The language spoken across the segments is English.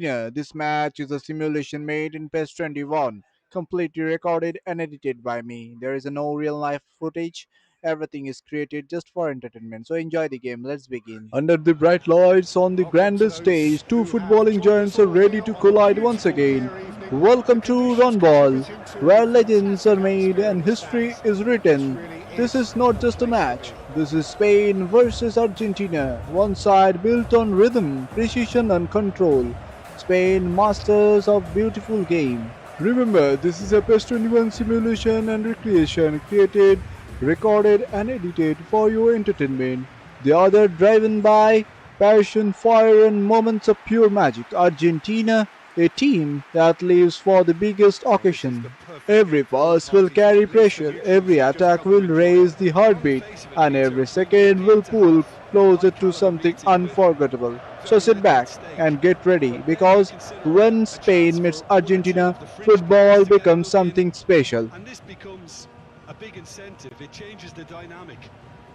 Argentina. This match is a simulation made in PES 21, completely recorded and edited by me. There is no real life footage. Everything is created just for entertainment. So enjoy the game. Let's begin. Under the bright lights on the Welcome to grandest those stage, two who have footballing joined us giants are all ready here to on a collide once beautiful again. clear evening. The Welcome to conditions Run Ball, contributing to where the legends are fantastic made atmosphere in and the history stands. is This written. really This is is not the just a place to match. be. This is Spain versus Argentina. One side built on rhythm, precision, and control. Spain, masters of beautiful game. Remember, this is a PES 21 simulation and recreation created, recorded, and edited for your entertainment. The other driven by passion, fire, and moments of pure magic. Argentina, a team that lives for the biggest Well, this is the occasion. perfect Every game for all pass will parties. It's a carry place for pressure, every neutrals to just attack come to will enjoy. raise the On the heartbeat, face of it, and Peter, every we would second will begin to pull have a closer high to caliber something meeting with unforgettable. So very sit little at back stake. and get ready But then you because consider when a chance Spain for meets one or two Argentina, of the fringe players football to get a becomes look in, something special. and this becomes a big incentive. It changes the dynamic.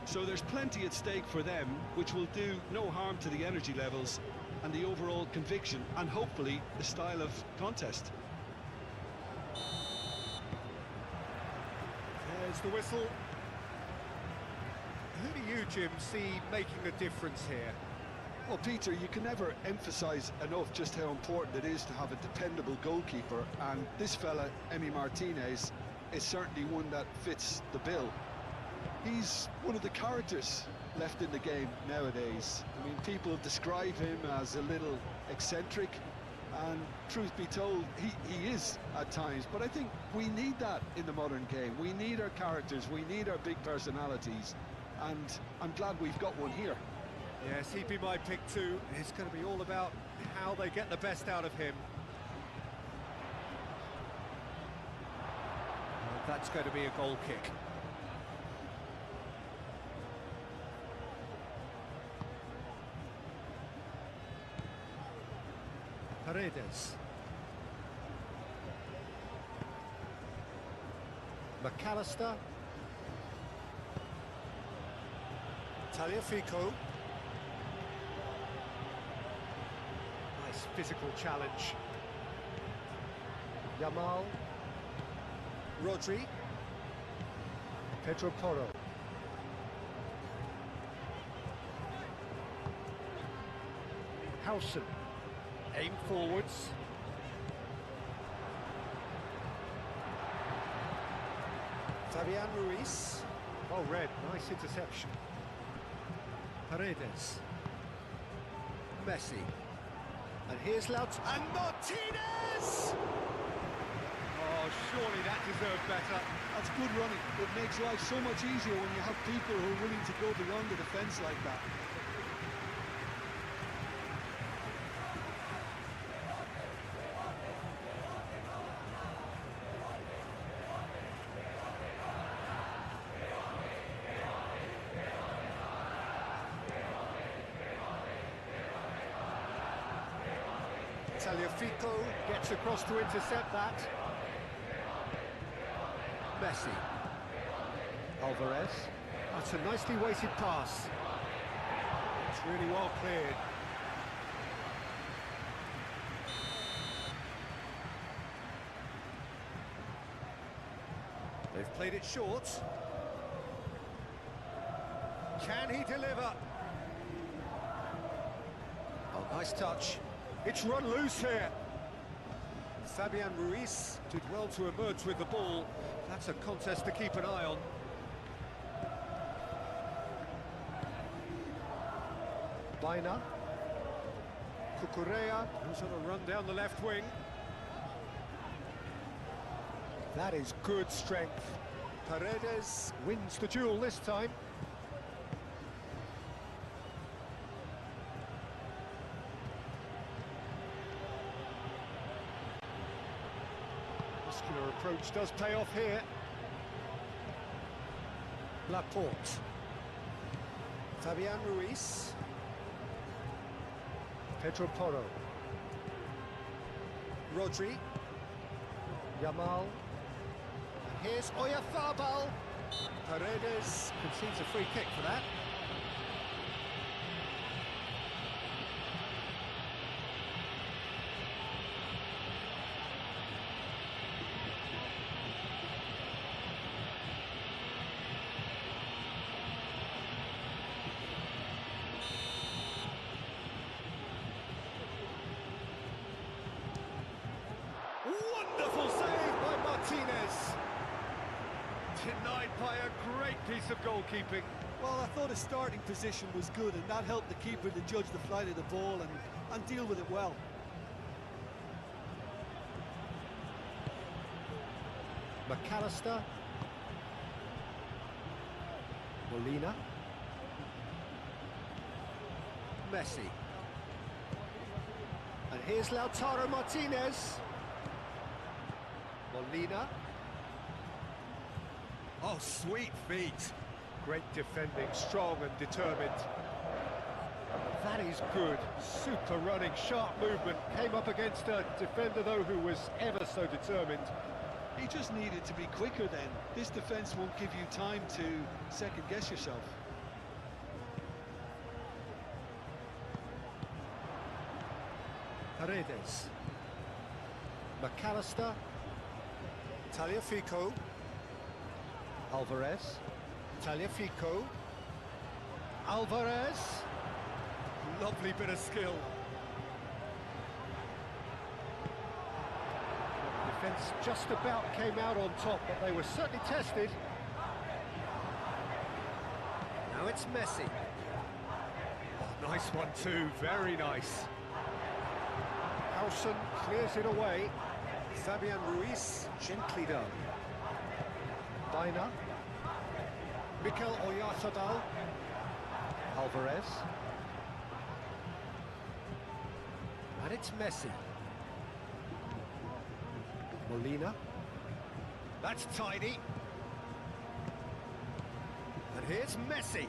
So there's plenty at stake for them, which will do no harm to the energy levels and the overall conviction, and hopefully the style of contest. There's the whistle. Who do you, Jim, see making a difference here? Well, Peter, you can never emphasise enough just how important it is to have a dependable goalkeeper, and this fella, Emi Martinez, is certainly one that fits the bill. He's one of the characters left in the game nowadays. I mean, people describe him as a little eccentric, and truth be told, he is at times. But I think we need that in the modern game. We need our characters, we need our big personalities, and I'm glad we've got one here. Yes, he'd be my pick too. It's going to be all about how they get the best out of him. And that's going to be a goal kick. Paredes. McAllister. Taliafico. Nice physical challenge. Yamal. Rodri. Pedro Porro. Howson. Aim forwards. Fabian Ruiz. Oh, red. Nice interception. Paredes. Messi. And here's Laut. And Martinez! Oh, surely that deserved better. That's good running. It makes life so much easier when you have people who are willing to go beyond the defence like that. Taliafico gets across to intercept that. Messi. Alvarez. That's a nicely weighted pass. It's really well cleared. They've played it short. Can he deliver? Oh, nice touch. It's run loose here. Fabian Ruiz did well to emerge with the ball. That's a contest to keep an eye on. Baina. Cucurella, who's on a run down the left wing. That is good strength. Paredes wins the duel this time. Muscular approach does pay off here. Laporte. Fabian Ruiz. Pedro Porro. Rodri. Yamal. And here's Oyarzabal. Paredes concedes a free kick for that. Wonderful save by Martinez. Denied by a great piece of goalkeeping. Well, I thought his starting position was good, and that helped the keeper to judge the flight of the ball and deal with it well. McAllister. Molina. Messi. And here's Lautaro Martinez. Molina. Oh, sweet feet. Great defending, strong and determined. That is good. Super running, sharp movement. Came up against a defender, though, who was ever so determined. He just needed to be quicker then. This defence won't give you time to second-guess yourself. Paredes. McAllister. Tagliafico. Alvarez. Tagliafico. Alvarez. Lovely bit of skill. The defence just about came out on top, but they were certainly tested. Now it's Messi. Oh, nice one too, very nice. Howson clears it away. Fabian Ruiz, gently done. Baina. Mikel Oyarzabal. Alvarez. And it's Messi. Molina. That's tidy. And here's Messi.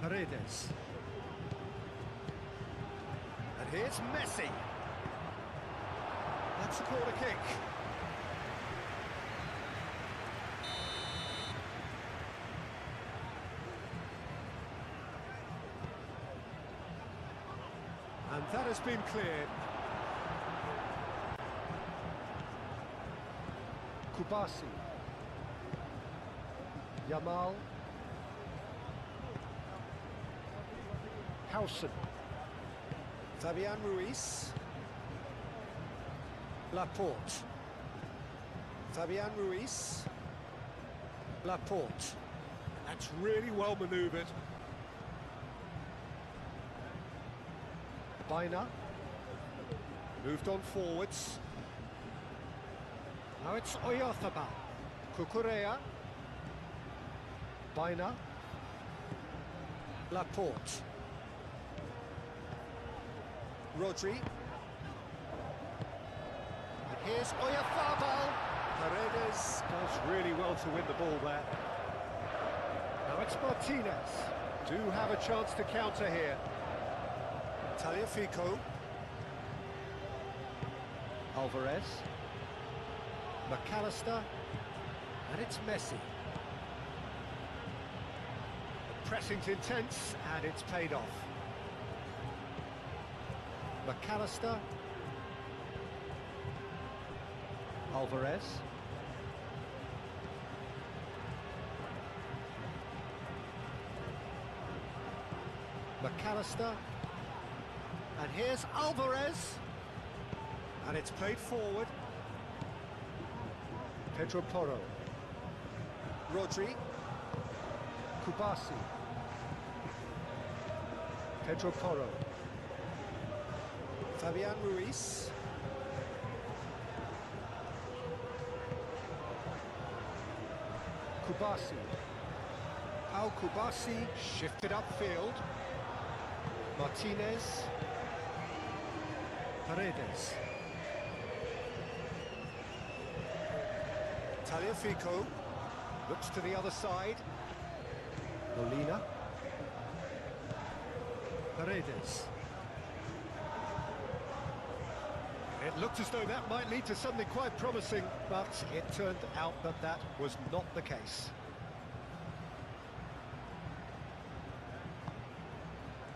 Paredes. And here's Messi. That's a corner kick. And that has been cleared. Kubasi. YAMAL. Howson. Fabian Ruiz. Laporte. Fabian Ruiz. Laporte. That's really well manoeuvred. Baina. Moved on forwards. Now it's Oyarzabal. Cucurella. Baina. Laporte. Rodri. And here's Oyarzabal. Paredes does really well to win the ball there. Now it's Martinez. Do have a chance to counter here. Tagliafico. Alvarez. McAllister. And it's Messi. The pressing's intense and it's paid off. McAllister. Alvarez. McAllister. And here's Alvarez. And it's played forward. Pedro Porro. Rodri. Kubasi. Pedro Porro. Fabian Ruiz. Kubasi. Pau Kubasi shifted upfield. Martinez. Paredes. Tagliafico looks to the other side. Molina. Paredes. It looked as though that might lead to something quite promising, but it turned out that that was not the case.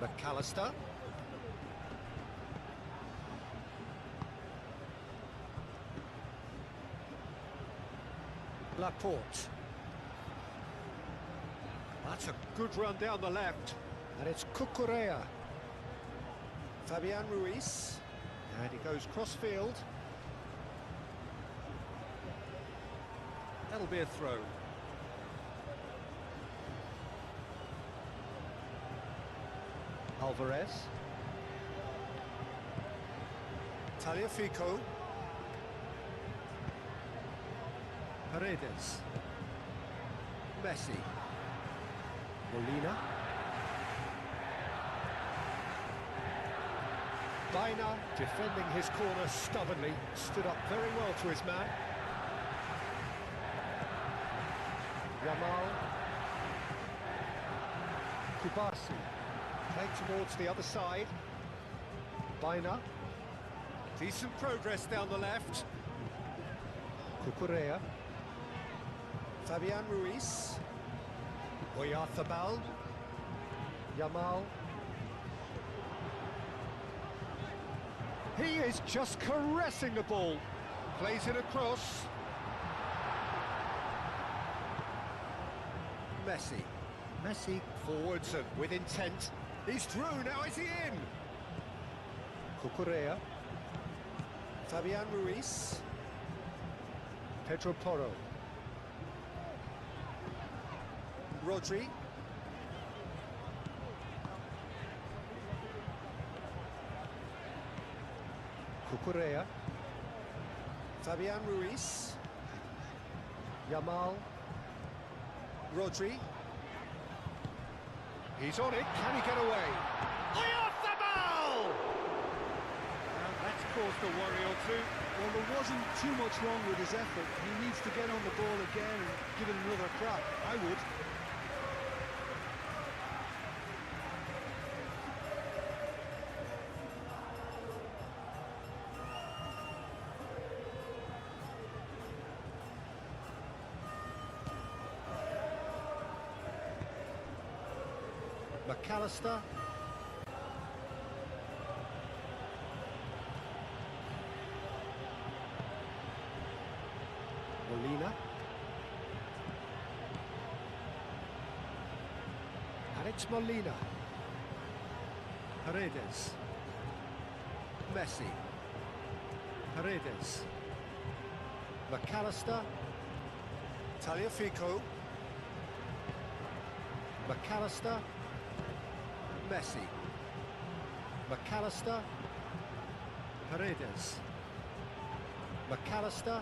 McAllister. Laporte. That's a good run down the left. And it's Cucurella. Fabian Ruiz. And he goes cross-field. That'll be a throw. Alvarez. Tagliafico. Paredes. Messi. Molina. Baina, defending his corner stubbornly, stood up very well to his man. YAMAL. Kubasi. Played towards the other side. Baina. Decent progress down the left. Cucurella. Fabian Ruiz. Oyarzabal. YAMAL. He is just caressing the ball. Plays it across. Messi. Messi forwards and with intent. He's through, now is he in? Cucurella. Fabian Ruiz. Pedro Porro. Rodri. Cucurella. Fabian Ruiz. YAMAL. Rodri. He's on it, can he get away? Oyarzabal! And that's caused a worry or two. Well, there wasn't too much wrong with his effort. He needs to get on the ball again and give it another crack. I would. McAllister. Molina. And it's Molina. Paredes. Messi. Paredes. McAllister. Tagliafico. McAllister. Messi. McAllister. Paredes. McAllister.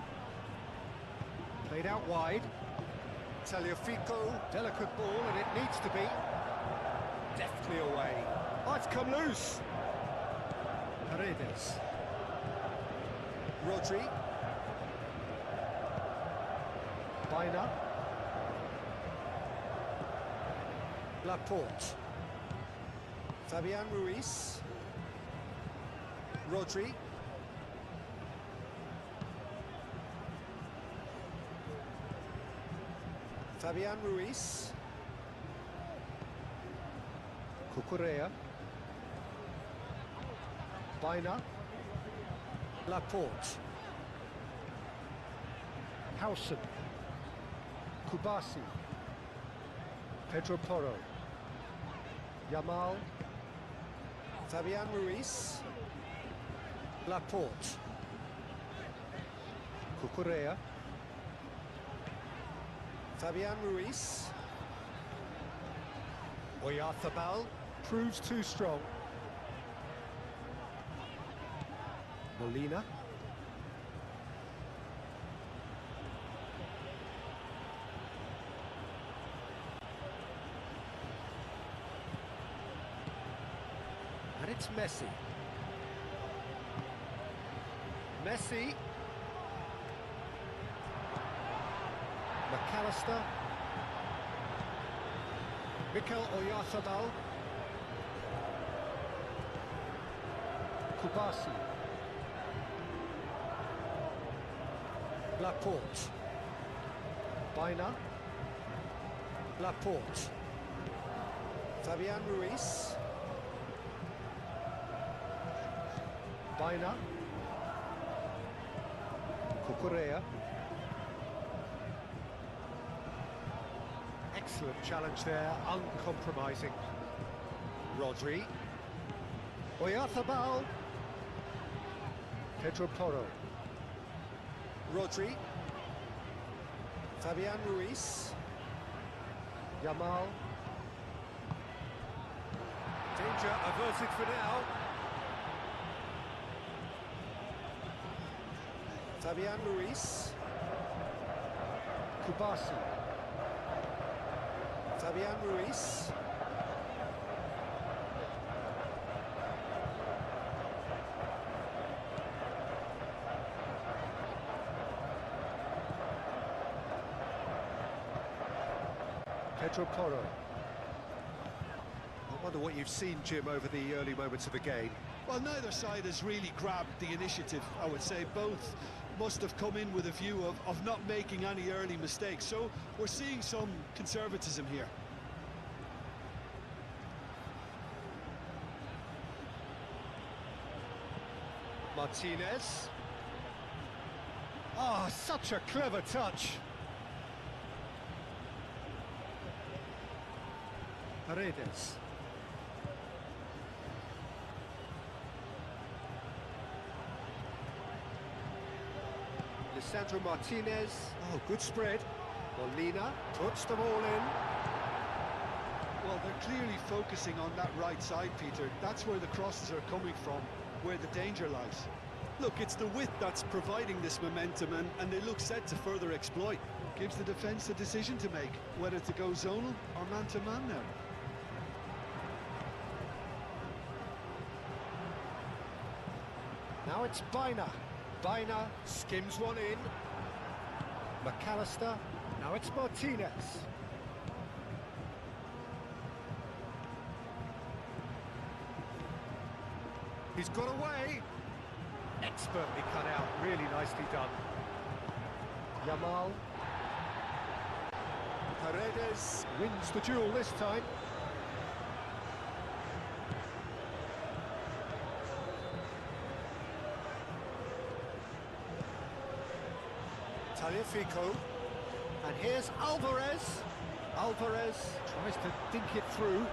Played out wide. Tagliafico. Delicate ball, and it needs to be. Deftly away. Oh, it's come loose. Paredes. Rodri. Baina. Laporte. Fabian Ruiz. Rodri. Fabian Ruiz. Cucurella. Baina. Laporte. Howson. Kubasi. Pedro Porro. YAMAL. Fabian Ruiz. Laporte. Cucurella. Fabian Ruiz. Oyarzabal proves too strong. Molina. And it's Messi. Messi. McAllister. Mikel Oyarzabal. Kubasi. Laporte. Baina. Laporte. Fabian Ruiz. Baina. Cucurella. Excellent challenge there, uncompromising. Rodri. Oyarzabal. Pedro Porro. Rodri. Fabian Ruiz. Yamal. Danger averted for now. Fabian Ruiz. Kubasi. Fabian Ruiz. Pedro Porro. I wonder what you've seen, Jim, over the early moments of the game. Well, neither side has really grabbed the initiative, I would say. Both must have come in with a view of not making any early mistakes. So we're seeing some conservatism here. Martinez. Ah, such a clever touch. Paredes. Lisandro Martinez. Oh, good spread. Molina puts them all in. Well, they're clearly focusing on that right side, Peter. That's where the crosses are coming from, where the danger lies. Look, it's the width that's providing this momentum, and they look set to further exploit. Gives the defence a decision to make, whether to go zonal or man-to-man now. Now it's Baina. Baina skims one in. McAllister. Now it's Martinez. He's got away. Expertly cut out. Really nicely done. Yamal. Paredes wins the duel this time. Tagliafico, and here's Alvarez. Alvarez tries to dink it through.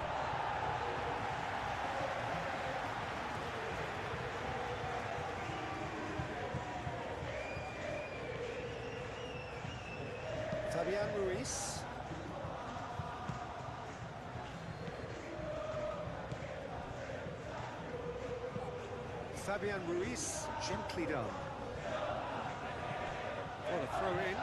Fabian Ruiz. Fabian Ruiz, gently done. What a throw in.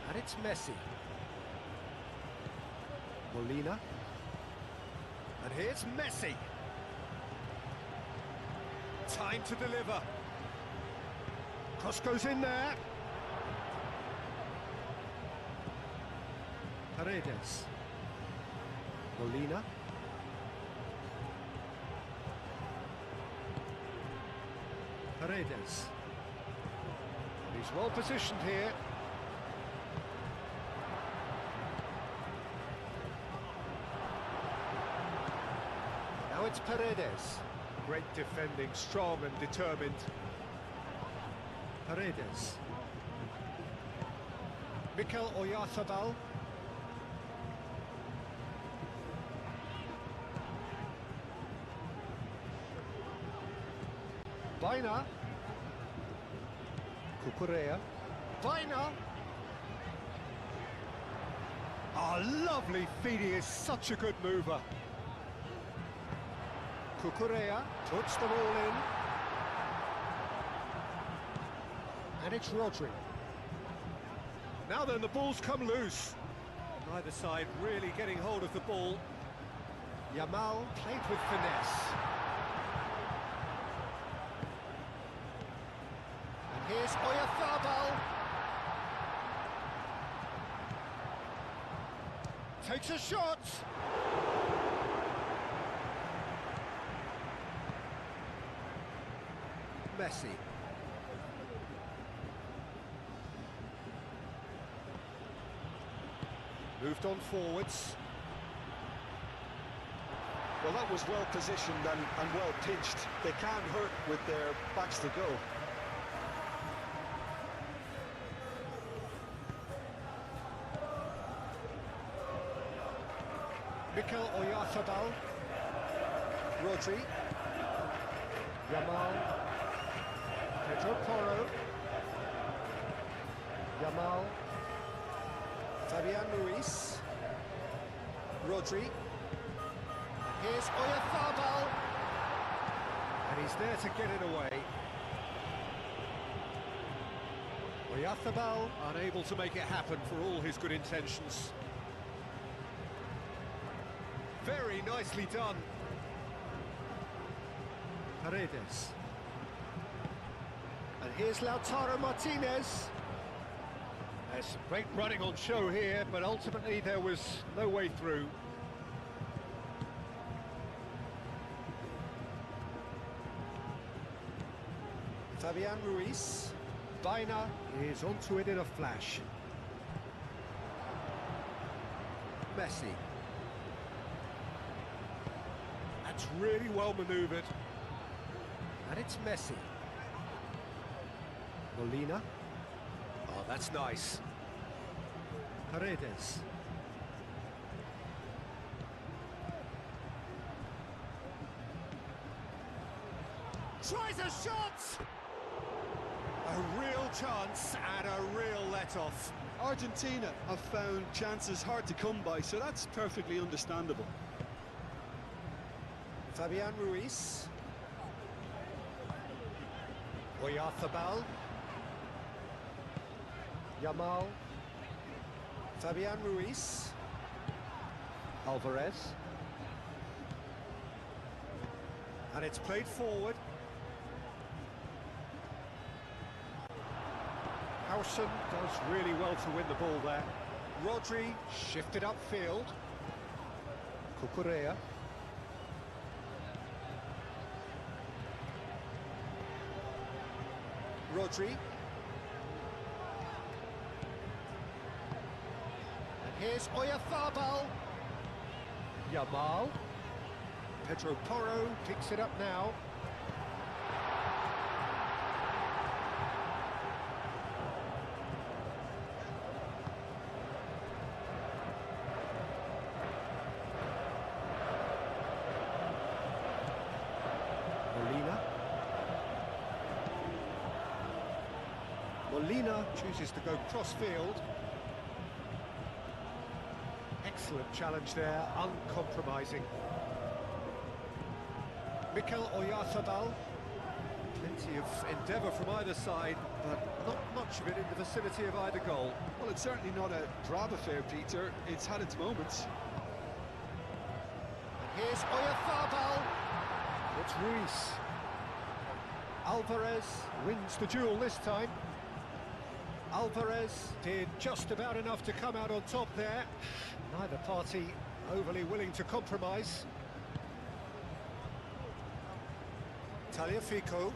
And it's Messi. Molina. And here's Messi. Time to deliver. Cross goes in there. Paredes. Molina. Paredes. He's well positioned here. Now it's Paredes. Great defending, strong and determined. Paredes. Mikel Oyarzabal. Baina. Cucurella. Baina. Oh, lovely feed. He is such a good mover. Cucurella puts them all in. And it's Rodri. Now then, the ball's come loose. Neither side really getting hold of the ball. Yamal played with finesse. And here's Oyarzabal. Takes a shot. Messi. Moved on forwards. Well, that was well positioned and well pitched. They can't hurt with their backs to goal. Mikel Oyarzabal. Rodri. Yamal. Pedro Porro. Yamal. Fabian Ruiz. Rodri. Here's Oyarzabal. And he's there to get it away. Oyarzabal unable to make it happen for all his good intentions. Very nicely done. Paredes. And here's Lautaro Martinez. There's some great running on show here, but ultimately there was no way through. Fabian Ruiz. Baina is onto it in a flash. Messi. That's really well manoeuvred. And it's Messi. Molina. Oh, that's nice. Paredes. Tries a shot! A real chance and a real let-off. Argentina have found chances hard to come by, so that's perfectly understandable. Fabian Ruiz. Oyarzabal. Yamal. Fabian Ruiz. Alvarez. And it's played forward. Howson does really well to win the ball there. Rodri shifted upfield. Cucurella. Rodri. And here's Oyarzabal. Yamal. Pedro Porro picks it up now. Molina chooses to go cross-field. Excellent challenge there, uncompromising. Mikel Oyarzabal. Plenty of endeavour from either side, but not much of it in the vicinity of either goal. Well, it's certainly not a drab affair, Peter. It's had its moments. And here's Oyarzabal. It's Ruiz. Alvarez wins the duel this time. Alvarez did just about enough to come out on top there. Neither party overly willing to compromise. Tagliafico.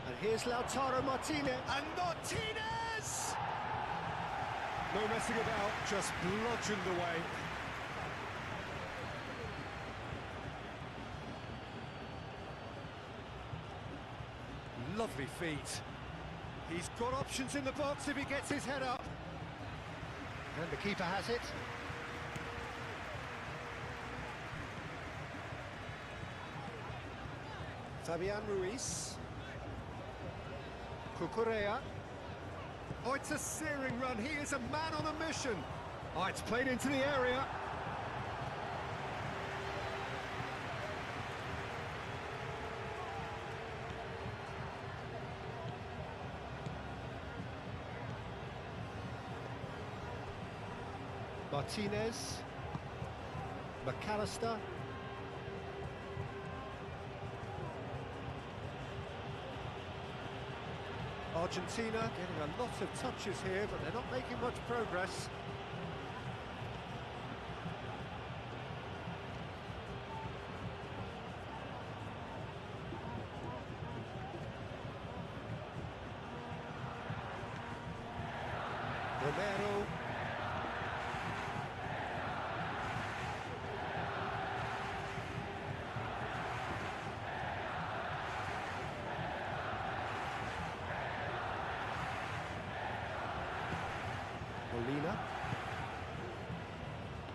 And here's Lautaro Martinez. And Martinez! No messing about, just bludgeoned away. Lovely feet. He's got options in the box if he gets his head up. And the keeper has it. Fabian Ruiz. Cucurella. Oh, it's a searing run. He is a man on a mission. Oh, it's played into the area. Martinez. McAllister. Argentina getting a lot of touches here, but they're not making much progress. Romero.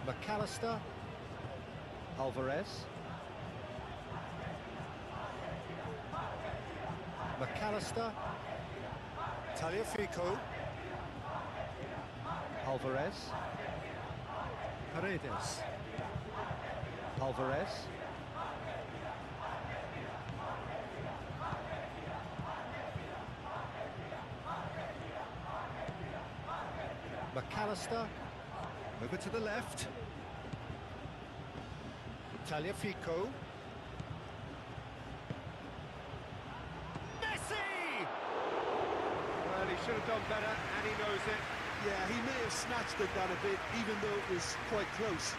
McAllister. Alvarez. McAllister. Tagliafico. Alvarez. Paredes. Alvarez. McAllister. Over to the left. Tagliafico. Messi! Well, he should have done better, and he knows it. Yeah, he may have snatched at that a bit, even though it was quite close.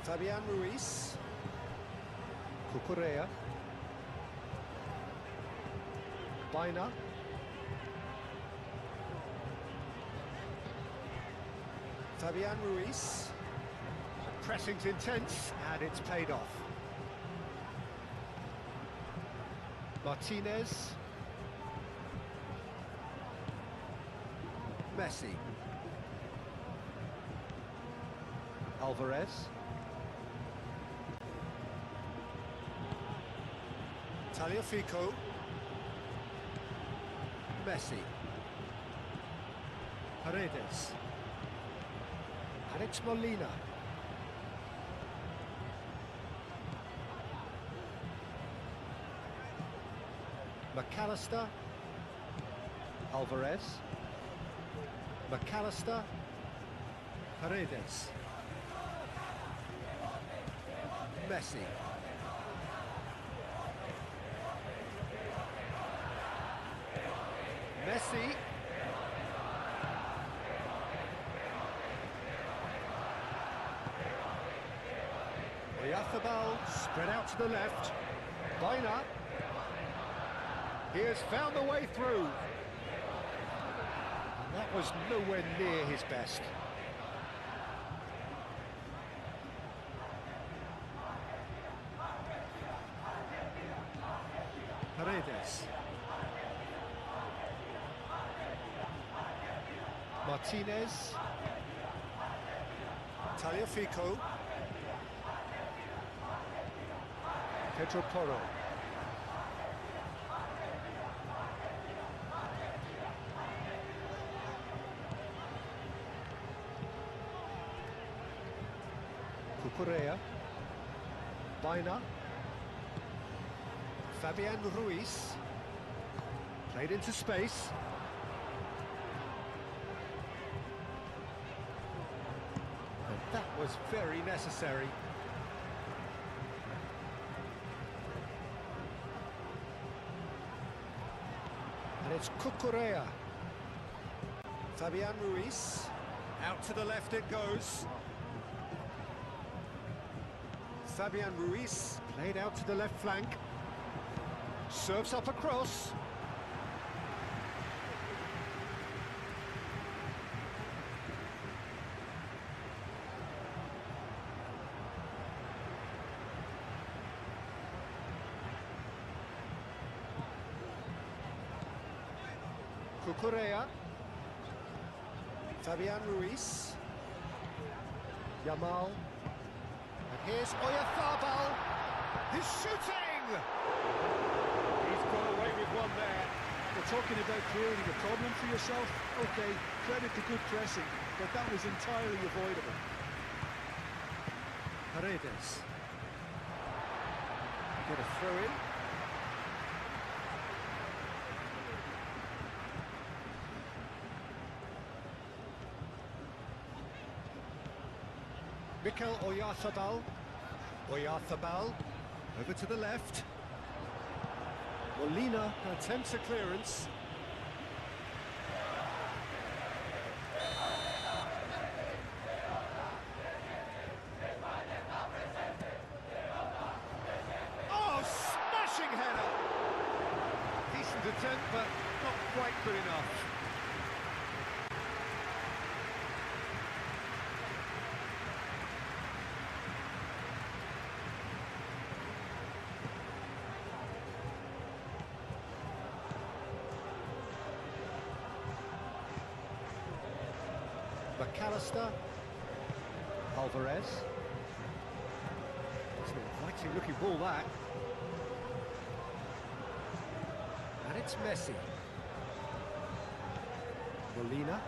Fabian Ruiz. Cucurella. Baina. Fabian Ruiz. The pressing's intense and it's paid off. Martinez. Messi. Alvarez. Tagliafico. Messi. Paredes. Alex Molina. McAllister. Alvarez. McAllister. Paredes. Messi. Messi. Oyarzábal spread out to the left. Baina. He has found the way through. And that was nowhere near his best. Paredes. Martinez. Tagliafico. Pedro Porro. Cucurella. Baina. Fabian Ruiz. Played into space. And that was very necessary. And it's Cucurella. Fabian Ruiz. Out to the left it goes. Fabian Ruiz played out to the left flank. Serves up across. Cucurella. Fabian Ruiz. YAMAL. And here's Oyarzábal. He's shooting! He's got away with one there. We're talking about creating a problem for yourself. Okay, credit to good pressing, but that was entirely avoidable. Paredes. Get a throw in. Mikel Oyarzábal. Oyarzábal. Over to the left. Molina attempts a clearance. Oh, smashing header! He's Decent attempt, but not quite good enough. McAllister, Alvarez. It's an inviting looking ball, that. And it's Messi. Molina.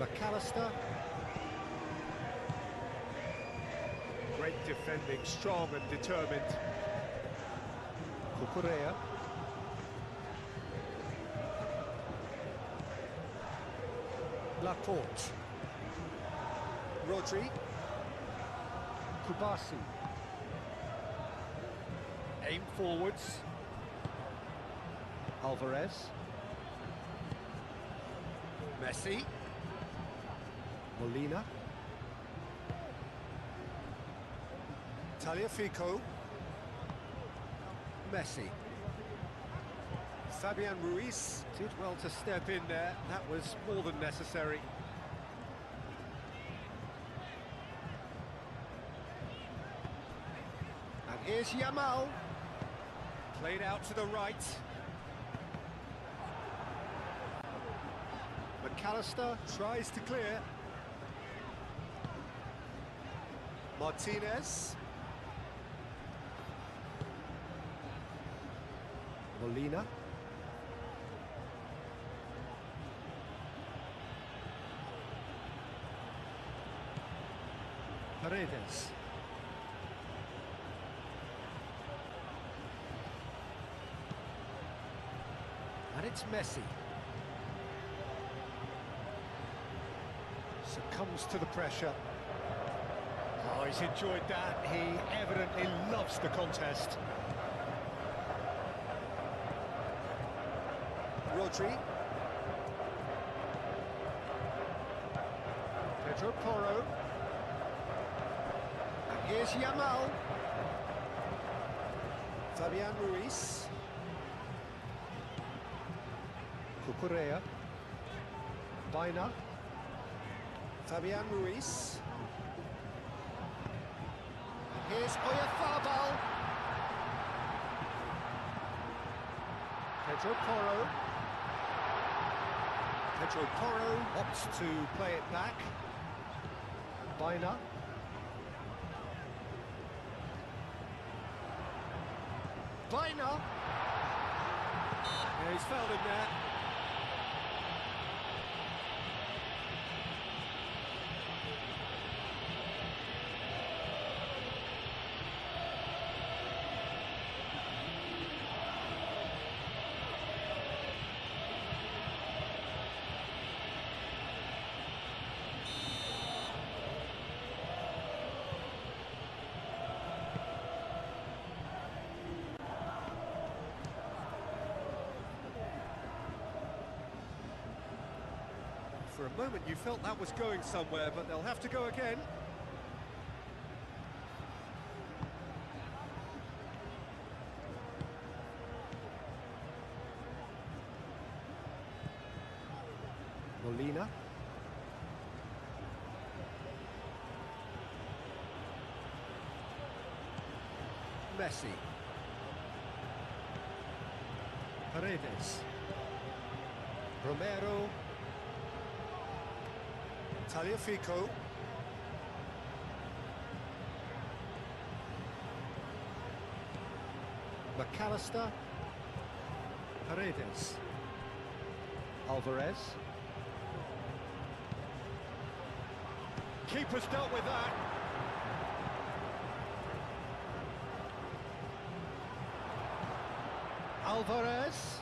McAllister. Great defending, strong and determined. Cucurella. Laporte. Rodri. Kubasi. Aim forwards. Alvarez. Messi. Molina. Tagliafico. Messi. Fabian Ruiz did well to step in there. That was more than necessary. And here's YAMAL. Played out to the right. McAllister tries to clear. Martinez. Molina. Paredes. And it's Messi. Succumbs to the pressure. Oh, he's enjoyed that. He evidently loves the contest. Rodri. Pedro Porro. And here's YAMAL. Fabian Ruiz. Cucurella. Baina. Fabian Ruiz. And here's Oyarzabal. Pedro Porro. Pedro Porro opts to play it back. Baina. Baina. Yeah, he's fouled him there. For a moment you felt that was going somewhere, but they'll have to go again. Molina. Messi. Paredes. Romero. Tagliafico. McAllister. Paredes. Alvarez. Keeper's dealt with that. Alvarez.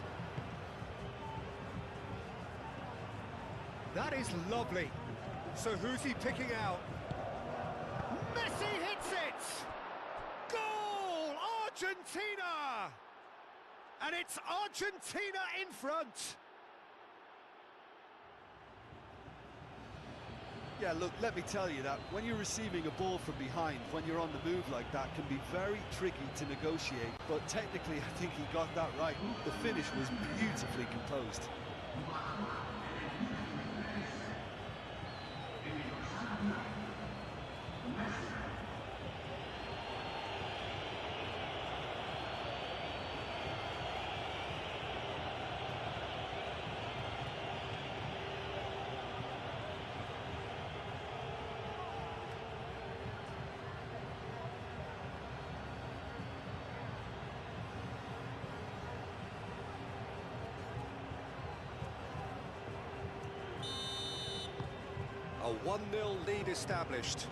That is lovely. So who's he picking out? Messi hits it! Goal! Argentina! And it's Argentina in front. Yeah, look, let me tell you that when you're receiving a ball from behind, when you're on the move like that, can be very tricky to negotiate. But technically, I think he got that right. The finish was beautifully composed. A 1-0 lead established.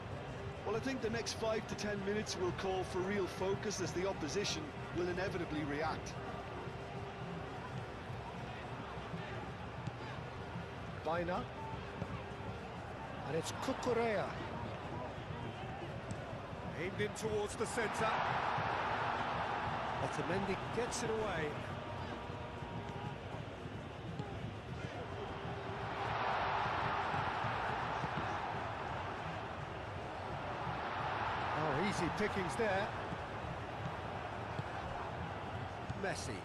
Well, I think the next 5 to 10 minutes will call for real focus as the opposition will inevitably react. Baina. And it's Cucurella. Aimed in towards the centre. Otamendi gets it away. Oh, easy pickings there. Messi.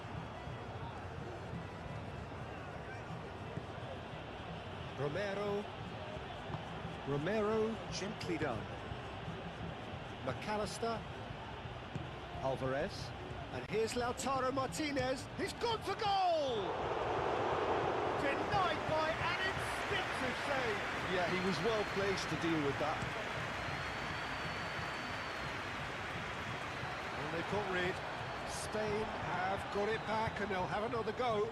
Romero, gently done. McAllister. Alvarez. And here's Lautaro Martinez. He's gone for goal! Denied by an instinctive save. Yeah, he was well placed to deal with that. And they've got rid. Spain have got it back and they'll have another go.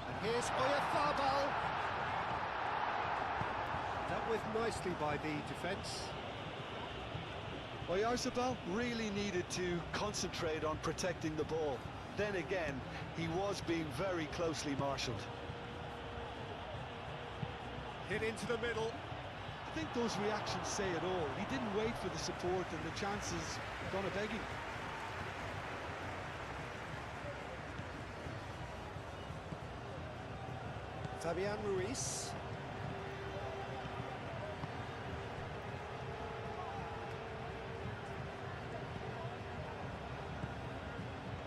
And here's Oyarzabal. Dealt with nicely by the defence. Oyarzabal really needed to concentrate on protecting the ball. Then again, he was being very closely marshalled. Hit into the middle. I think those reactions say it all. He didn't wait for the support and the chances gone a-begging. Fabian Ruiz.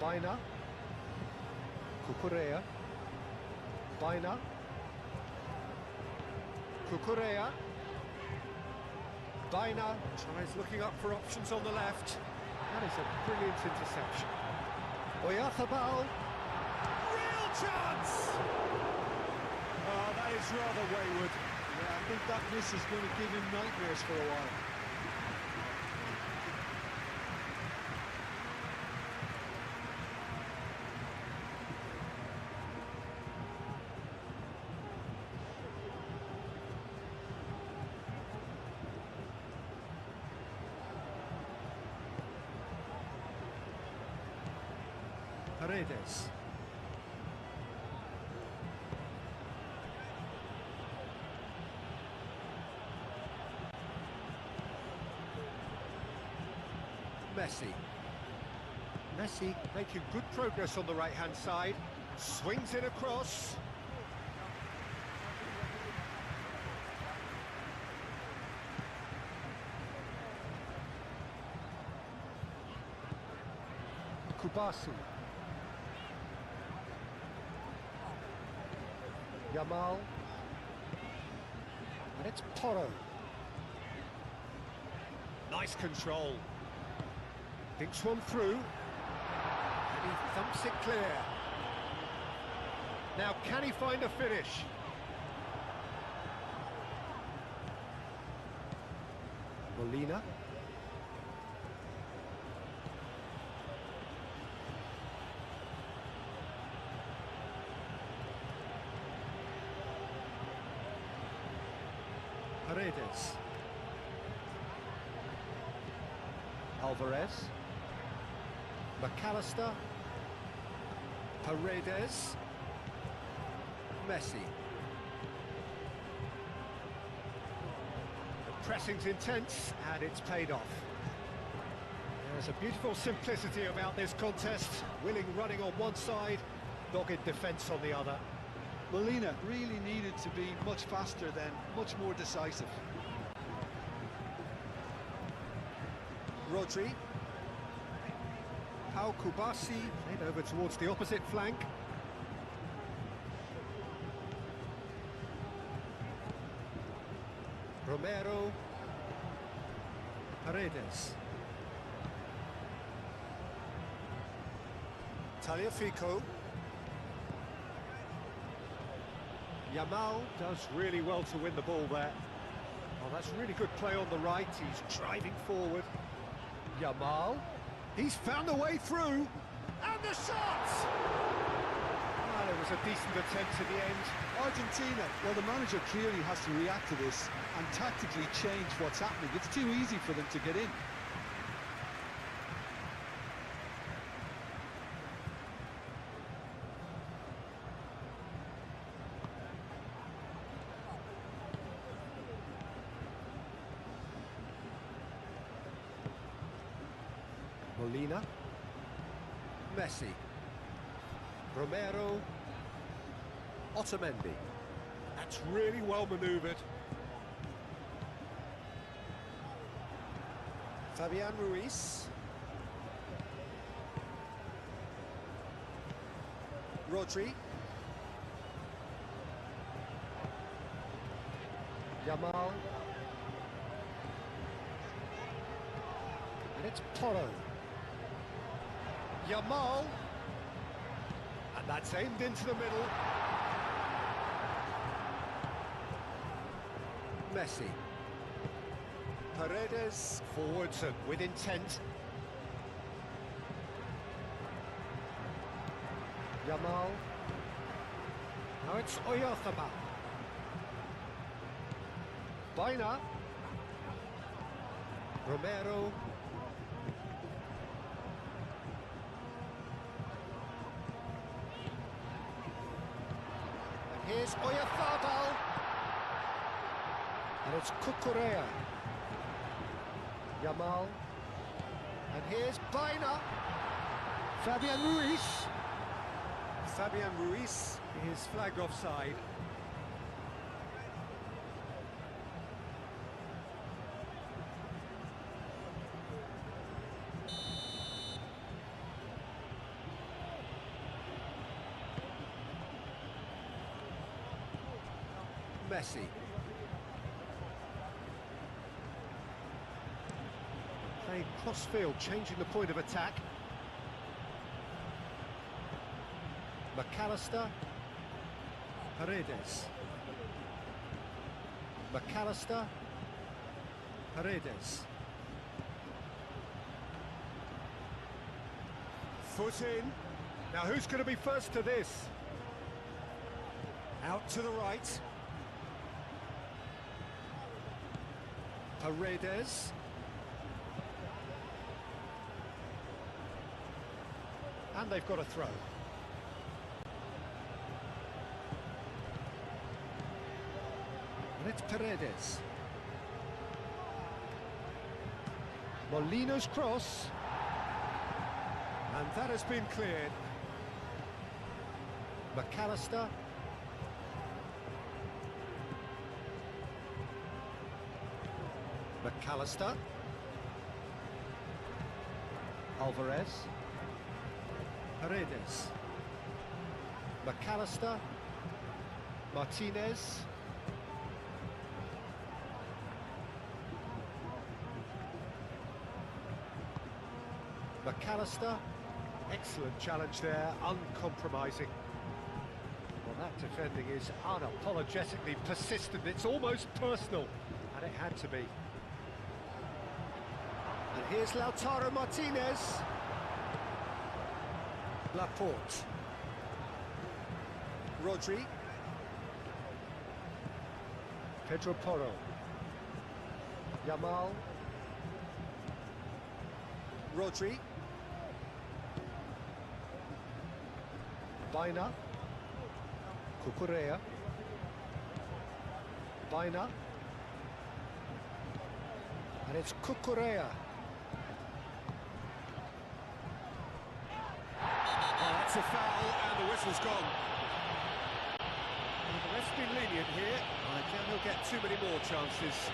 Baina. Cucurella. Baina. Cucurella. Baina tries looking up for options on the left. That is a brilliant interception. Oyarzabal. Real chance! Oh, that is rather wayward. Yeah, I think that miss is going to give him nightmares for a while. Paredes. Messi. Messi making good progress on the right-hand side. Swings it across. Kubasu. YAMAL. And it's Porro. Nice control. Thinks one through. And he thumps it clear. Now, can he find a finish? Molina. Paredes. Alvarez. McAllister. Paredes. Messi. The pressing's intense and it's paid off. There's a beautiful simplicity about this contest. Willing running on one side, dogged defence on the other. Molina really needed to be much faster then, much more decisive. Rodri. Pau Kubasi, played over towards the opposite flank. Romero. Paredes. Tagliafico. Yamal does really well to win the ball there. Oh, that's really good play on the right. He's driving forward. Yamal. He's found a way through. And the shot! Well, it was a decent attempt at the end. Argentina, well, the manager clearly has to react to this and tactically change what's happening. It's too easy for them to get in. Molina. Messi. Romero. Otamendi. That's really well manoeuvred. Fabian Ruiz. Rodri. Yamal. And it's Porro. Yamal. And that's aimed into the middle. Messi. Paredes. Forwards and with intent. Yamal. Now it's Oyarzabal. Baina. Romero. And here's Oyarzabal. And it's Cucurella. Yamal. And here's Baina. Fabian Ruiz. Fabian Ruiz is flagged offside. Messi. Playing cross-field, changing the point of attack. McAllister. Paredes. McAllister. Paredes. Foot in. Now who's going to be first to this? Out to the right. Paredes. And they've got a throw. And it's Paredes. Molina's cross. And that has been cleared. McAllister. McAllister. Alvarez. Paredes. McAllister. Martinez. McAllister. Excellent challenge there, uncompromising. Well, that defending is unapologetically persistent. It's almost personal, and it had to be. And here's Lautaro Martinez. Laporte. Rodri. Pedro Porro. Yamal. Rodri. Baina. Cucurella. Baina. And it's Cucurella. Oh, that's a foul, and the whistle's gone. been lenient here. I doubt he'll get too many more chances.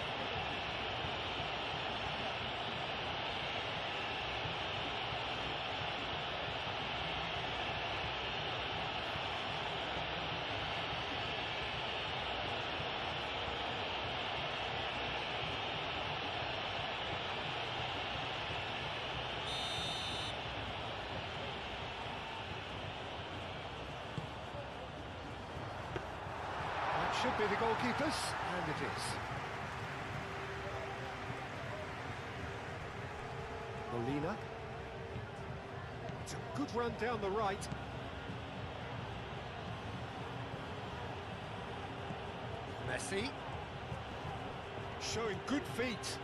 Should be the goalkeepers, and it is. Molina. It's a good run down the right. Messi. Showing good feet.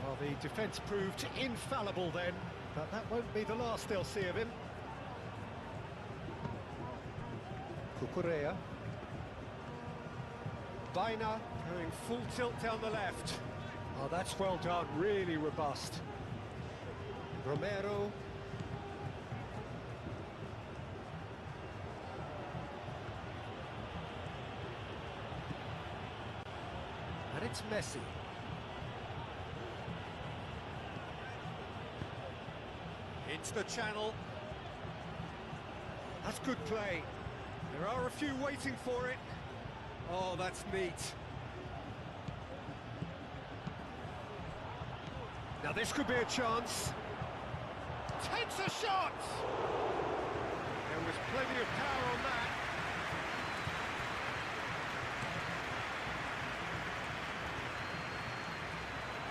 Well, the defence proved infallible then, but that won't be the last they'll see of him. Cucurella. Baina going full tilt down the left. Oh, that's well done, really robust. Romero. And it's Messi. Into the channel. That's good play. There are a few waiting for it. Oh, that's neat. Now this could be a chance. Takes a shot! There was plenty of power on that.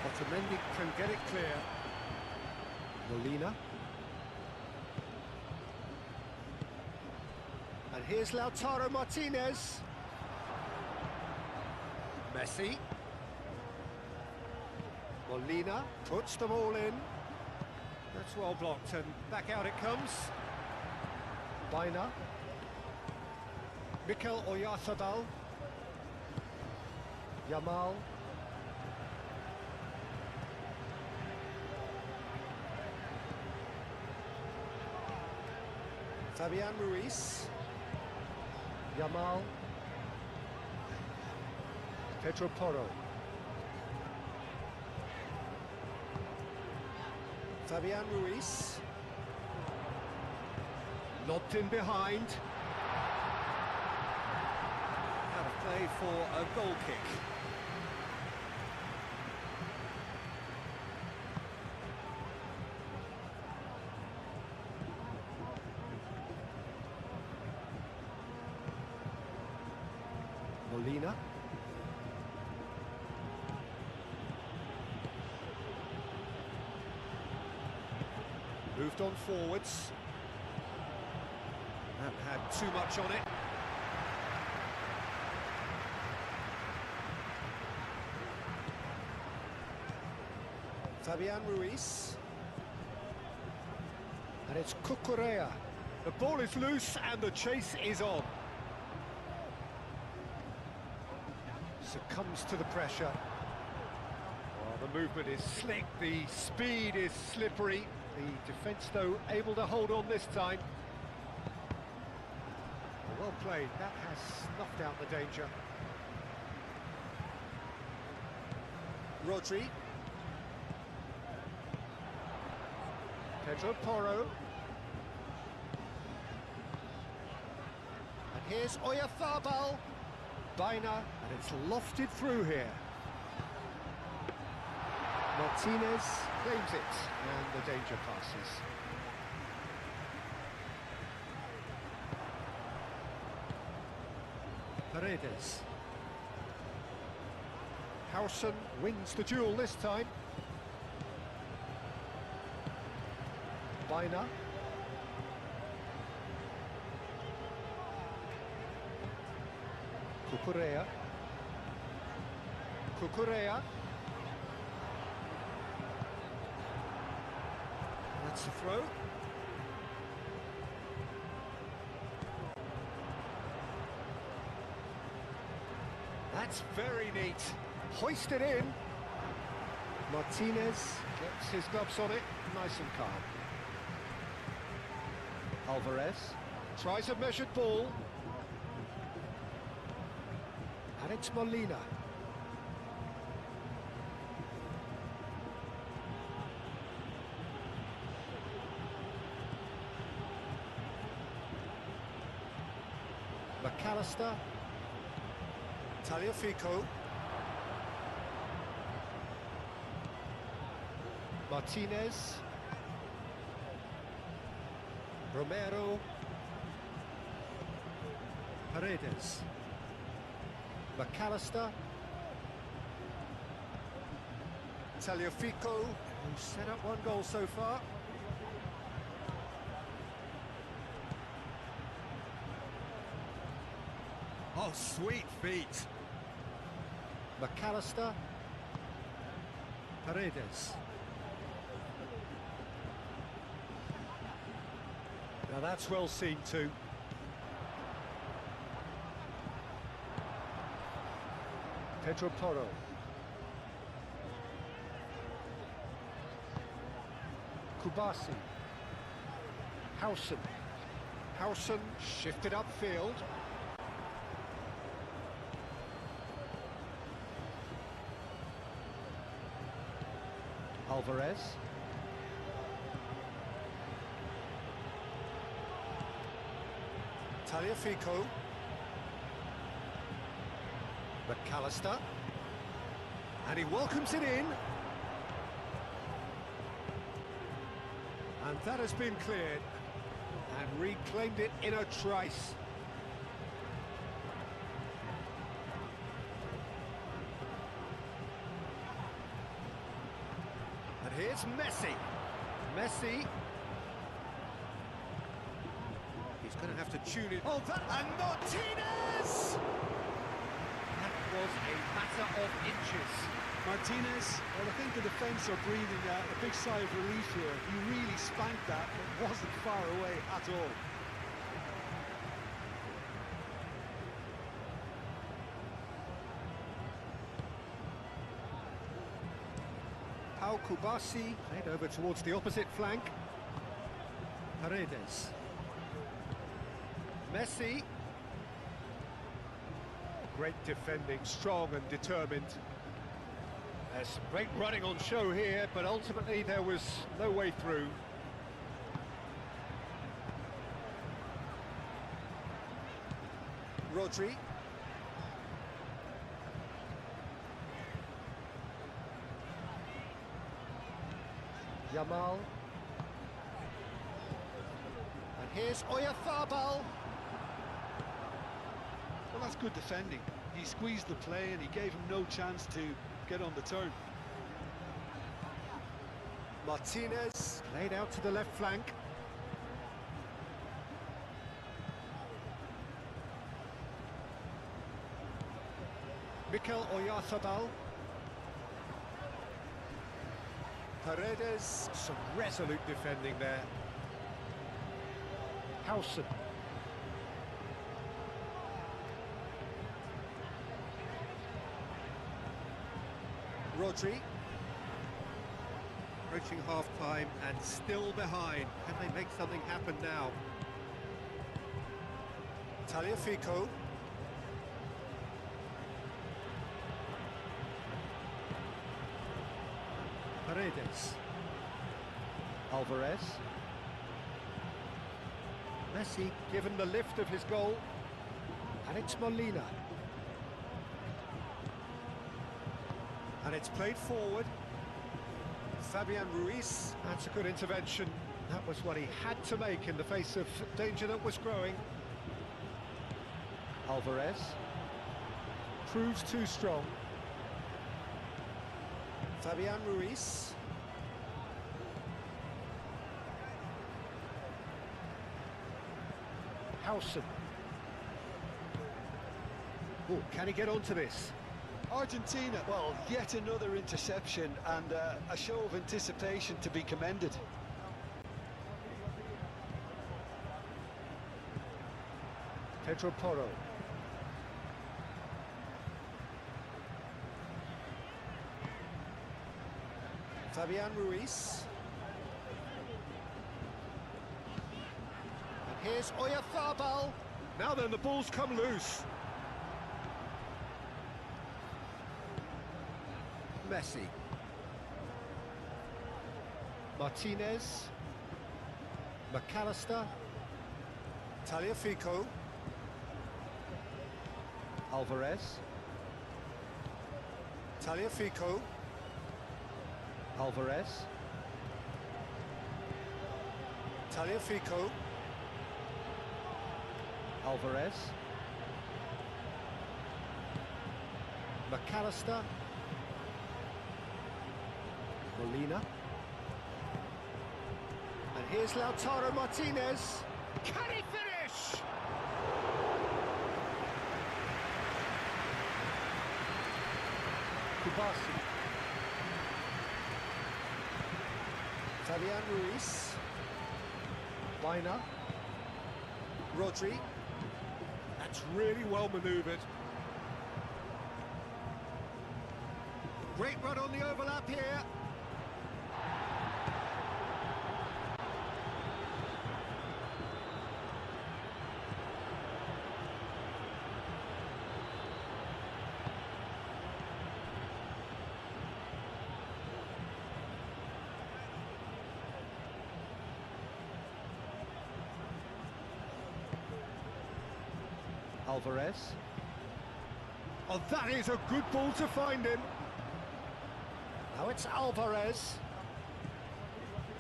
Otamendi can get it clear. Molina. And here's Lautaro Martinez. Messi. Molina puts them all in. That's well blocked, and back out it comes. Baina. Mikel Oyarzabal. YAMAL. Fabian Ruiz. YAMAL. Pedro Porro. Fabian Ruiz. Lobbed in behind. Out of play for a goal kick. Molina. Moved on forwards. That had too much on it. Fabian Ruiz. And it's Cucurella. The ball is loose and the chase is on. Succumbs to the pressure. Well, the movement is slick, the speed is slippery. The defence, though, able to hold on this time. Well played, that has snuffed out the danger. Rodri. Pedro Porro. And here's Oyarzabal. Baina, and it's lofted through here. Martinez claims it, and the danger passes. Paredes. Howson wins the duel this time. Baina. Cucurella. Cucurella. That's the throw. That's very neat. Hoisted in. Martinez gets his gloves on it, nice and calm. Alvarez tries a measured ball. And it's Molina. McAllister. Tagliafico. Martinez. Romero. Paredes. McAllister. Tagliafico, who's set up one goal so far. Oh, sweet feet. McAllister. Paredes. Now that's well seen too. Pedro Porro. Kubasi. Howson. Howson shifted upfield. Alvarez. Tagliafico. McAllister. And he welcomes it in. And that has been cleared. And reclaimed it in a trice. And here's Messi. Messi. He's going to have to tune it. Oh, that... And Martinez! That was a matter of inches. Martinez, well, I think the defence are breathing a big sigh of relief here. He really spanked that, but wasn't far away at all. Pau Kubasi played over towards the opposite flank. Paredes. Messi. Great defending, strong and determined. There's some great running on show here, but ultimately there was no way through. Rodri. YAMAL. And here's Oyarzabal. Well, that's good defending. He squeezed the play and he gave him no chance to get on the turn. Martinez laid out to the left flank. Mikel Oyarzabal. Paredes, some resolute defending there. Howson. Rodri. Approaching half-time and still behind. Can they make something happen now? Tagliafico. Paredes. Alvarez. Messi given the lift of his goal. And it's Molina. And it's played forward. Fabian Ruiz. That's a good intervention. That was what he had to make in the face of danger that was growing. Alvarez. Proves too strong. Fabian Ruiz. Howson. Oh, can he get onto this? Argentina, well, yet another interception and a show of anticipation to be commended. Pedro Porro. Fabian Ruiz. And here's Oyarzabal. Now then, the ball's come loose. Messi. Martinez. McAllister. Tagliafico. Alvarez. Tagliafico. Alvarez. Tagliafico. Alvarez. McAllister. Molina. And here's Lautaro Martinez. Can he finish? Kubasi. Fabian Ruiz. Weiner. Rodri. That's really well manoeuvred. Great run on the overlap here. Alvarez. Oh, that is a good ball to find him. Now it's Alvarez.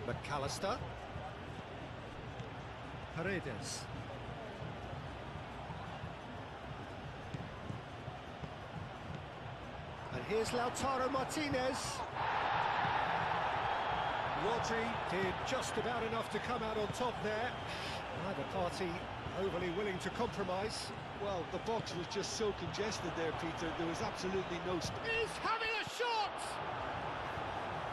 McAllister. Paredes. And here's Lautaro Martinez. Rodri did just about enough to come out on top there. Neither party overly willing to compromise. Well, the box was just so congested there, Peter. There was absolutely no space. He's having a shot!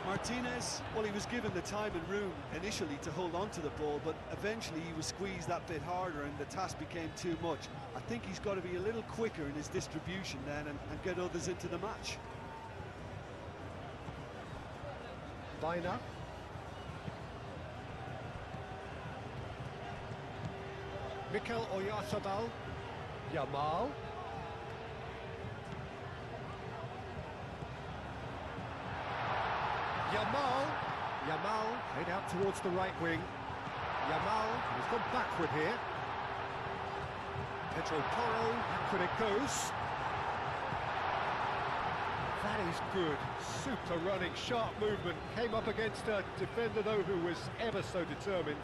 Martinez, well, he was given the time and room initially to hold on to the ball, but eventually he was squeezed that bit harder and the task became too much. I think he's got to be a little quicker in his distribution then and get others into the match. Weiner. Mikel Oyarzabal. YAMAL. Yamal played out towards the right wing. Yamal has gone backward here. Pedro Porro, how could it goes? That is good. Super running, sharp movement. Came up against a defender though who was ever so determined.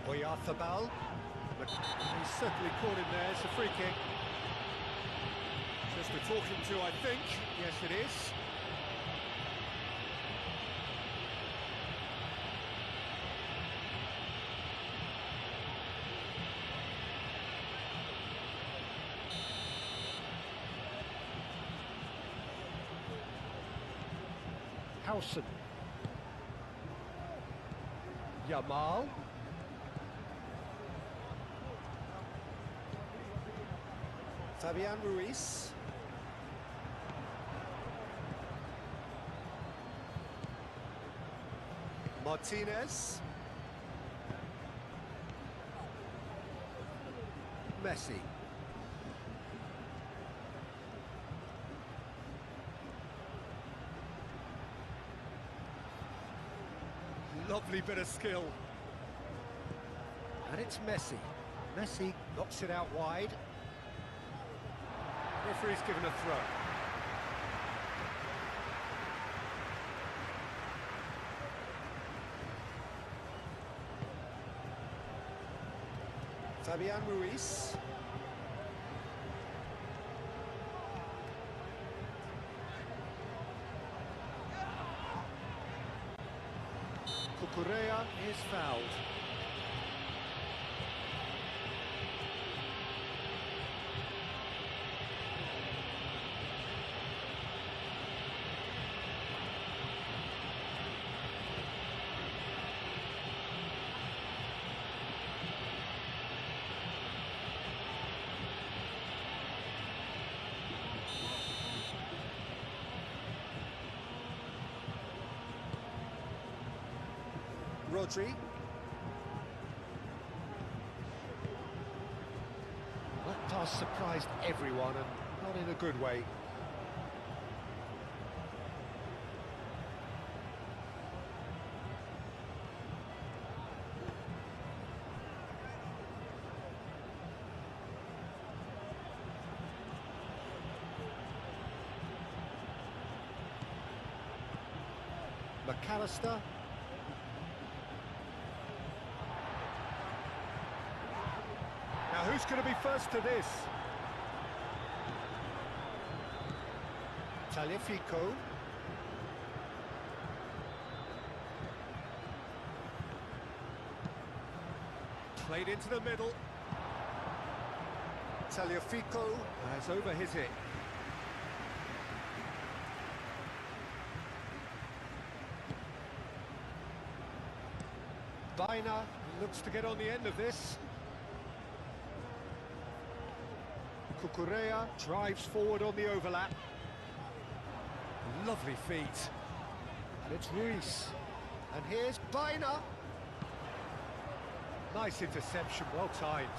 Oyarzabal. He's certainly caught him there. It's a free kick. Just a talking to, I think. Yes, it is. Howson. Yamal. Fabian Ruiz. Martinez. Messi. Lovely bit of skill. And it's Messi. Messi knocks it out wide. Referee's given a throw. Fabian Ruiz. Cucurella is fouled. Rodri. That pass surprised everyone, and not in a good way. McAllister. Now who's going to be first to this? Tagliafico. Played into the middle. Tagliafico has over his hit. Baina looks to get on the end of this. Cucurella drives forward on the overlap. Lovely feet. And it's Ruiz. And here's Baina. Nice interception, well timed.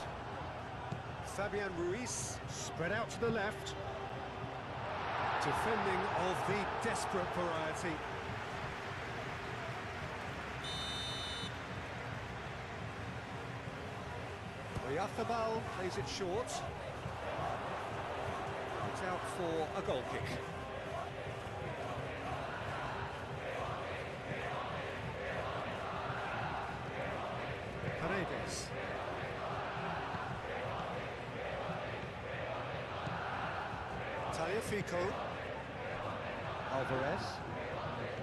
Fabian Ruiz spread out to the left. Defending of the desperate variety. Oyarzábal plays it short. It's out for a goal kick. Paredes. Tagliafico. Alvarez.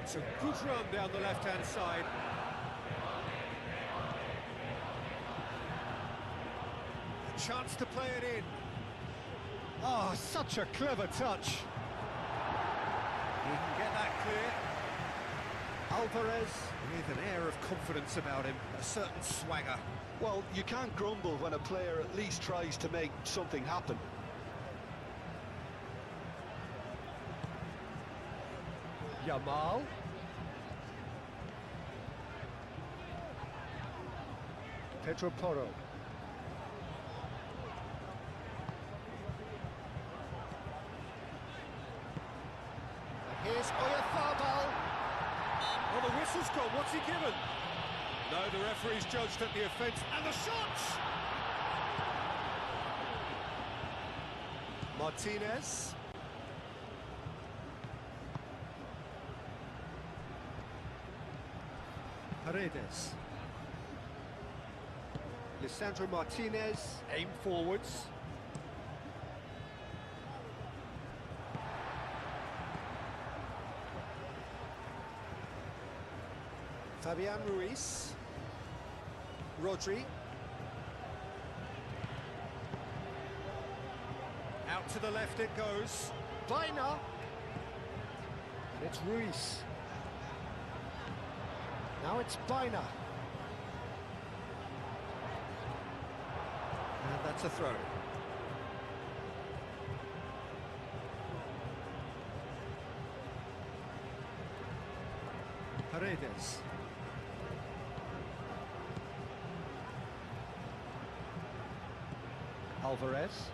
It's a good run down the left-hand side. A chance to play it in. Oh, such a clever touch. He can get that clear. Alvarez with an air of confidence about him, a certain swagger. Well, you can't grumble when a player at least tries to make something happen. YAMAL. Pedro Porro. And here's Oyarzábal. Oh, the whistle's gone. What's he given? No, the referee's judged at the offence. And the shots! Martinez. Paredes. Lisandro Martinez, aim forwards. Fabian Ruiz. Rodri. Out to the left it goes. Baina. And it's Ruiz. Now it's Baina. And that's a throw. Paredes. Alvarez.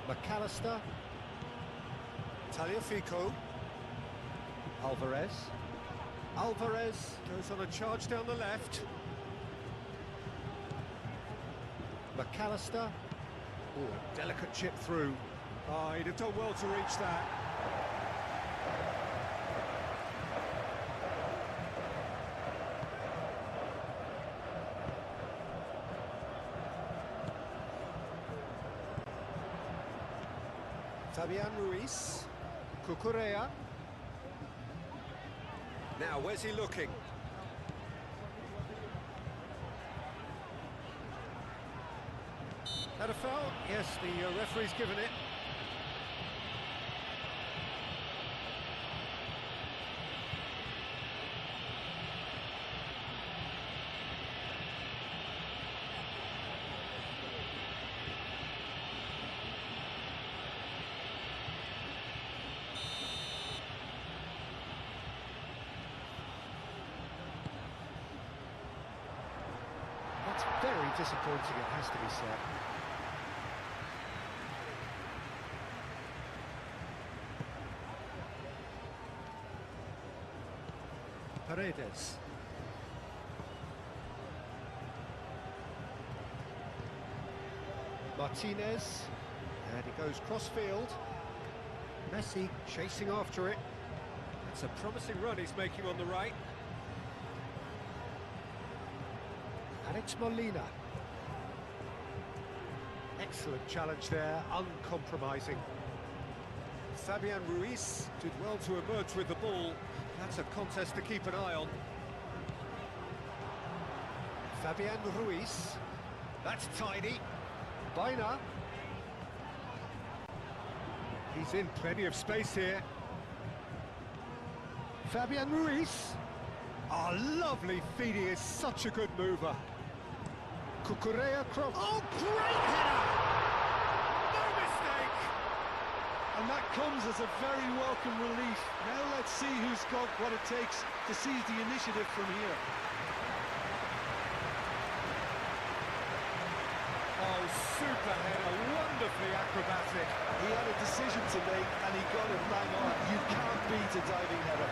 McAllister. Tagliafico. Alvarez. Alvarez goes on a charge down the left. McAllister. Oh, a delicate chip through. Oh, he'd have done well to reach that. Fabian Ruiz. Cucurella. Now, where's he looking? That a foul? Yes, the referee's given it. Very disappointing, it has to be said. Paredes. Martinez. And he goes cross-field. Messi chasing after it. It's a promising run he's making on the right. And it's Molina. Excellent challenge there, uncompromising. Fabian Ruiz did well to emerge with the ball. That's a contest to keep an eye on. Fabian Ruiz. That's tidy. Baina. He's in plenty of space here. Fabian Ruiz. Oh, lovely feed, he is such a good mover. Cucurella cross. Oh, great header! No mistake! And that comes as a very welcome relief. Now let's see who's got what it takes to seize the initiative from here. Oh, super header, wonderfully acrobatic. He had a decision to make and he got it bang on. You can't beat a diving header.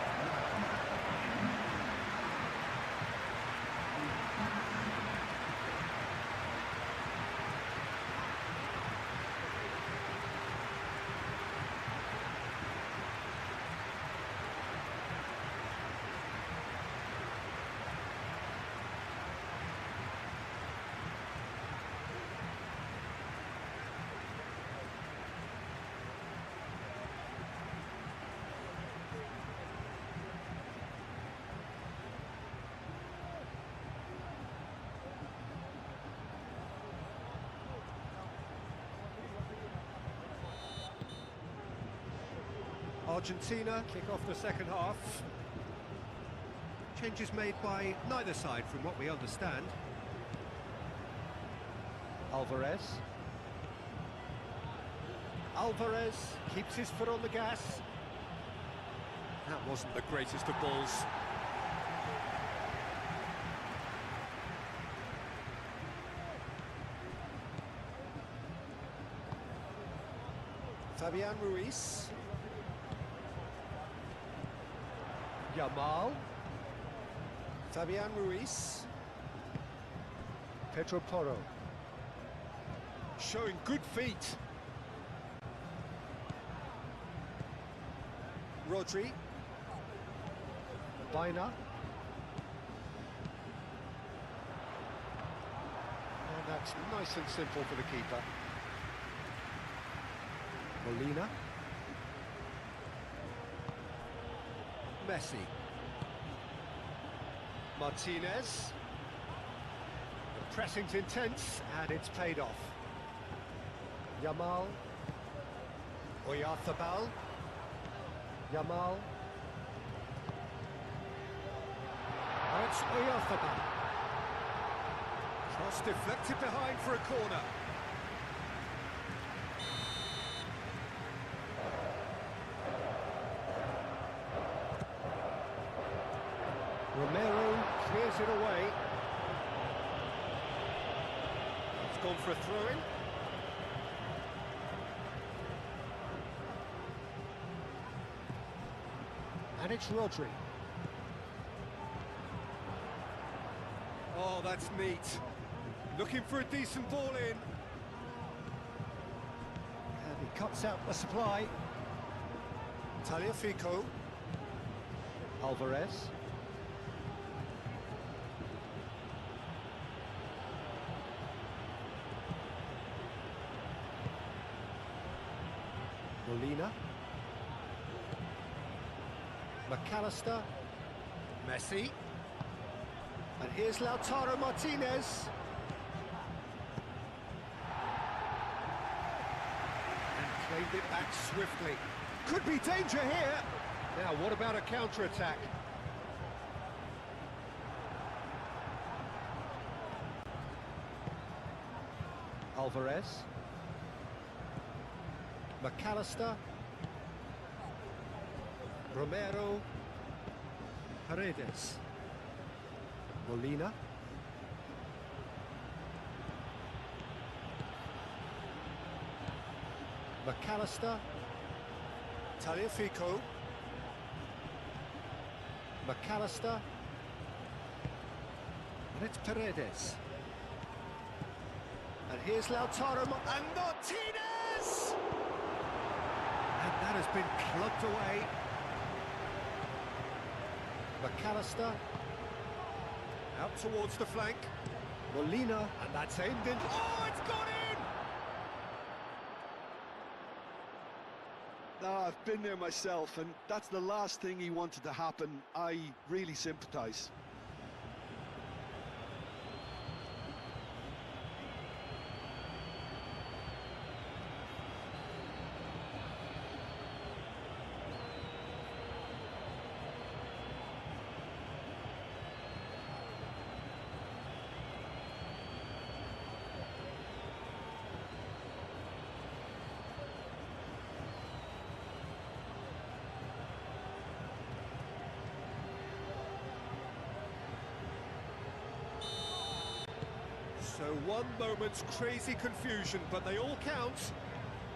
Argentina kick off the second half. Changes made by neither side from what we understand. Alvarez. Alvarez keeps his foot on the gas. That wasn't the greatest of balls. Fabian Ruiz. YAMAL. Fabian Ruiz. Pedro Porro. Showing good feet. Rodri. Baina. And that's nice and simple for the keeper. Molina. Messi. Martinez. The pressing's intense and it's paid off. Yamal. Oyarzabal. Yamal. Oh, it's Oyarzabal. Cross deflected behind for a corner. Romero clears it away. It's gone for a throw-in. And it's Rodri. Oh, that's neat. Looking for a decent ball in. And he cuts out the supply. Tagliafico. Alvarez. Molina. McAllister. Messi. And here's Lautaro Martinez. And claimed it back swiftly. Could be danger here. Now, what about a counter-attack? Alvarez. McAllister. Romero. Paredes. Molina. McAllister. Tagliafico. McAllister. And it's Paredes. And here's Lautaro and Martinez! And that has been plugged away. McAllister. Out towards the flank. Molina. And that's aimed in. Oh, it's gone in! No, I've been there myself, and that's the last thing he wanted to happen. I really sympathise. So one moment's crazy confusion, but they all count.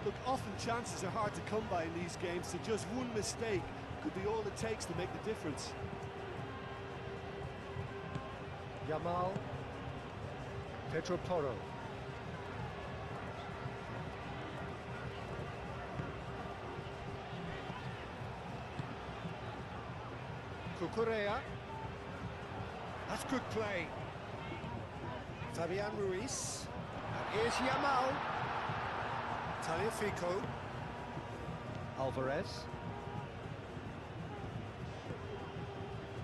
Look, often chances are hard to come by in these games, so just one mistake could be all it takes to make the difference. YAMAL. Pedro Porro. Cucurella. That's good play. Fabian Ruiz. And here's YAMAL. Tagliafico. Alvarez.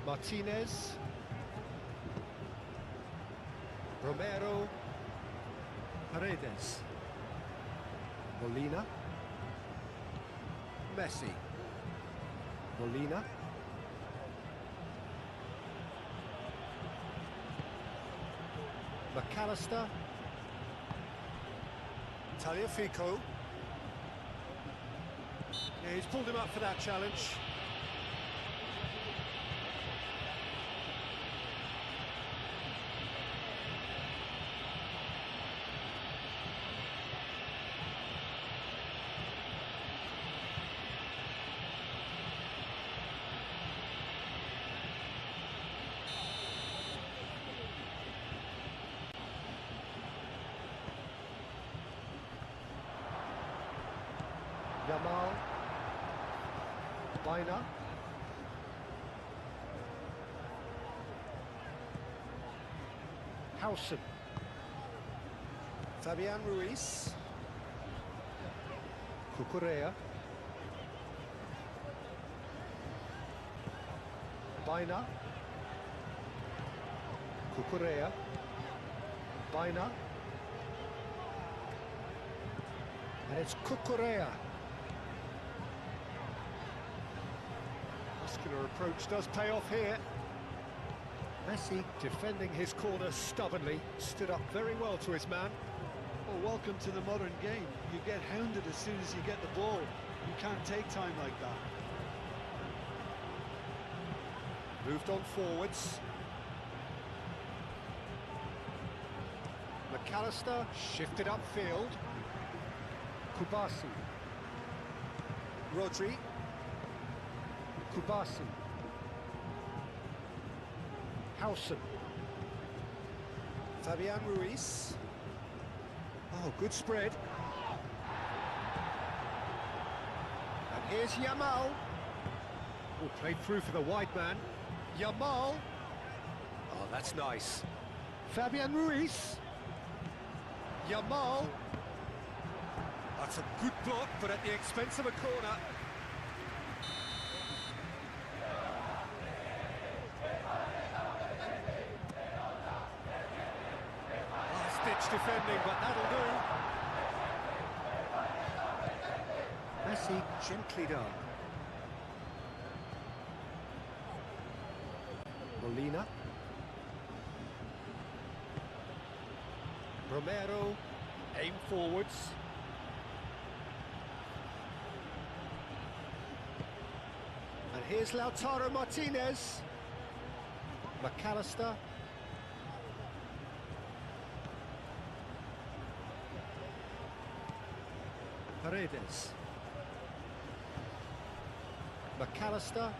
Martinez. Romero. Paredes. Molina. Messi. Molina. McAllister. Tagliafico. Yeah, he's pulled him up for that challenge. YAMAL. Baina. Howson. Fabian Ruiz. Cucurella. Baina. Cucurella. Baina. And it's Cucurella. Muscular approach does pay off here. Messi, defending his corner stubbornly, stood up very well to his man. Well, welcome to the modern game. You get hounded as soon as you get the ball. You can't take time like that. Moved on forwards. McAllister shifted upfield. Kubasi. Rodri. Kubasi. Howson. Fabian Ruiz. Oh, good spread. And here's YAMAL. Oh, played through for the wide man. YAMAL. Oh, that's nice. Fabian Ruiz. YAMAL. That's a good block, but at the expense of a corner. Last-ditch defending, but that'll do. Messi gently done. Molina. Romero. Aim forwards. And here's Lautaro Martinez. McAllister. Paredes. McAllister.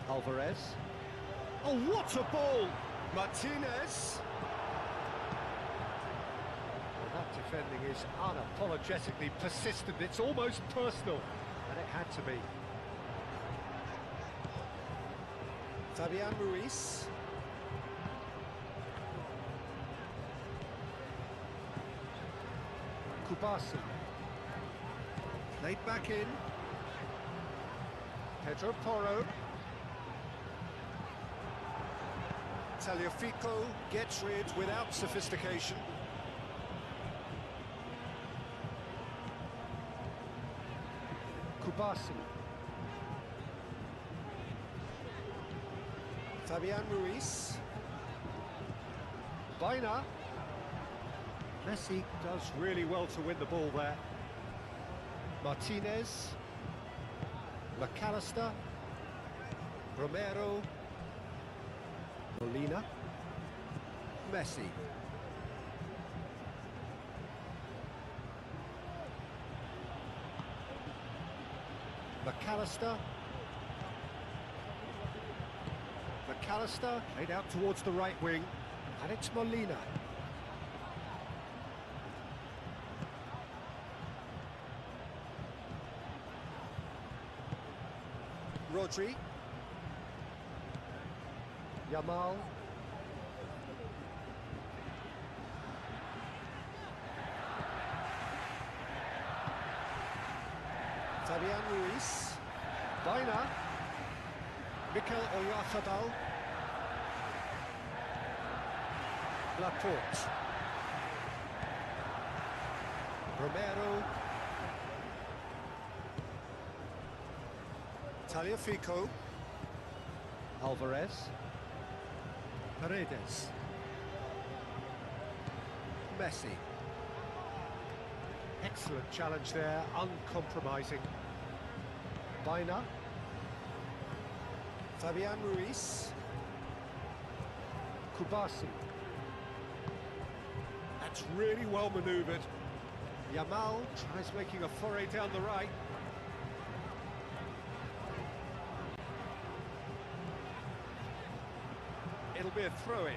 Alvarez. Oh, what a ball! Martinez. Well, that defending is unapologetically persistent. It's almost personal, and it had to be. Fabian Ruiz. Kubasi. Played back in. Pedro Porro. Tagliafico gets rid without sophistication. Kubasi. Fabian Ruiz. Baina. Messi does really well to win the ball there. Martinez. McAllister. Romero. Molina. Messi. McAllister. McAllister played out towards the right wing, and it's Molina. Rodri. YAMAL. Fabian Ruiz. Baina. Mikel Oyarzabal. Laporte. Romero. Tagliafico. Alvarez. Paredes. Messi. Excellent challenge there, uncompromising. Baina. Fabian Ruiz. Kubasi. That's really well manoeuvred. Yamal tries making a foray down the right. It'll be a throw-in.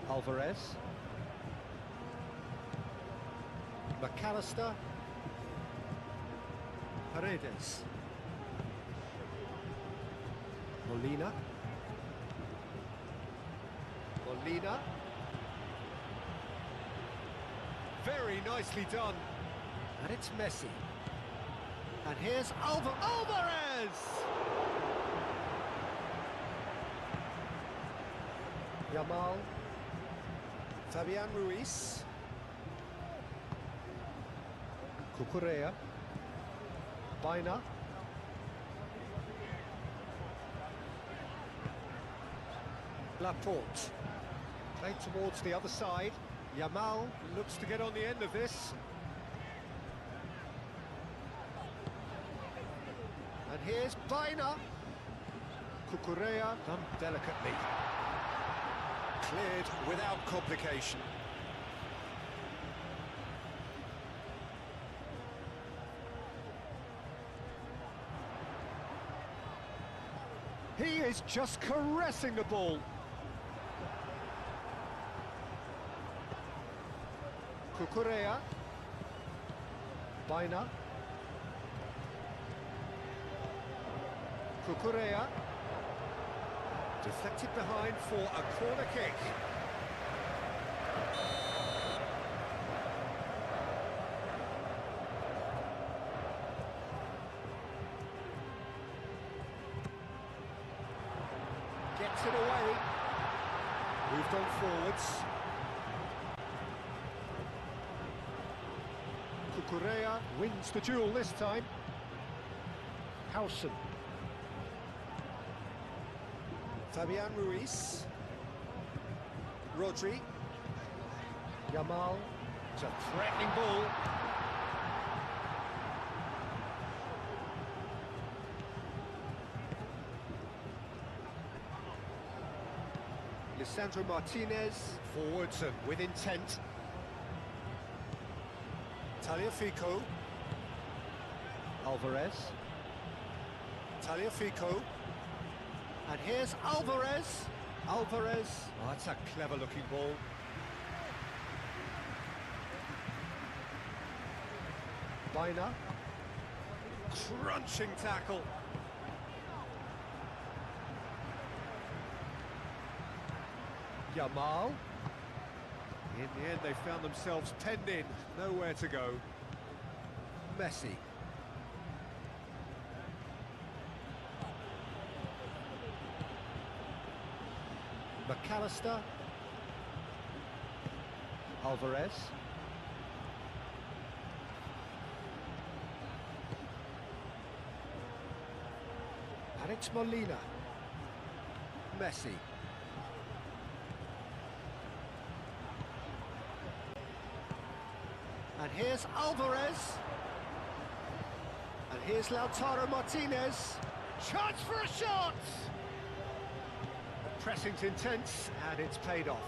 Alvarez. McAllister. Paredes. Molina. Molina. Very nicely done. And it's Messi. And here's Alvarez! Yamal. Fabian Ruiz. Cucurella. Baina. Laporte. Played towards the other side. Yamal looks to get on the end of this. And here's Baina. Cucurella done delicately. Cleared without complication. He is just caressing the ball. Cucurella. Baina. Cucurella. Deflected behind for a corner kick. Gets it away. Moved on forwards. Cucurella wins the duel this time. Howson. Fabian Ruiz. Rodri. Yamal. It's a threatening ball. Lisandro Martinez, forwards and with intent. Tagliafico. Alvarez. Tagliafico. And here's Alvarez. Alvarez. Oh, that's a clever-looking ball. Bina. Crunching tackle. YAMAL. In the end, they found themselves penned in, nowhere to go. Messi. McAllister. Alvarez. And it's Molina. Messi. And here's Alvarez. And here's Lautaro Martinez. Chance for a shot! Pressing's intense, and it's paid off.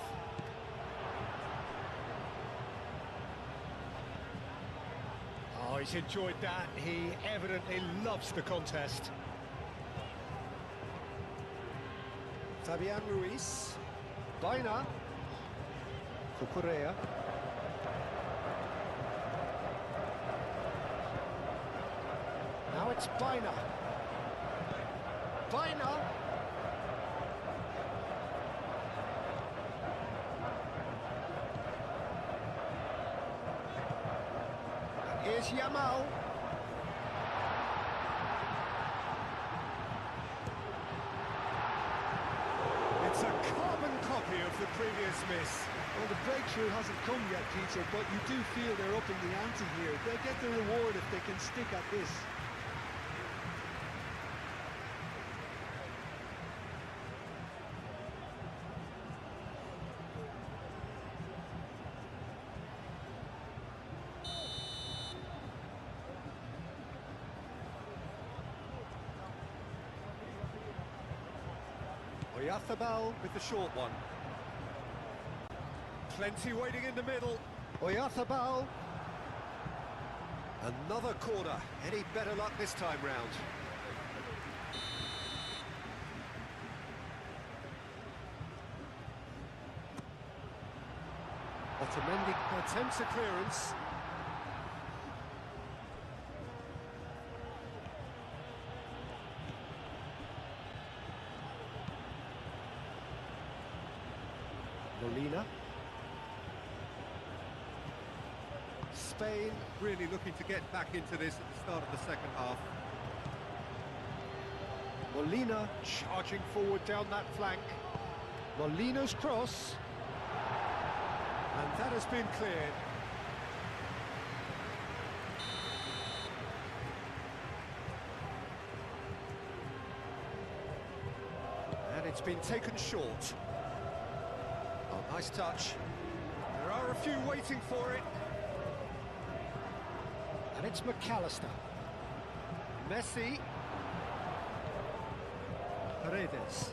Oh, he's enjoyed that. He evidently loves the contest. Fabian Ruiz. Bina. Cucurella. Now it's Bina. Bina. And here's YAMAL. It's a carbon copy of the previous miss. Well, the breakthrough hasn't come yet, Peter, but you do feel they're upping the ante here. They'll get the reward if they can stick at this. Oyarzábal with the short one. Plenty waiting in the middle. Oyarzábal. Another corner. Any better luck this time round? Otamendi attempts a clearance. Molina. Spain really looking to get back into this at the start of the second half. Molina charging forward down that flank. Molina's cross. And that has been cleared. And it's been taken short. Oh, nice touch. There are a few waiting for it. And it's McAllister. Messi. Paredes.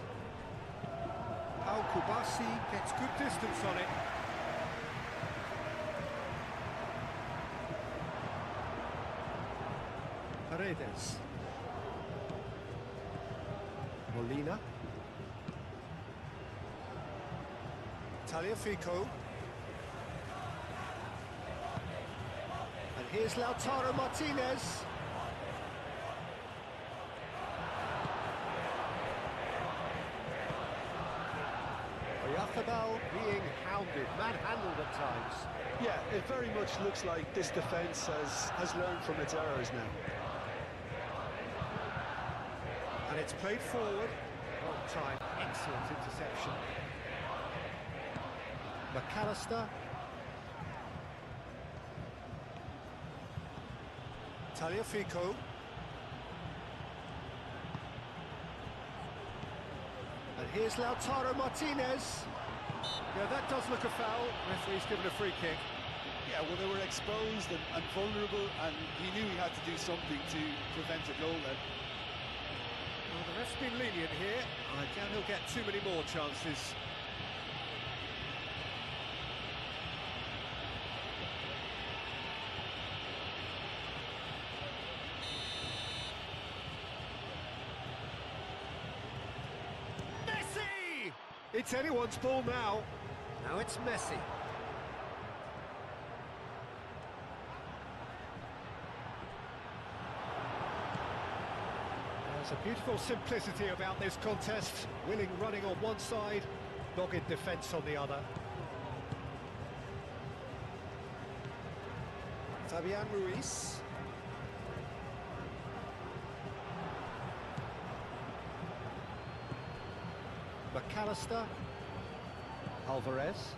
Pau Kubasi gets good distance on it. Paredes. Molina. Tagliafico. And here's Lautaro Martinez. Oyarzábal being hounded, manhandled at times. Yeah, it very much looks like this defence has learned from its errors now. And it's played forward. Long time, excellent interception. McAllister. Tagliafico. And here's Lautaro Martinez. Yeah, that does look a foul. Referee's given a free kick. Yeah, well, they were exposed and vulnerable, and he knew he had to do something to prevent a goal then. Well, the ref's been lenient here. I doubt he'll get too many more chances. It's anyone's ball now. Now it's Messi. There's a beautiful simplicity about this contest. Willing running on one side, dogged defence on the other. Fabian Ruiz. McAllister. Alvarez.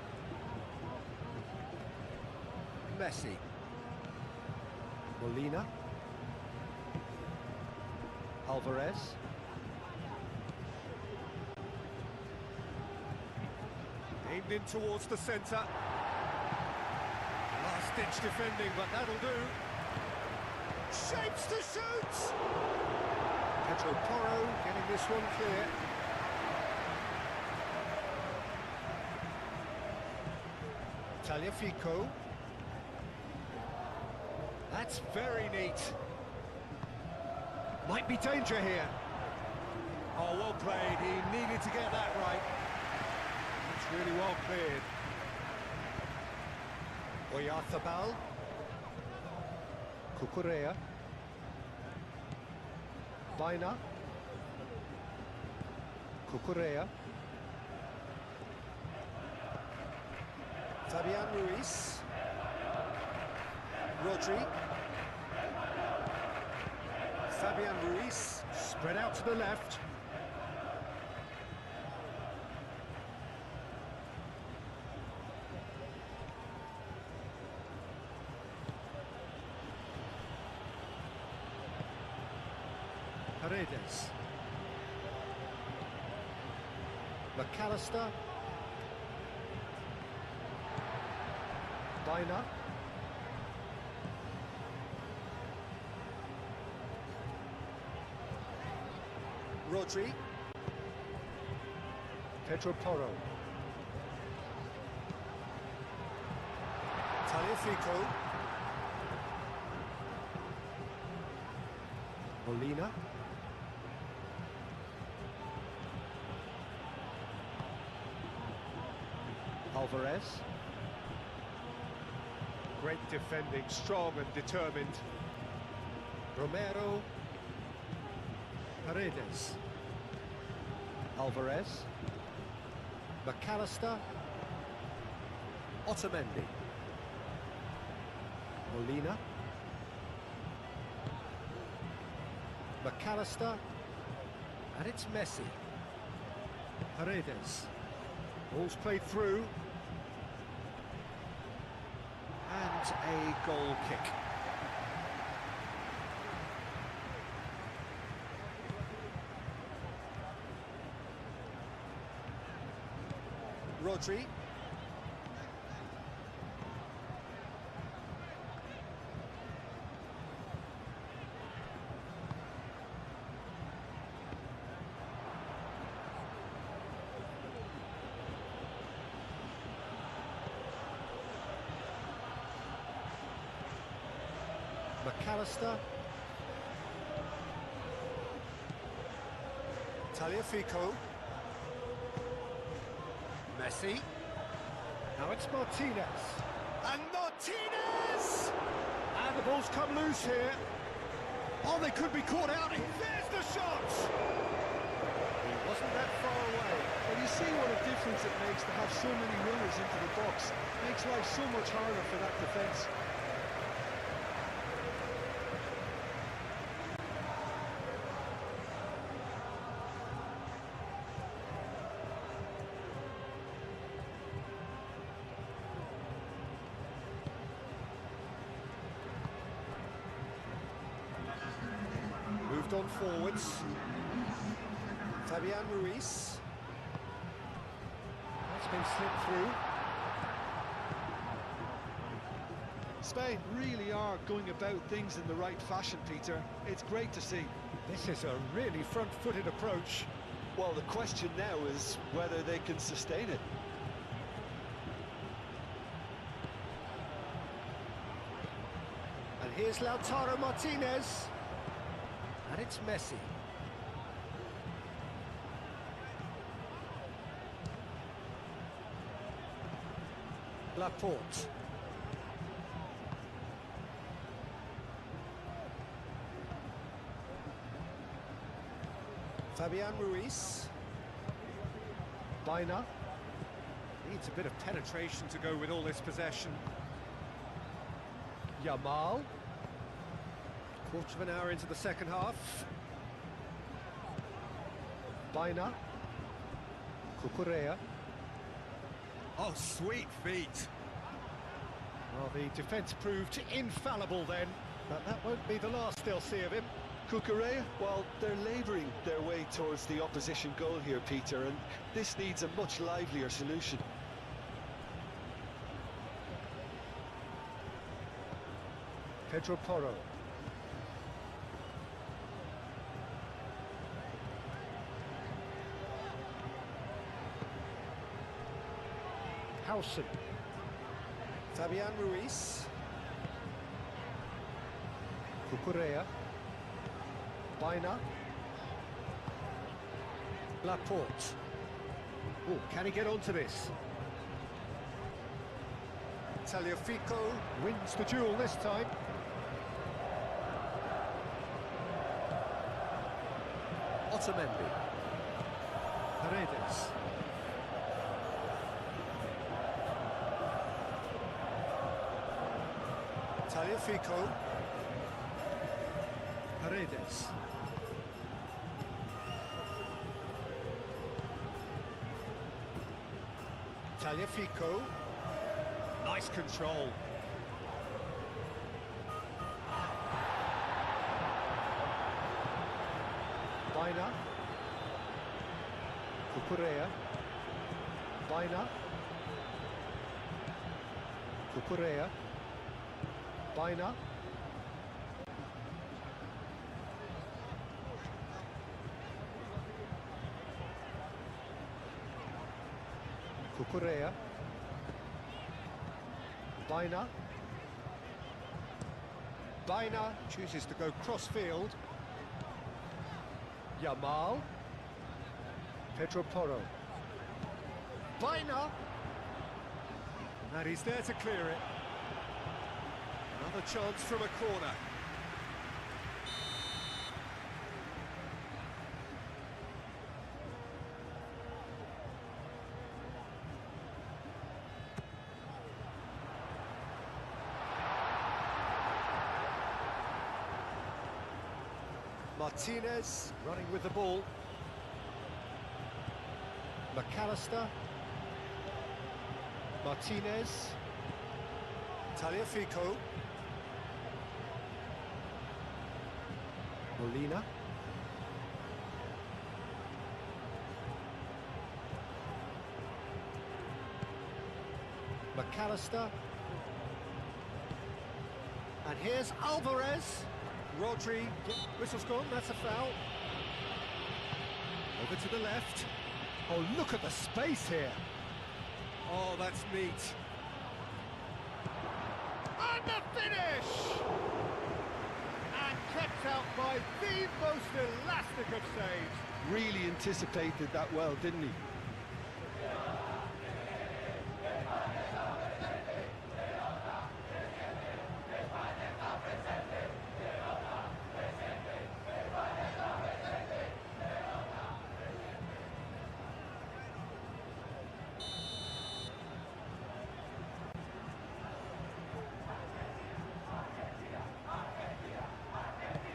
Messi. Molina. Alvarez. Aimed in towards the centre. Last-ditch defending, but that'll do. Shapes to shoot! Pedro Porro getting this one clear. Tagliafico. That's very neat. Might be danger here. Oh, well played. He needed to get that right. It's really well cleared. Oyarzabal. Cucurella. Baina. Cucurella. Fabian Ruiz. Rodri. Fabian Ruiz. Spread out to the left. Paredes. McAllister. Baina. Rodri. Pedro Porro. Tagliafico. Molina. Alvarez. Great defending, strong and determined. Romero. Paredes. Alvarez. McAllister. Otamendi. Molina. McAllister. And it's Messi. Paredes. Ball's played through. And a goal kick. Rodri. McAllister. Tagliafico. Messi. Now it's Martinez. And Martinez! And the ball's come loose here. Oh, they could be caught out. There's the shot! He wasn't that far away. Well, you see what a difference it makes to have so many runners into the box. Makes life so much harder for that defence. Moved on forwards. Fabian Ruiz. That's been slipped through. Spain really are going about things in the right fashion, Peter. It's great to see. This is a really front-footed approach. Well, the question now is whether they can sustain it. And here's Lautaro Martinez. And it's Messi. Laporte. Fabian Ruiz. Baina. Needs a bit of penetration to go with all this possession. Yamal. Quarter of an hour into the second half. Baina. Cucurella. Oh, sweet feet. Well, the defence proved infallible then, but that won't be the last they'll see of him. Cucurella, well, they're labouring their way towards the opposition goal here, Peter, and this needs a much livelier solution. Pedro Porro. Howson. Fabian Ruiz. Cucurella. Baina. Laporte. Oh, can he get onto this? Tagliafico wins the duel this time. Otamendi. Paredes. Tagliafico. Paredes. Tagliafico. Nice control. Baina. Cucurella. Baina. Cucurella. Baina. Cucurella. Baina. Baina chooses to go cross-field. Yamal. Pedro Porro. Baina. And he's there to clear it. Another chance from a corner. Martinez running with the ball. McAllister. Martinez. Tagliafico. Molina. McAllister. And here's Alvarez. Rodri, whistle's gone, that's a foul. Over to the left. Oh, look at the space here. Oh, that's neat. And the finish! And kept out by the most elastic of saves. Really anticipated that well, didn't he?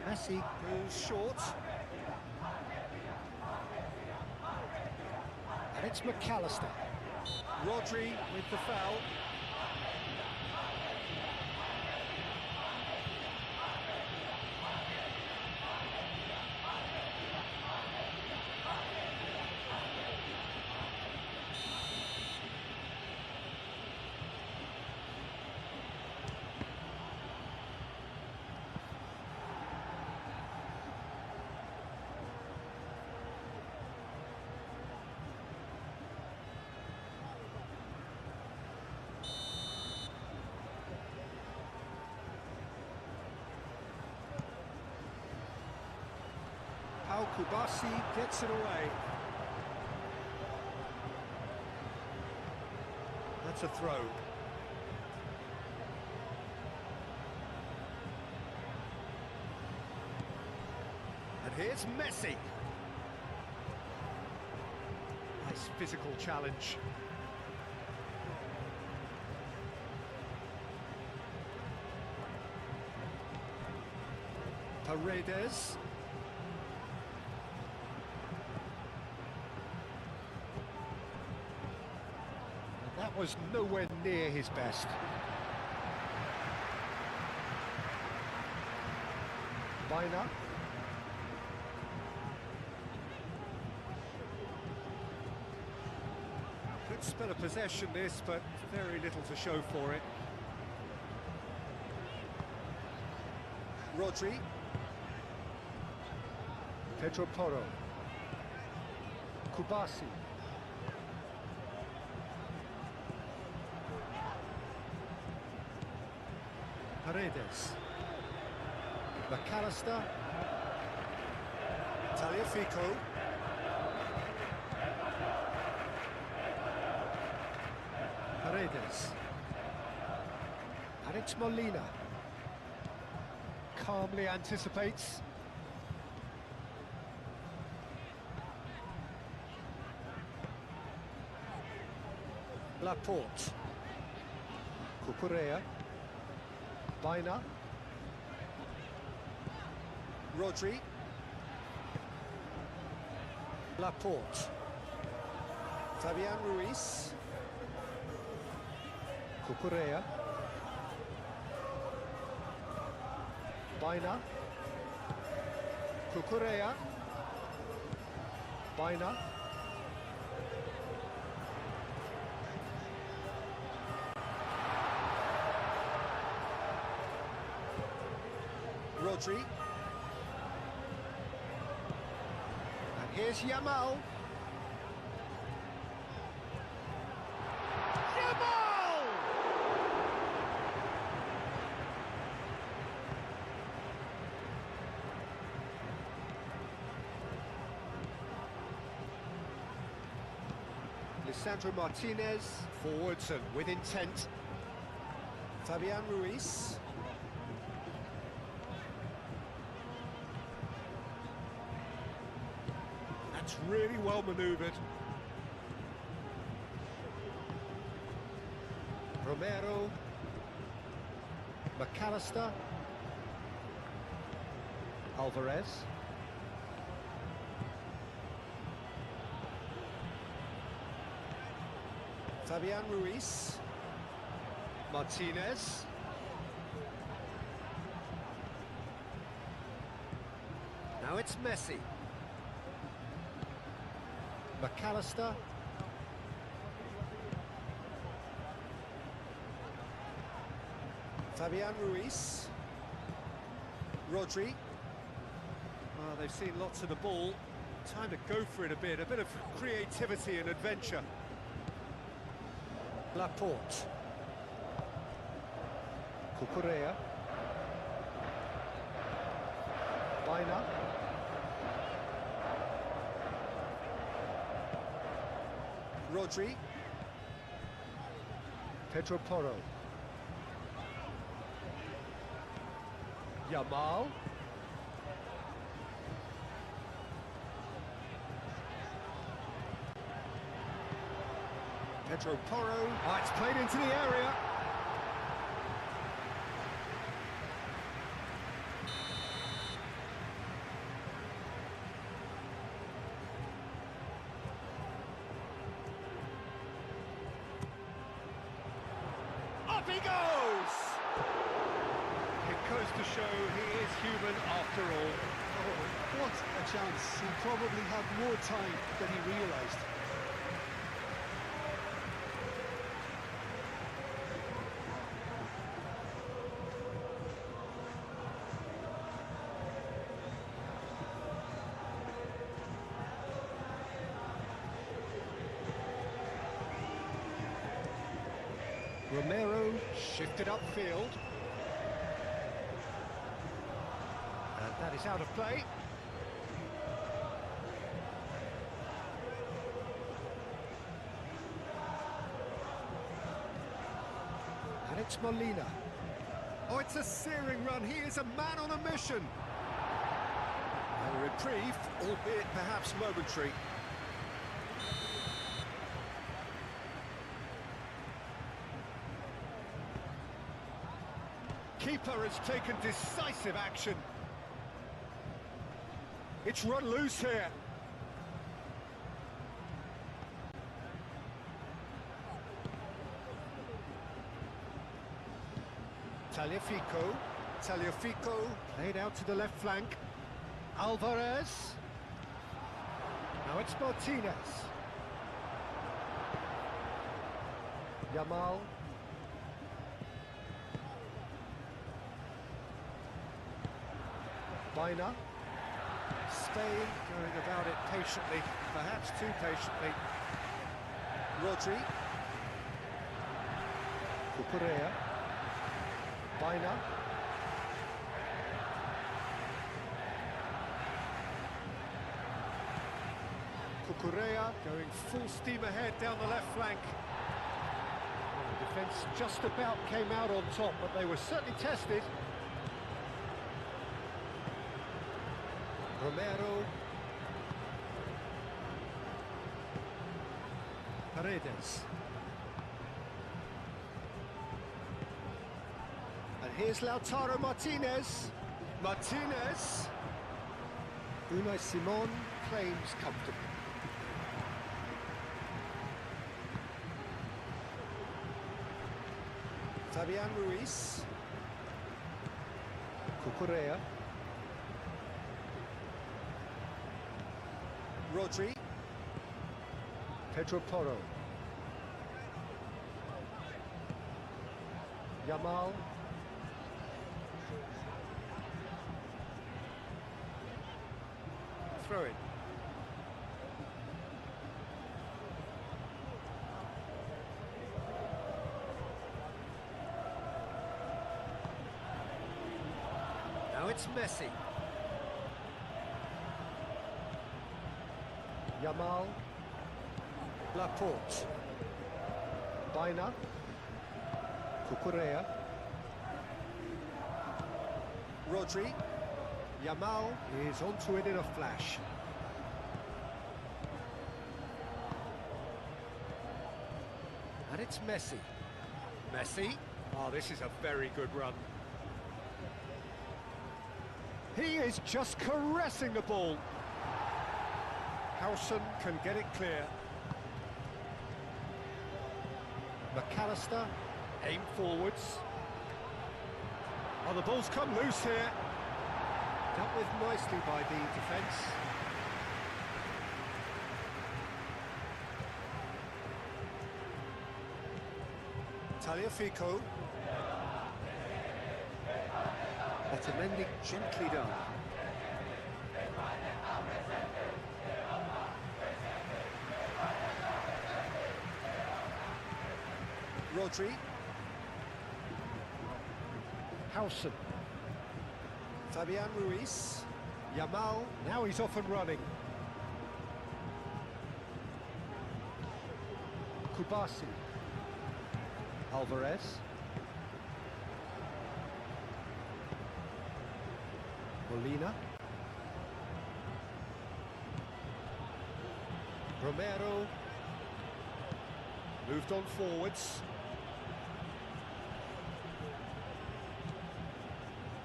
Messi goes short. And it's McAllister. Rodri with the foul. Kubasi gets it away. That's a throw. And here's Messi. Nice physical challenge. Paredes. And that was nowhere near his best. Bina. Good spell of possession this, but very little to show for it. Rodri. Pedro Porro. Kubasi. Paredes. McAllister. Tagliafico. Paredes. And it's Molina. Calmly anticipates. Laporte. Cucurella. Bina. Rodri. Laporte. Fabian Ruiz. Cucurella. Bina. Cucurella. Bina. Rodri. And here's YAMAL. YAMAL! Lisandro Martinez, forwards and with intent. Fabian Ruiz. That's really well manoeuvred. Romero. McAllister. Alvarez. Fabian Ruiz. Martinez. Now it's Messi. McAllister. Fabian Ruiz. Rodri. Well, they've seen lots of the ball. Time to go for it a bit of creativity and adventure. Laporte. Cucurella. Bina. Rodri. Pedro Porro. YAMAL. Pedro Porro. Oh, it's played into the area. Up he goes! It goes to show he is human after all. Oh, what a chance. He probably had more time than he realised. Romero shifted upfield. And that is out of play. And it's Molina. Oh, it's a searing run. He is a man on a mission. A reprieve, albeit perhaps momentary. Keeper has taken decisive action. It's run loose here. Tagliafico played out to the left flank. Alvarez. Now it's Martinez. Yamal. Bina. Spain going about it patiently, perhaps too patiently. Rodri. Cucurella. Bina. Cucurella going full steam ahead down the left flank. Well, the defence just about came out on top, but they were certainly tested. Romero. Paredes. And here's Lautaro Martinez. Martinez. Unai Simon claims comfortably. Fabian Ruiz. Cucurella. Rodri. Pedro Porro. Yamal. Throw it. Now it's Messi. Yamal. Laporte. Bina. Cucurella. Rodri. Yamal is onto it in a flash. And it's Messi. Messi. Oh, this is a very good run. He is just caressing the ball. Howson can get it clear. McAllister, aim forwards. Oh, the ball's come loose here. Dealt with nicely by the defence. Tagliafico. Otamendi gently done. Rodri. Howson. Fabian Ruiz. Yamal. Now he's off and running. Kubasi. Alvarez. Molina. Romero. Moved on forwards.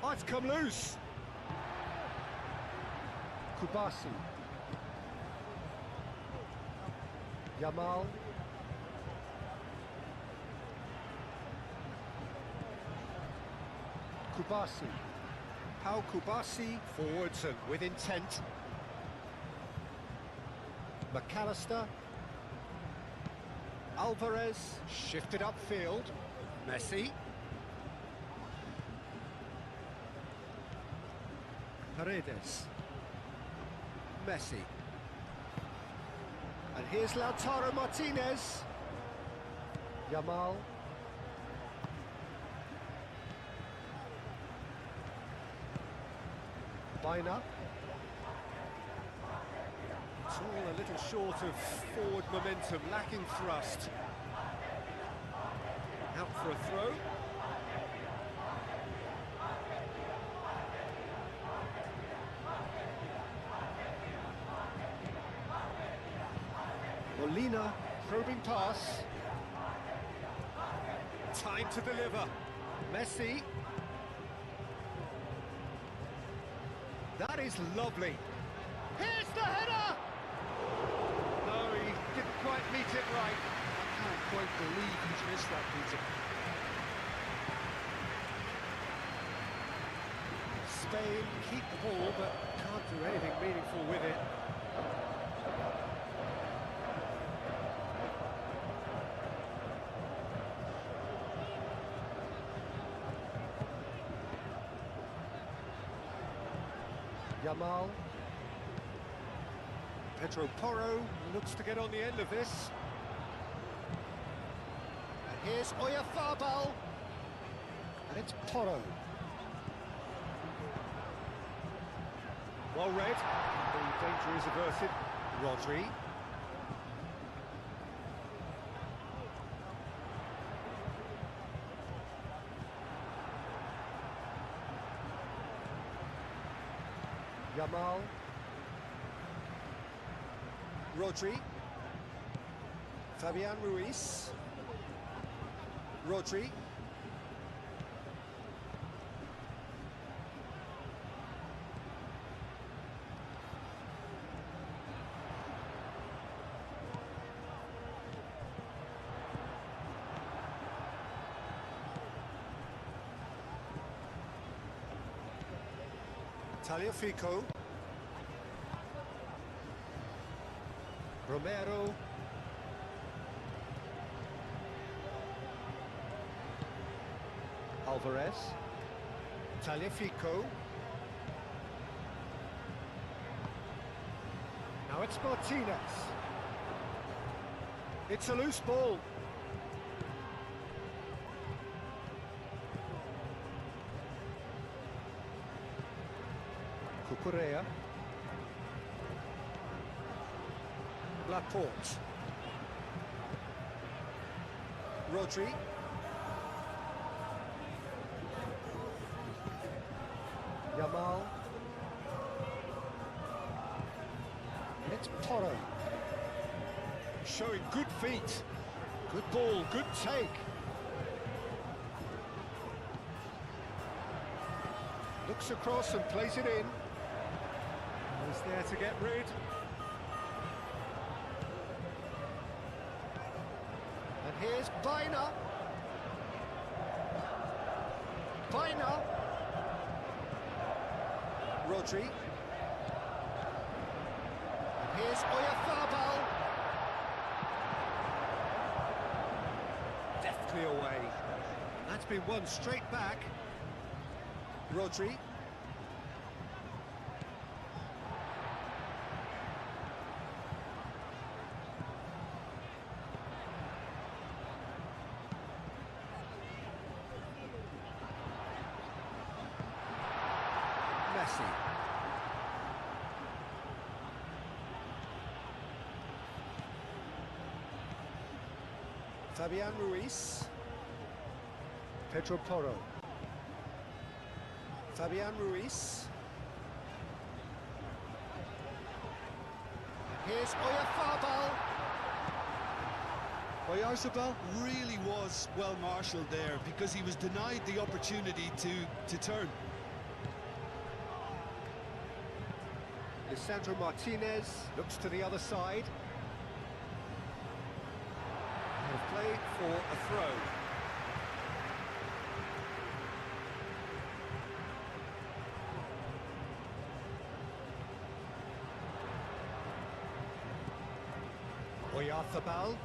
Oh, it's come loose. Kubasi. Yamal. Kubasi. Pau Kubasi, forwards and with intent. McAllister. Alvarez, shifted upfield. Messi. Paredes. Messi. And here's Lautaro Martinez. Yamal. Bina. It's all a little short of forward momentum, lacking thrust. Out for a throw. Molina, probing pass. Time to deliver. Messi. That is lovely. Here's the header! No, he didn't quite meet it right. I can't quite believe he's missed that, Peter. Spain keep the ball, but can't do anything meaningful with it. YAMAL. Pedro Porro looks to get on the end of this. And here's Oyarzabal. And it's Porro. Well read. The danger is averted. Rodri. YAMAL. Rodri. Fabian Ruiz. Rodri. Tagliafico. Romero. Alvarez. Tagliafico. Now it's Martinez. It's a loose ball. Cucurella. Laporte. Rodri. YAMAL. And it's Porro. Showing good feet. Good ball, good take. Looks across and plays it in. He's there to get rid. And here's Baina. Baina. Rodri. And here's Oyarzabal. Deftly away. That's been won straight back. Rodri. Messi. Fabian Ruiz. Pedro Porro. Fabian Ruiz. Here's Oyarzabal. Oyarzabal really was well marshalled there because he was denied the opportunity to turn. Lisandro Martinez looks to the other side. They've played for a throw. Oyarzabal.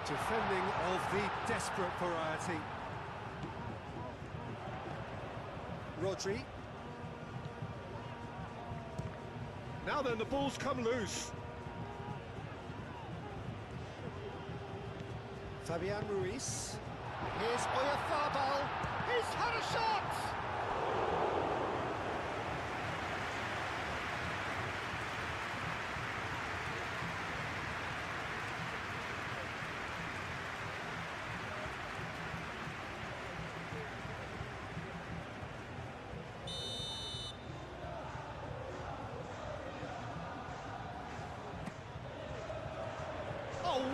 Defending of the desperate variety. Rodri. Now then, the ball's come loose. Fabian Ruiz. Here's Oyarzabal. He's had a shot!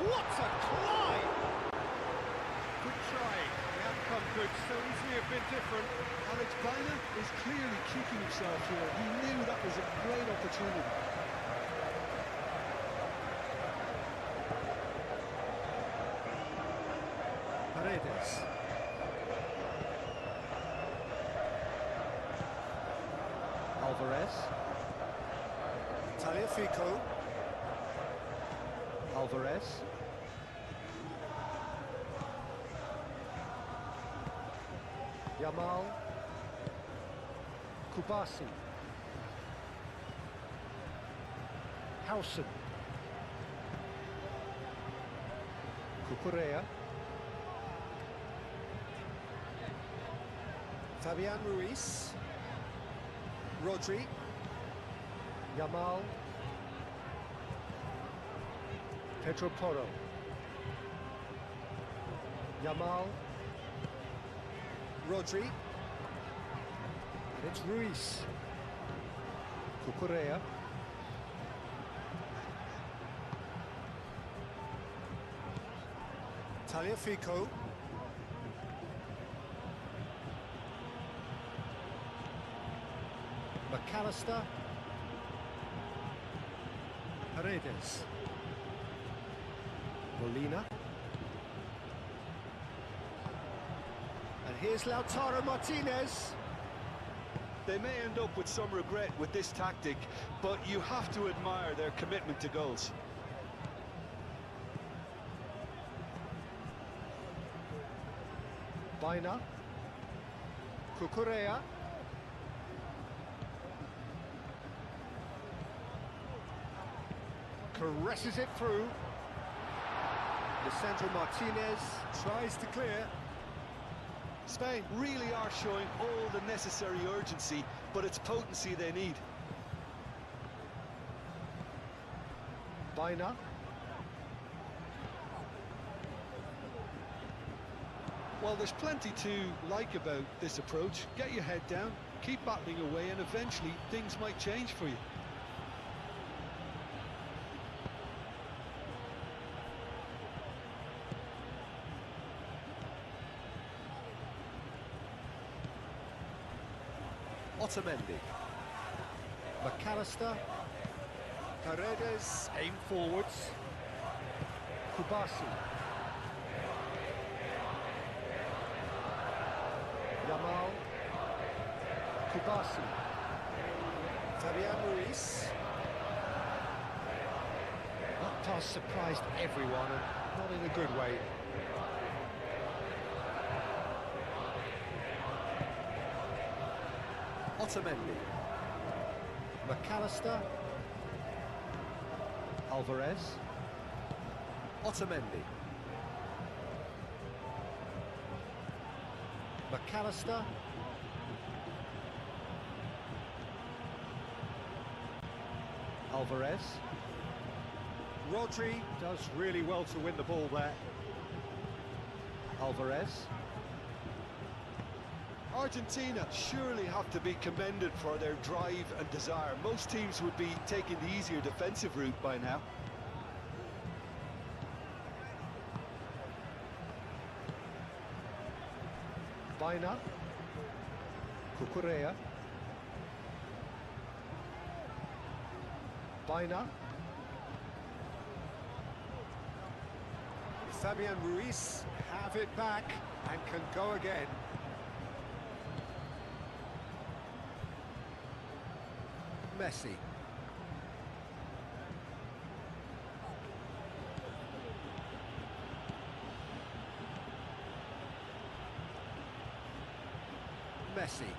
what a climb! Good try. The outcome could so easily have been different. Alex Baina is clearly kicking himself here. He knew that was a great opportunity. Paredes. Alvarez. Tagliafico. Alvarez. Yamal. Kubasi. Hausen. Cucurella. Fabian Ruiz. Rodri. Yamal. Pedro Porro. Yamal. Rodri. And it's Ruiz. Cucurella. Tagliafico. McAllister. Paredes. Molina. And here's Lautaro Martinez. They may end up with some regret with this tactic, but you have to admire their commitment to goals. Baina. Cucurella. Caresses it through. Lisandro Martinez tries to clear. Spain really are showing all the necessary urgency, but it's potency they need. Baina. Well, there's plenty to like about this approach. Get your head down, keep battling away, and eventually things might change for you. Otamendi. McAllister. Paredes. Aim forwards. Kubasi. Yamal. Kubasi. Fabian Ruiz. That pass surprised everyone, and not in a good way. Otamendi. McAllister. Alvarez. Otamendi. McAllister. Alvarez. Rodri does really well to win the ball there. Alvarez. Argentina surely have to be commended for their drive and desire. Most teams would be taking the easier defensive route by now. Baina. Cucurella. Baina. Fabian Ruiz have it back and can go again. Messi. Messi.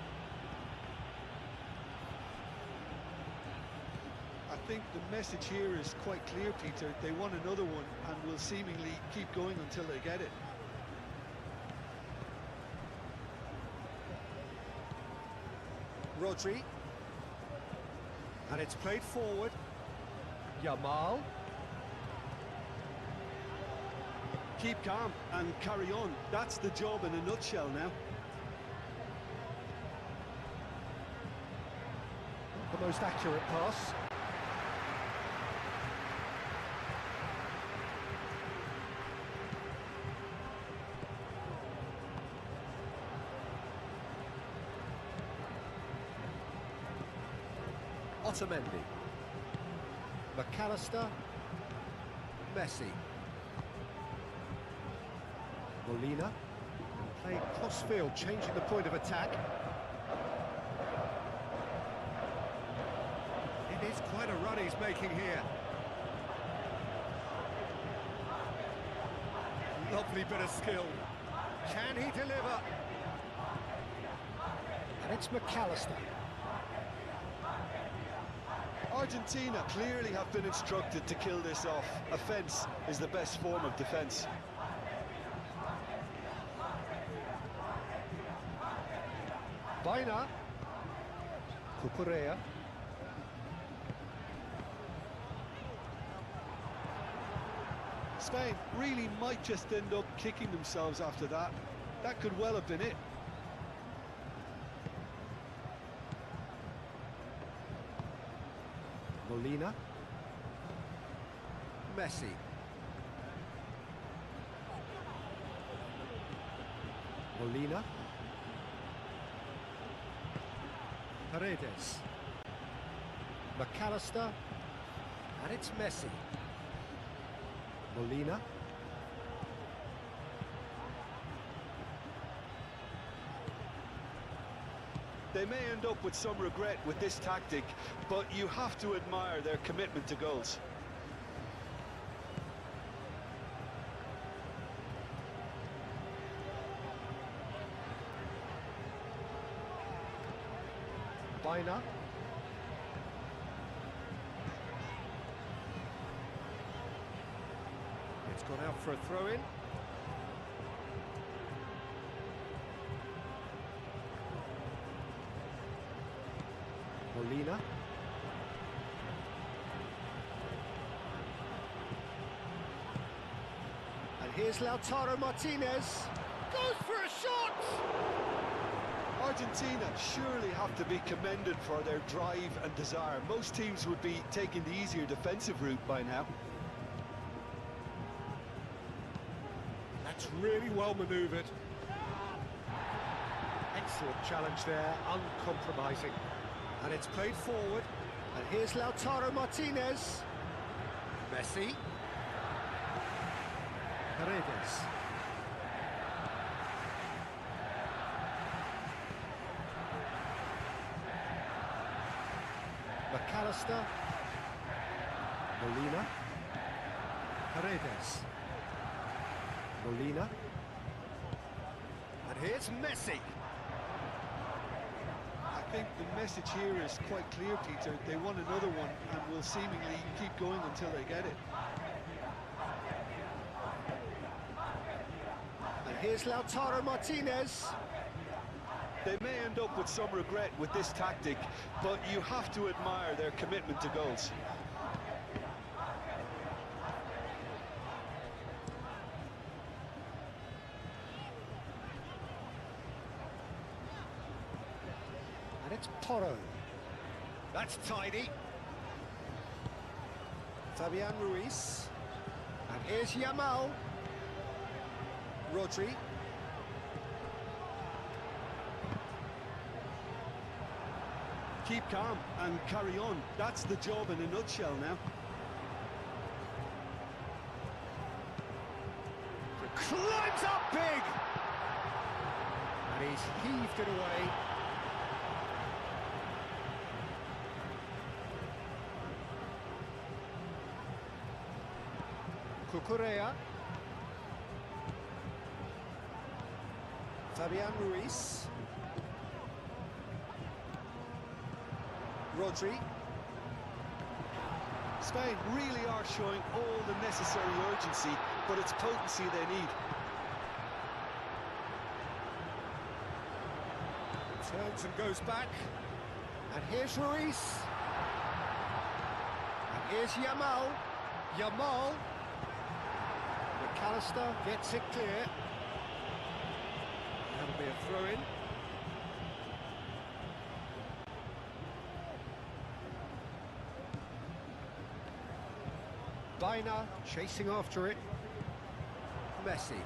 I think the message here is quite clear, Peter. They want another one and will seemingly keep going until they get it. Rodri. And it's played forward. Yamal. Keep calm and carry on. That's the job in a nutshell now. Not the most accurate pass. Otamendi. McAllister. Messi. Molina. And playing cross-field, changing the point of attack. It is quite a run he's making here. Lovely bit of skill. Can he deliver? And it's McAllister. Argentina clearly have been instructed to kill this off. Offence is the best form of defence. Baina. Cucurella. Spain really might just end up kicking themselves after that. That could well have been it. Molina. Messi. Molina. Paredes. McAllister. And it's Messi. Molina. They may end up with some regret with this tactic, but you have to admire their commitment to goals. Baina. It's gone out for a throw-in. Molina. And here's Lautaro Martinez. Goes for a shot! Argentina surely have to be commended for their drive and desire. Most teams would be taking the easier defensive route by now. That's really well manoeuvred. Excellent challenge there, uncompromising. And it's played forward. And here's Lautaro Martinez. Messi. Paredes. McAllister. Molina. Paredes. Molina. And here's Messi. I think the message here is quite clear, Peter. They want another one and will seemingly keep going until they get it. And here's Lautaro Martinez. They may end up with some regret with this tactic, but you have to admire their commitment to goals. And it's Porro. That's tidy. Fabian Ruiz. And here's YAMAL. Rodri. Keep calm and carry on. That's the job in a nutshell now. Climbs up big! And he's heaved it away. Cucurella. Fabian Ruiz. Rodri. Spain really are showing all the necessary urgency, but it's potency they need. Turns and goes back. And here's Ruiz. And here's YAMAL. YAMAL. McAllister gets it clear. That'll be a throw-in. Baina chasing after it. Messi.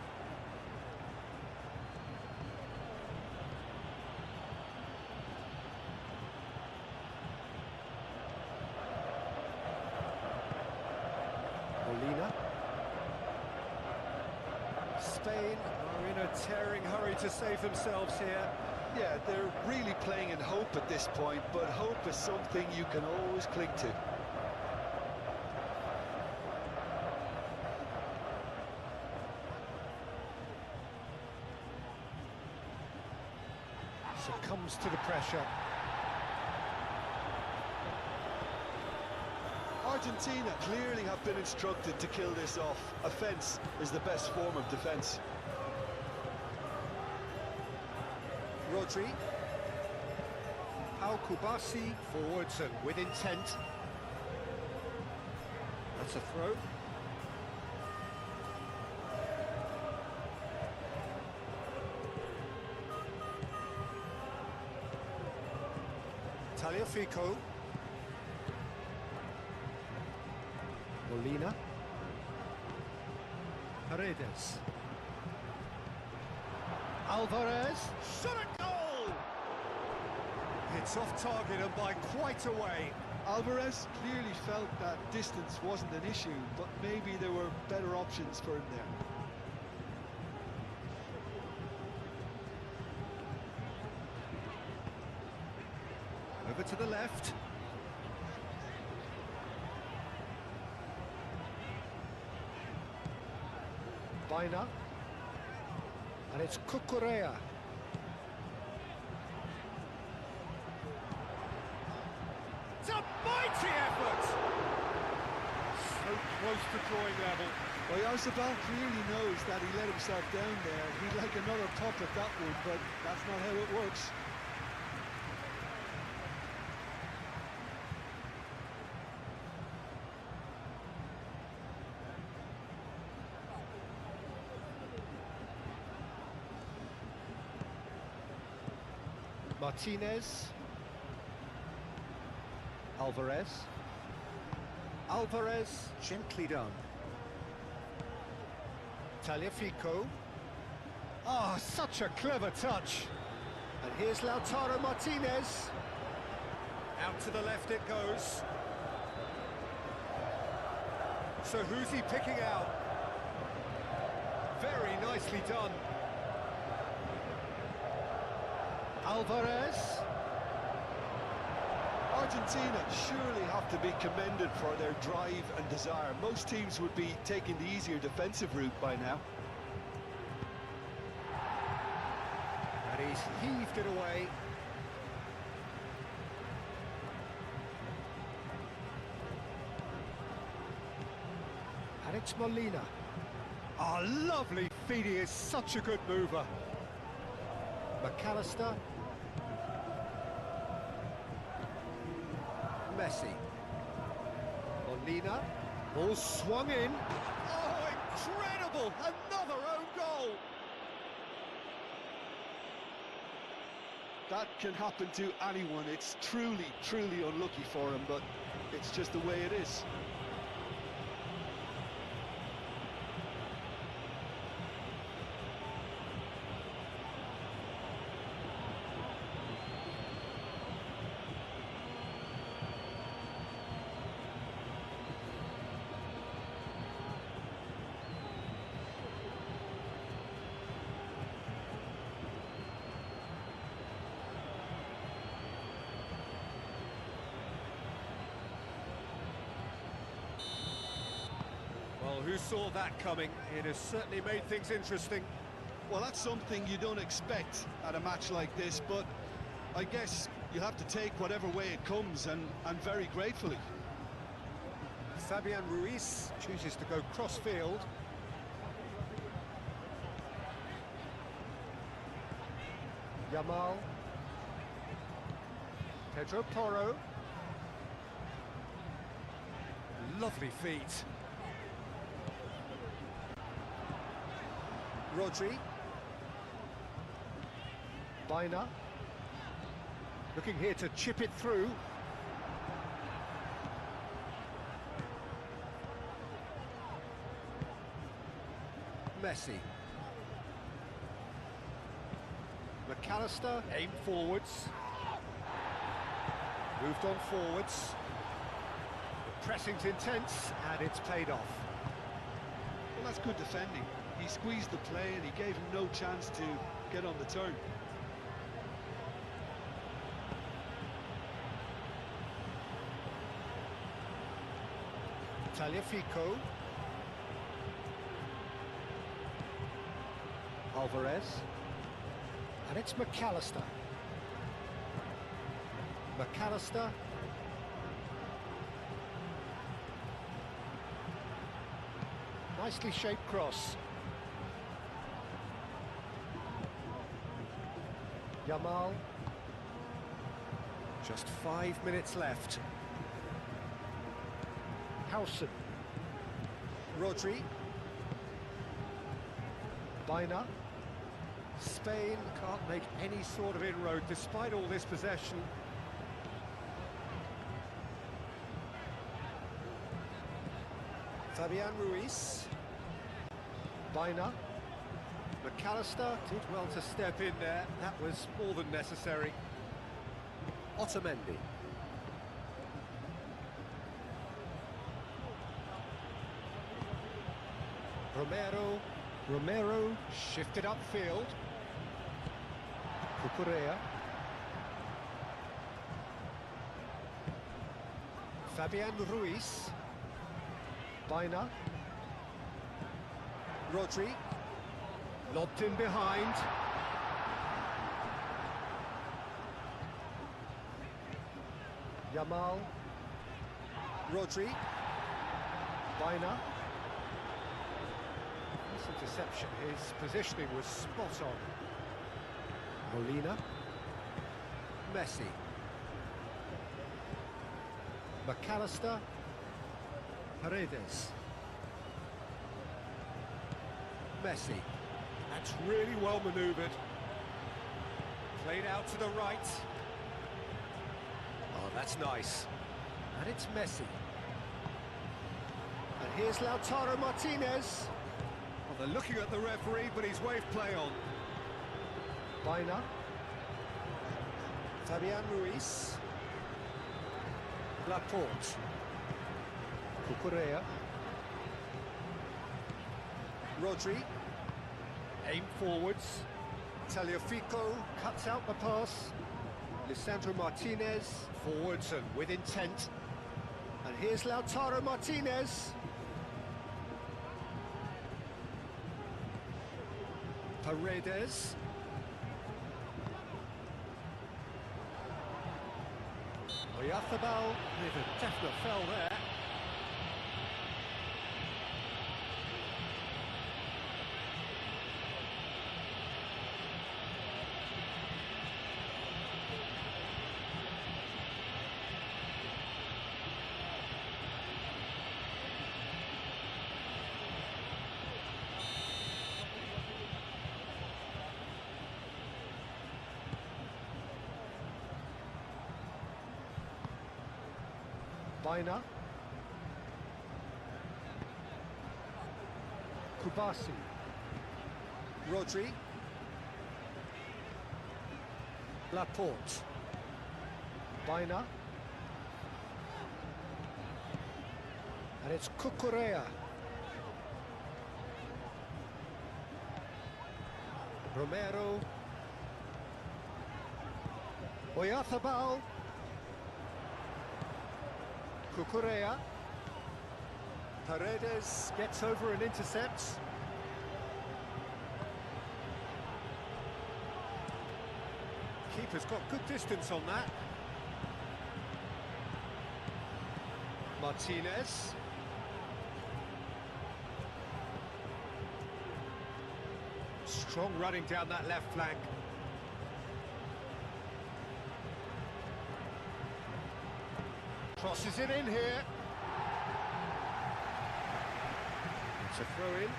Spain are in a tearing hurry to save themselves here. Yeah, they're really playing in hope at this point, but hope is something you can always cling to. Succumbs to the pressure. Argentina clearly have been instructed to kill this off. Offence is the best form of defence. Rodri. Pau Kubasi forwards and with intent. That's a throw. Tagliafico. Molina. Paredes. Alvarez. Shot a goal! It's off target and by quite a way. Alvarez clearly felt that distance wasn't an issue, but maybe there were better options for him there. Over to the left. Baina. And it's Cucurella. It's a mighty effort! So close to drawing level. Well, Yarzabal clearly knows that he let himself down there. He'd like another pop at that one, but that's not how it works. Martinez. Alvarez. Alvarez, gently done. Tagliafico. Ah, such a clever touch. And here's Lautaro Martinez. Out to the left it goes. So who's he picking out? Very nicely done. Alvarez. Argentina surely have to be commended for their drive and desire. Most teams would be taking the easier defensive route by now. And he's heaved it away. And it's Molina. Oh, lovely feed, he is such a good mover. McAllister. Messi. Molina. Ball swung in. Oh, incredible! Another own goal! That can happen to anyone. It's truly, truly unlucky for him, but it's just the way it is. Well, who saw that coming? It has certainly made things interesting. Well, that's something you don't expect at a match like this, but I guess you have to take whatever way it comes, and very gratefully. Fabian Ruiz chooses to go cross-field. Yamal. Pedro Porro. Lovely feet. Rodri. Baina. Looking here to chip it through. Messi. McAllister, aimed forwards. Moved on forwards. The pressing's intense, and it's paid off. Well, that's good defending. He squeezed the play and he gave him no chance to get on the turn. Tagliafico. Alvarez. And it's McAllister. McAllister. Nicely shaped cross. YAMAL. Just 5 minutes left. Howson. Rodri. Bina. Spain can't make any sort of inroad despite all this possession. Fabian Ruiz. Bina. McAllister did well to step in there. That was more than necessary. Otamendi. Romero shifted upfield. Cucurella. Fabian Ruiz. Bina. Rodri. Lobbed in behind. YAMAL. Rodri. Bina. This interception, his positioning was spot on. Molina. Messi. McAllister. Paredes. Messi. That's really well manoeuvred. Played out to the right. Oh, that's nice. And it's Messi. And here's Lautaro Martinez. Well, they're looking at the referee, but he's waved play on. Bina. Fabian Ruiz. Laporte. Cucurella. Rodri. Aim forwards. Tagliafico cuts out the pass. Lisandro Martinez forwards and with intent. And here's Lautaro Martinez. Paredes. Oyarzábal with a definite foul there. Bina. Kubasi. Rodri. Laporte. Bina. And it's Cucurella. Romero. Oyarzábal. Cucurella. Paredes gets over and intercepts. Keeper's got good distance on that. Martinez. Strong running down that left flank. Crosses it in here. It's a throw-in.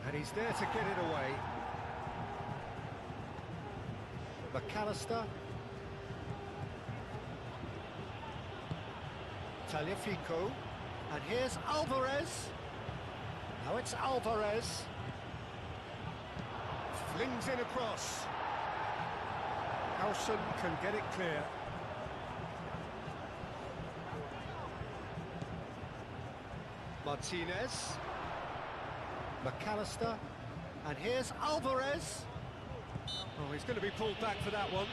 And he's there to get it away. McAllister. Tagliafico. And here's Alvarez. Now it's Alvarez. Flings in across. Lawson can get it clear. Martinez. McAllister. And here's Alvarez. Oh, he's going to be pulled back for that one.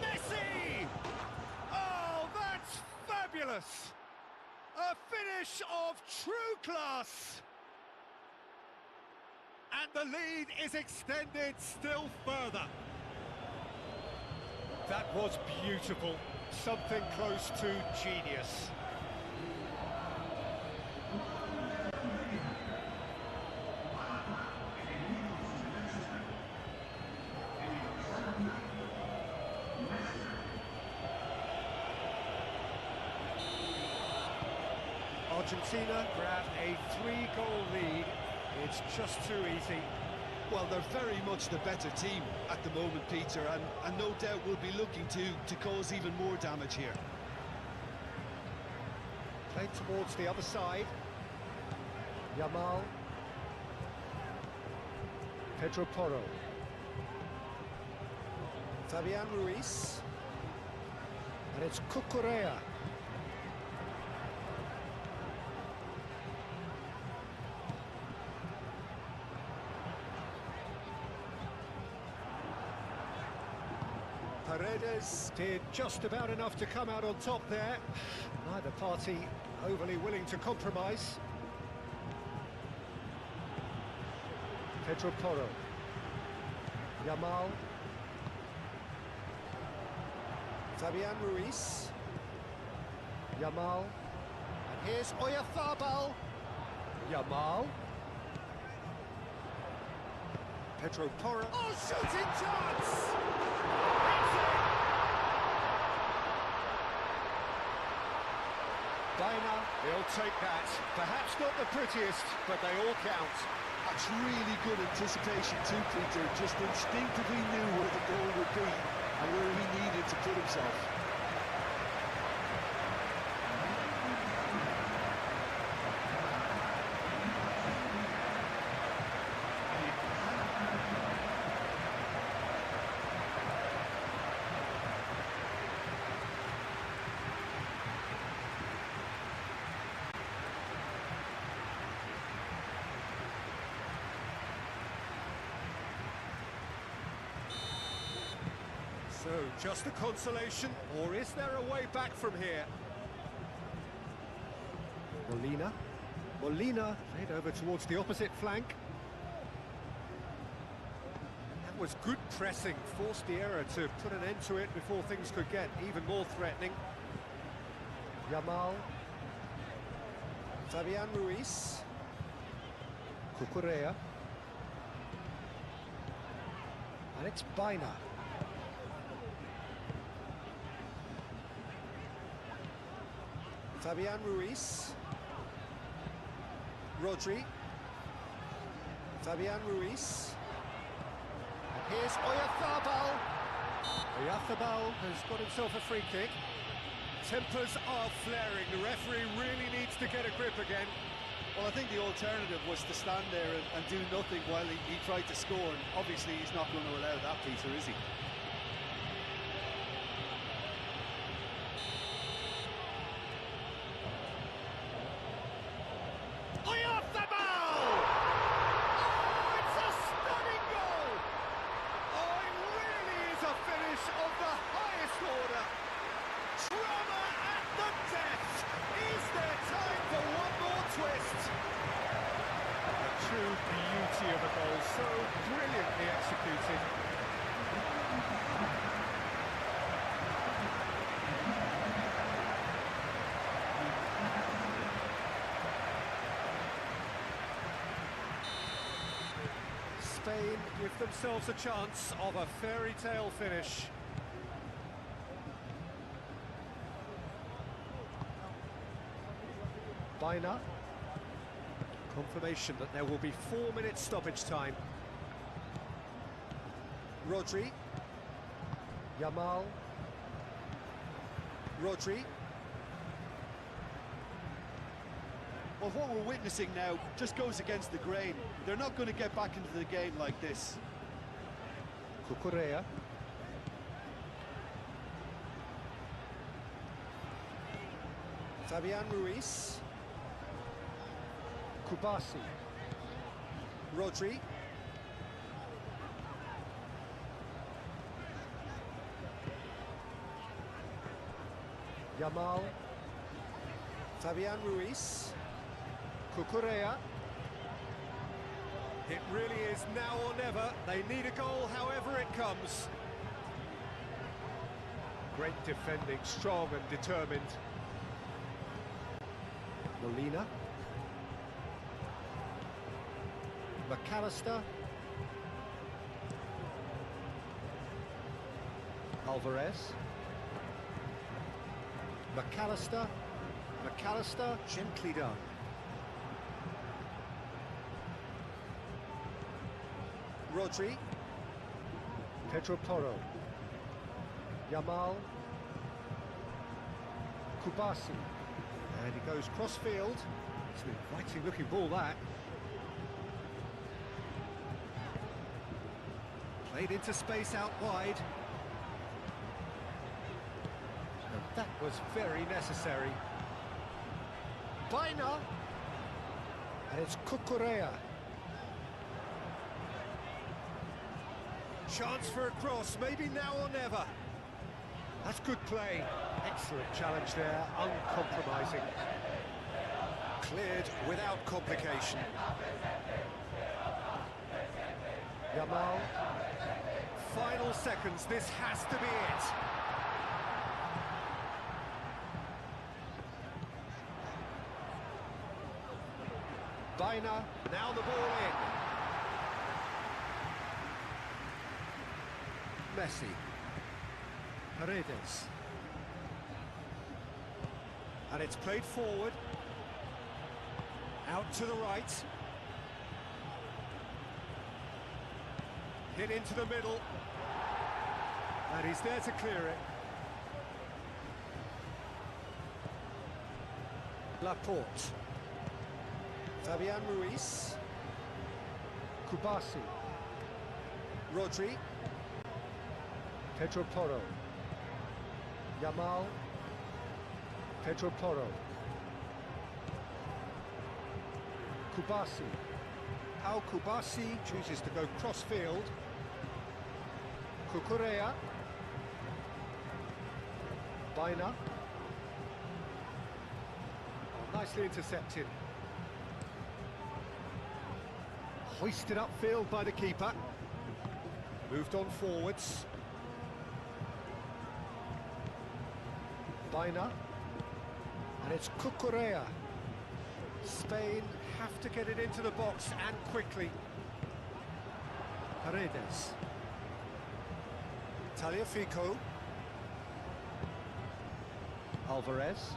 Messi! Oh, that's fabulous! A finish of true class! And the lead is extended still further. That was beautiful. Something close to genius. Argentina grab a 3-goal lead. It's just too easy. Well, they're very much the better team at the moment, Peter, and no doubt will be looking to cause even more damage here. Played towards the other side. Yamal. Pedro Porro. Fabian Ruiz. And it's Cucurella. Paredes did just about enough to come out on top there. Neither party overly willing to compromise. Pedro Porro. Yamal. Fabian Ruiz. Yamal. And here's Oyarzabal. Yamal. Pedro Porro. Oh, shooting chance! Baina, he'll take that. Perhaps not the prettiest, but they all count. That's really good anticipation too, Peter. Just instinctively knew where the goal would be and where he needed to put himself. So, just a consolation, or is there a way back from here? Molina. Molina played over towards the opposite flank. That was good pressing, forced the error to put an end to it before things could get even more threatening. Yamal. Fabian Ruiz. Cucurella. And it's Baina. Fabian Ruiz. Rodri. Fabian Ruiz. And here's Oyarzabal. Oyarzabal has got himself a free kick. Tempers are flaring. The referee really needs to get a grip again. Well, I think the alternative was to stand there and do nothing while he tried to score, and obviously he's not going to allow that, Peter, is he? Beauty of a goal, so brilliantly executed. Spain give themselves a chance of a fairy tale finish. Baina. Confirmation that there will be 4 minutes stoppage time. Rodri. Yamal. Rodri. Well, what we're witnessing now just goes against the grain. They're not going to get back into the game like this. Cucurella. Fabian Ruiz. Kubasi. Rodri. Yamal. Fabian Ruiz. Cucurella. It really is now or never. They need a goal however it comes. Great defending, strong and determined. Molina. McAllister. Alvarez. McAllister. McAllister, gently done. Rodri. Pedro Porro. Yamal. Kubasi. And he goes cross-field. It's an inviting-looking ball, that. Played into space out wide. And that was very necessary. Baina. And it's Cucurella. Chance for a cross, maybe now or never. That's good play. Excellent challenge there, uncompromising. Cleared without complication. Yamal. Final seconds, this has to be it. Baina. Now the ball in. Messi. Paredes. And it's played forward. Out to the right. Hit into the middle. And he's there to clear it. Laporte. Fabian Ruiz. Kubasi. Rodri. Pedro Porro. Yamal. Pedro Porro. Kubasi. Pau Kubasi chooses to go cross-field. Cucurella. Baina. Oh, nicely intercepted. Hoisted upfield by the keeper. Moved on forwards. Baina. And it's Cucurella. Spain have to get it into the box and quickly. Paredes. Tagliafico. Alvarez.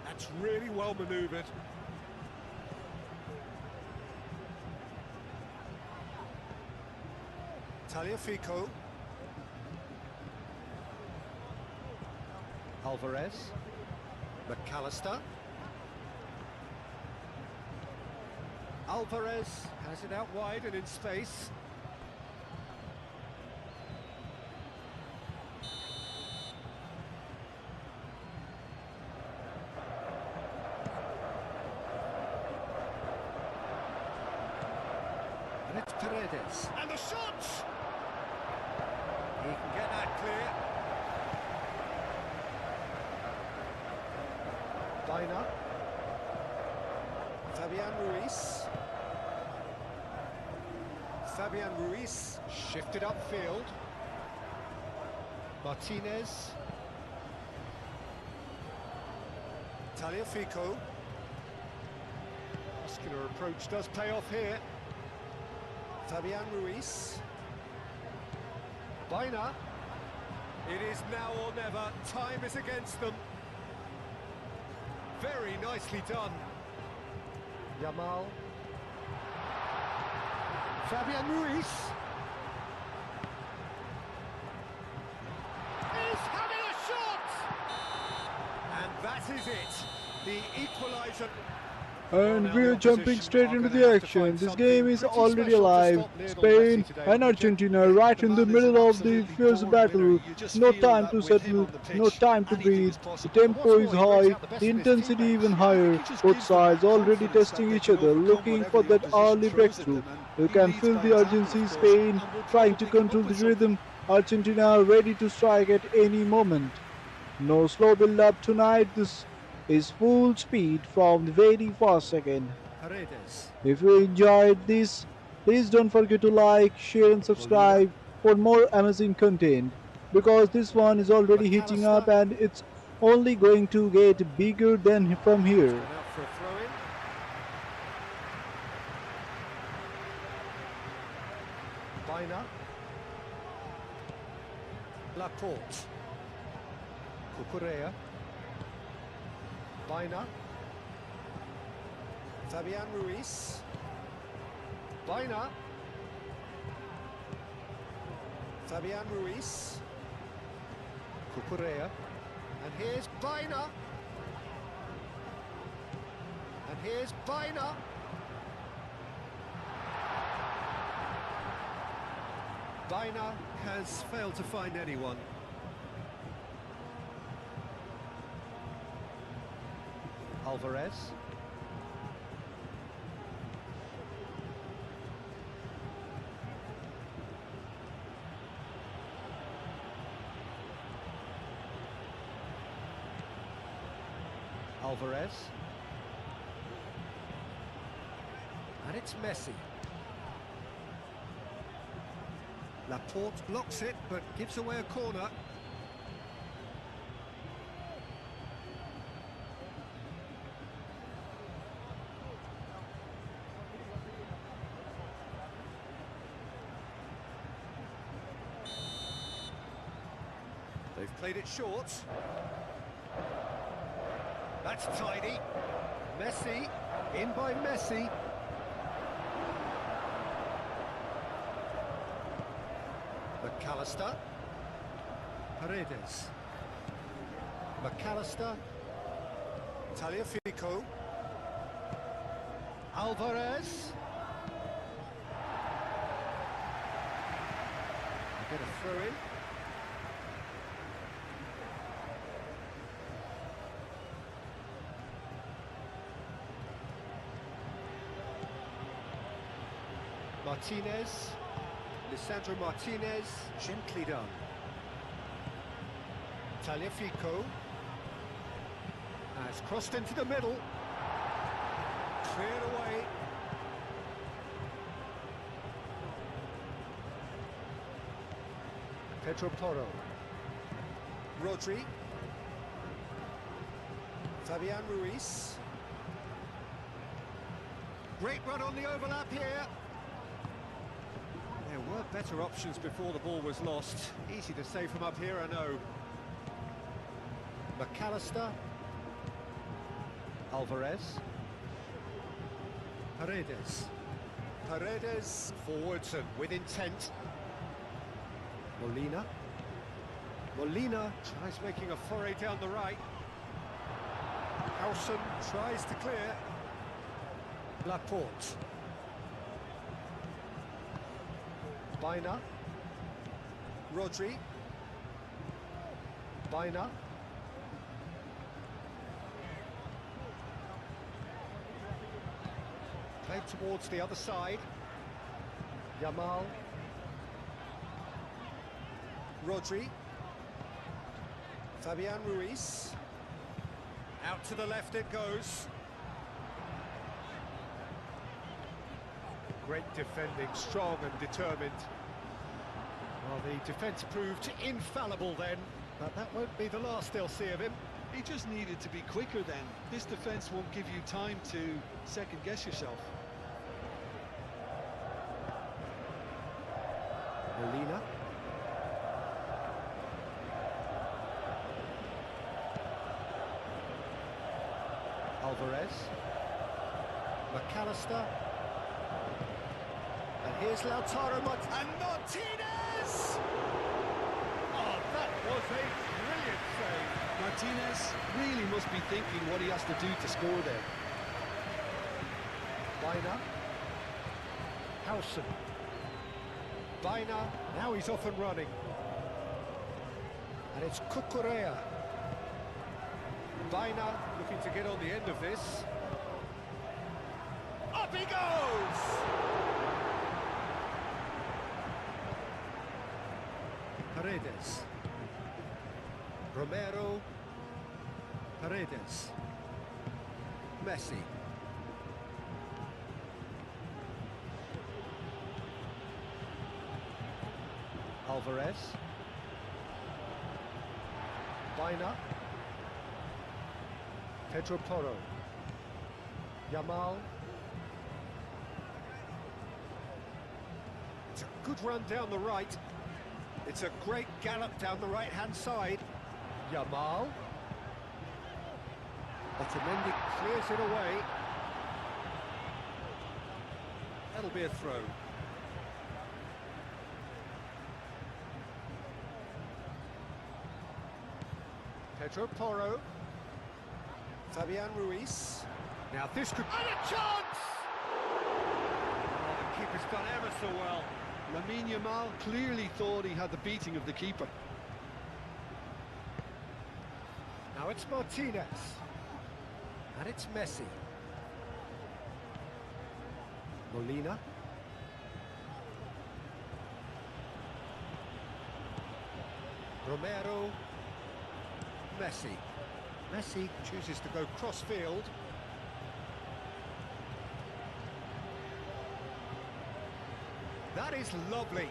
That's really well manoeuvred. Tagliafico. Alvarez. McAllister. Alvarez has it out wide and in space. And it's Paredes. And the shot! He can get that clear. Baina. Fabian Ruiz. Fabian Ruiz shifted upfield. Martinez. Tagliafico. Muscular approach does pay off here. Fabian Ruiz. Baina. It is now or never. Time is against them. Very nicely done. Yamal. Fabian Ruiz. He's having a shot! And that is it. The equaliser. And we're jumping straight into the action. This game is already alive. Spain and Argentina right in the middle of the fierce battle. No time to settle, no time to breathe. The tempo is high, the intensity even higher. Both sides already testing each other, looking for that early breakthrough. You can feel the urgency. Spain trying to control the rhythm. Argentina ready to strike at any moment. No slow build up tonight. This is full speed from the very first second. Paredes. If you enjoyed this, please don't forget to like, share, and Molina. subscribe for more amazing content because this one is already heating up McAllister. and it's only going to get bigger than from here. And out for a throw-in. Bina. Laporte. Cucurella. Bina. Fabian Ruiz. Bina. Fabian Ruiz. Cucurella. And here's Bina. And here's Bina. Bina has failed to find anyone. Alvarez. Alvarez. And it's Messi. Laporte blocks it, but gives away a corner. They've played it short. That's tidy. Messi, in by Messi. McAllister. Paredes. McAllister. Tagliafico. Alvarez. A bit of throw-in. Martinez. Lisandro Martinez, gently done. Tagliafico has crossed into the middle. Cleared away. Pedro Porro. Rodri. Fabian Ruiz. Great run on the overlap here. There were better options before the ball was lost. Easy to save from up here, I know. McAllister. Alvarez. Paredes. Paredes forwards and with intent. Molina. Molina tries making a foray down the right. Howson tries to clear. Laporte. Bina. Rodri. Bina. Played towards the other side. YAMAL. Rodri. Fabian Ruiz. Out to the left it goes. Great defending, strong and determined. Well, the defence proved infallible then, but that won't be the last they'll see of him. He just needed to be quicker then. This defence won't give you time to second-guess yourself. Molina. Alvarez. McAllister. And Here's Lautaro and Martinez! Oh, that was a brilliant save. Martinez really must be thinking what he has to do to score there. Baina. Howson. Baina, now he's off and running. And it's Cucurella. Baina looking to get on the end of this. Up he goes! Paredes. Romero. Paredes. Messi. Alvarez. Baina. Pedro Porro. Yamal. It's a good run down the right. It's a great gallop down the right-hand side. Yamal. Otamendi clears it away. That'll be a throw. Pedro Porro. Fabian Ruiz. Now this could... And a chance! Oh, the keeper's done ever so well. Lamine Yamal clearly thought he had the beating of the keeper. Now it's Martinez. And it's Messi. Molina. Romero. Messi. Messi chooses to go cross-field. That is lovely.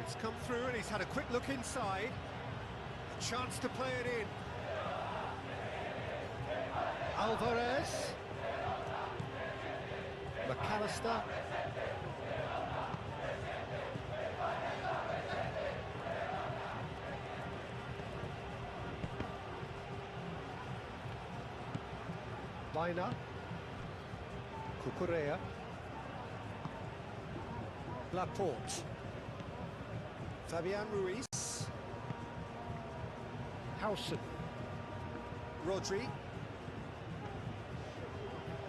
It's come through and he's had a quick look inside. A chance to play it in. Alvarez. McAllister. Baina. Cucurella. Laporte. Fabian Ruiz. Howson. Rodri.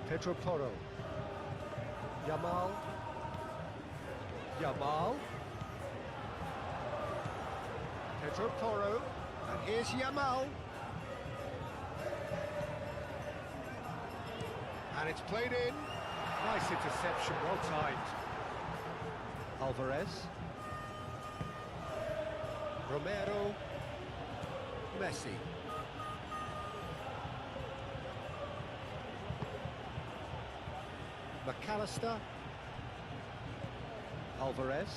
Pedro Porro. Yamal. Yamal. Pedro Porro. And here's Yamal. And it's played in. Nice interception, well timed. Alvarez. Romero. Messi. McAllister. Alvarez.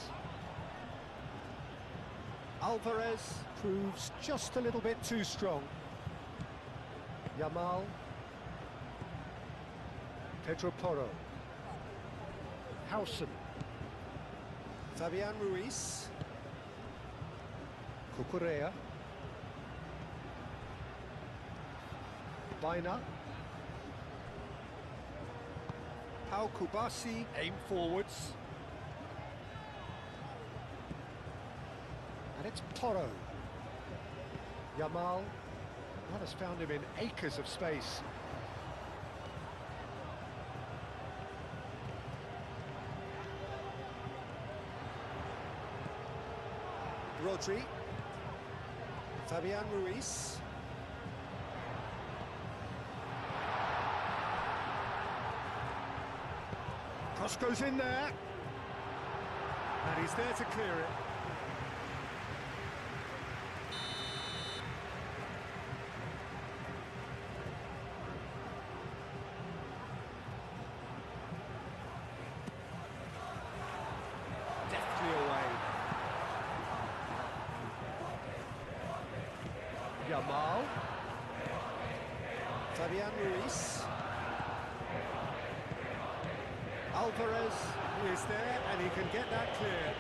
Alvarez proves just a little bit too strong. Yamal. Pedro Porro. Howson. Fabian Ruiz. Cucurella. Baina. Pau Kubasi, aim forwards. And it's Porro. Yamal. That has found him in acres of space. Rodri. Fabian Ruiz. Cross goes in there. And he's there to clear it. Deftly away. Yamal. Fabian Ruiz. Alvarez, who is there, and he can get that clear.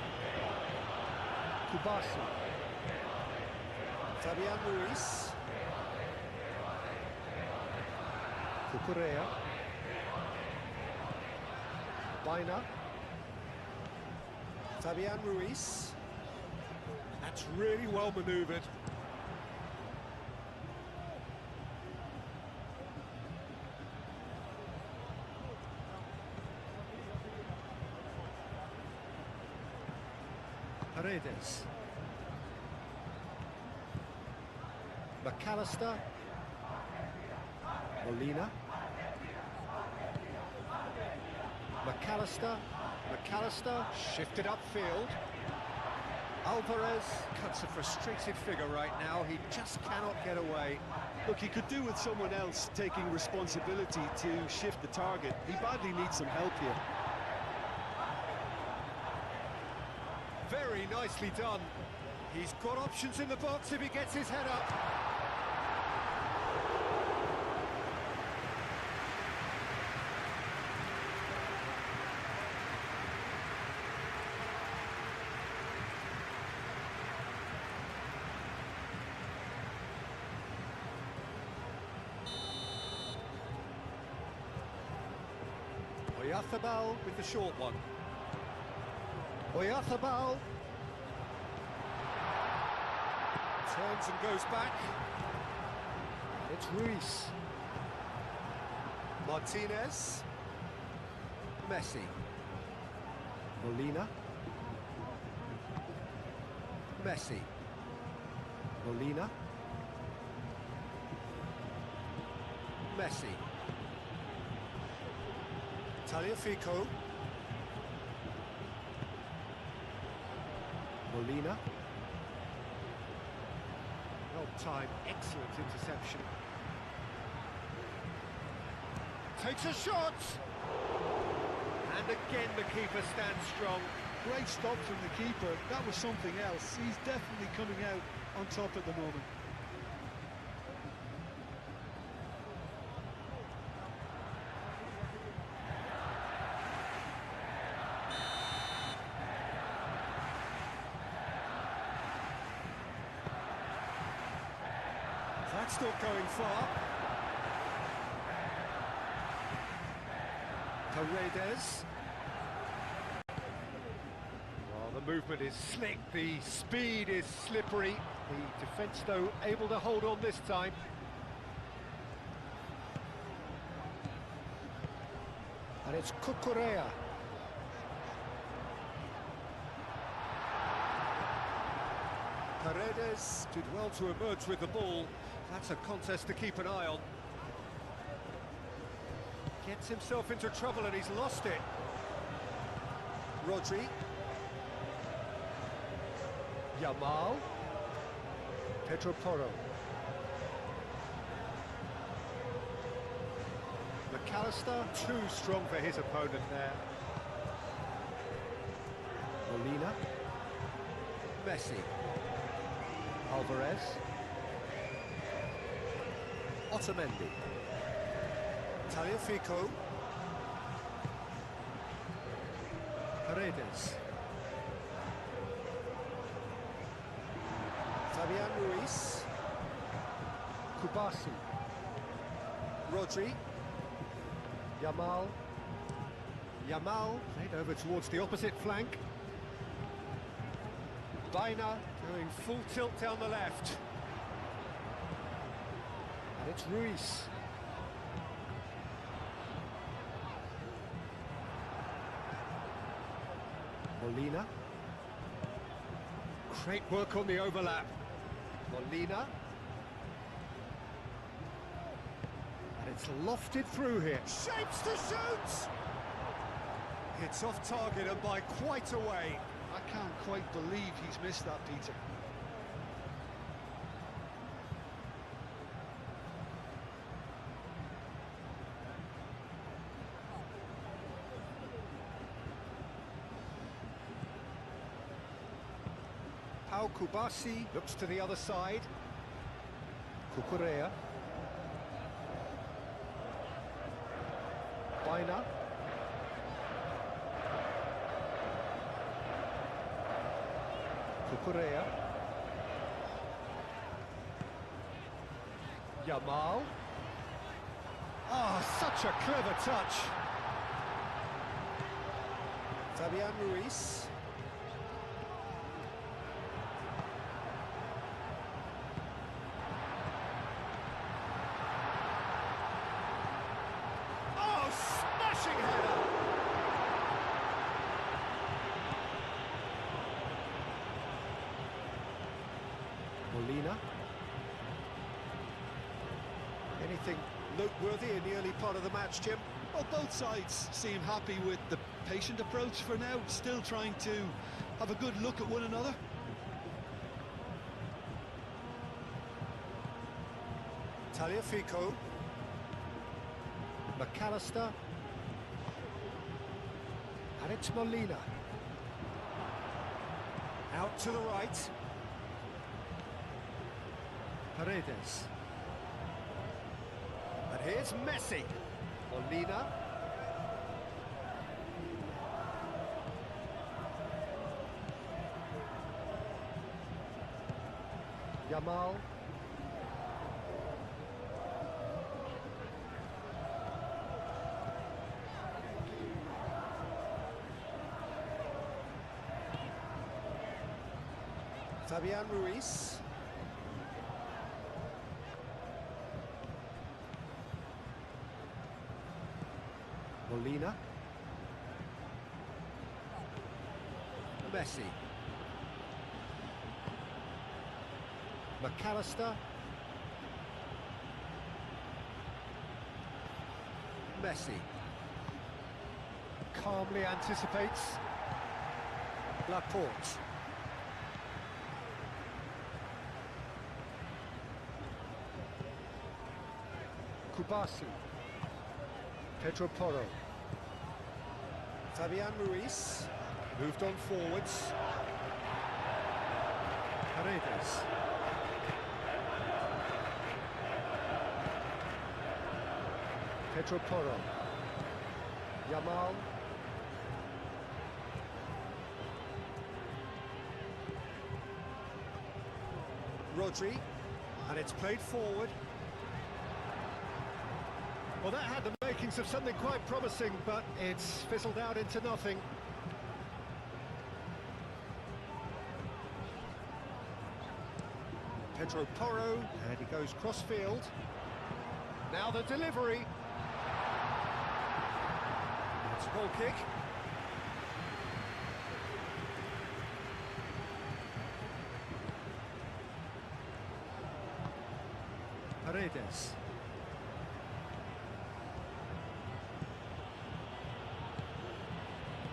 Kubasi. Fabian Ruiz. Cucurella. Baina. Fabian Ruiz. That's really well manoeuvred. Paredes. McAllister. Molina. McAllister shifted upfield. Alvarez cuts a frustrated figure right now. He just cannot get away. Look, he could do with someone else taking responsibility to shift the target. He badly needs some help here. Very nicely done. He's got options in the box if he gets his head up. Oyarzábal with the short one. Oyarzábal turns and goes back. It's Ruiz. Martinez. Messi. Molina. Messi. Molina. Messi. Tagliafico. Molina. Well-timed, excellent interception. Takes a shot! And again the keeper stands strong. Great stop from the keeper. That was something else. He's definitely coming out on top at the moment. That's not going far. Paredes. Well, the movement is slick, the speed is slippery. The defence, though, able to hold on this time. And it's Cucurella. Paredes did well to emerge with the ball. That's a contest to keep an eye on. Gets himself into trouble and he's lost it. Rodri. Yamal. Pedro Porro. McAllister, too strong for his opponent there. Molina. Messi. Alvarez. Otamendi. Tagliafico. Paredes. Fabian Ruiz. Kubasi. Rodri. Yamal. Played over towards the opposite flank. Baina doing full tilt down the left. And it's Ruiz. Molina. Great work on the overlap. Molina. And it's lofted through here. Shapes to shoot! It's off target and by quite a way. I can't quite believe he's missed that, Peter. Pau Kubasi looks to the other side. Cucurella. Baina. Cucurella. Yamal. Ah, such a clever touch. Fabian Ruiz. Oh, smashing header! Molina. Anything noteworthy in the early part of the match, Jim? Well, both sides seem happy with the patient approach for now, still trying to have a good look at one another. Tagliafico. McAllister. And it's Molina. Out to the right. Paredes. And here's Messi. Molina. YAMAL. Fabian Ruiz. Molina. Messi. McAllister. Messi. Calmly anticipates. Laporte. Kubasi. Pedro Porro. Fabian Ruiz. Moved on forwards. Paredes. Pedro Porro. YAMAL. Rodri. And it's played forward. Well, that had the makings of something quite promising, but it's fizzled out into nothing. Pedro Porro. And he goes cross-field. Now the delivery. It's a goal kick. Paredes.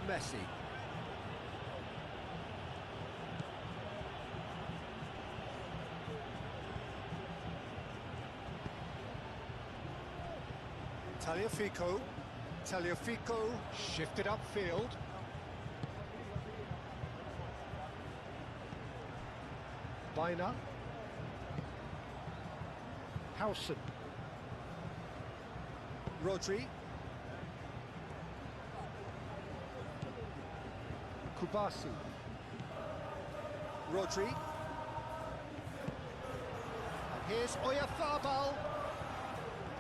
Messi. Tagliafico. Tagliafico. Shifted upfield. Bina. Howson. Rodri. Kubasi. Rodri. And here's Oyarzabal.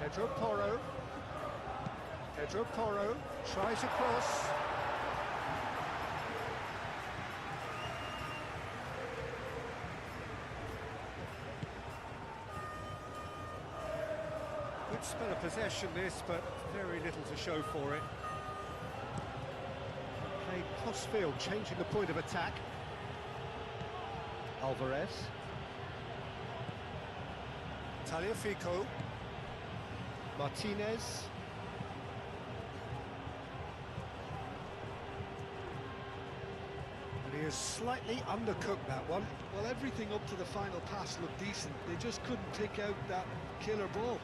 Pedro Porro. Pedro Porro tries across. Good spell of possession this, but very little to show for it. Played cross-field, changing the point of attack. Alvarez. Tagliafico. Martinez. And he has slightly undercooked that one. Well, everything up to the final pass looked decent. They just couldn't pick out that killer ball.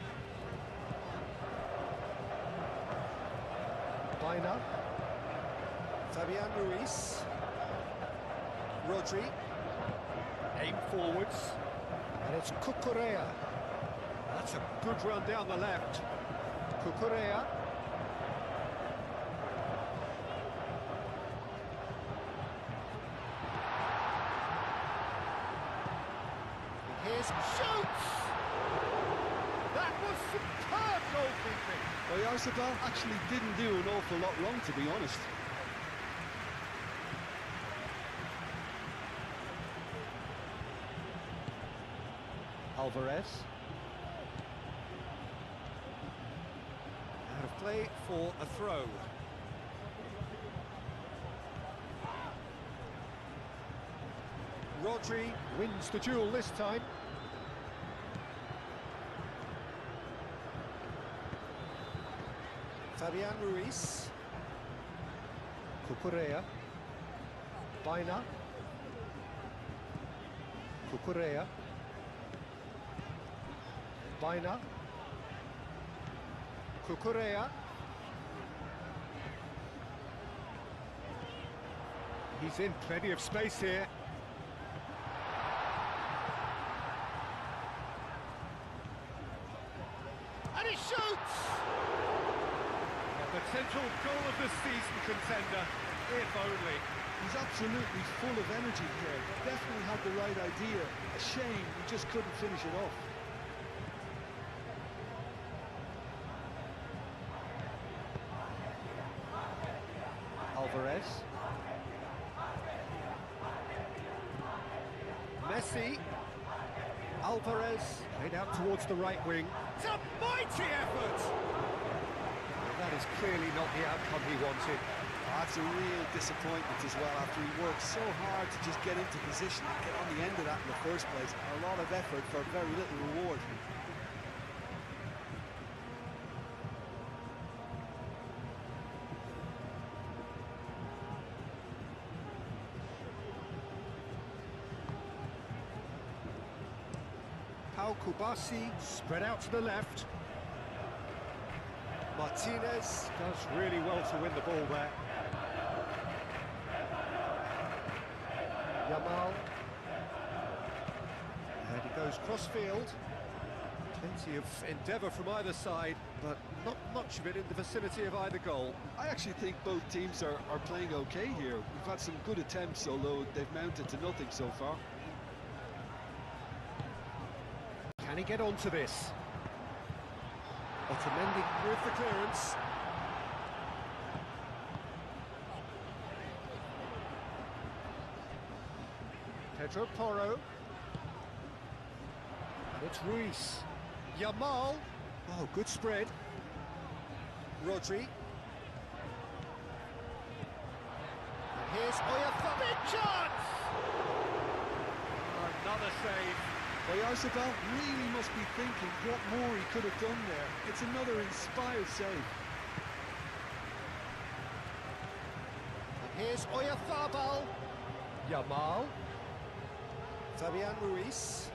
Bina. Fabian Ruiz. Rodri. Aim forwards. And it's Cucurella. That's a good run down the left. Cucurella. Here's Shoots! That was superb goalkeeping. Oyarzabal actually didn't do an awful lot wrong, to be honest. Alvarez. Out of play for a throw. Rodri wins the duel this time. Fabian Ruiz. Cucurella. Baina. Cucurella. Baina. Cucurella. He's in plenty of space here. And he shoots! A potential goal of the season contender, if only. He's absolutely full of energy here. Definitely had the right idea. A shame he just couldn't finish it off. Alvarez. Messi. Alvarez played out towards the right wing. It's a mighty effort! Well, that is clearly not the outcome he wanted. That's a real disappointment as well, after he worked so hard to just get into position and get on the end of that in the first place. A lot of effort for very little reward. Pau Kubasi spread out to the left. Martinez does really well to win the ball there. Yamal. And he goes cross-field. Plenty of endeavour from either side, but not much of it in the vicinity of either goal. I actually think both teams are playing okay here. We've had some good attempts, although they've mounted to nothing so far. Can he get onto this? Otamendi with the clearance. Pedro Porro. And it's Ruiz. Yamal. Oh, good spread. Rodri. And here's Oyarzabal. Big chance! Another save. Oyarzabal really must be thinking what more he could have done there. It's another inspired save. And here's Oyarzabal. Yamal. Fabian Ruiz.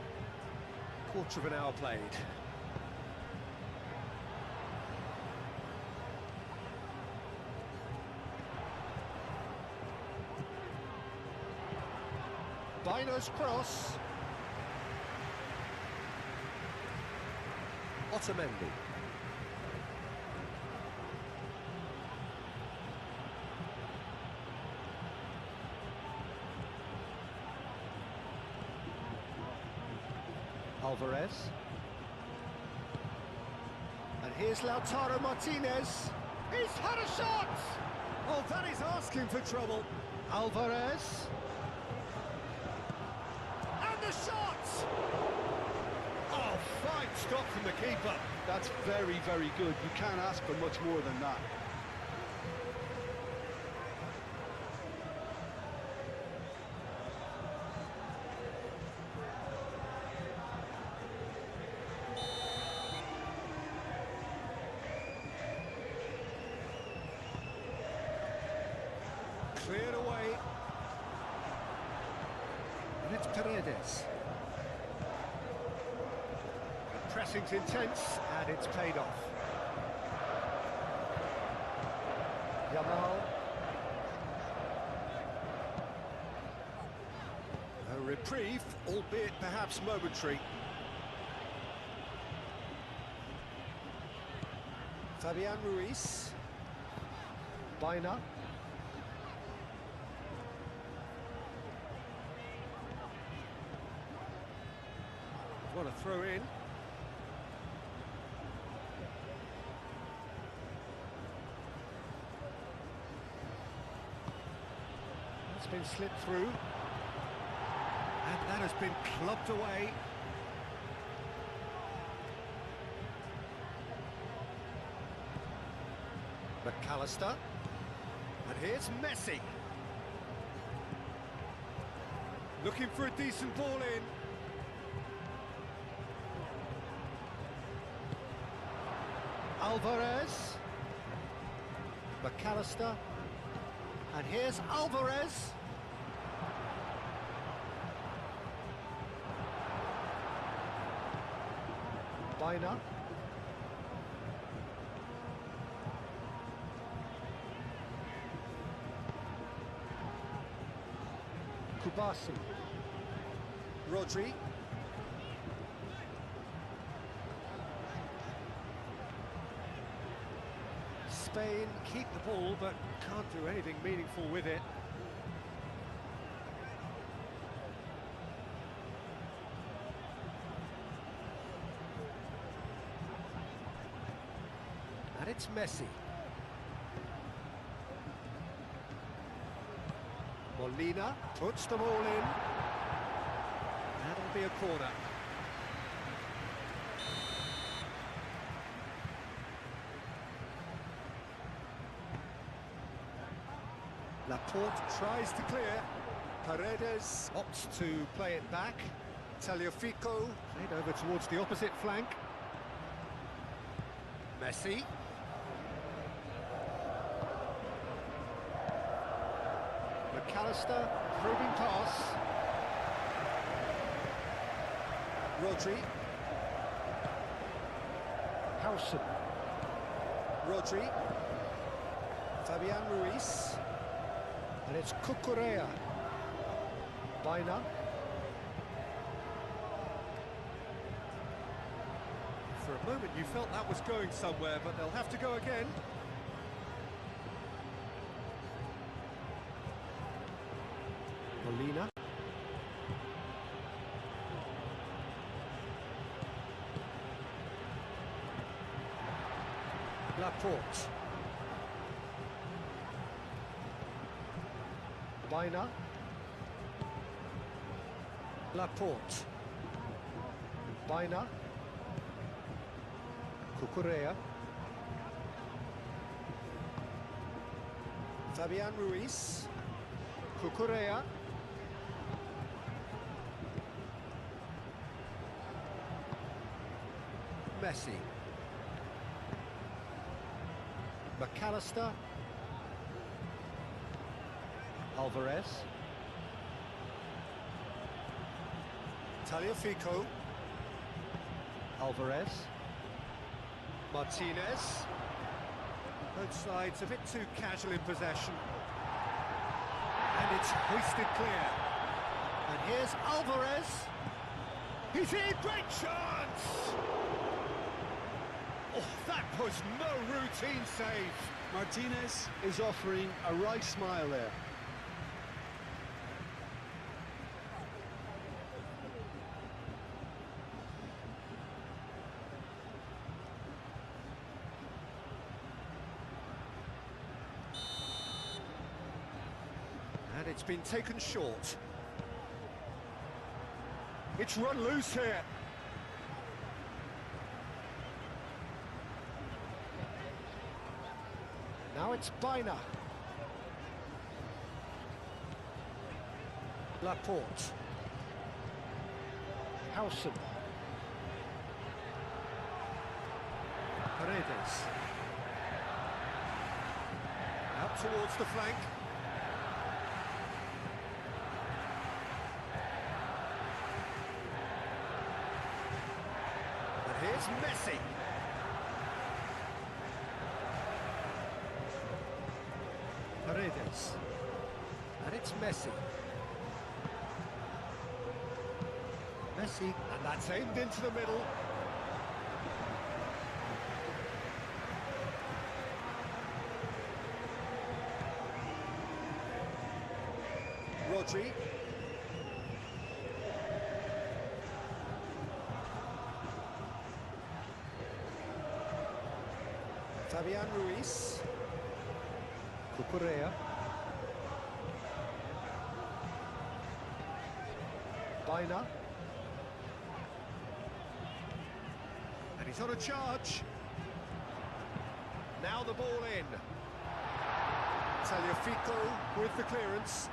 Quarter of an hour played. Baina's cross. Otamendi. Alvarez. And here's Lautaro Martinez. He's had a shot! Oh, that is asking for trouble. Alvarez. And the shot! Oh, fine stop from the keeper. That's very, very good. You can't ask for much more than that. Cleared away. And it's Paredes. Pressing's intense, and it's paid off. Yamal. A reprieve, albeit perhaps momentary. Fabian Ruiz. Baina. What a throw in. It's been slipped through. And that has been clubbed away. McAllister. And here's Messi. Looking for a decent ball in. Alvarez. McAllister. And here's Alvarez. Bina. Kubasi. Rodri. Spain keep the ball but can't do anything meaningful with it. And it's Messi. Molina puts them all in. That'll be a corner. Laporte tries to clear. Paredes opts to play it back. Tagliafico played over towards the opposite flank. Messi. McAllister, probing pass. Rodri. Howson. Rodri. Fabian Ruiz. And it's Cucurella. Bina. For a moment you felt that was going somewhere, but they'll have to go again. Molina. Laporte. Bina. Laporte. Bina. Cucurella. Fabian Ruiz. Cucurella. Messi. McAllister. Alvarez. Tagliafico. Alvarez. Martinez. Both sides a bit too casual in possession. And it's hoisted clear. And here's Alvarez. He's in, great chance! Oh, that was no routine save. Martinez is offering a right smile there. And it's been taken short. It's run loose here. Now it's Bina. Laporte. Howson. Paredes. Out towards the flank. And here's Messi. Paredes. And it's Messi. Messi. And that's aimed into the middle. Rodri. Fabian Ruiz. Cucurella. Bina. And he's on a charge. Now the ball in. Tagliafico with the clearance.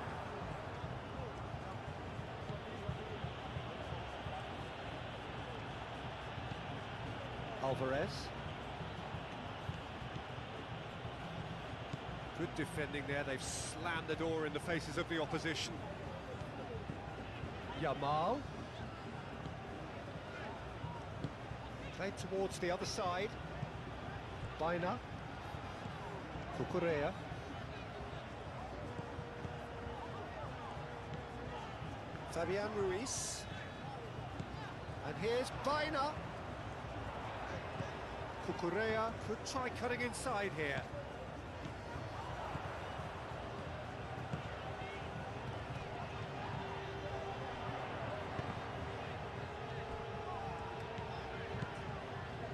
Alvarez. Good defending there, they've slammed the door in the faces of the opposition. YAMAL. Played towards the other side. Baina. Cucurella. Fabian Ruiz. And here's Baina. Cucurella could try cutting inside here.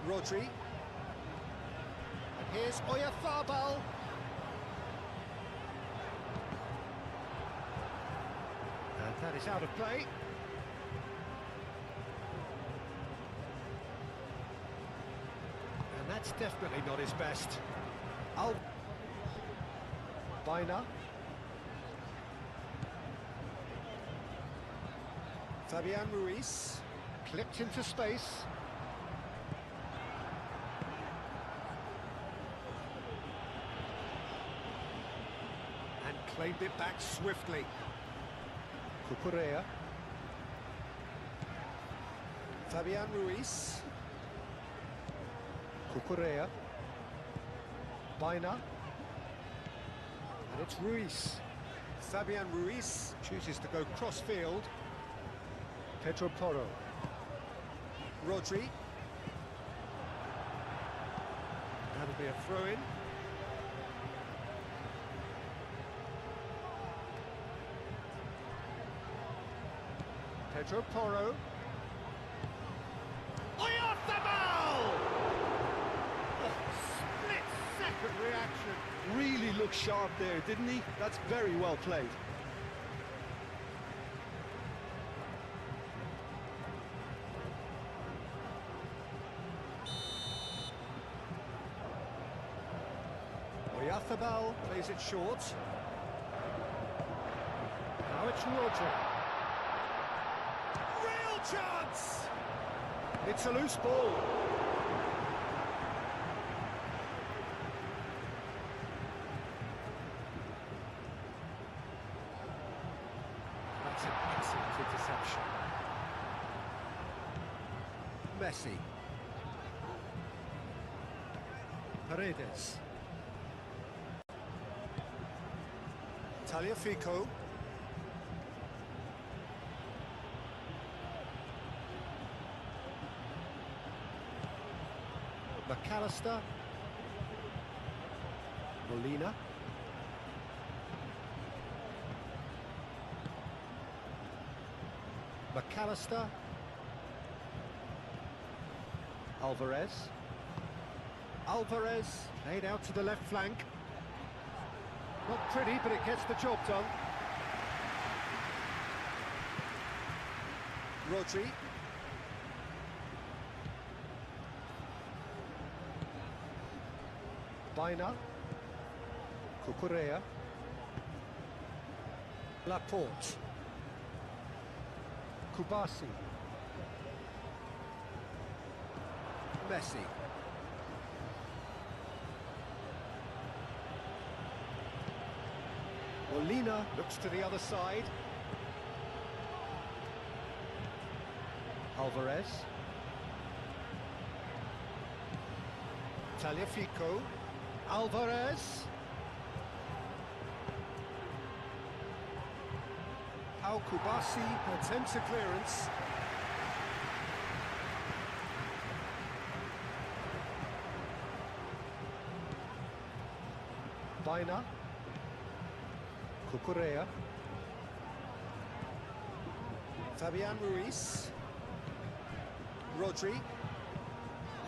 Rodri. And here's Oyarzabal. And that is out of play. And that's definitely not his best. Baina. Fabian Ruiz. Clipped into space. Claimed it back swiftly. Cucurella. Fabian Ruiz. Cucurella. Baina. And it's Ruiz. Fabian Ruiz chooses to go cross-field. Pedro Porro. Rodri. That'll be a throw-in. Pedro Porro. Oyarzabal! Split-second reaction. Really looked sharp there, didn't he? That's very well played. Oyarzabal plays it short. Now it's Rodri. Chance! It's a loose ball. That's an excellent interception. Messi. Paredes. Tagliafico. McAllister. Molina. McAllister. Alvarez. Alvarez played out to the left flank. Not pretty, but it gets the job done. Rodri. Baina. Cucurella. Laporte. Kubasi. Messi. Molina looks to the other side. Alvarez. Tagliafico. Alvarez. Pau Kubasi attempts a clearance. Baina. Cucurella. Fabian Ruiz. Rodri.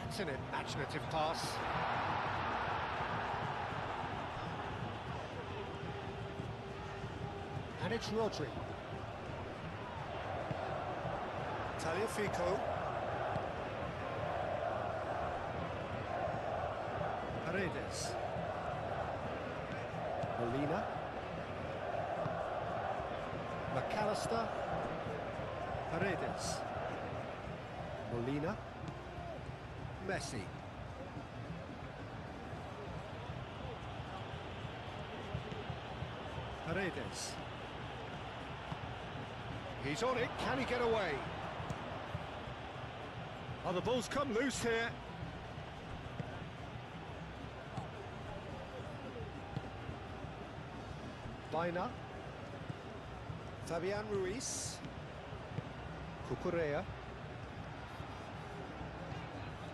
That's an imaginative pass. And it's Rodri. Tagliafico. Paredes. Molina. McAllister. Paredes. Molina. Messi. Paredes. He's on it, can he get away? Oh, the ball's come loose here. Baina. Fabian Ruiz. Cucurella.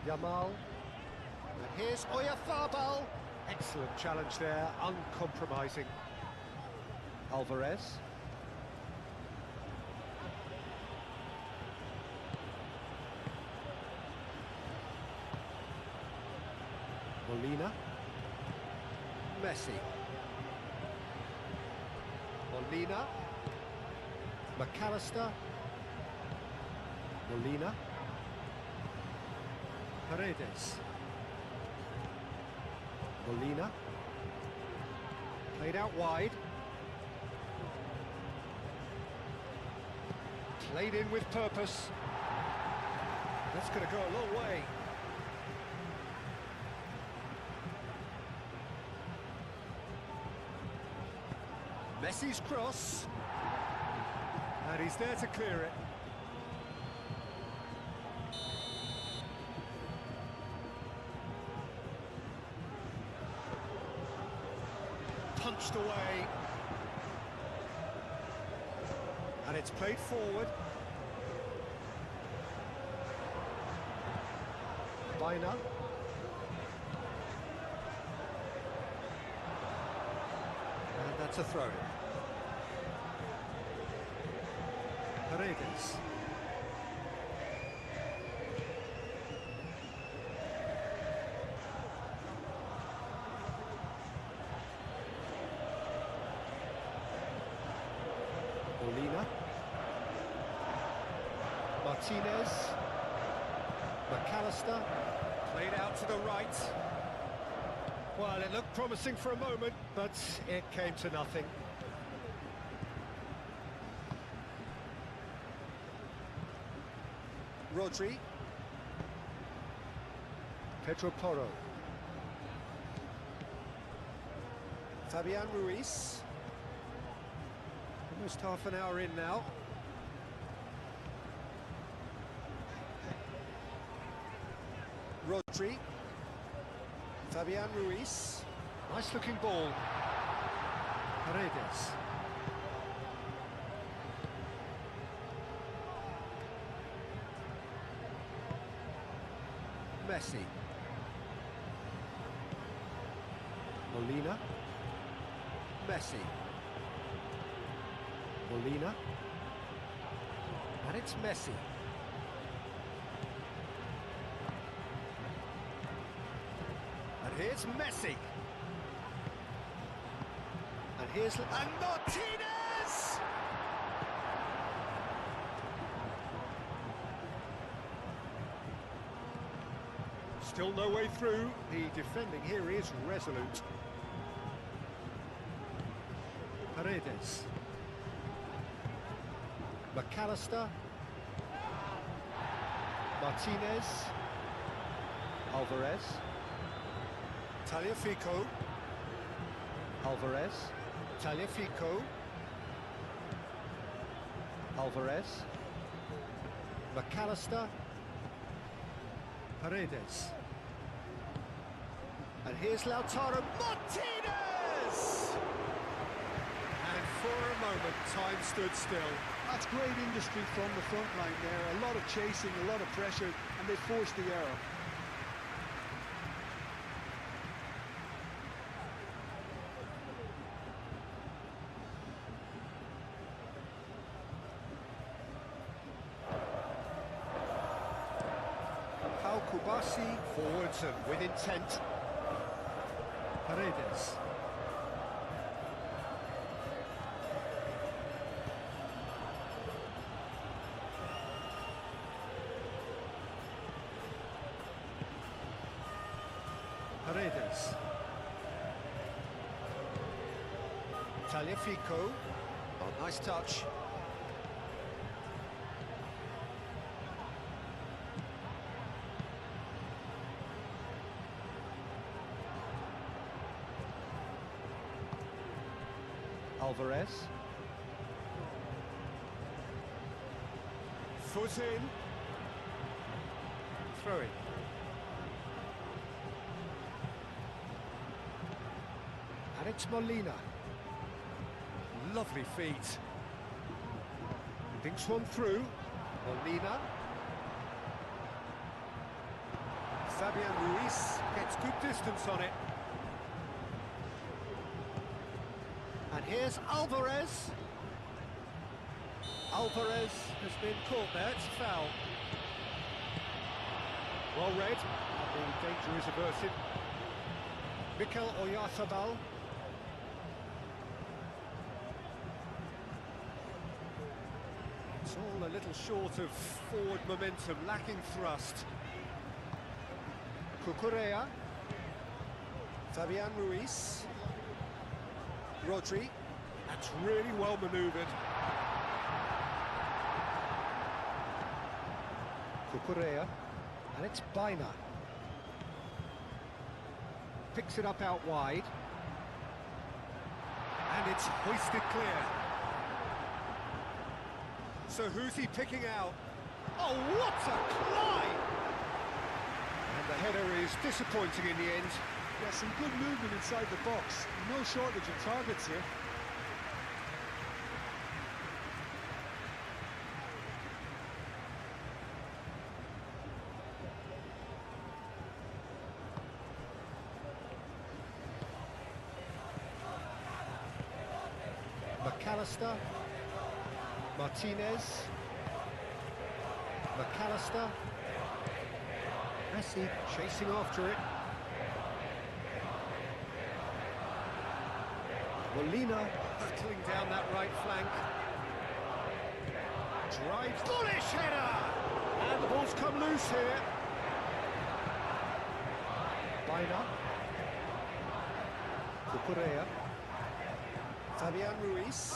Yamal. And here's Oyarzabal. Excellent challenge there, uncompromising. Alvarez. Molina. Messi. Molina. McAllister. Molina. Paredes. Molina. Played out wide. Played in with purpose. That's going to go a long way. Messi's cross. And he's there to clear it. Punched away. And it's played forward. Baina. And that's a throw. Paredes. Molina. Martinez. McAllister. Played out to the right. Well, it looked promising for a moment, but it came to nothing. Rodri. Pedro Porro. Fabian Ruiz. Almost half an hour in now. Rodri. Fabian Ruiz. Nice looking ball. Paredes. Messi. Molina. Messi. Molina. And it's Messi. And here's Messi. And here's... And Martinez! Still no way through. The defending here is resolute. Paredes. McAllister. Martinez. Alvarez. Tagliafico. Alvarez. Tagliafico. Alvarez. McAllister. Paredes. And here's Lautaro Martinez! And for a moment, time stood still. That's great industry from the front line there. A lot of chasing, a lot of pressure, and they forced the error. Kubasi. Forwards and with intent. Paredes. Paredes. Paredes. Tagliafico. Oh, nice touch. Alvarez. Foot in. Throwing. And it's Molina. Lovely feet. Thinks one through. Molina. Fabian Ruiz gets good distance on it. And here's Alvarez. Alvarez has been caught there, it's a foul. Well read, and the danger is averted. Mikel Oyarzabal. It's all a little short of forward momentum, lacking thrust. Cucurella. Fabian Ruiz. Rodri. That's really well manoeuvred. Cucurella. And it's Baina. Picks it up out wide. And it's hoisted clear. So who's he picking out? Oh, what a climb! And the header is disappointing in the end. Yeah, some good movement inside the box. No shortage of targets here. McAllister, Martinez, McAllister, Messi chasing after it. Molina battling down that right flank. Drives, bullish header! And the ball's come loose here. Baina. Cucurella. Fabian Ruiz.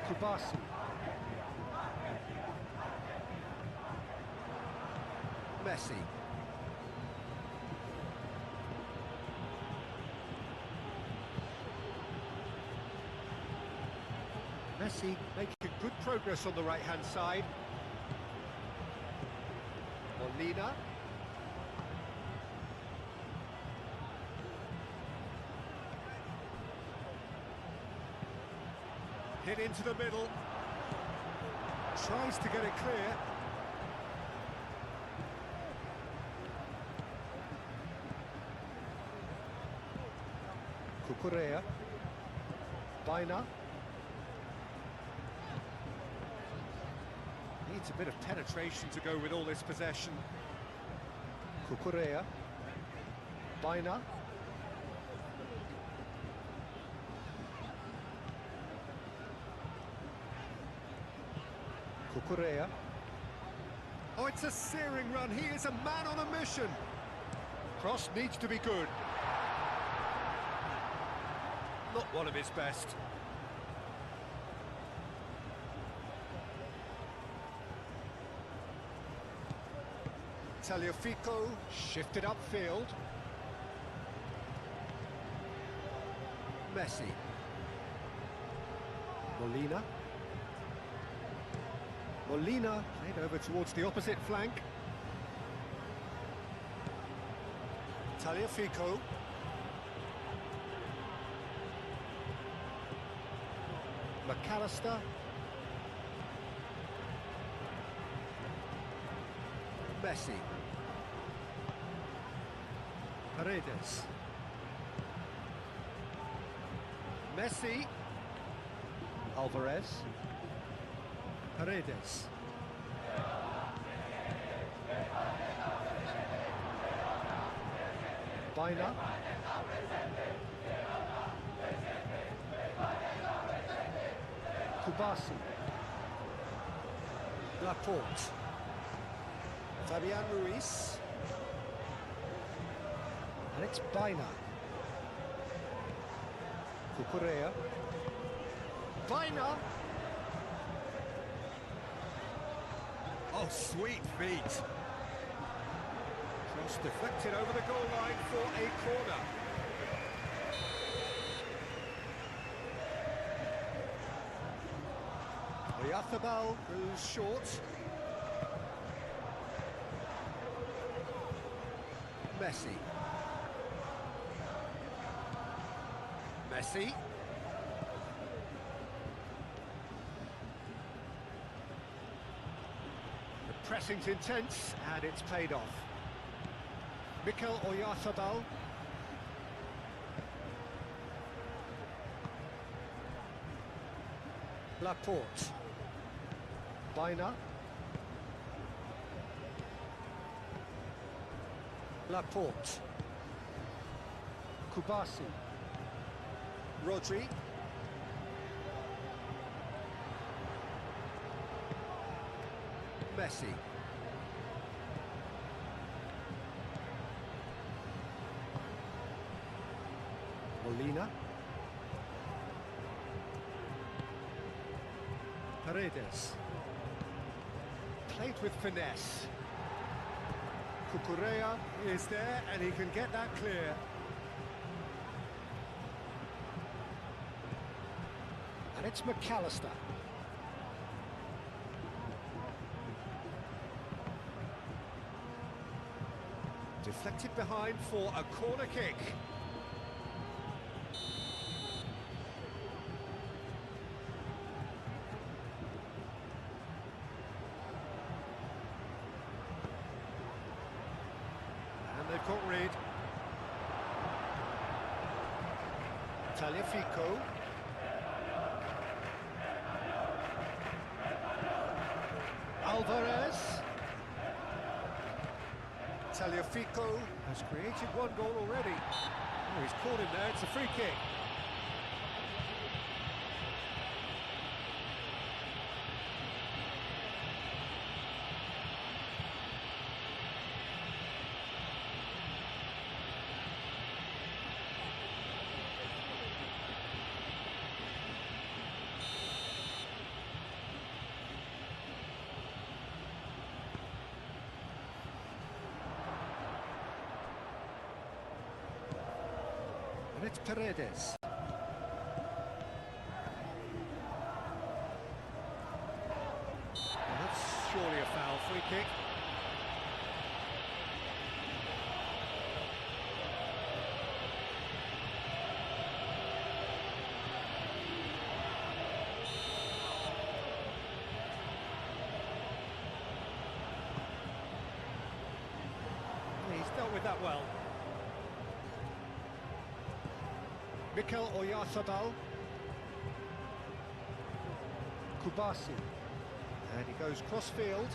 Kubasi. Messi. Messi making good progress on the right-hand side. Molina. Hit into the middle. Tries to get it clear. Cucurella. Baina. Needs a bit of penetration to go with all this possession. Cucurella. Baina. Cucurella. Oh, it's a searing run. He is a man on a mission. Cross needs to be good. Not one of his best. Tagliafico shifted upfield. Messi. Molina. Molina played over towards the opposite flank. Tagliafico. McAllister. Messi. Paredes. Messi. Alvarez. Paredes. Baina. Kubasi. Laporte. Fabian Ruiz. And it's Baina. Cucurella. Baina. Oh, sweet feet. Cross deflected over the goal line for a corner. Oyarzábal goes short. Messi. Messi. The pressing's intense and it's paid off. Mikel Oyarzábal. Laporte. Baina. Laporte. Kubasi. Rodri. Messi. Molina. Paredes. Played with finesse. Cucurella is there and he can get that clear. And it's McAllister. Deflected behind for a corner kick. And they've got rid. Tagliafico. Alvarez. Tagliafico has created one goal already. Oh, he's caught him there, it's a free kick. And it's Paredes. Well, that's surely a foul, free kick. He's dealt with that well. Mikel Oyarzábal. Kubasi. And he goes cross-field.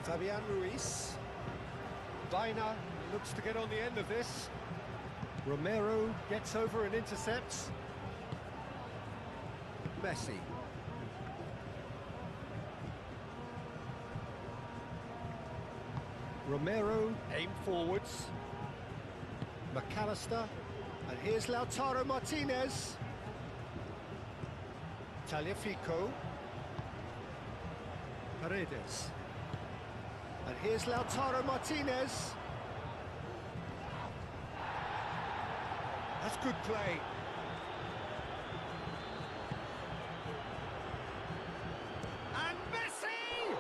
Fabian Ruiz. Baina looks to get on the end of this. Romero gets over and intercepts. Messi. Romero aimed forwards. McAllister. And here's Lautaro Martinez. Tagliafico. Paredes. And here's Lautaro Martinez. That's good play. And Messi!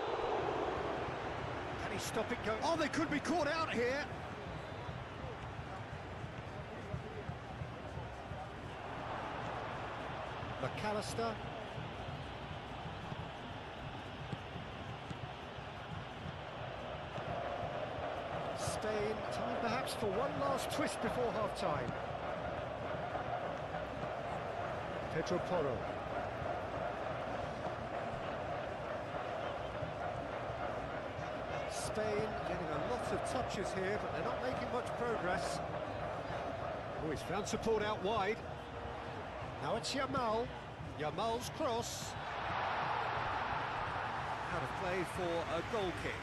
Can he stop it going? Oh, they could be caught out here. McAllister. Spain, time perhaps for one last twist before half-time. Pedro Porro. Spain getting a lot of touches here, but they're not making much progress. Oh, he's found support out wide. Now it's Yamal. Yamal's cross. Out of play for a goal kick.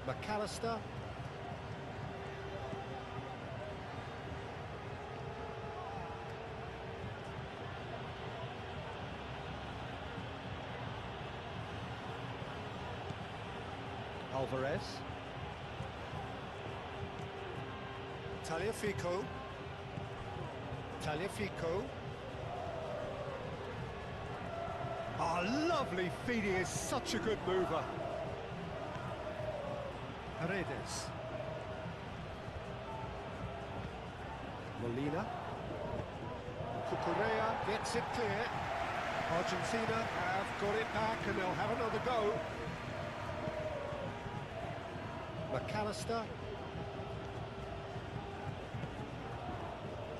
McAllister. Alvarez. Tagliafico. Tagliafico. Oh, lovely feed, he is such a good mover. Paredes. Molina. Cucurella gets it clear. Argentina have got it back and they'll have another go. McAllister.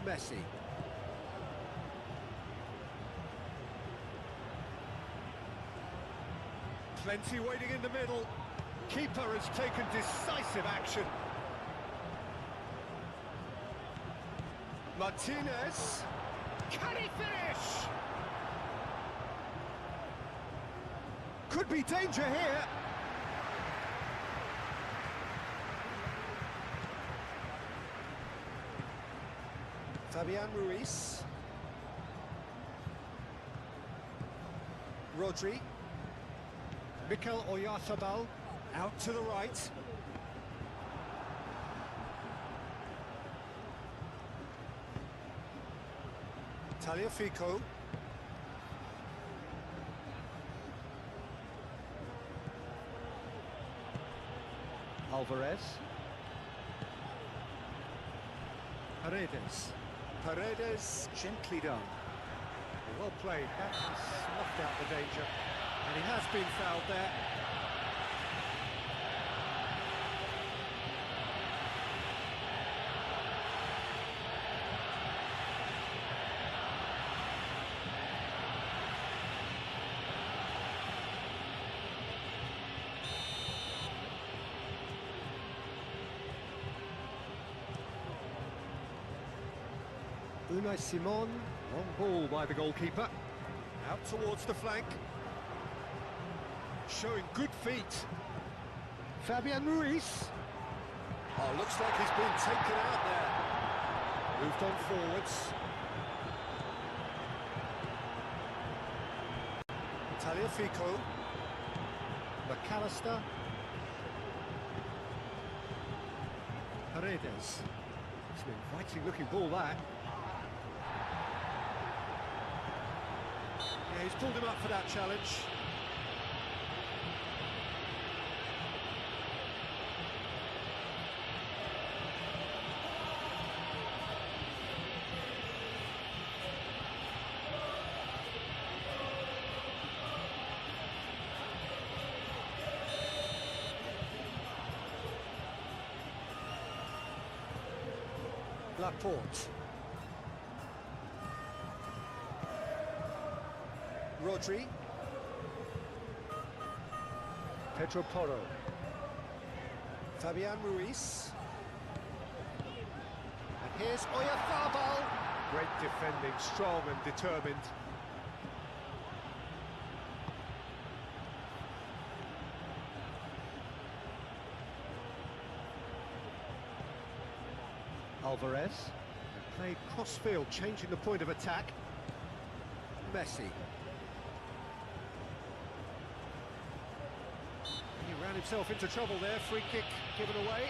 Messi. Plenty waiting in the middle. Keeper has taken decisive action. Martinez. Can he finish? Could be danger here. Fabian Ruiz. Rodri. Mikel Oyarzabal out to the right. Tagliafico. Alvarez. Paredes. Paredes, gently done. Well played, that snuffed out the danger. And he has been fouled there. Unai Simon, long ball by the goalkeeper. Out towards the flank. Showing good feet. Fabian Ruiz. Oh, looks like he's been taken out there. Moved on forwards. Tagliafico. McAllister. Paredes. It's an inviting looking ball, that. Yeah, he's pulled him up for that challenge. Laporte. Rodri. Pedro Porro. Fabian Ruiz. And here's Oyarzabal. Great defending, strong and determined. Alvarez. Played cross-field, changing the point of attack. Messi. He ran himself into trouble there, free kick given away.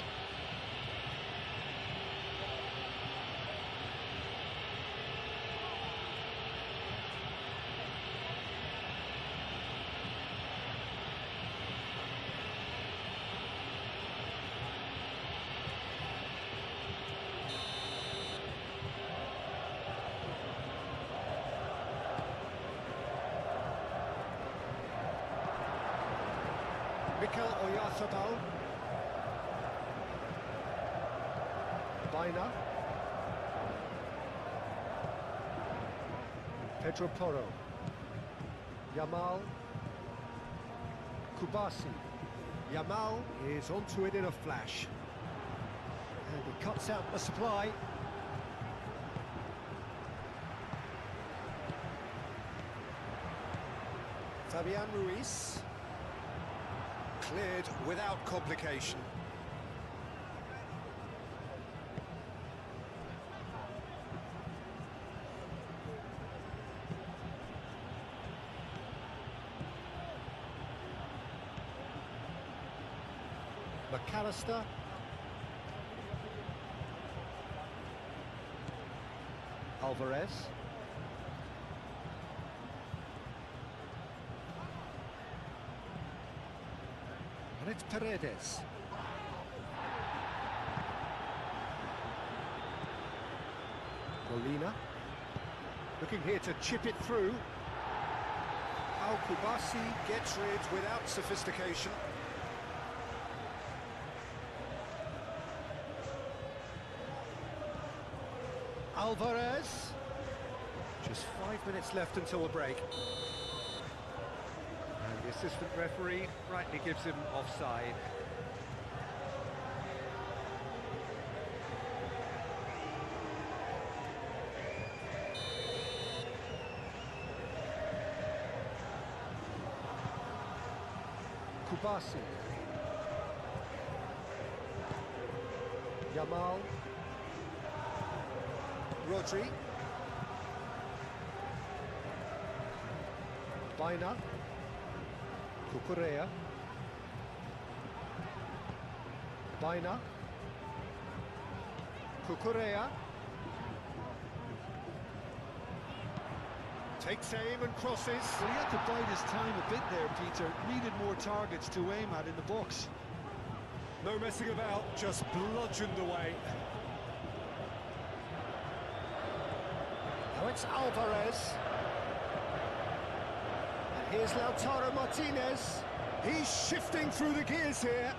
Mikel Oyarzabal. Baina. Pedro Porro. YAMAL. Kubasi. YAMAL is onto it in a flash. And he cuts out the supply. Fabian Ruiz. Cleared without complication. McAllister. Alvarez. And it's Paredes. Molina. Looking here to chip it through. Al-Kubasi gets rid without sophistication. Alvarez. Just 5 minutes left until the break. And the assistant referee rightly gives him offside. Kubasi. YAMAL. Rodri. Baina. Cucurella. Baina. Cucurella. Takes aim and crosses. Well, he had to bide his time a bit there, Peter. Needed more targets to aim at in the box. No messing about, just bludgeoned away. Now it's Alvarez. And here's Lautaro Martinez. He's shifting through the gears here.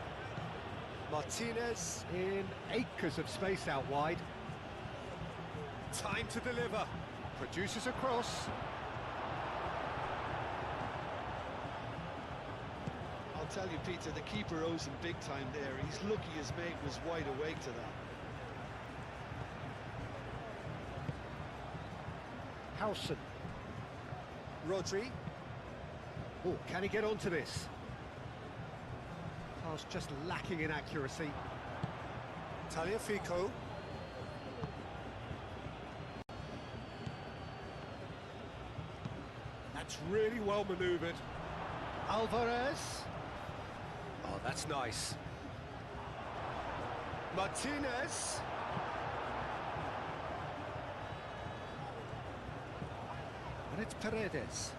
Martinez in acres of space out wide. Time to deliver. Produces a cross. I'll tell you, Peter, the keeper owes him big time there. He's lucky his mate was wide awake to that. Howson. Rodri. Oh, can he get onto this? Pass just lacking in accuracy. Tagliafico. That's really well manoeuvred. Alvarez. Oh, that's nice. Martinez. And it's Paredes.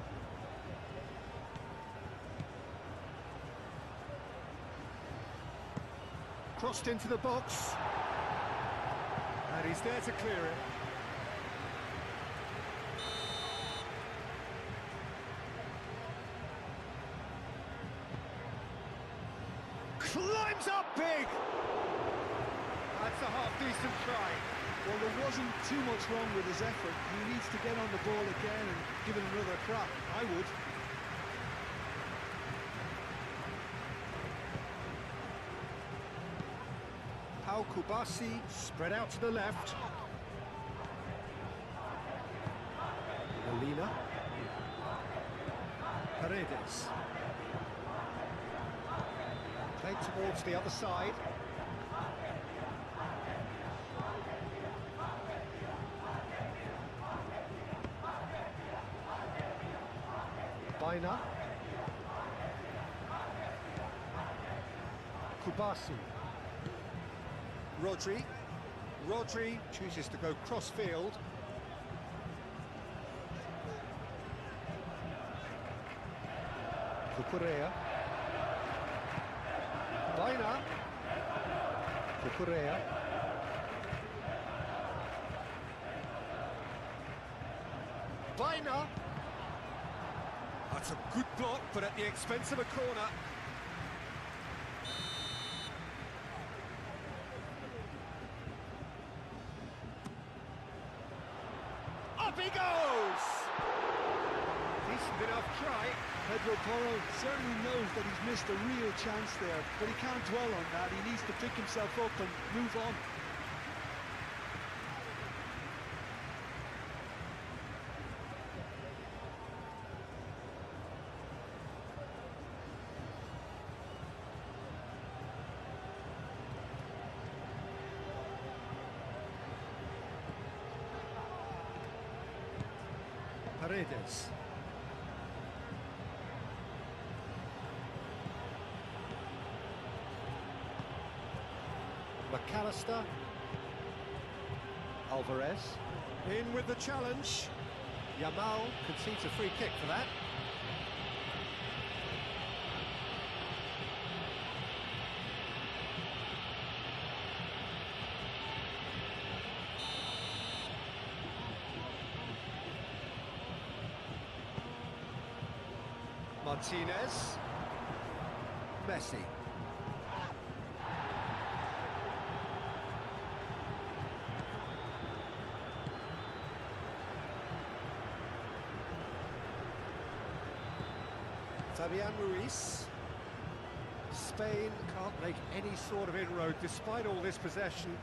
Crossed into the box. And he's there to clear it. Climbs up big! That's a half-decent try. Well, there wasn't too much wrong with his effort. He needs to get on the ball again and give it another crack. I would. Al-Kubasi spread out to the left. Molina. Paredes. Played towards the other side. Baina. Kubasi. Rodri. Rodri chooses to go cross-field. Cucurella. Baina. Cucurella. Baina. That's a good block, but at the expense of a corner. Up he goes! Decent enough try. Pedro Porro certainly knows that he's missed a real chance there, but he can't dwell on that. He needs to pick himself up and move on. Paredes. McAllister. Alvarez. In with the challenge. Yamal concedes a free kick for that. Martinez. Messi. Fabian Ruiz. Spain can't make any sort of inroad despite all this possession,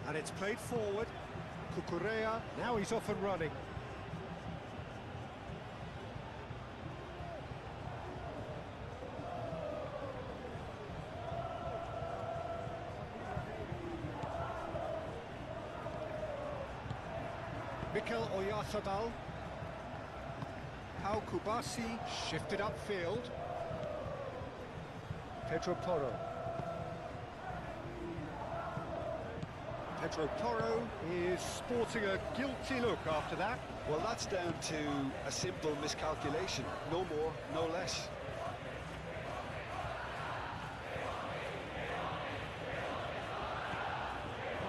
and it's played forward. Cucurella, now he's off and running. Mikel Oyarzabal. Pau Kubasi shifted upfield. Pedro Porro. Pedro Porro is sporting a guilty look after that. Well, that's down to a simple miscalculation. No more, no less.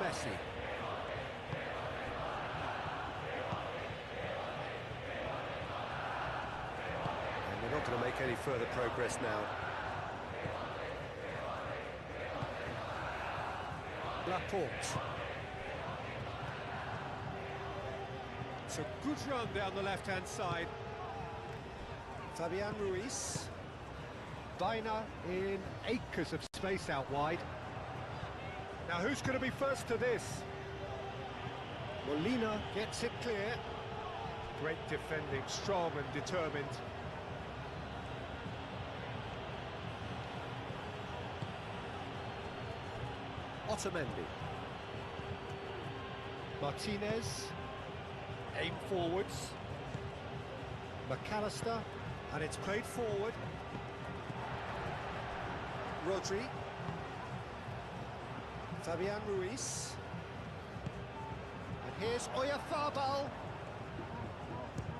Messi. And they're not going to make any further progress now. Laporte. It's a good run down the left-hand side. Fabian Ruiz. Baina in acres of space out wide. Now who's going to be first to this? Molina gets it clear. Great defending, strong and determined. Otamendi. Martinez. Aim forwards. McAllister. And it's played forward. Rodri. Fabian Ruiz. And here's Oyarzabal.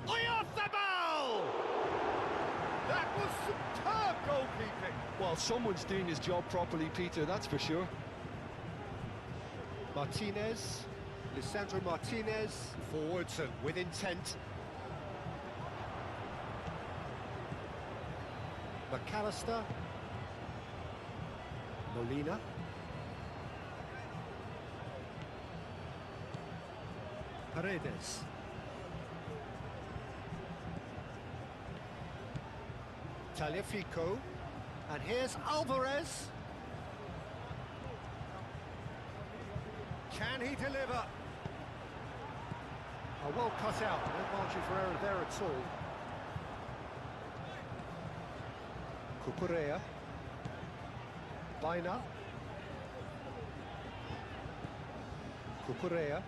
Oyarzabal! That was superb goalkeeping. Well, someone's doing his job properly, Peter, that's for sure. Martinez. Lisandro Martinez. Forwards and with intent. McAllister. Molina. Paredes. Tagliafico. And here's Alvarez. Can he deliver? Oh, well cut out. No margin for error there at all. Cucurella. Baina. Cucurella.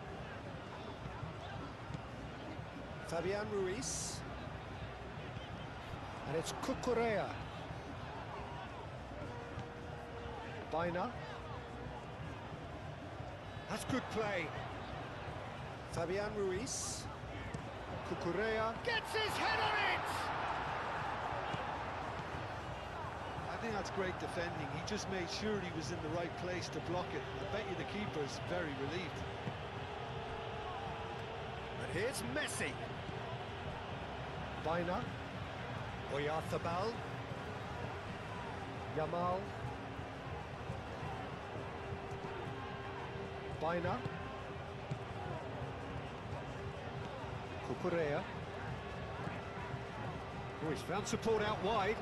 Fabian Ruiz. And it's Cucurella. Baina. That's good play. Fabian Ruiz. Cucurella gets his head on it! I think that's great defending. He just made sure he was in the right place to block it. I bet you the keeper's very relieved. And here's Messi. Baina. Oyarzabal. Yamal. Baina. Cucurella. Oh, he's found support out wide.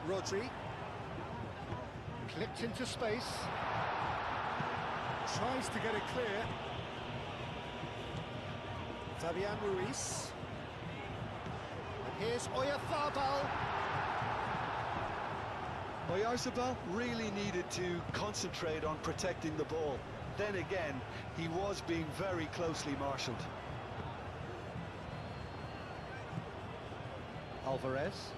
Rodri. Clipped into space. Tries to get it clear. Fabian Ruiz. And here's Oyarzabal. Oyarzabal really needed to concentrate on protecting the ball. Then again, he was being very closely marshalled. Alvarez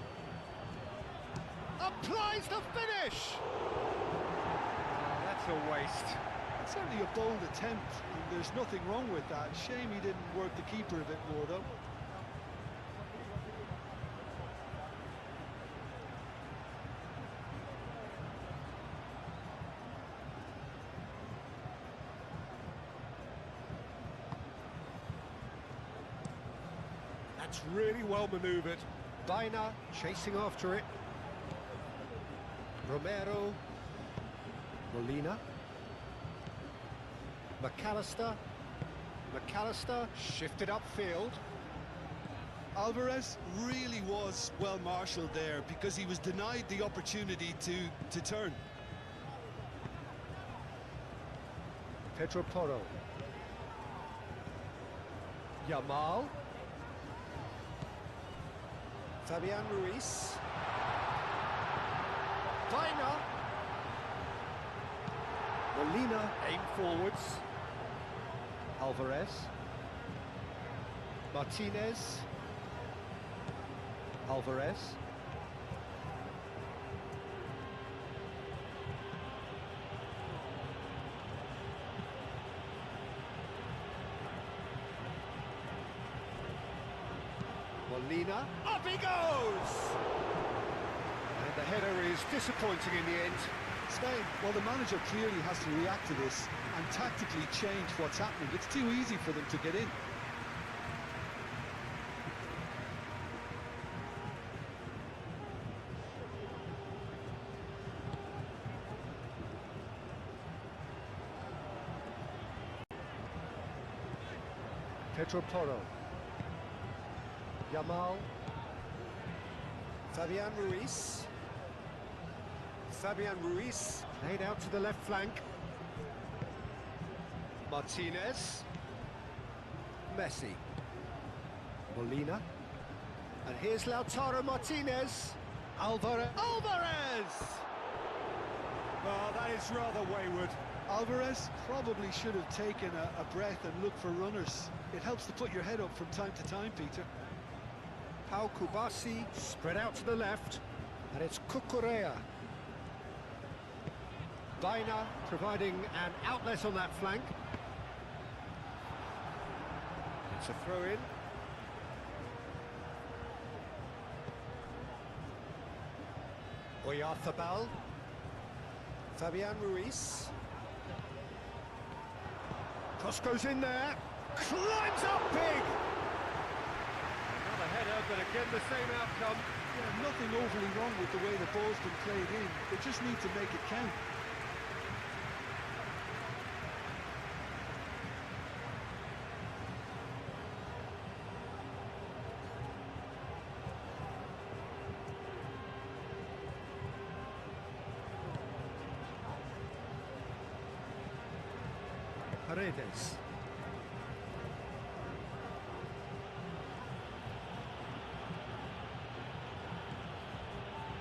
applies the finish! Oh, that's a waste. It's certainly a bold attempt, and there's nothing wrong with that. Shame he didn't work the keeper a bit more, though. That's really well manoeuvred. Baina chasing after it. Romero. Molina. McAllister. McAllister shifted upfield. Alvarez really was well marshalled there because he was denied the opportunity to turn. Pedro Porro. Yamal. Fabian Ruiz. Baina. Molina aim forwards. Alvarez. Martinez. Alvarez. Molina, up he goes! And the header is disappointing in the end. Spain, well, the manager clearly has to react to this and tactically change what's happening. It's too easy for them to get in. Pedro Porro. Yamal. Fabian Ruiz. Fabian Ruiz laid out to the left flank. Martinez. Messi. Molina. And here's Lautaro Martinez. Alvarez. Oh, that is rather wayward. Alvarez probably should have taken a breath and looked for runners. It helps to put your head up from time to time, Peter. Pau Kubasi spread out to the left, and it's Cucurella. Baina providing an outlet on that flank. It's a throw-in. Oyarzabal. Fabian Ruiz. Cross goes in there. Climbs up big! Another header, but again the same outcome. Yeah, nothing overly wrong with the way the ball's been played in. They just need to make it count. Paredes.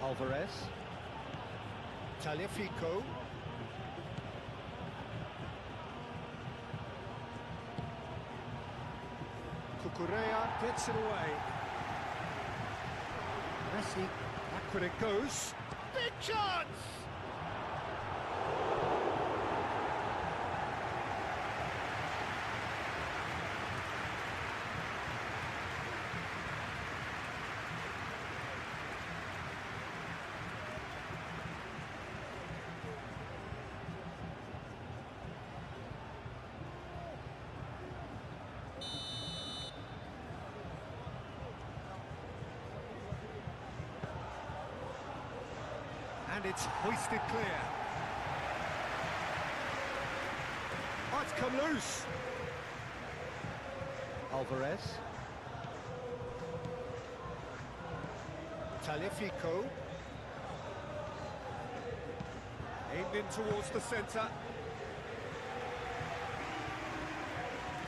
Alvarez. Tagliafico. Cucurella gets it away. Messi, back when it goes. Big chance! And it's hoisted clear. Oh, it's come loose. Alvarez. Tagliafico. Aimed in towards the centre.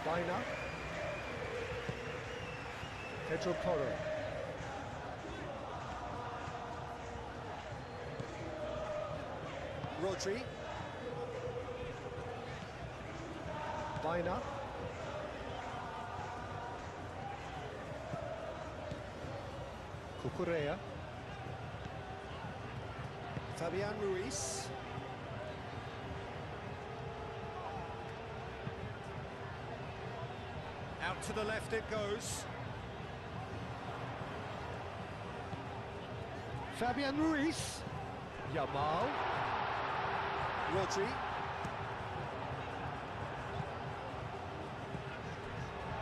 Baina. Pedro Porro. Rodri. Bina. Cucurella. Fabian Ruiz. Out to the left it goes. Fabian Ruiz. Yamal. Rodri.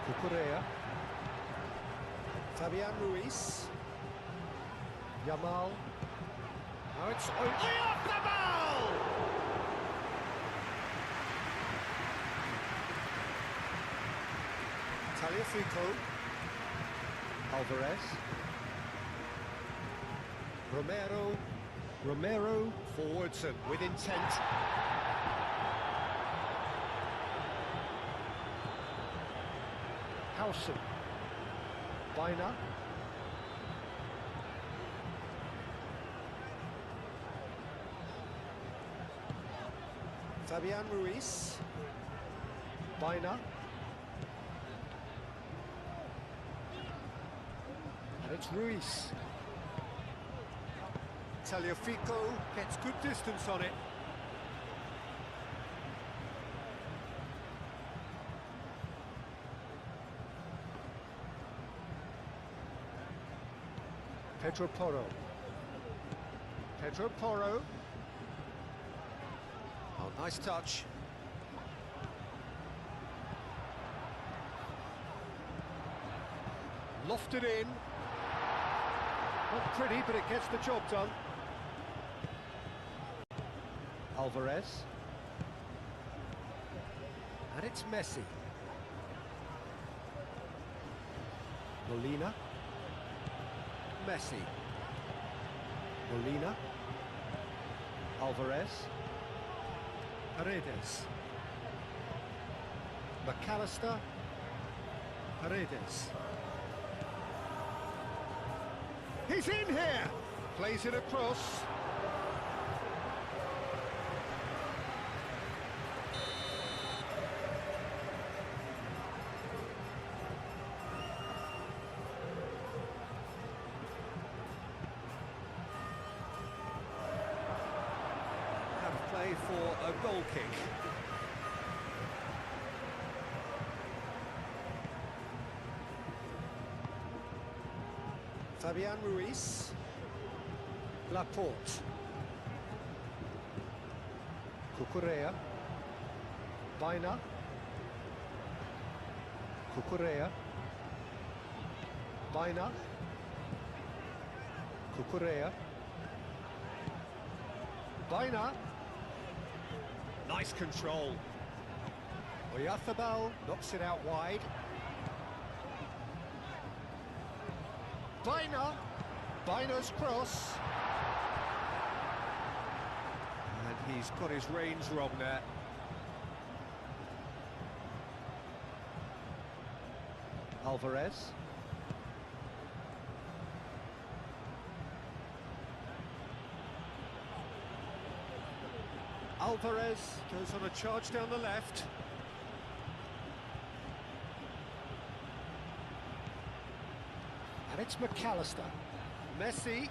Cucurella. Fabian Ruiz. Yamal. Now it's off the ball! Taliafico. Alvarez. Romero forwards and with intent. Howson. Bina. Fabian Ruiz. Bina. And it's Ruiz. Taliafico gets good distance on it. Pedro Porro. Pedro Porro. Oh, nice touch. Lofted in. Not pretty, but it gets the job done. Alvarez. And it's Messi. Molina. Messi. Molina. Alvarez. Paredes. McAllister. Paredes. He's in here! Plays it across. Have play for a goal kick. Fabian Ruiz. Laporte. Cucurella. Bina. Cucurella. Bina. Cucurella. Bina. Nice control. Oyarzábal knocks it out wide. Bina's cross. And he's got his reins wrong there. Alvarez. Alvarez goes on a charge down the left. And it's McAllister. Messi.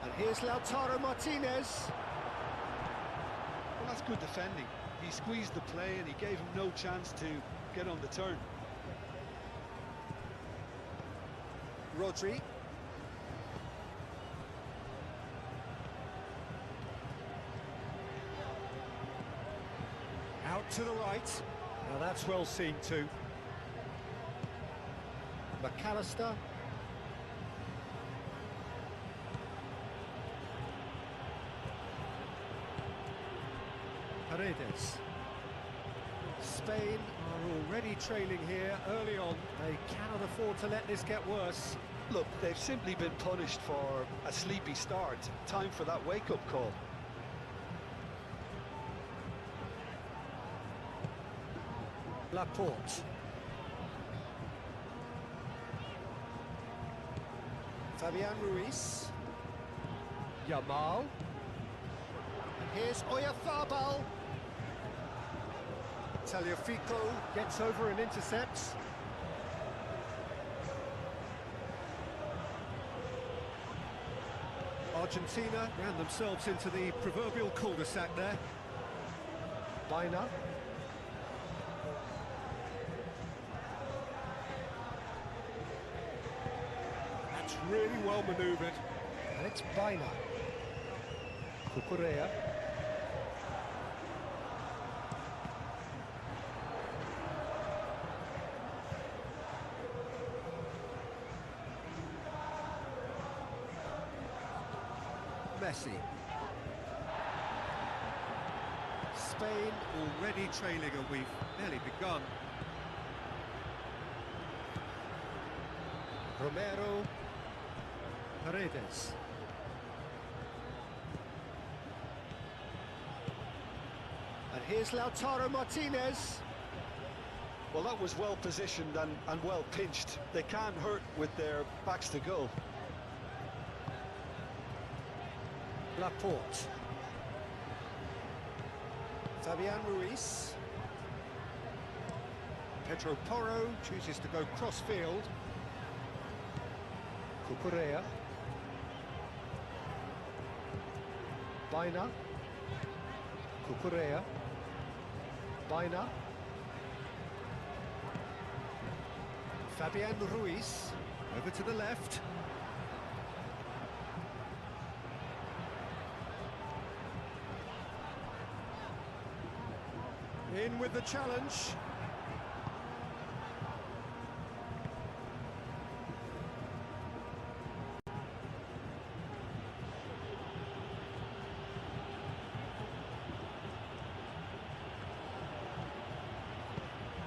And here's Lautaro Martinez. Well, that's good defending. He squeezed the play and he gave him no chance to get on the turn. Rodri. Out to the right. Now that's well seen too. McAllister. Paredes. Spain are already trailing here early on. They cannot afford to let this get worse. Look, they've simply been punished for a sleepy start. Time for that wake-up call. Laporte. Fabian Ruiz. Yamal. Here's Oyarzabal. Tagliafico gets over and intercepts. Argentina ran themselves into the proverbial cul-de-sac there. Baina. That's really well manoeuvred. And it's Baina. Cucurella. Messi. Spain already trailing, and we've barely begun. Romero. Paredes. And here's Lautaro Martinez. Well, that was well positioned and well pinched. They can't hurt with their backs to goal. Laporte. Fabian Ruiz. Pedro Porro chooses to go cross-field. Cucurella. Baina. Cucurella. Baina. Fabian Ruiz. Over to the left. In with the challenge.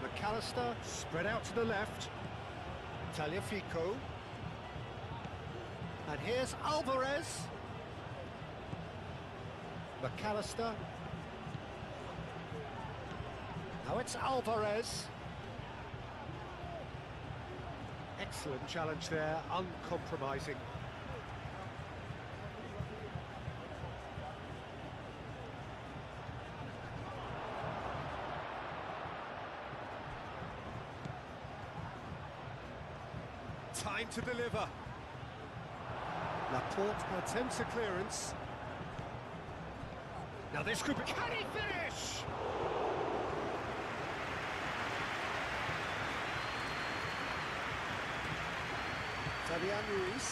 McAllister spread out to the left. Tagliafico. And here's Alvarez. McAllister. Now it's Alvarez. Excellent challenge there, uncompromising. Time to deliver. Laporte attempts a clearance. Now this could be... Can he finish? Fabian Ruiz.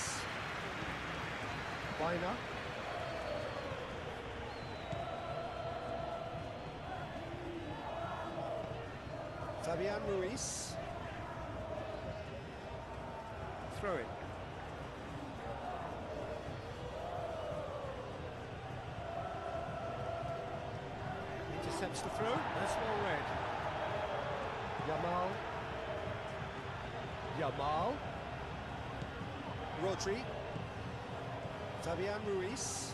Baina. Fabian Ruiz. Throw it. Intercepts the throw. That's well read. Yamal. Rodri. Fabian Ruiz.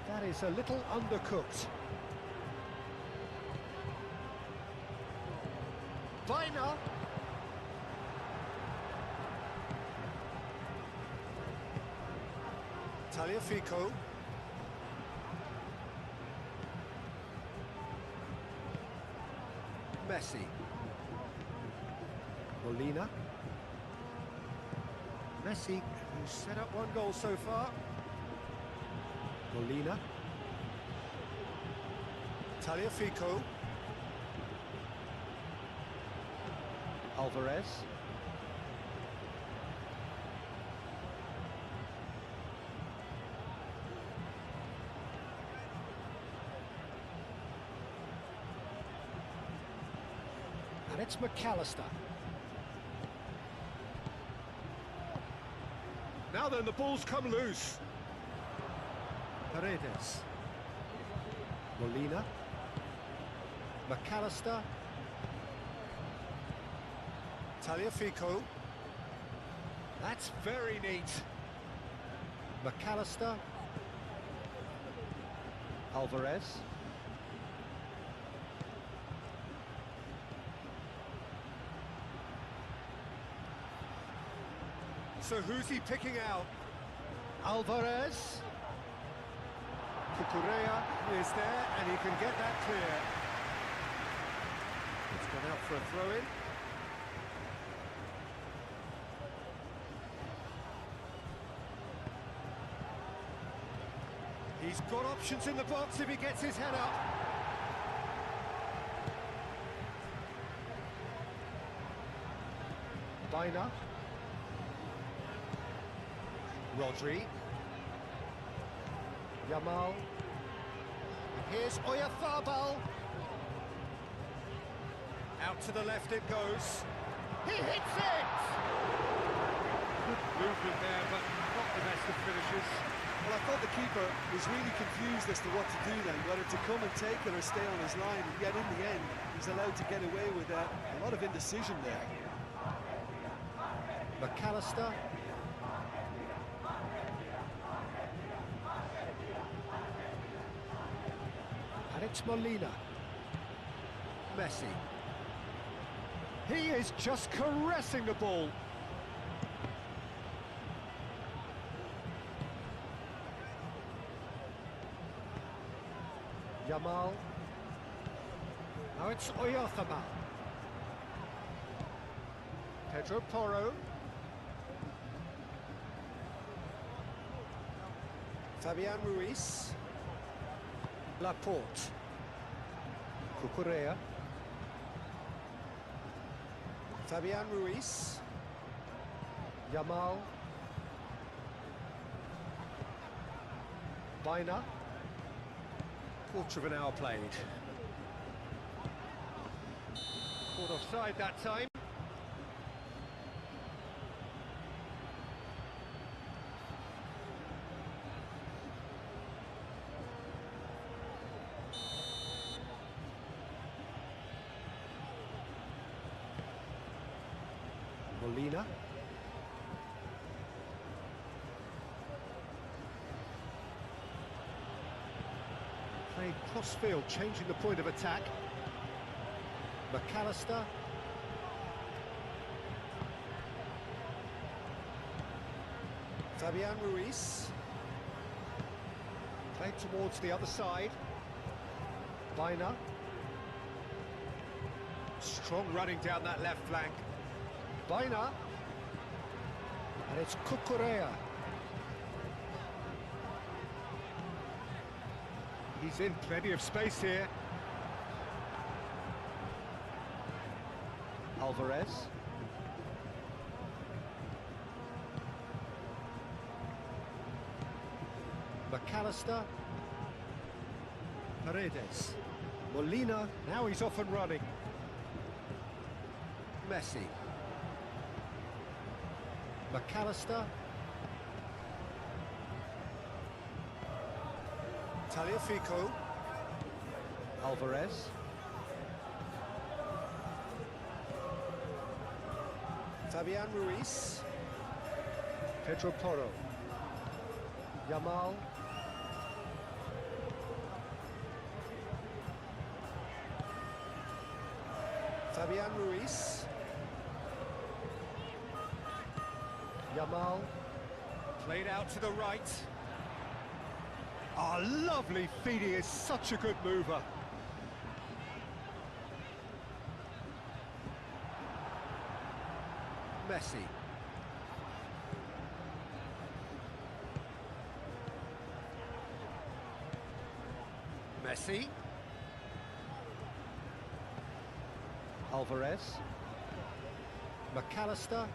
That is a little undercooked. Baina. Tagliafico. Messi. Molina. Messi, who's set up one goal so far. Molina. Tagliafico. Alvarez. And it's McAllister. Now then, the ball's come loose. Paredes. Molina. McAllister. Tagliafico. That's very neat. McAllister. Alvarez. So who's he picking out? Alvarez. Cucurella is there, and he can get that clear. It's gone out for a throw-in. He's got options in the box if he gets his head up. Bina. Rodri. Yamal. And here's Oyarzabal. Out to the left it goes. He hits it! Good movement there, but not the best of finishes. Well, I thought the keeper was really confused as to what to do then, whether to come and take it or stay on his line, and yet in the end, he's allowed to get away with a lot of indecision there. McAllister. And it's Molina. Messi. He is just caressing the ball. Yamal. Now it's Oyarzabal. Pedro Porro. Fabian Ruiz. Laporte. Cucurella. Fabian Ruiz. Yamal. Bina. Quarter of an hour played. Caught offside that time. Molina. Playing cross-field, changing the point of attack. McAllister. Fabian Ruiz. Played towards the other side. Bina. Strong running down that left flank. Bina. And it's Cucurella. He's in plenty of space here. Alvarez. McAllister. Paredes. Molina. Now he's off and running. Messi. McAllister. Tagliafico. Alvarez. Fabian Ruiz. Pedro Porro. Yamal. Fabian Ruiz. Yamal. Played out to the right. Oh, lovely feed, he is such a good mover. Messi. Messi. Alvarez. McAllister.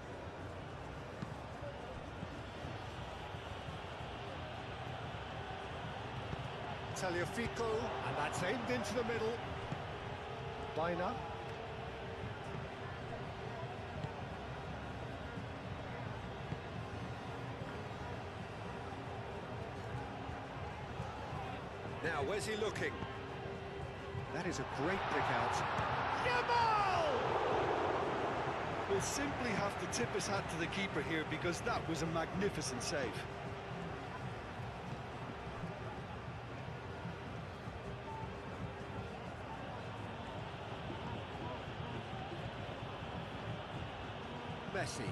Tagliafico, and that's aimed into the middle. Bina. Now, where's he looking? That is a great pick out. YAMAL! We'll simply have to tip his hat to the keeper here because that was a magnificent save. Messi.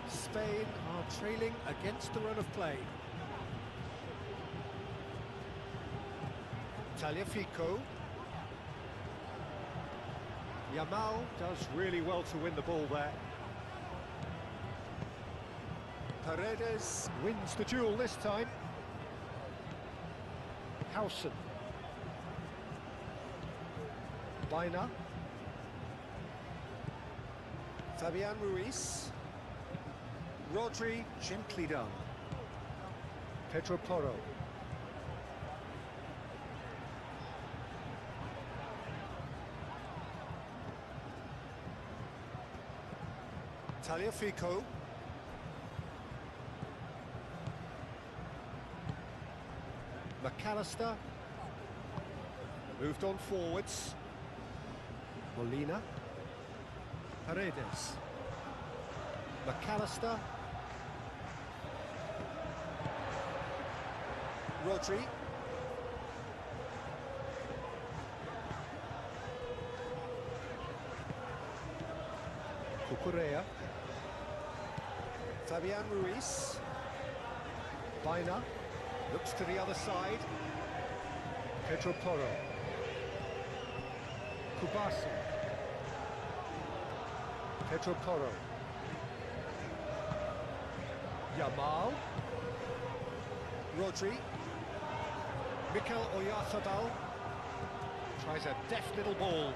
Spain are trailing against the run of play. Tagliafico. Yamal does really well to win the ball there. Paredes wins the duel this time. Howson. Baina. Fabian Ruiz. Rodri, gently done. Pedro Porro. Tagliafico. McAllister. Moved on forwards. Molina. Paredes. McAllister. Rodri. Cucurella. Fabian Ruiz. Baina. Looks to the other side. Pedro Porro. Kubasi. Pedro Porro. Yamal. Rodri. Mikel Oyarzabal. Tries a deft little ball.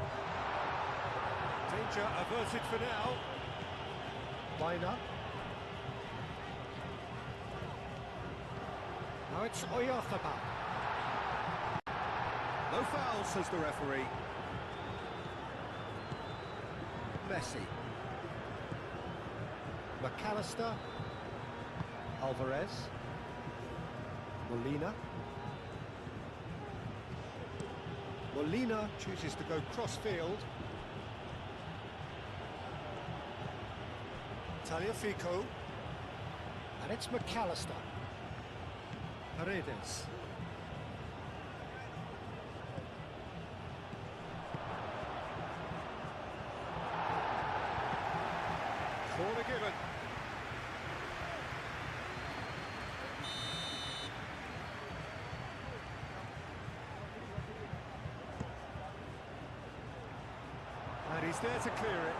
Danger averted for now. Baina. Now it's Oyarzabal. No foul, says the referee. Messi. McAllister. Alvarez. Molina. Molina chooses to go cross-field. Tagliafico. And it's McAllister. Paredes. Corner given. And he's there to clear it.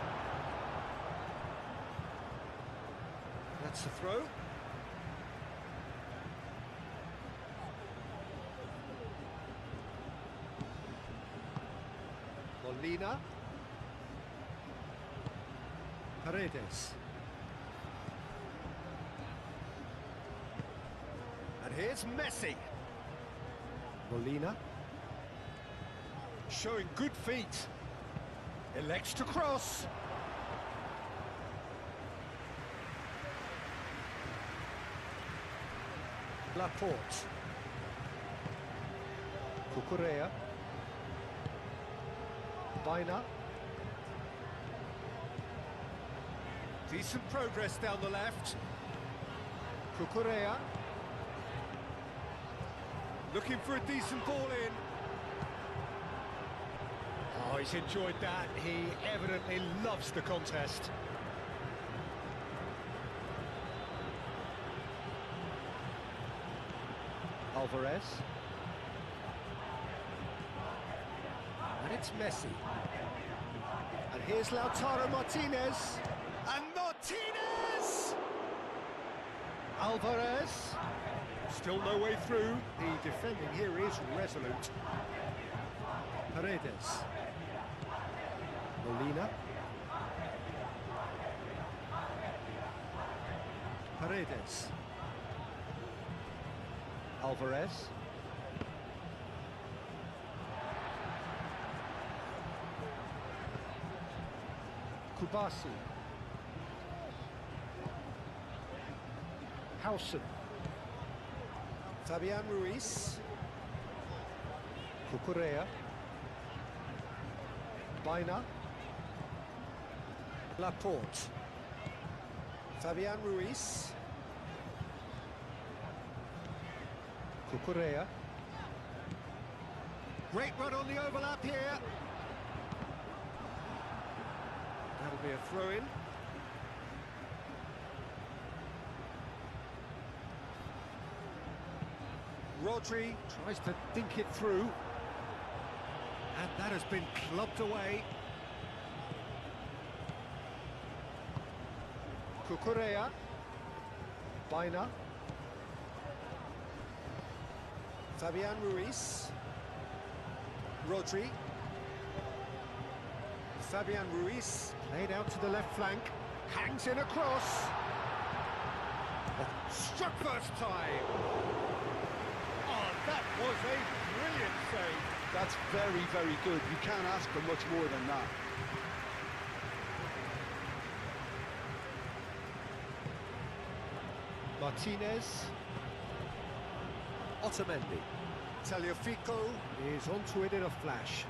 That's the throw. Molina. Paredes. And here's Messi. Molina. Showing good feet. Elects to cross. Laporte. Cucurella. Baina. Decent progress down the left. Cucurella. Looking for a decent ball in. Oh, he's enjoyed that. He evidently loves the contest. Alvarez. And it's Messi. And here's Lautaro Martinez. And Martinez! Alvarez. Still no way through. The defending here is resolute. Paredes. Molina. Paredes. Alvarez. Kubasi. Howson. Fabian Ruiz. Cucurella. Baina. Laporte. Fabian Ruiz. Cucurella. Great run on the overlap here. That'll be a throw-in. Rodri tries to dink it through. And that has been clubbed away. Cucurella. Baina. Fabian Ruiz. Rodri. Fabian Ruiz played out to the left flank. Hangs in a cross. Oh, struck first time. Oh, that was a brilliant save. That's very, very good. You can't ask for much more than that. Martinez. Otamendi. Tagliafico is onto it in a flash.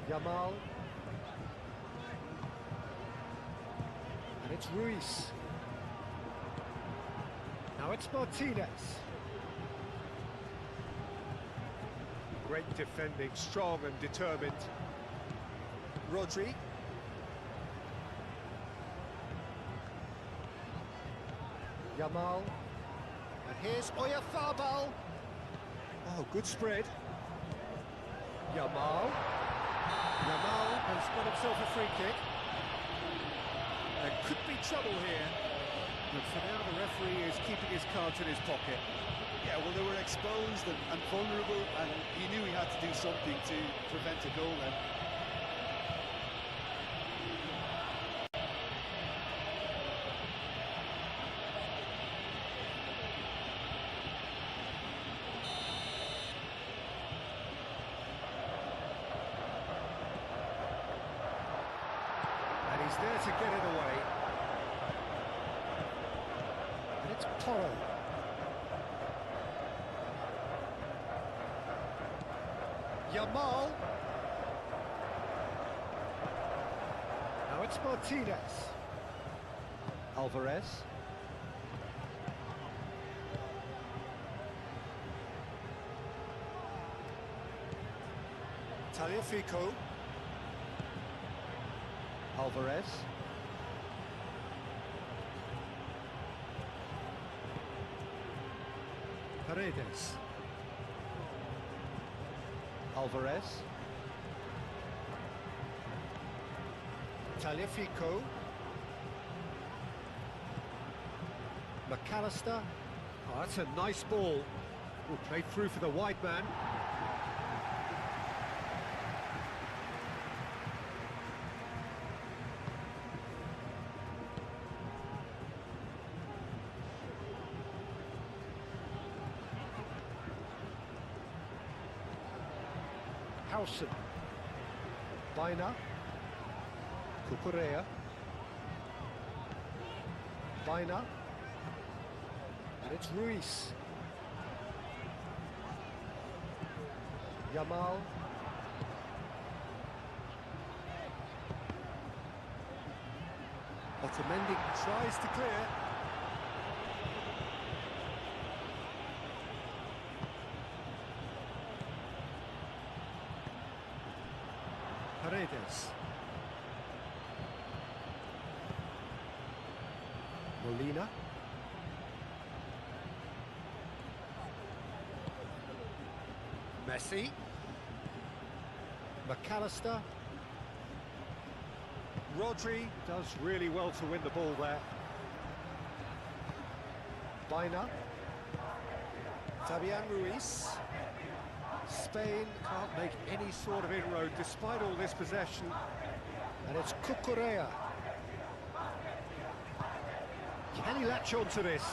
Yamal. And it's Ruiz. Now it's Martinez. Great defending, strong and determined. Rodri. Yamal. And here's Oyarzabal. Oh, good spread. Yamal. Yamal has got himself a free kick. There could be trouble here. But for now, the referee is keeping his cards in his pocket. Yeah, well, they were exposed and vulnerable, and he knew he had to do something to prevent a goal then. And he's there to get it away. And it's Porro. Yamal. Now it's Martinez. Alvarez. Tagliafico. Alvarez. Paredes. Alvarez. Tagliafico. McAllister. Oh, that's a nice ball. Oh, played through for the wide man. Howson. Baina. Cucurella. Baina. And it's Ruiz. Yamal. Otamendi tries to clear. Paredes. Molina. Messi. McAllister. Rodri does really well to win the ball there. Baina. Fabian Ruiz. Spain can't make any sort of inroad despite all this possession. And it's Cucurella. Can he latch on to this?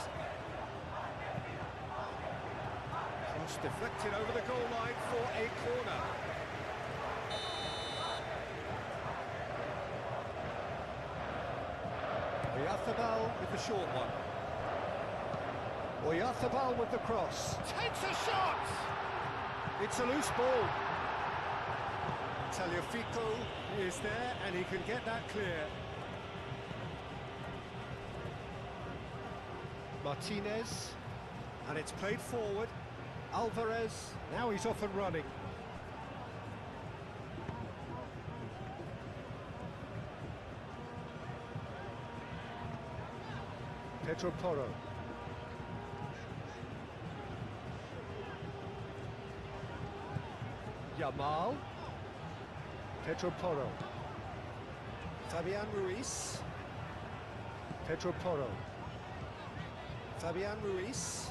Cross deflected over the goal line for a corner. Oyarzabal with the short one. Oyarzabal with the cross. Takes a shot! It's a loose ball. Tagliafico is there and he can get that clear. Martinez, and it's played forward. Alvarez, now he's off and running. Pedro Porro. Yamal. Pedro Porro. Fabian Ruiz. Pedro Porro. Fabian Ruiz.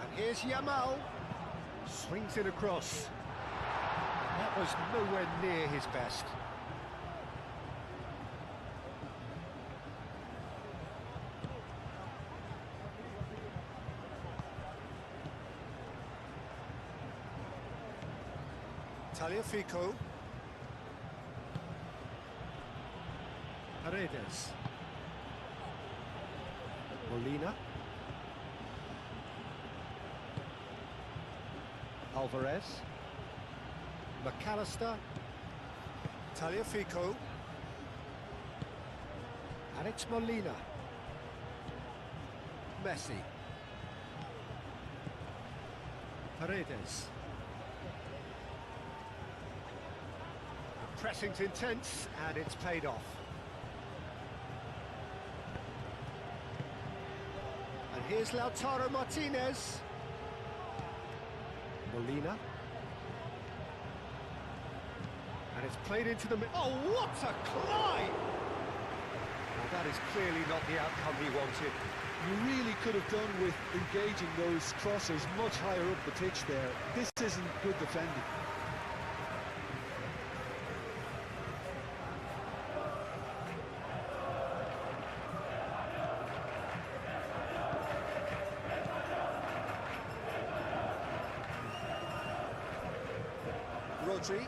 And here's Yamal. Swings it across. And that was nowhere near his best. Tagliafico. Paredes. Molina. Alvarez. McAllister. Tagliafico. And it's Molina. Messi. Paredes. Pressing's intense, and it's paid off. And here's Lautaro Martinez. Molina. And it's played into the middle. Oh, what a climb! Well, that is clearly not the outcome he wanted. You really could have done with engaging those crossers much higher up the pitch there. This isn't good defending. Rodri.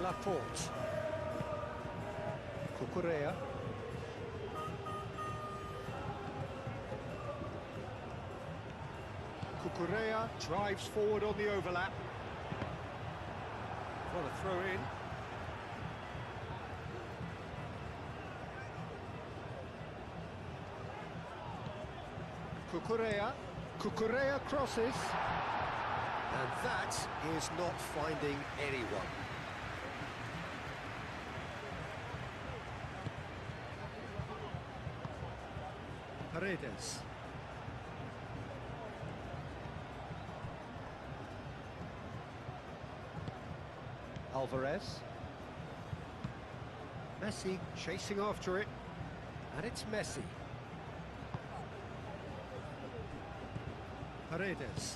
Laporte. Cucurella. Cucurella drives forward on the overlap. What a throw in. Cucurella crosses. And that is not finding anyone. Paredes. Alvarez. Messi chasing after it. And it's Messi. Paredes.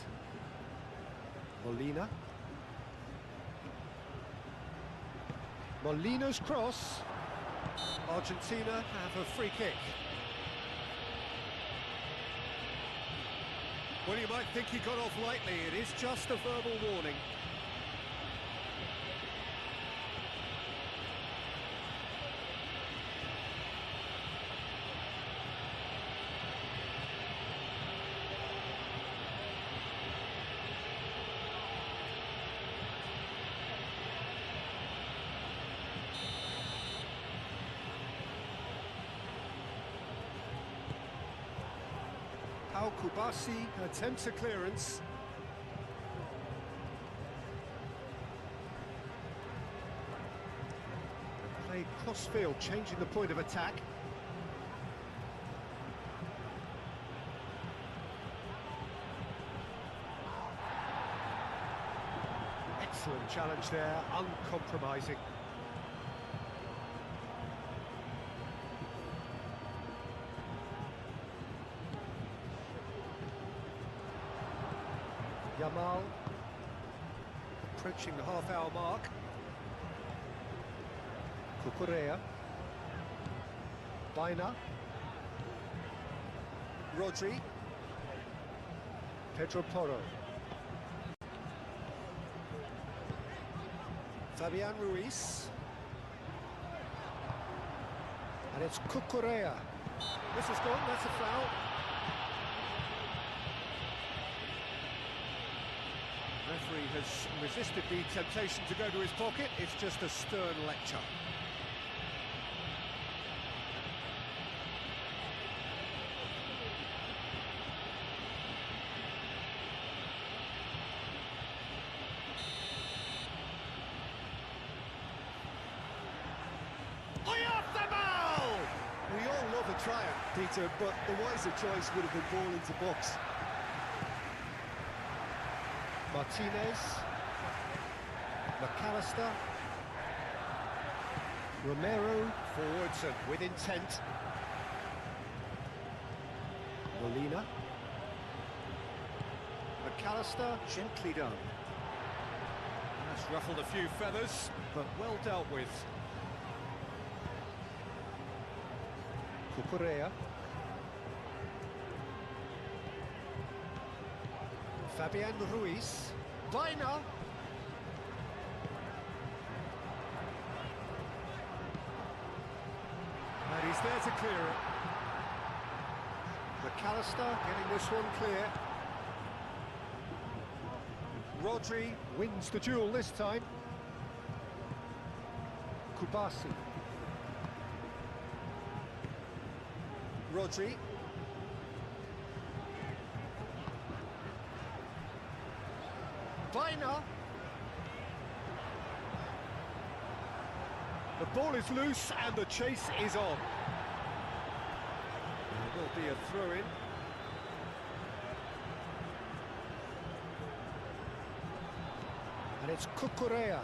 Molina. Molina's cross. Argentina have a free kick. Well, you might think he got off lightly. It is just a verbal warning. Al Kubasi attempts a clearance. Play cross-field, changing the point of attack. Excellent challenge there, uncompromising. Yamal Approaching the half-hour mark. Cucurella. Baina. Rodri. Pedro Porro. Fabian Ruiz. And it's Cucurella. This is gone, that's a foul. Referee has resisted the temptation to go to his pocket. It's just a stern lecture. We all love a triumph, Peter, but the wiser choice would have been ball into box. Martinez. McAllister. Romero forwards and with intent. Molina. McAllister, gently done. That's ruffled a few feathers, but well dealt with. Cucurella. Fabian Ruiz. Vaina. And he's there to clear it. McAllister getting this one clear. Rodri wins the duel this time. Kubasi. Rodri. Vaina. The ball is loose and the chase is on. There will be a throw-in. And it's Cucurella.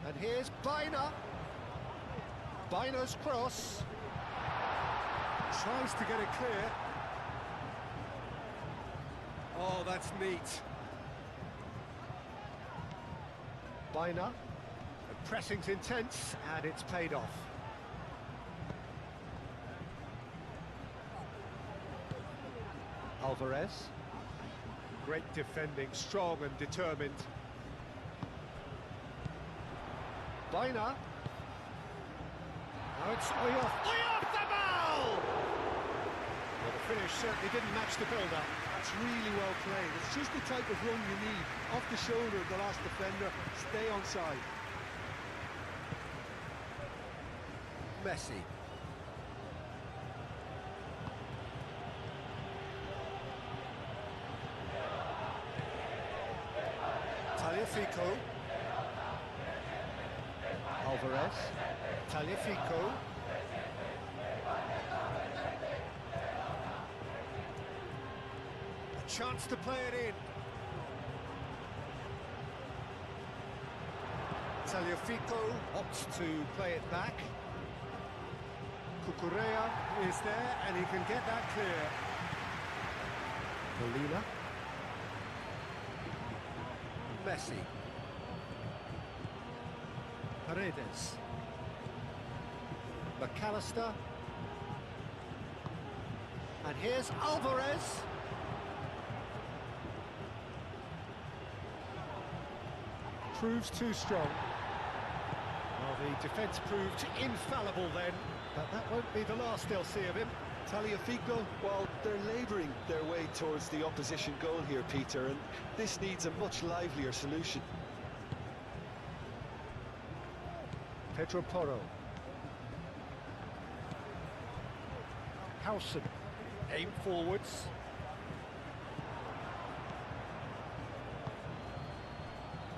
And here's Vaina. Vaina's cross. Tries to get it clear. Oh, that's neat. Vaina. The pressing's intense and it's paid off. Alvarez. Great defending, strong and determined. Vaina. Now it's Oyof. Oyarzabal! Well, the finish certainly didn't match the build-up. That's really well played. It's just the type of run you need. Off the shoulder of the last defender, stay onside. Messi. Tagliafico. Alvarez. Tagliafico. A chance to play it in. Tagliafico opts to play it back. Cucurella is there and he can get that clear. Molina. Messi. Paredes. McAllister. And here's Alvarez. Proves too strong. Well, the defence proved infallible then, but that won't be the last they'll see of him. Tagliafico, well, they're labouring their way towards the opposition goal here, Peter, and this needs a much livelier solution. Pedro Porro. Howson. Aim forwards.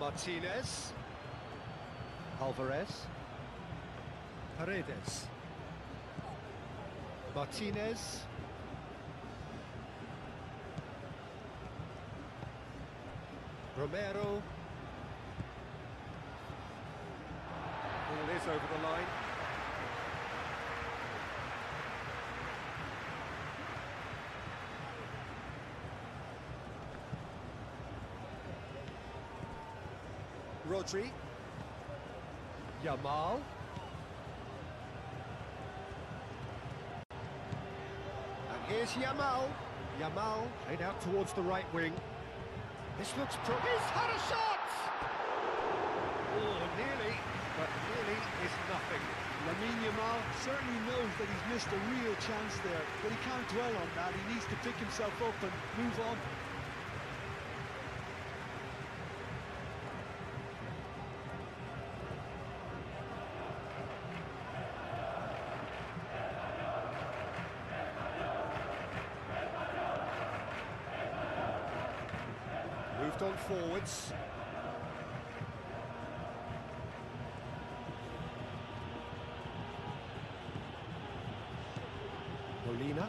Martinez. Alvarez. Paredes. Martinez. Romero. Ball is over the line. Rodri. Yamal. And here's Yamal. Yamal played out towards the right wing. This looks He's had a shot! Oh, nearly, but nearly is nothing. Lamine Yamal certainly knows that he's missed a real chance there, but he can't dwell on that. He needs to pick himself up and move on. Moved on forwards. Molina.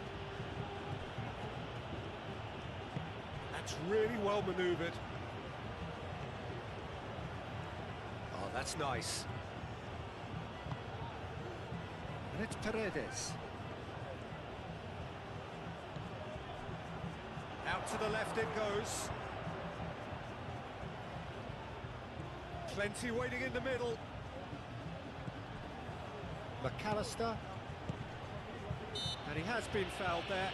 really well manoeuvred. Oh, that's nice. And it's Paredes. Out to the left it goes. Plenty waiting in the middle. McAllister. And he has been fouled there.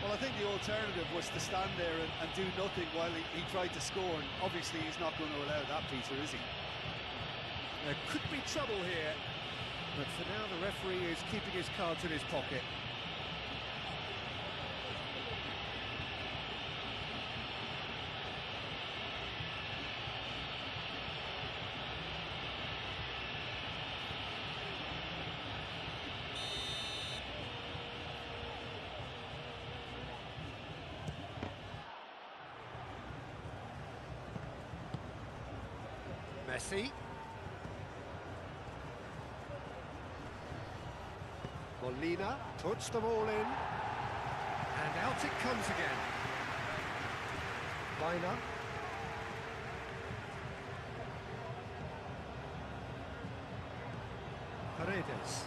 Well, I think the alternative was to stand there and do nothing while he tried to score, and obviously he's not going to allow that, Peter, is he? There could be trouble here, but for now the referee is keeping his cards in his pocket. Messi. Molina puts them all in. And out it comes again. Viner. Paredes.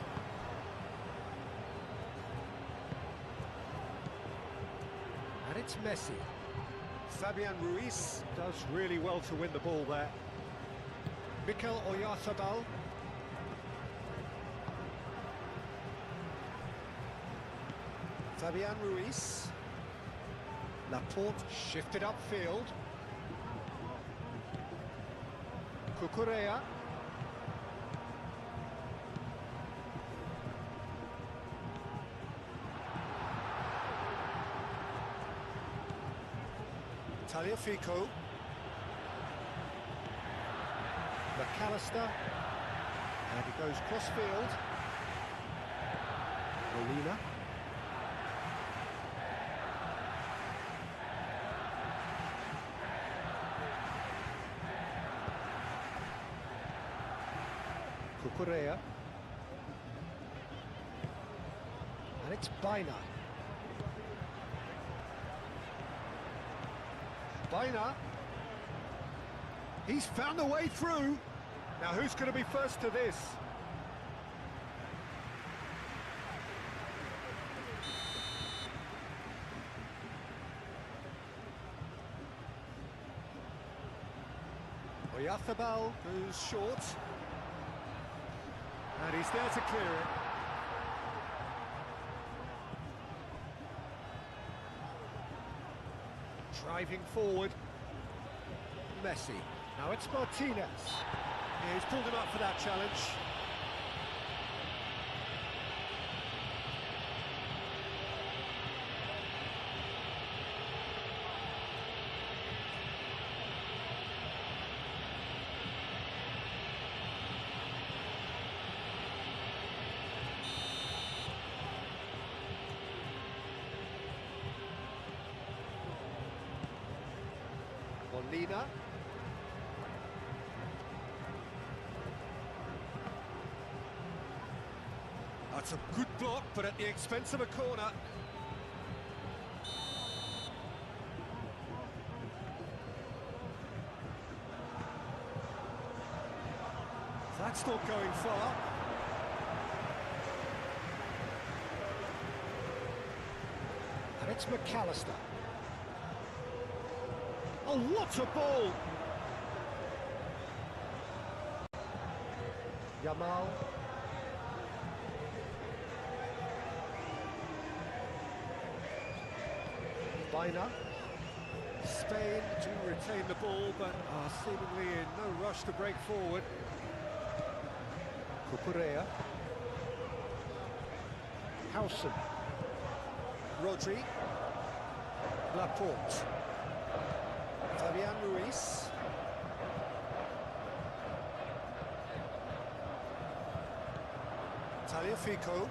And it's Messi. Fabian Ruiz does really well to win the ball there. Mikel Oyarzabal. Fabian Ruiz. Laporte shifted upfield. Cucurella. Tagliafico. McAllister. And he goes cross-field. Molina. Cucurella. And it's Bina. Bina. He's found a way through. Now who's going to be first to this? Oyarzabal goes short. And he's there to clear it. Driving forward. Messi. Now it's Martinez. Yeah, he's pulled him up for that challenge. Molina. That's a good block, but at the expense of a corner. That's not going far. And it's McAllister. Oh, what a ball! YAMAL. Bina. Spain do retain the ball, but are seemingly in no rush to break forward. Cucurella. Howson. Rodri. Laporte. Fabian Ruiz. Tagliafico.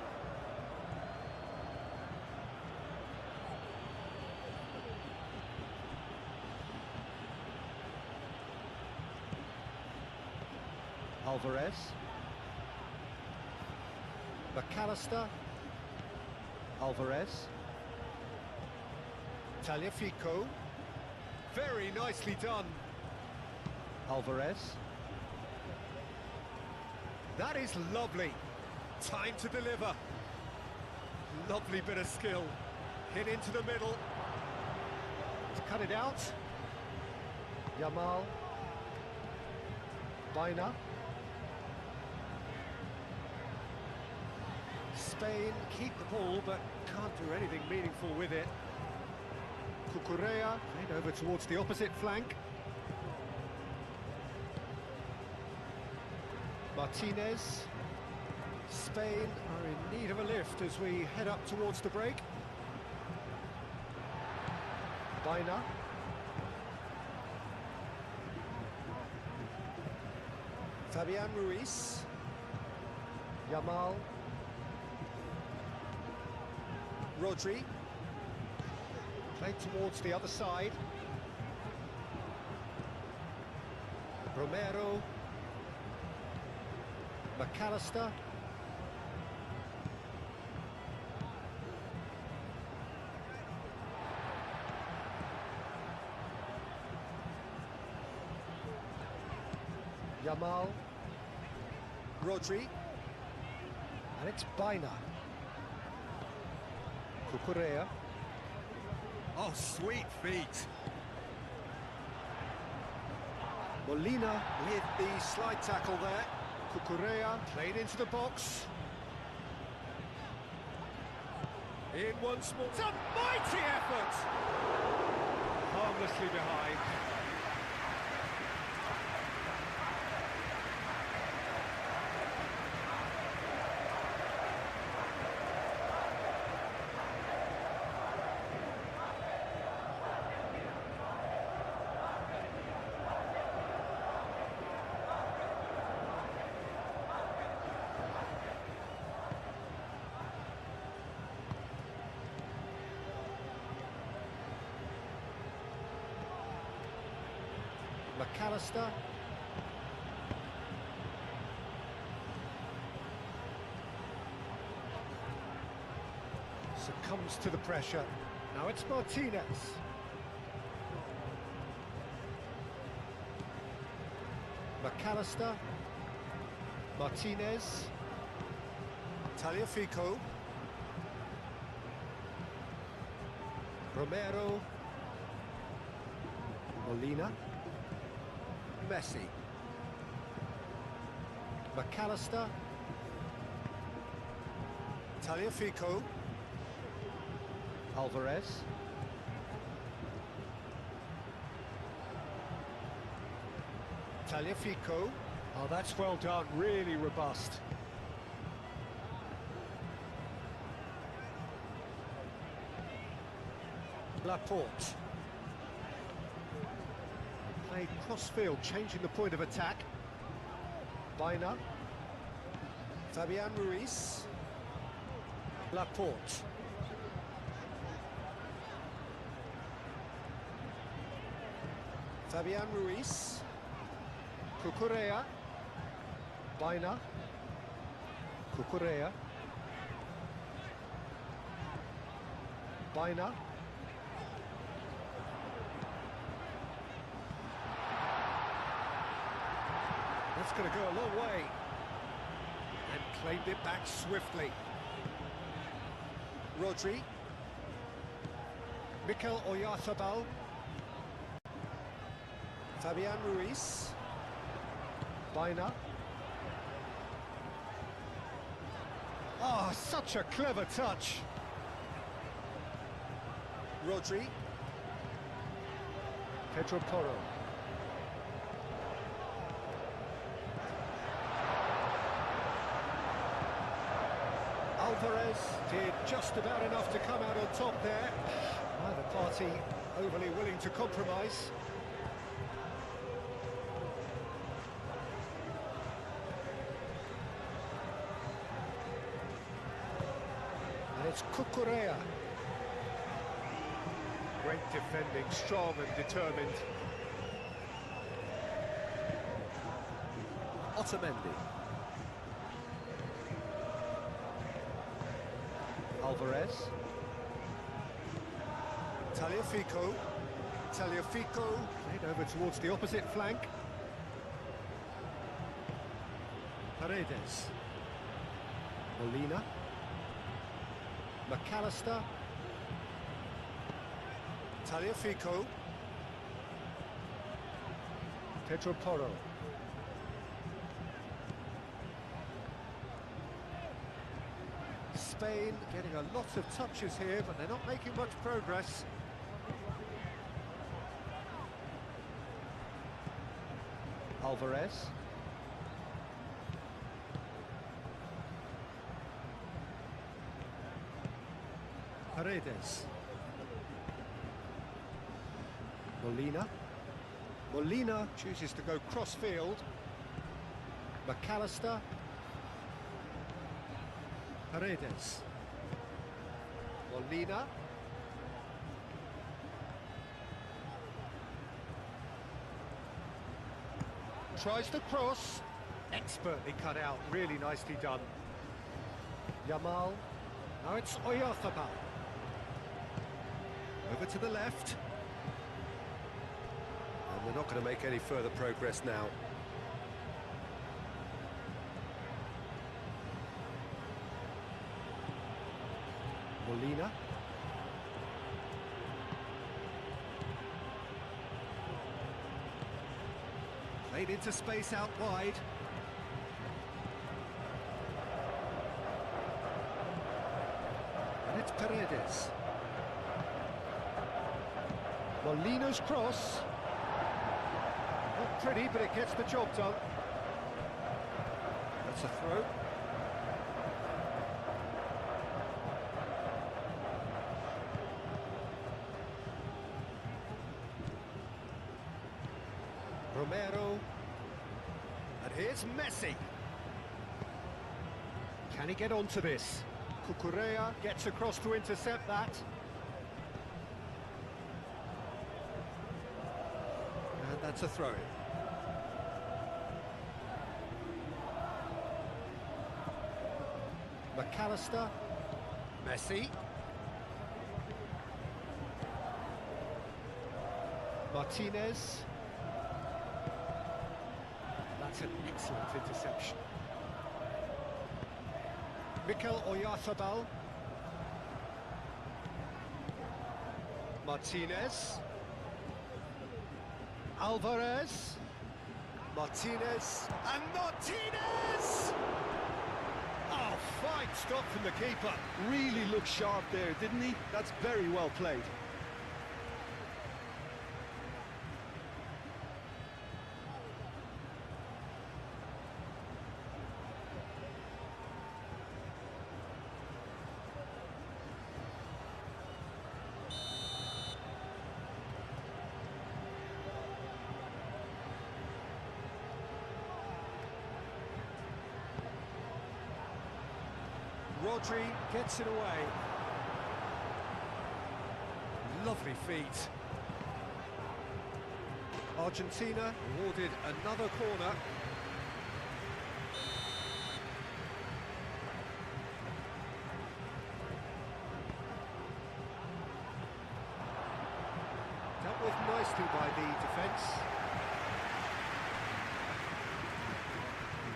Alvarez. McAllister. Alvarez. Tagliafico. Very nicely done. Alvarez. That is lovely. Time to deliver. Lovely bit of skill. Hit into the middle. To cut it out. Yamal. Baina. Spain keep the ball, but can't do anything meaningful with it. Cucurella played over towards the opposite flank. Martinez. Spain are in need of a lift as we head up towards the break. Baina. Fabian Ruiz. Yamal. Rodri. Played towards the other side. Romero. McAllister. Yamal. Rodri. And it's Baina. Cucurella. Oh, sweet feet. Molina with the slide tackle there. Cucurella played into the box. In once more. It's a mighty effort! Harmlessly behind. McAllister. Succumbs to the pressure. Now it's Martinez. McAllister. Martinez. Tagliafico. Romero. Molina. Messi. McAllister. Tagliafico. Alvarez. Tagliafico. Oh, that's well done, really robust. Laporte. Played cross-field, changing the point of attack. Baina. Fabian Ruiz. Laporte. Fabian Ruiz. Cucurella. Baina. Cucurella. Baina. That's going to go a long way. And claimed it back swiftly. Rodri. Mikel Oyarzabal. Fabian Ruiz. Baina. Oh, such a clever touch. Rodri. Pedro Porro. Alvarez did just about enough to come out on top there. Neither party overly willing to compromise. And it's Cucurella. Great defending, strong and determined. Otamendi. Alvarez. Tagliafico. Played over towards the opposite flank. Paredes. Molina. McAllister. Tagliafico. Pedro Porro. Spain getting a lot of touches here, but they're not making much progress. Alvarez. Paredes. Molina. Molina chooses to go cross-field. McAllister. Paredes. Molina. Tries to cross. Expertly cut out, really nicely done. YAMAL. Now it's Oyarzabal. Over to the left. And they're not going to make any further progress now. Molina. Played into space out wide. And it's Paredes. Molina's cross. Not pretty, but it gets the job done. That's a throw. Romero. And here's Messi. Can he get onto this? Cucurella gets across to intercept that. And that's a throw-in. McAllister. Messi. Martinez. That's an excellent interception. Mikel Oyarzabal. Martinez. Alvarez. Martinez. And Martinez! Oh, fine stop from the keeper. Really looked sharp there, didn't he? That's very well played. Rodri gets it away. Lovely feet. Argentina awarded another corner. Dealt with nicely by the defence.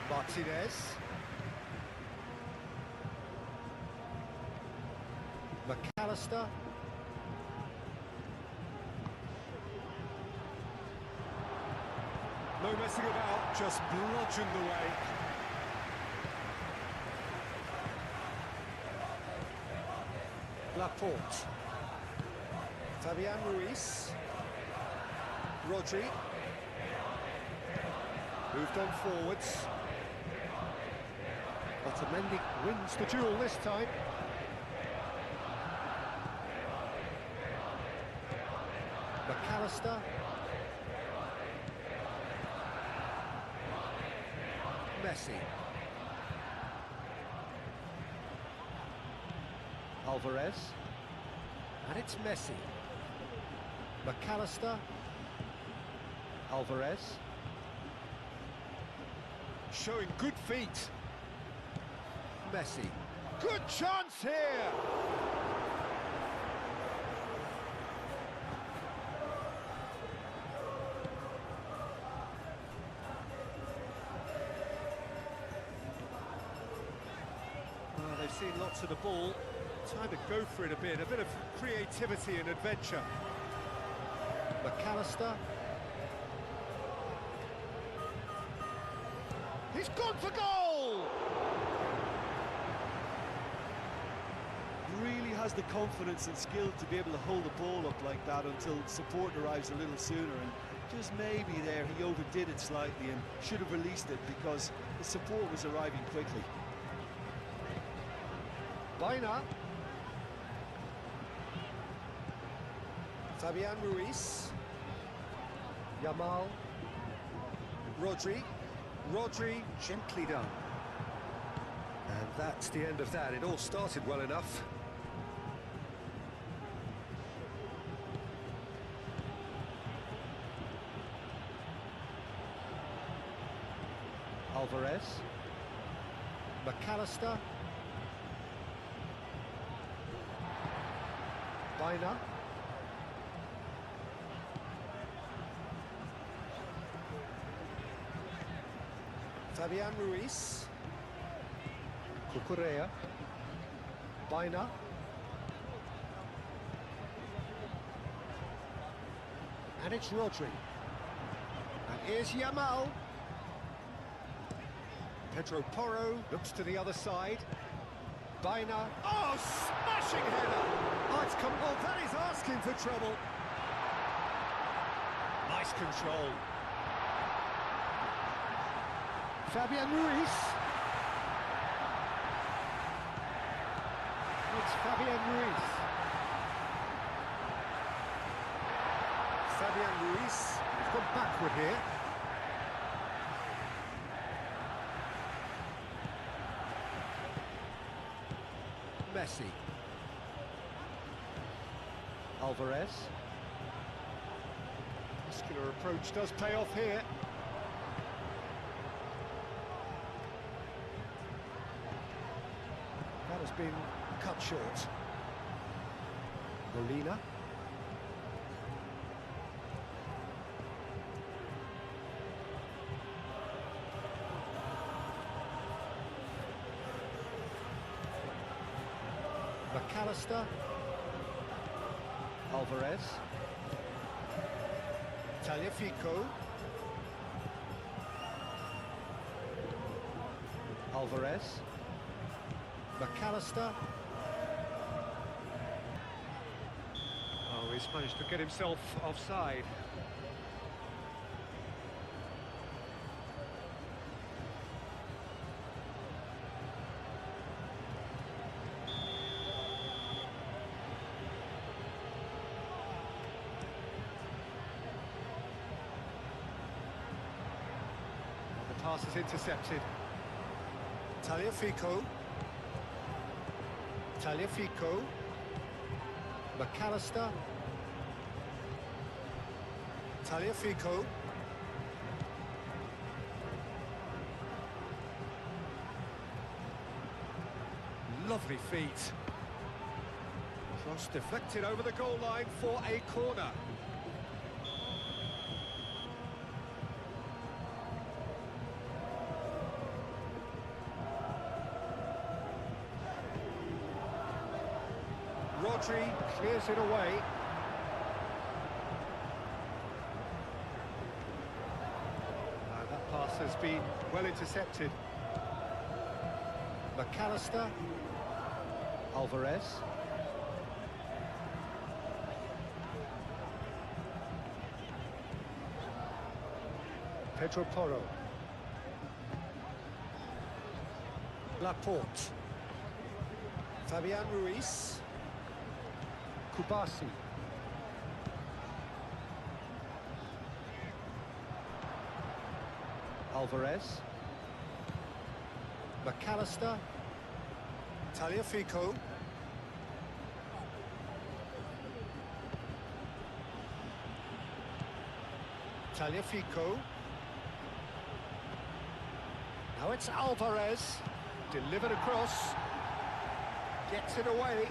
Martinez. McAllister. No messing about, just bludgeoned away. Laporte. Fabian Ruiz. Rodri. Moved on forwards. Otamendi wins the duel this time. McAllister. Messi. Alvarez. And it's Messi. McAllister. Alvarez. Showing good feet. Messi. Good chance here! seen lots of the ball. Time to go for it a bit of creativity and adventure. McAllister. He's gone for goal! He really has the confidence and skill to be able to hold the ball up like that until support arrives a little sooner, and just maybe there he overdid it slightly and should have released it because the support was arriving quickly. Baina. Fabian Ruiz. Yamal. Rodri. Rodri, gently done. And that's the end of that. It all started well enough. Alvarez. McAllister. Baina. Fabian Ruiz. Cucurella. Baina. And it's Rodri. And here's Yamal. Pedro Porro looks to the other side. Baina. Oh, smashing header! Oh, it's come. Oh, that is asking for trouble. Nice control. Fabian Ruiz. It's Fabian Ruiz. Fabian Ruiz. He's gone backward here. Messi. Alvarez. Muscular approach does pay off here. That has been cut short. Molina. McAllister. Alvarez. Tagliafico. Alvarez. McAllister. Oh, he's managed to get himself offside. The pass is intercepted. Tagliafico. Tagliafico. McAllister. Tagliafico. Lovely feet. Cross deflected over the goal line for a corner. Rodri clears it away. That pass has been well intercepted. McAllister. Alvarez. Pedro Porro. Laporte. Fabian Ruiz. Kubasi. Alvarez. McAllister. Tagliafico. Tagliafico. Now it's Alvarez. Delivered across. Gets it away.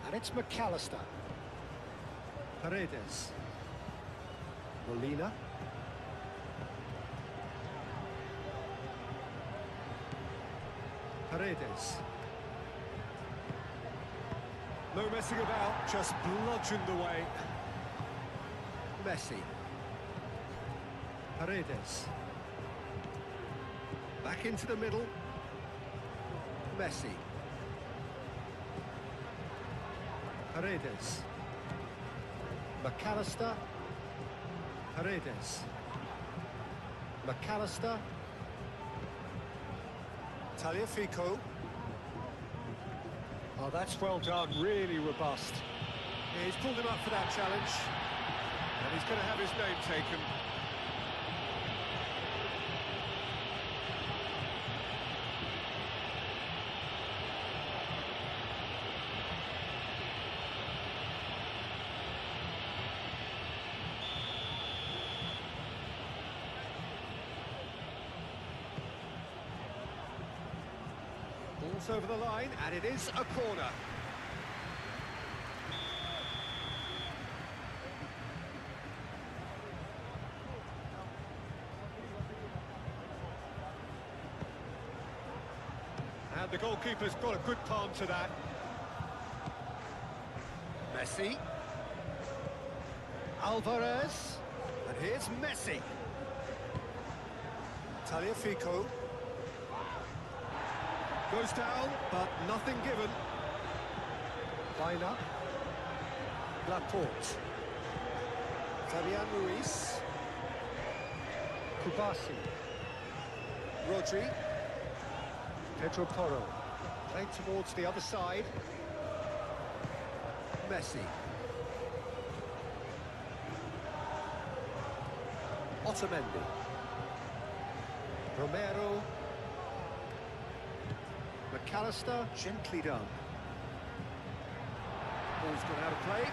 And it's McAllister. Paredes. Molina. Paredes. No messing about, just bludgeoned away. Messi. Paredes. Back into the middle. Messi. Paredes. McAllister. Paredes. McAllister. Tagliafico. Oh, that's well done, really robust. Yeah, he's pulled him up for that challenge. And he's going to have his name taken. Ball's over the line, and it is a corner. And the goalkeeper's got a good palm to that. Messi. Alvarez. And here's Messi. Tagliafico. Goes down, but nothing given. Baina. Laporte. Fabian Ruiz. Kubasi. Rodri. Pedro Porro. Played towards the other side. Messi. Otamendi. Romero. McAllister, gently done. Ball's gone out of play.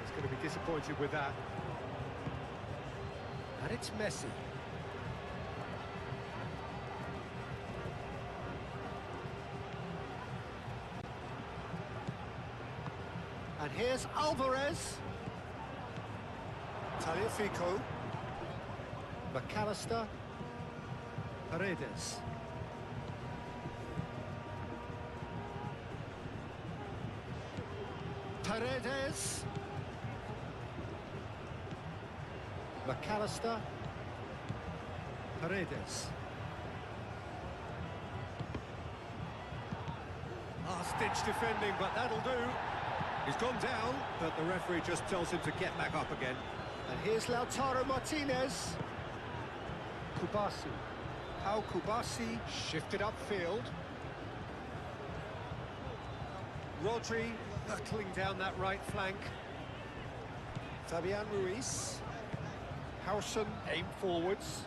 He's going to be disappointed with that. And it's Messi. And here's Alvarez. Tagliafico. McAllister. Paredes. Paredes. McAllister. Paredes. Last-ditch defending, but that'll do. He's gone down, but the referee just tells him to get back up again. And here's Lautaro Martinez. Kubasi. How Kubasi shifted upfield. Rodri hurtling down that right flank. Fabian Ruiz. Howson aimed forwards.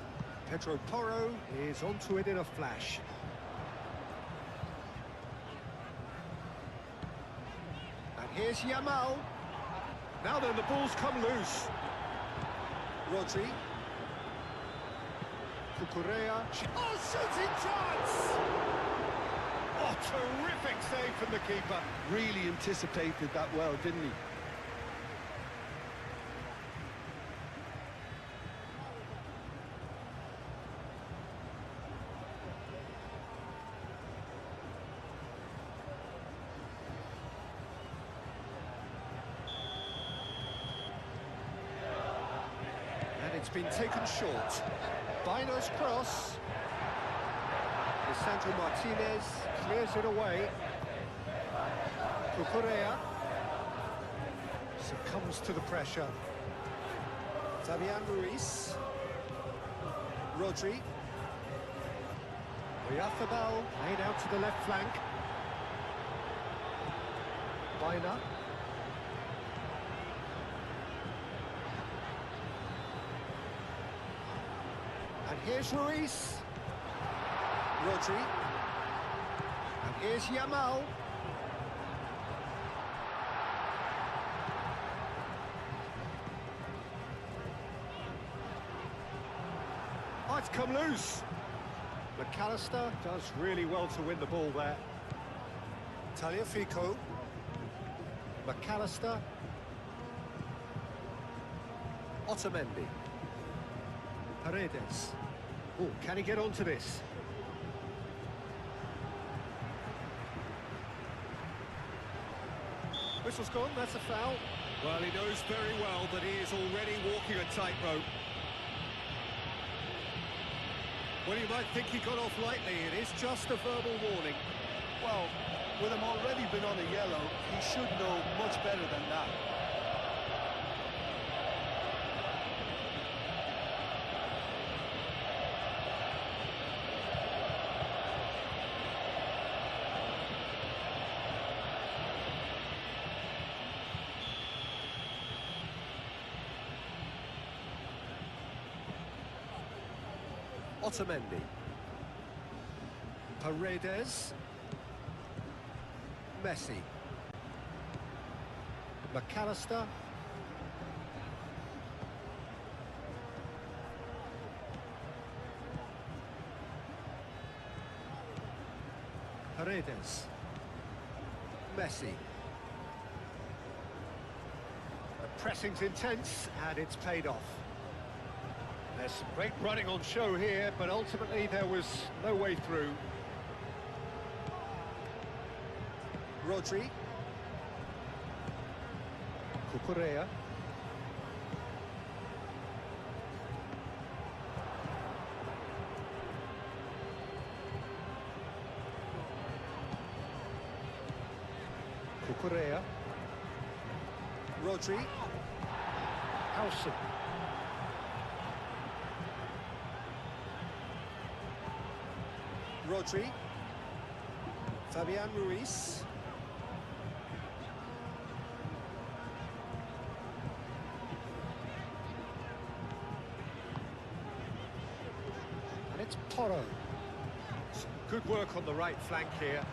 Pedro Porro is onto it in a flash. And here's YAMAL. Now then, the ball's come loose. Rodri. Cucurella. Oh, shooting chance! Oh, terrific save from the keeper. Really anticipated that well, didn't he? And it's been taken short. Baina's cross. Lisandro Martinez clears it away. Cucurella succumbs to the pressure. Fabian Ruiz. Rodri. Oyarzábal laid out to the left flank. Baina. And here's Ruiz. Rodri. And here's YAMAL. Oh, it's come loose. McAllister does really well to win the ball there. Tagliafico. McAllister. Otamendi. Paredes. Oh, can he get onto this? Whistle's gone, that's a foul. Well, he knows very well that he is already walking a tightrope. Well, you might think he got off lightly, it is just a verbal warning. Well, with him already been on a yellow, he should know much better than that. Otamendi. Paredes. Messi. McAllister. Paredes. Messi. The pressing's intense, and it's paid off. There's some great running on show here, but ultimately there was no way through. Rodri. Cucurella. Cucurella. Rodri. Howson. Rodri. Fabian Ruiz. And it's Porro. Some good work on the right flank here.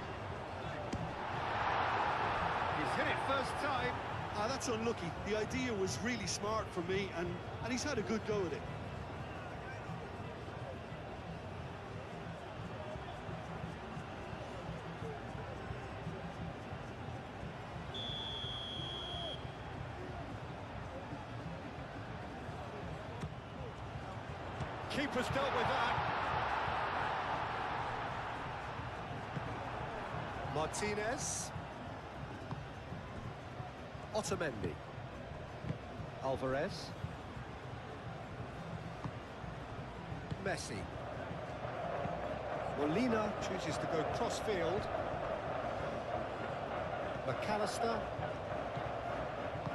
He's hit it first time. Ah, that's unlucky. The idea was really smart for me, and he's had a good go at it. Keeper's dealt with that. Martinez. Otamendi. Alvarez. Messi. Molina chooses to go cross-field. McAllister.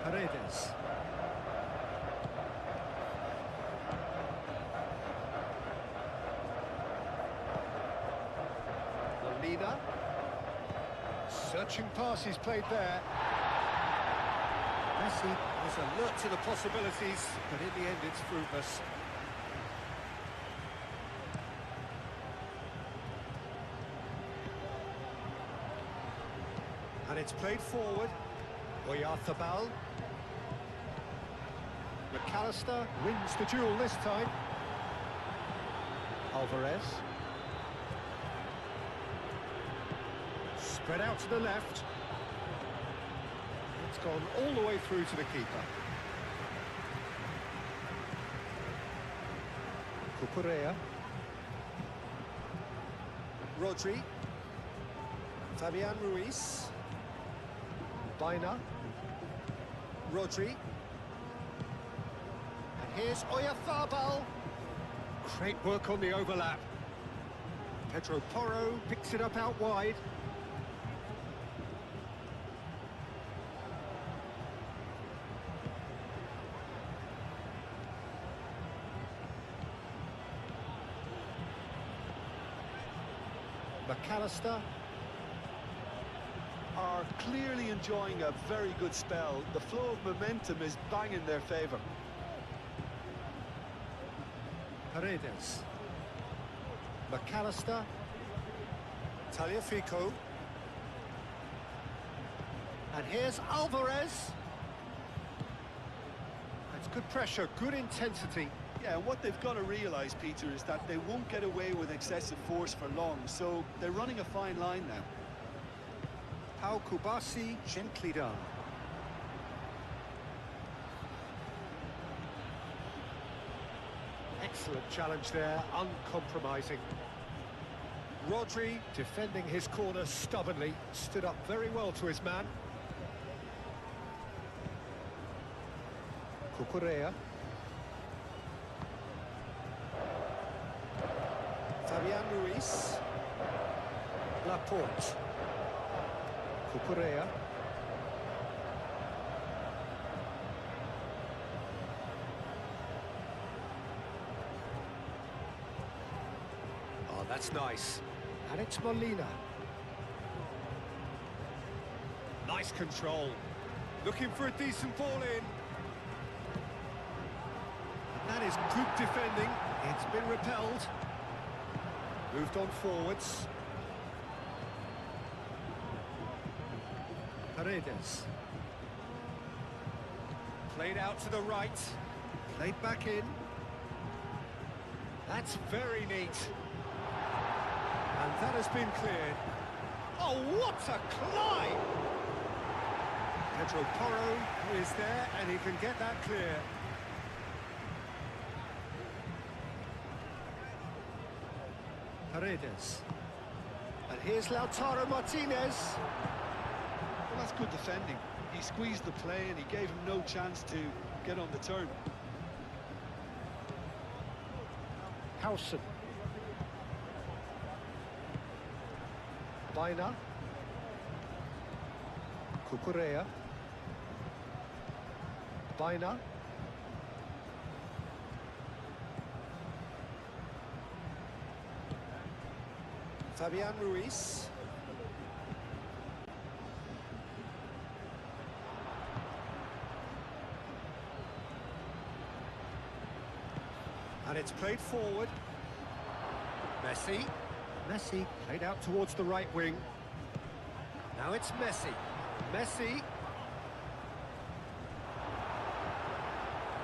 Paredes. Molina. Searching pass he's played there. Messi is alert to the possibilities, but in the end it's fruitless. And it's played forward. Oyarzabal. McAllister wins the duel this time. Alvarez. Spread out to the left. It's gone all the way through to the keeper. Cucurella. Rodri. Fabian Ruiz. Baina. Rodri. And here's Oyarzabal. Great work on the overlap. Pedro Porro picks it up out wide. McAllister. Are clearly enjoying a very good spell. The flow of momentum is bang in their favour. Paredes. McAllister. Tagliafico. And here's Alvarez. It's good pressure, good intensity. Yeah, and what they've got to realise, Peter, is that they won't get away with excessive force for long, so they're running a fine line now. Pau Kubasi gently done. Excellent challenge there, uncompromising. Rodri, defending his corner stubbornly, stood up very well to his man. Cucurella. Fabian Ruiz. Laporte. Cucurella. Oh, that's nice. And it's Molina. Nice control. Looking for a decent ball in. And that is good defending. It's been repelled. Moved on forwards. Paredes. Played out to the right. Played back in. That's very neat. And that has been cleared. Oh, what a climb! Pedro Porro is there, and he can get that clear. Paredes. And here's Lautaro Martinez. Well, that's good defending. He squeezed the play and he gave him no chance to get on the turn. Howson. Baina. Cucurella. Baina. Fabian Ruiz. And it's played forward. Messi. Messi played out towards the right wing. Now it's Messi. Messi.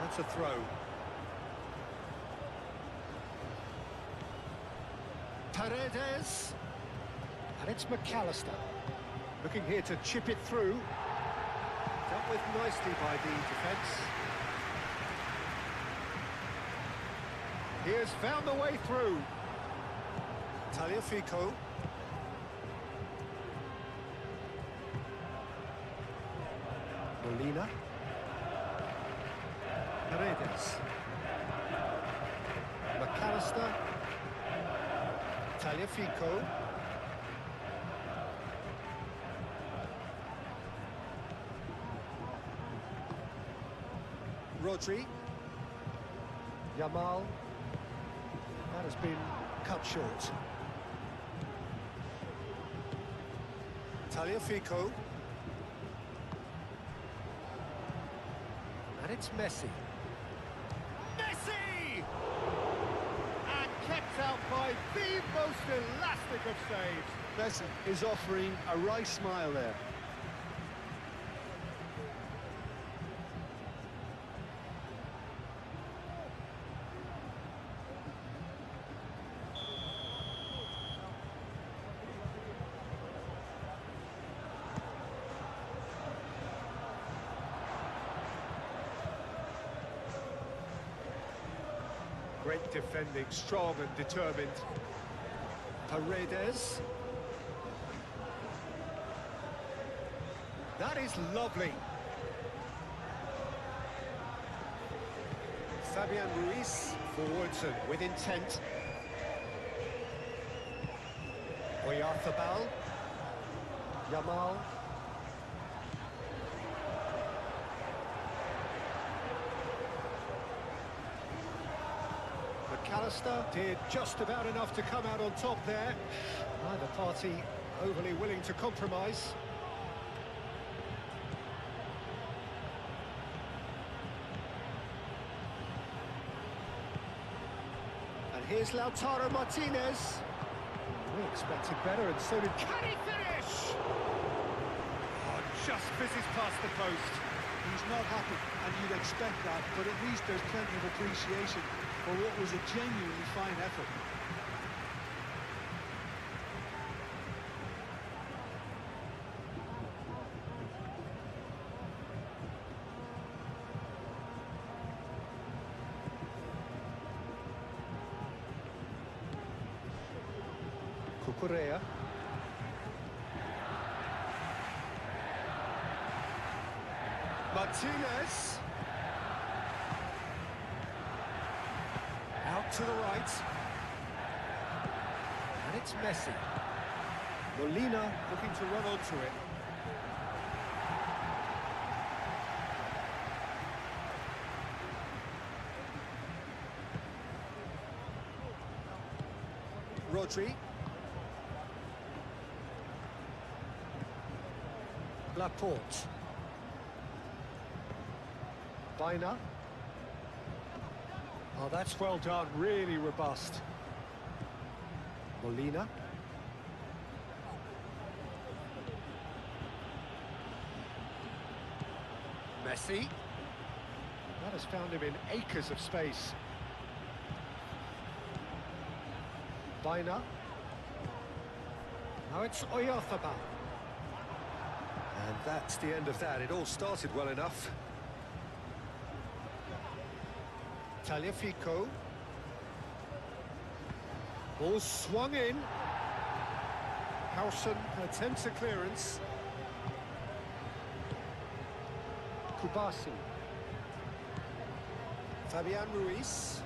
That's a throw. Paredes. And it's McAllister. Looking here to chip it through. Dealt with nicely by the defence. He has found the way through. Tagliafico. Molina. Paredes. McAllister. Tagliafico. Rodri. YAMAL. That has been cut short. Tagliafico. And it's Messi. Messi! And kept out by the most elastic of saves. Messi is offering a wry smile there. Great defending, strong and determined. Paredes. That is lovely. Fabian Ruiz forwards and with intent. Oyarzabal. YAMAL. McAllister did just about enough to come out on top there. Neither party overly willing to compromise. And here's Lautaro Martinez. We expected better, and so did... Can he finish? Oh, just fizzes past the post. He's not happy, and you'd expect that, but at least there's plenty of appreciation for what was a genuinely fine effort. Cucurella. Martinez. Out to the right. And it's Messi. Molina looking to run onto it. Rodri. Laporte. Bina. Oh, that's well done, really robust. Molina. Messi. That has found him in acres of space. Bina. Now it's Oyarzabal. And that's the end of that. It all started well enough. Tagliafico. Ball swung in. Howson attempts a clearance. Kubasi. Fabian Ruiz.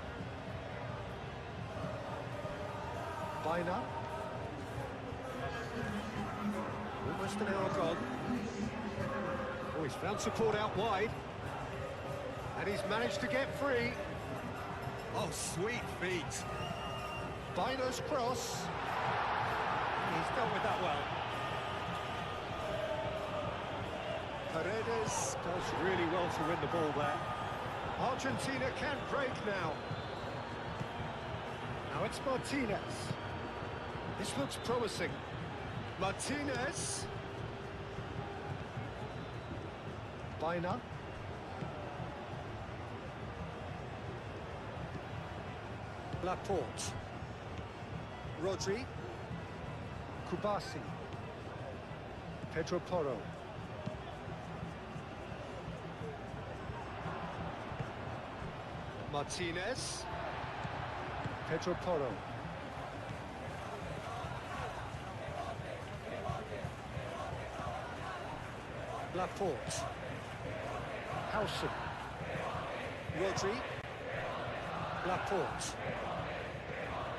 Bina. Almost an hour gone. Oh, he's found support out wide. And he's managed to get free. Oh, sweet feet. Bina's cross. He's dealt with that well. Paredes does really well to win the ball there. Argentina can break now. Now it's Martinez. This looks promising. Martinez. Bina. Laporte. Rodri. Kubasi. Pedro Porro. Martinez. Pedro Porro. Laporte. Howson. Rodri. Laporte.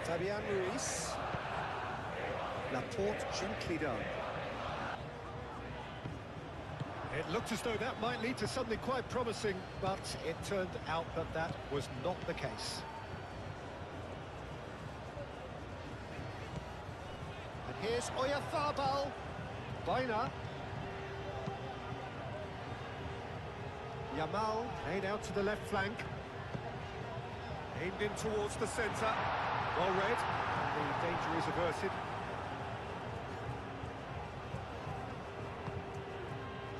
Fabian Ruiz. Laporte gently done. It looked as though that might lead to something quite promising, but it turned out that that was not the case. And here's Oyarzabal. Bina. YAMAL played out to the left flank. Aimed in towards the centre. Well read, and the danger is averted.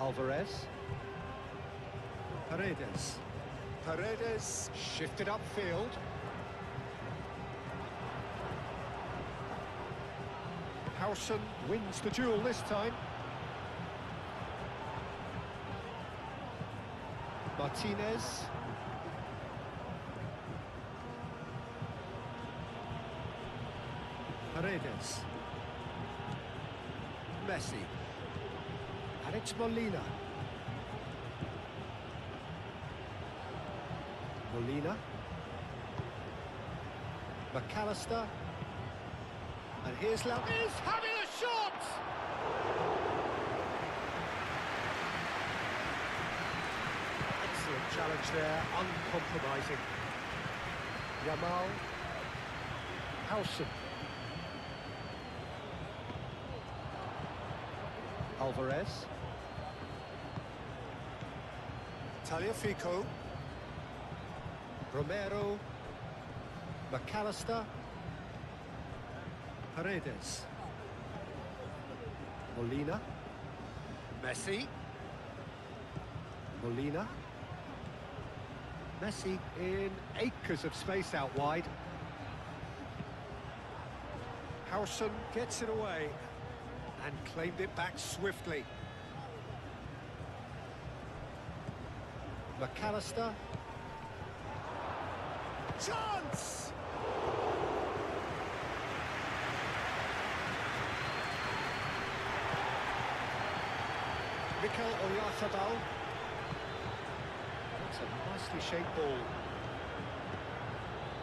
Alvarez. Paredes. Paredes shifted upfield. Howson wins the duel this time. Martinez. Paredes. Messi. And it's Molina. Molina. McAllister. And here's Lau. He's having a shot! Excellent challenge there, uncompromising. YAMAL. Howson. Alvarez. Tagliafico. Romero. McAllister. Paredes. Molina. Messi. Molina. Messi in acres of space out wide. Howson gets it away and claimed it back swiftly. McAllister. Chance! Mikel Oyarzabal. That's a nicely shaped ball.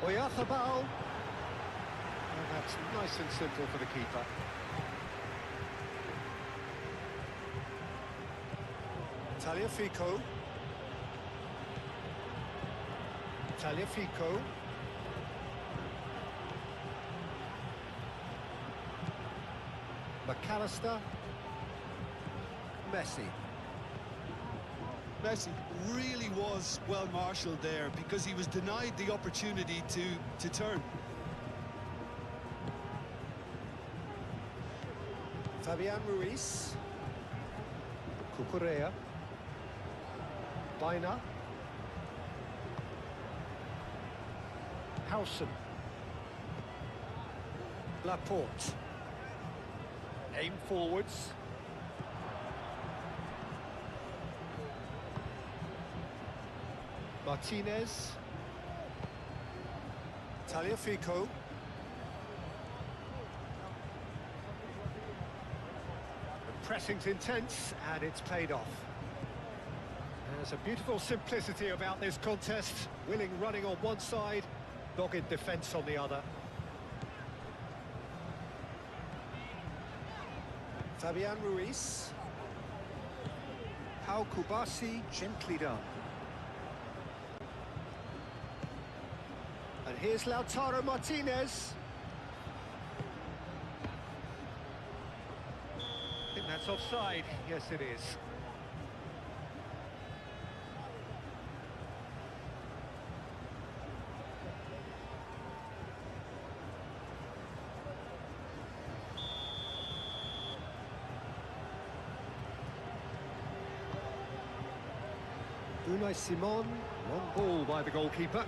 Oyarzabal. And that's nice and simple for the keeper. Tagliafico. Tagliafico. McAllister. Messi. Messi really was well marshalled there because he was denied the opportunity to turn. Fabian Ruiz. Cucurella. Baina. Howson. Laporte. Aim forwards. Martinez. Tagliafico. The pressing's intense and it's paid off. There's a beautiful simplicity about this contest. Willing running on one side, dogged defence on the other. Fabian Ruiz. Pau Kubasi, gently done. And here's Lautaro Martinez. I think that's offside. Yes, it is. Unai Simon, long ball by the goalkeeper.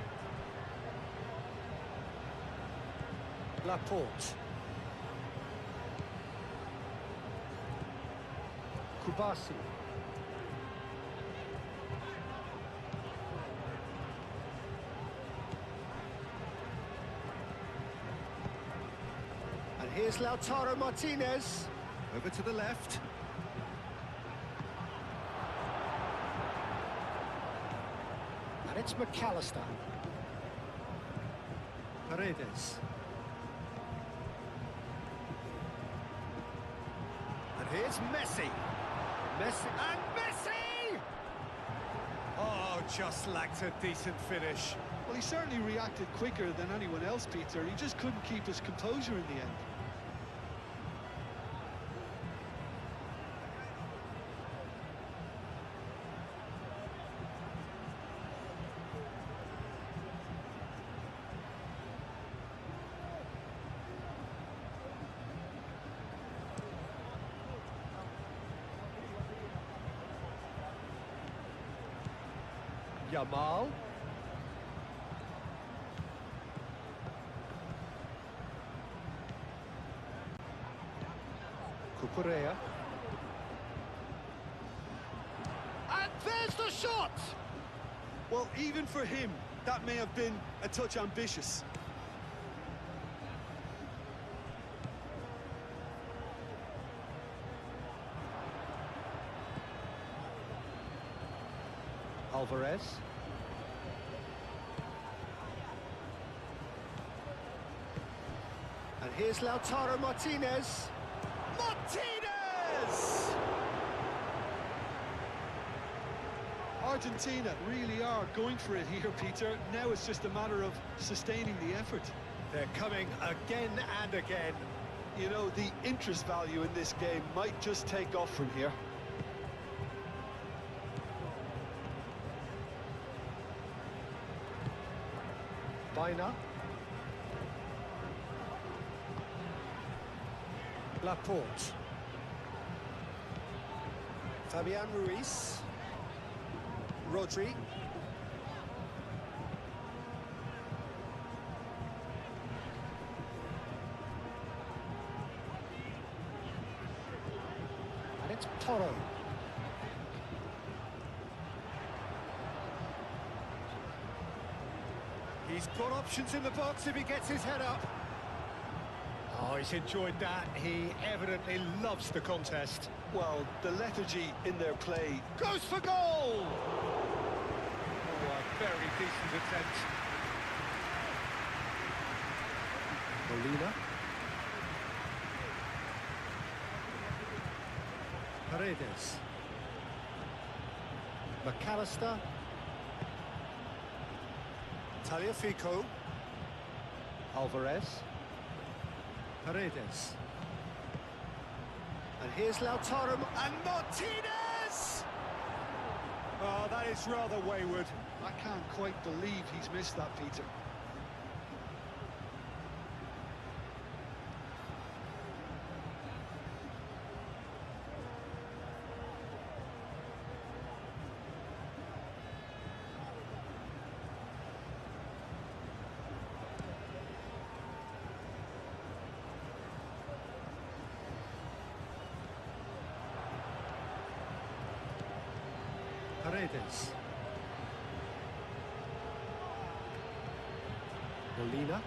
Laporte. Kubasi. And here's Lautaro Martinez. Over to the left. And it's McAllister. Paredes. And here's Messi. Messi. And Messi! Oh, just lacked a decent finish. Well, he certainly reacted quicker than anyone else, Peter. He just couldn't keep his composure in the end. YAMAL. Cucurella. And there's the shot! Well, even for him, that may have been a touch ambitious. Alvarez. And here's Lautaro Martinez. Martinez! Argentina really are going for it here, Peter. Now it's just a matter of sustaining the effort. They're coming again and again. You know, the interest value in this game might just take off from here. Baina. Laporte. Fabian Ruiz. Rodri. And it's Toro. He's got options in the box if he gets his head up. Oh, he's enjoyed that. He evidently loves the contest. Well, the lethargy in their play. Goes for goal! Oh, a very decent attempt. Molina. Paredes. McAllister. Tagliafico. Alvarez. Paredes. And here's Lautaro and Martinez! Oh, that is rather wayward. I can't quite believe he's missed that, Peter. Paredes. Molina.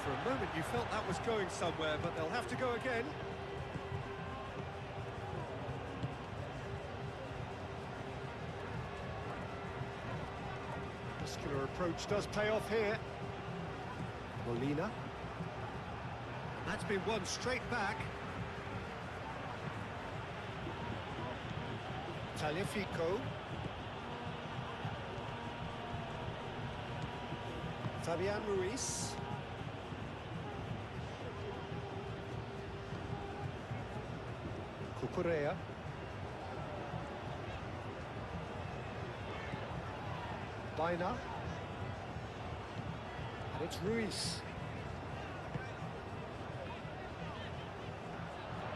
For a moment you felt that was going somewhere, but they'll have to go again. Muscular approach does pay off here. Molina. That's been won straight back. Tagliafico. Fabian Ruiz. Cucurella. Baina. And it's Ruiz.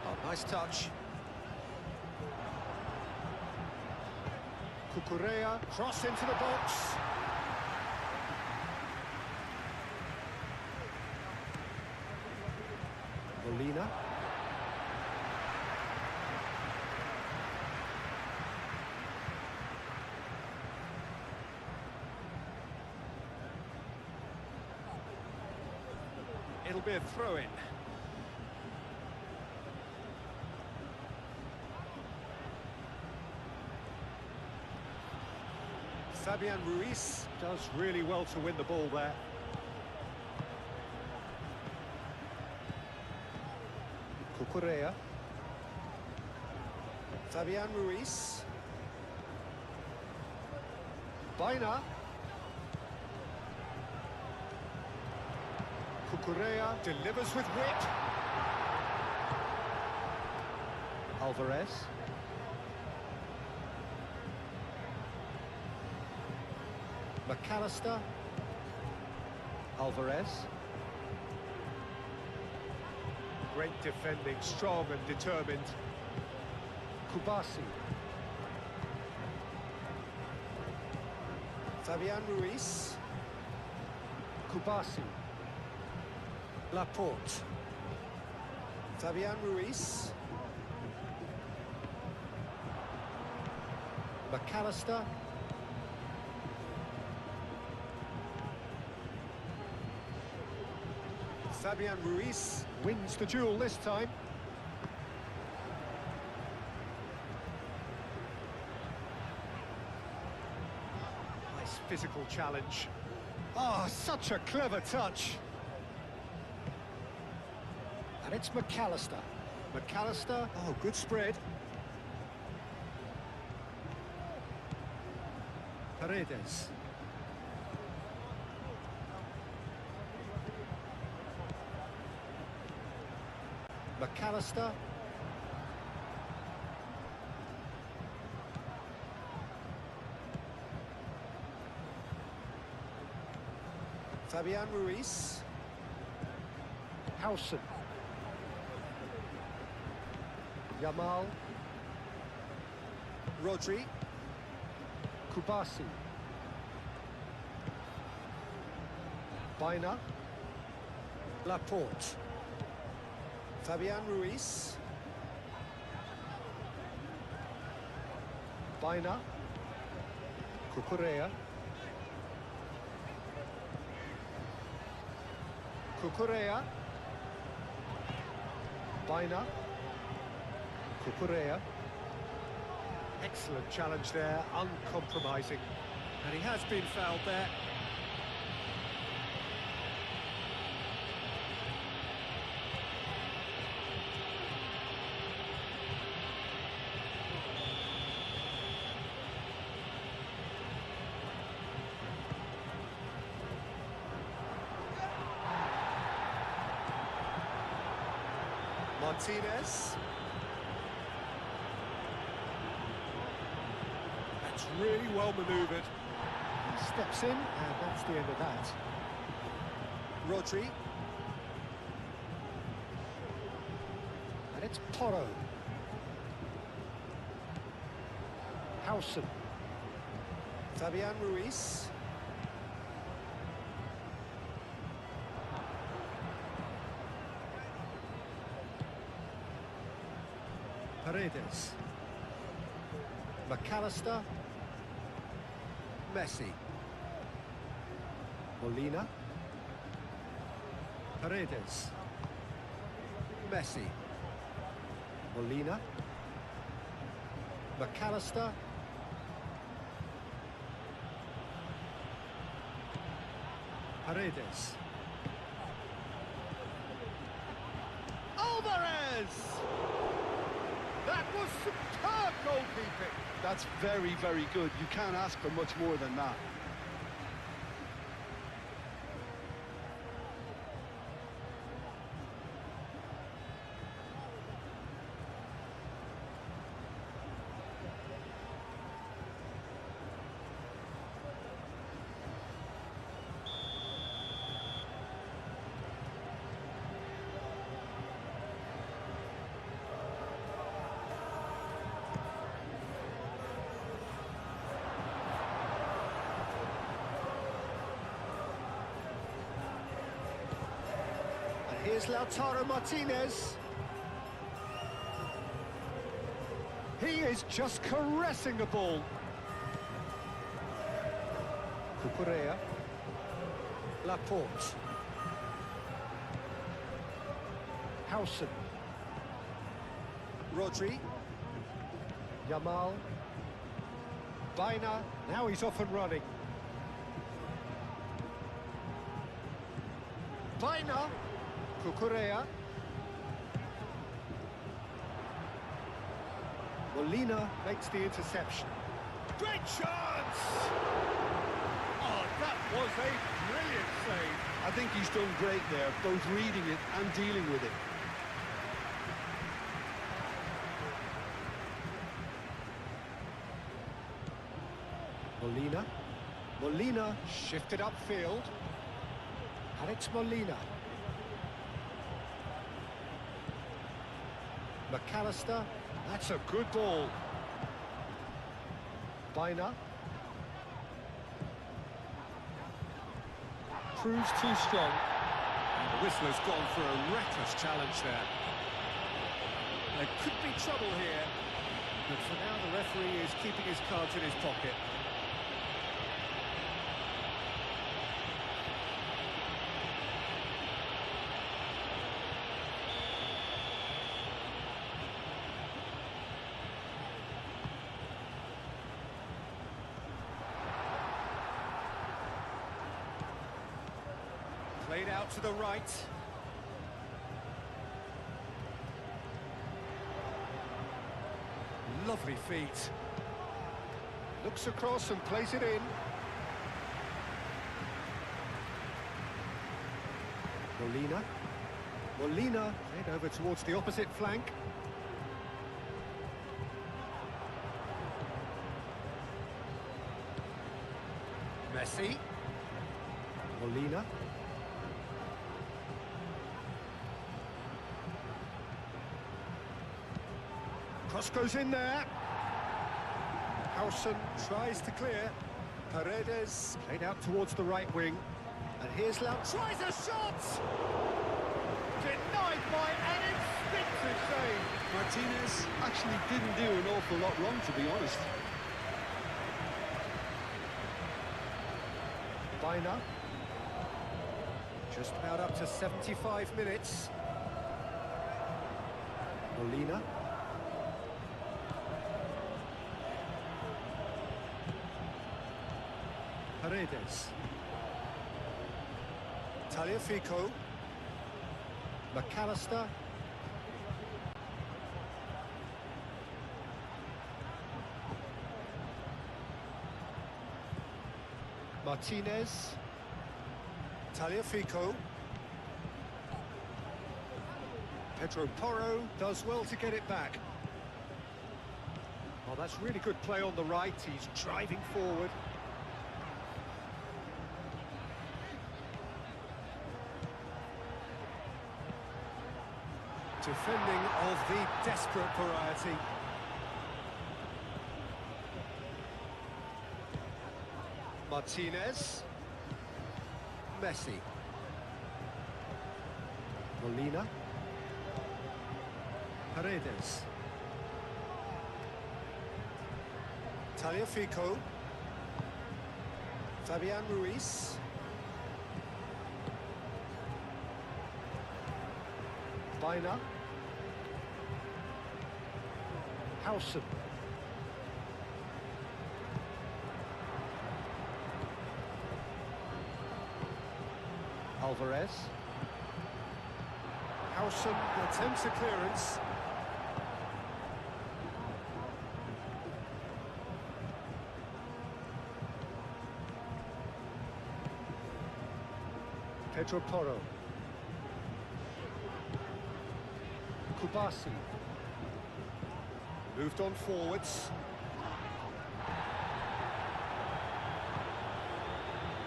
Oh, nice touch. Cucurella, cross into the box. Molina. It'll be a throw-in. Fabian Ruiz Does really well to win the ball there. Cucurella. Fabian Ruiz. Baina. Cucurella Delivers with wit. Alvarez. McAllister. Alvarez. Great defending, strong and determined. Kubasi. Fabian Ruiz. Kubasi. Laporte. Fabian Ruiz. McAllister. Fabian Ruiz Wins the duel this time. Nice physical challenge. Oh, such a clever touch. and it's McAllister. McAllister, oh, good spread. Paredes. McAllister. Fabian Ruiz. Howson. YAMAL. Rodri. Kubasi. Baina. Laporte. Fabian Ruiz. Baina. Cucurella. Cucurella. Baina. Cucurella. Excellent challenge there, uncompromising. And he has been fouled there. Martinez. That's really well manoeuvred. He steps in, and that's the end of that. Rodri. And it's Porro. Howson. Fabian Ruiz. Paredes. McAllister. Messi. Molina. Paredes. Messi. Molina. McAllister. Paredes. Alvarez! That was superb goalkeeping. That's very, very good. You can't ask for much more than that. Here's Lautaro Martinez. He is just caressing the ball. Cucurella. Laporte. Howson. Rodri. YAMAL. Baina. Now he's off and running. Baina. Cucurella. Molina makes the interception. Great chance! Oh, that was a brilliant save. I think he's done great there, both reading it and dealing with it. Molina. Molina shifted upfield. And it's Molina. McAllister. That's a good ball. Baina. Proves too strong. And the whistle has gone for a reckless challenge there. There could be trouble here, but for now the referee is keeping his cards in his pocket. Played out to the right. Lovely feet. Looks across and plays it in. Molina. Molina played over towards the opposite flank. Messi. Molina. Cross goes in there. Howson tries to clear. Paredes played out towards the right wing. And here's Lau. Tries a shot! Denied by an instinctive save. Martinez actually didn't do an awful lot wrong, to be honest. Baina. Just about up to 75 minutes. Molina. Paredes. Tagliafico. McAllister. Martinez. Tagliafico. Pedro Porro does well to get it back. Oh, that's really good play on the right. He's driving forward. Defending of the desperate variety. Martinez. Messi. Molina. Paredes. Tagliafico. Fabian Ruiz. Baina. Howson. Alvarez. Howson attempts a clearance. Pedro Porro. Kubasi. Moved on forwards.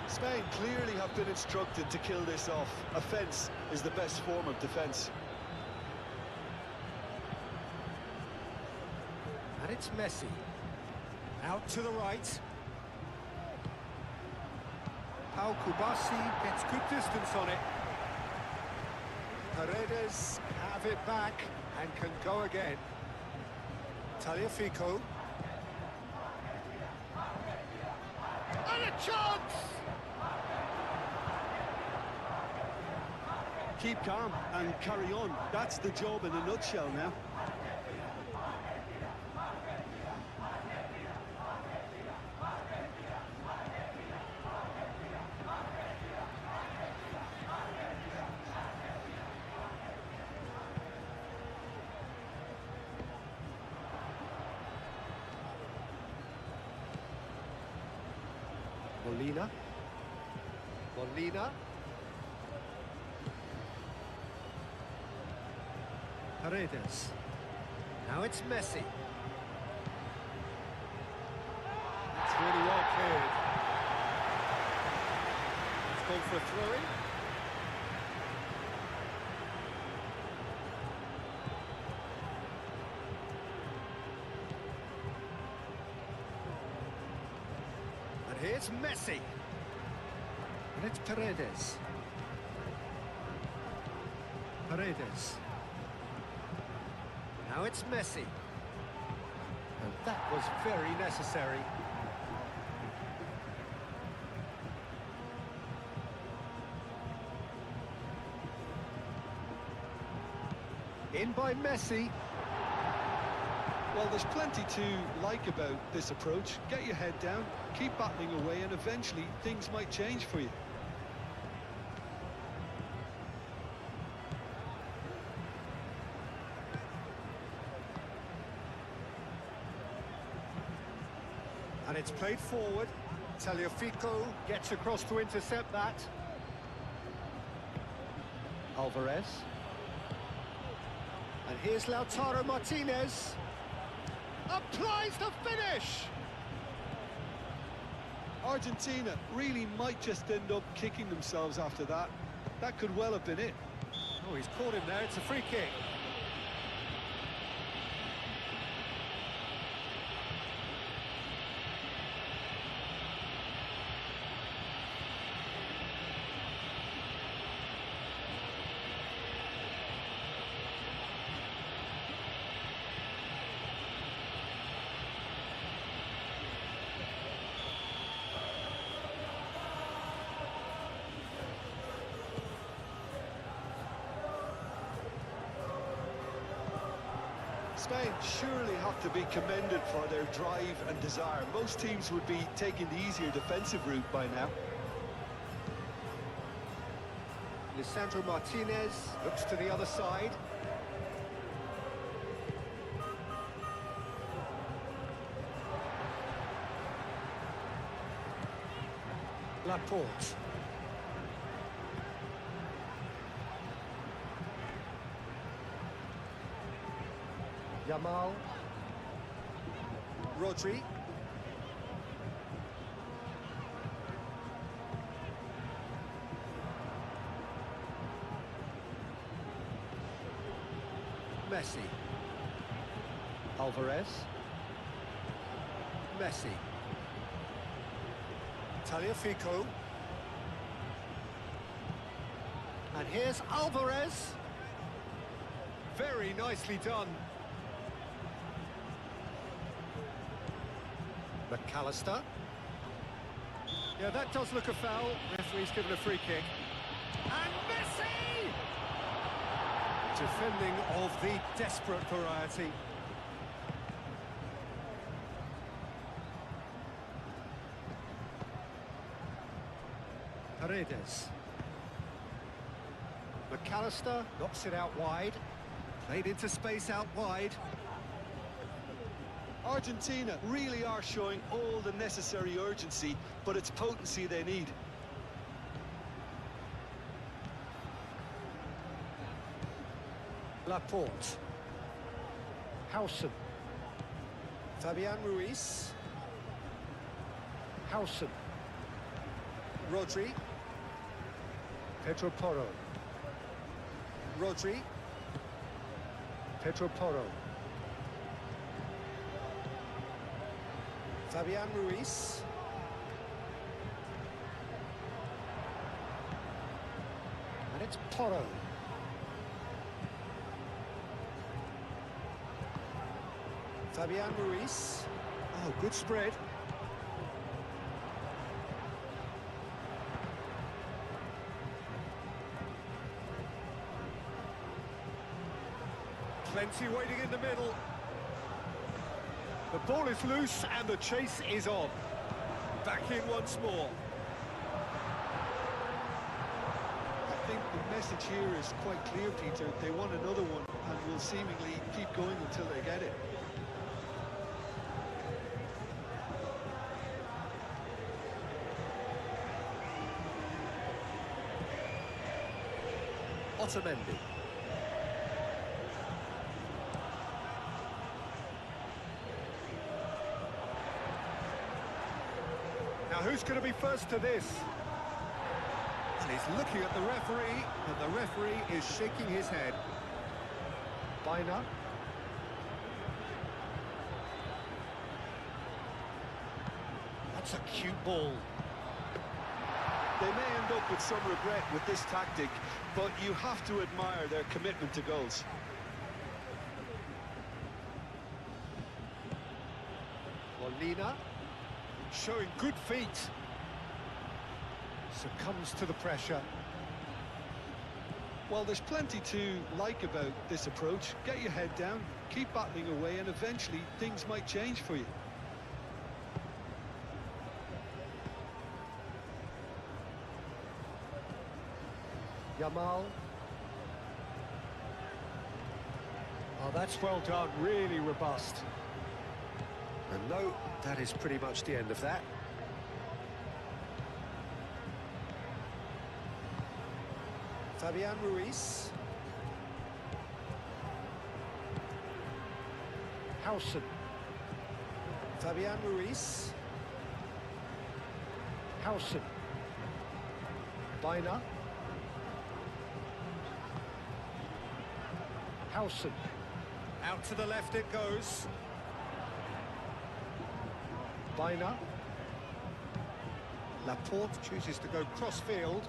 Spain clearly have been instructed to kill this off. Offence is the best form of defence. And it's Messi. Out to the right. Pau Kubasi gets good distance on it. Paredes have it back and can go again. Tagliafico. And a chance! Keep calm and carry on. That's the job in a nutshell now. Molina. Molina. Paredes. Now it's Messi. It's really well cleared. It's gone for a throw-in. And here's Messi. And it's Paredes. Paredes. Now it's Messi. And that was very necessary. In by Messi. Well, there's plenty to like about this approach. Get your head down, keep battling away, and eventually things might change for you. And it's played forward. Tagliafico gets across to intercept that. Alvarez. And here's Lautaro Martinez. Applies the finish! Argentina really might just end up kicking themselves after that. That could well have been it. Oh, he's caught him there. It's a free kick. Spain surely have to be commended for their drive and desire. Most teams would be taking the easier defensive route by now. Lisandro Martinez looks to the other side. Laporte. Yamal. Rodri. Messi. Alvarez. Messi. Tagliafico. And here's Alvarez. Very nicely done. McAllister. Yeah, that does look a foul. Referee's given a free kick. And Messi! Defending of the desperate variety. Paredes. McAllister knocks it out wide. Played into space out wide. Argentina really are showing all the necessary urgency, but it's potency they need. Laporte. Howson. Fabian Ruiz. Howson. Rodri. Pedro Porro. Rodri. Pedro Porro. Fabian Ruiz. And it's Porro. Fabian Ruiz. Oh, good spread. Plenty waiting in the middle. The ball is loose and the chase is on. Back in once more. I think the message here is quite clear, Peter. They want another one and will seemingly keep going until they get it. Otamendi. Now who's going to be first to this? And he's looking at the referee, and the referee is shaking his head. Biner. That's a cute ball. They may end up with some regret with this tactic, but you have to admire their commitment to goals. Molina, showing good feet. Succumbs to the pressure. Well, there's plenty to like about this approach. Get your head down, keep battling away, and eventually things might change for you. Yamal. Oh, that's well done, really robust. And no, that is pretty much the end of that. Fabian Ruiz. Howson. Fabian Ruiz. Howson. Biner. Howson. Out to the left it goes. Biner. Laporte chooses to go cross-field.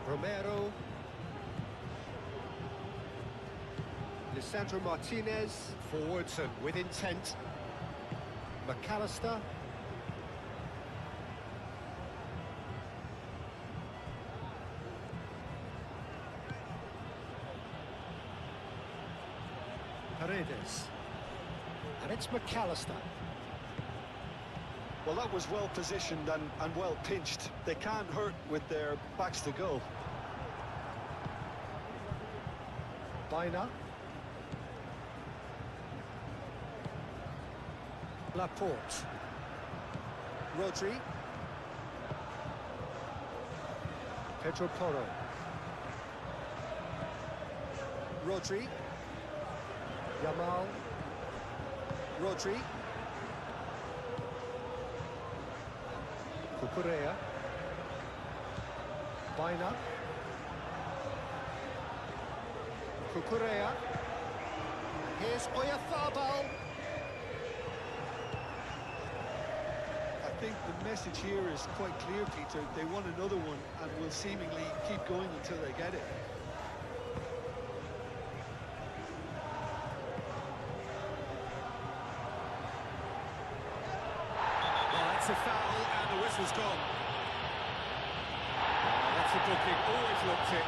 Romero. Lisandro Martinez. Forwards and with intent. McAllister. Paredes. And it's McAllister. Well, that was well positioned and well pinched. They can't hurt with their backs to goal. Baina. Laporte. Rodri. Pedro Porro. Rodri. Yamal. Rodri. Cucurella. Baina. Cucurella. Here's Oyarzabal. I think the message here is quite clear, Peter. They want another one and will seemingly keep going until they get it. Well, that's a foul, and the whistle's gone. That's a booking, always looked it.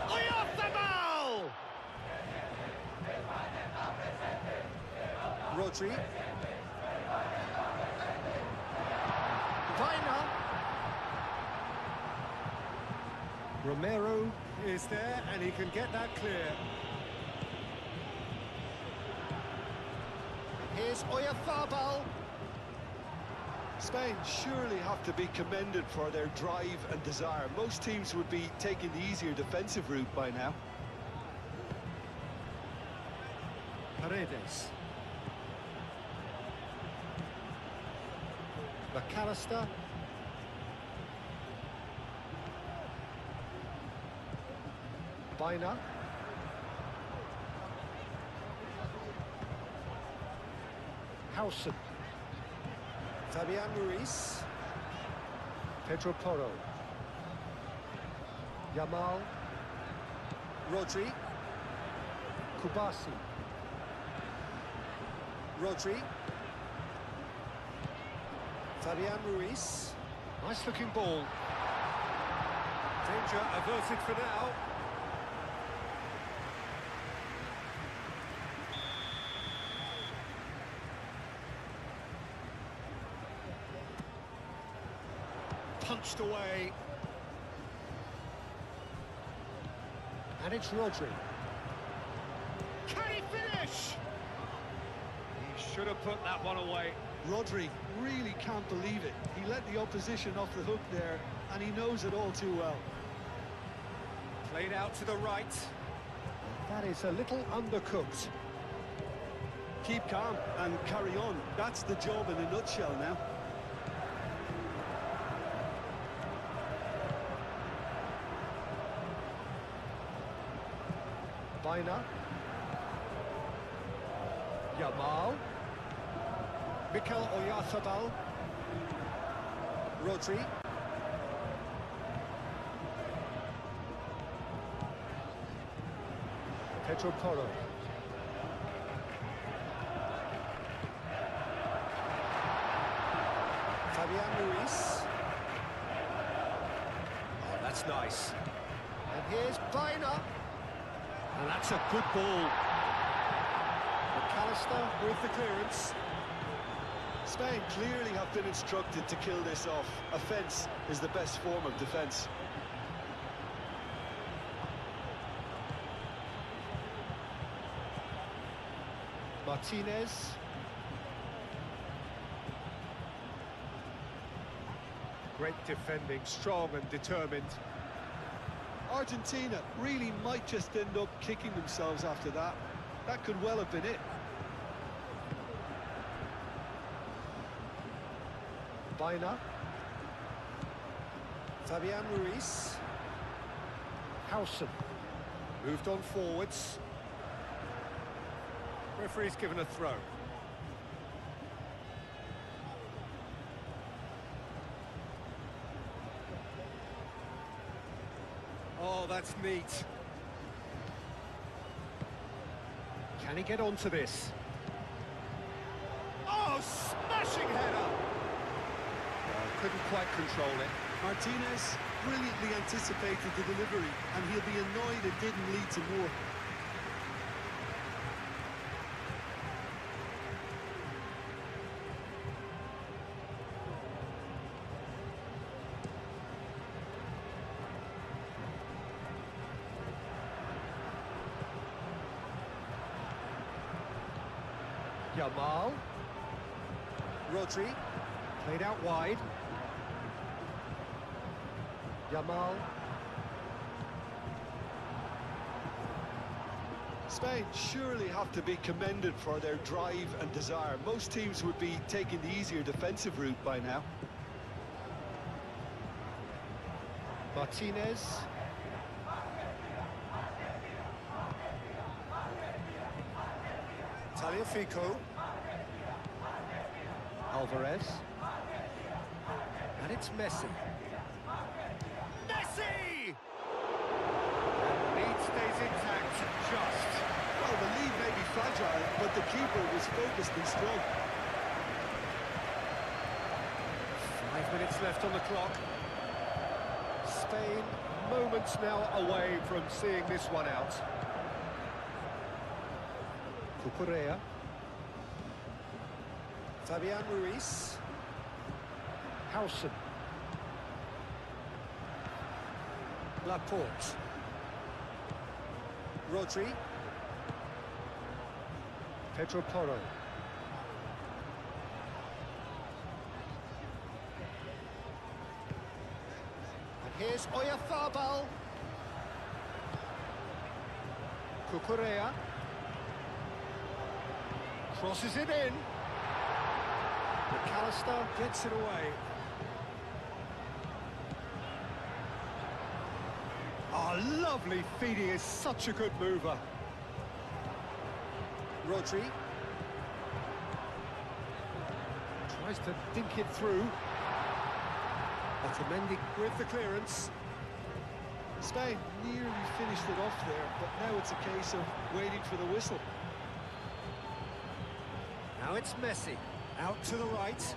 Oyarzabal! Rodri. Baina. Romero is there, and he can get that clear. Here's Oyarzabal. Spain surely have to be commended for their drive and desire. Most teams would be taking the easier defensive route by now. Paredes. McAllister. Baina. Howson. Fabian Ruiz. Pedro Porro. Yamal. Rodri. Kubasi. Rodri. Fabian Ruiz. Nice looking ball. Danger averted for now. Punched away. And it's Rodri. Can he finish? He should have put that one away. Rodri really can't believe it. He let the opposition off the hook there, and he knows it all too well. Played out to the right. That is a little undercooked. Keep calm and carry on. That's the job in a nutshell now. Baina. Yamal. Mikel Oyarzabal. Rodri. Pedro Porro. Fabian Ruiz. Oh, that's nice. And here's Baina. And that's a good ball. McAllister with the clearance. Spain clearly have been instructed to kill this off. Offence is the best form of defence. Martinez. Great defending, strong and determined. Argentina really might just end up kicking themselves after that. That could well have been it. Baina. Fabian Ruiz. Howson. Moved on forwards. Referee's given a throw. Oh, that's neat. Can Can he get onto this? Oh, smashing header! Couldn't quite control it. Martinez brilliantly anticipated the delivery, and he'll be annoyed it didn't lead to more. YAMAL. Rodri, Played out wide. YAMAL. Spain surely have to be commended for their drive and desire. Most teams would be taking the easier defensive route by now. Martinez. Tagliafico. Alvarez. And it's Messi. Messi! And the lead stays intact, just. Well, the lead may be fragile, but the keeper was focused and strong. 5 minutes left on the clock. Spain moments now away from seeing this one out. Cucurella. Fabian Ruiz. Howson. Laporte. Rodri. Pedro Porro. And here's Oyarzabal. Cucurella. Crosses it in. McAllister Gets it away. Oh, lovely feed. He is such a good mover. Rodri. Tries to dink it through. Otamendi With the clearance. Spain nearly finished it off there, but now it's a case of waiting for the whistle. Now it's Messi. Out to the right.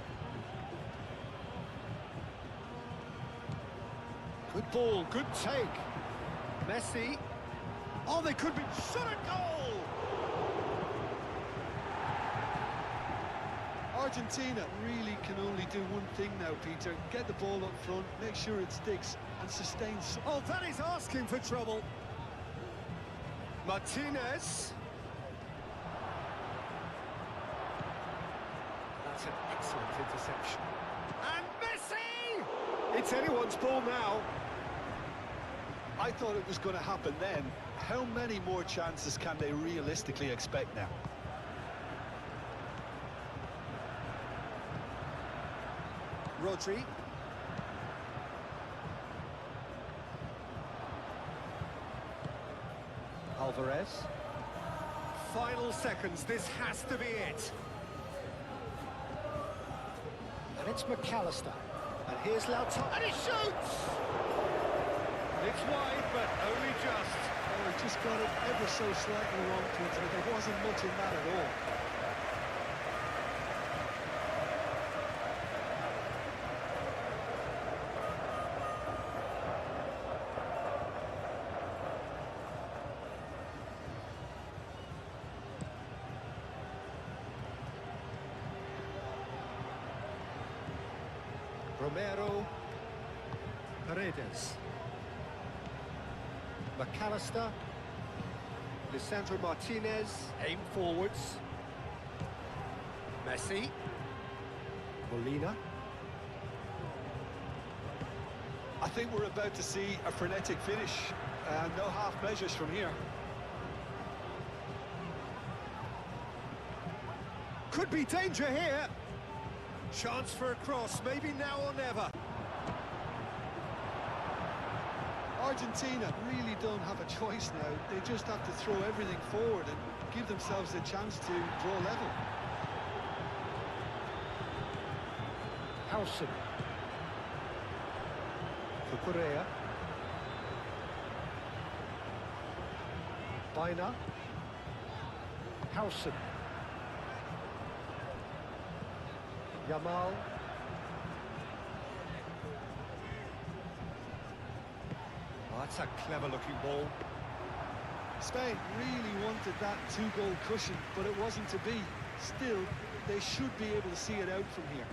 Good ball, good take. Messi. Oh, they could be shot at goal! Argentina really can only do one thing now, Peter. Get the ball up front, make sure it sticks, and sustain some... Oh, that is asking for trouble. Martinez. That's an excellent interception. And Messi! It's anyone's ball now. I thought it was going to happen then. How many more chances can they realistically expect now? Rodri. Alvarez. Final seconds, this has to be it. And it's McAllister. And here's Lautaro. And he shoots! It's wide, but only just. Oh, he just got it ever so slightly wrong, Peter. There wasn't much in that at all. Romero. Paredes. McAllister. Lisandro Martinez. Aim forwards. Messi. Molina. I think we're about to see a frenetic finish. No half measures from here. Could be danger here. Chance for a cross, maybe now or never. Argentina really don't have a choice now. They just have to throw everything forward and give themselves a chance to draw level. Howson. Cucurella. Baina. Howson. Yamal. Oh, that's a clever-looking ball. Spain really wanted that two-goal cushion, but it wasn't to be. Still, they should be able to see it out from here.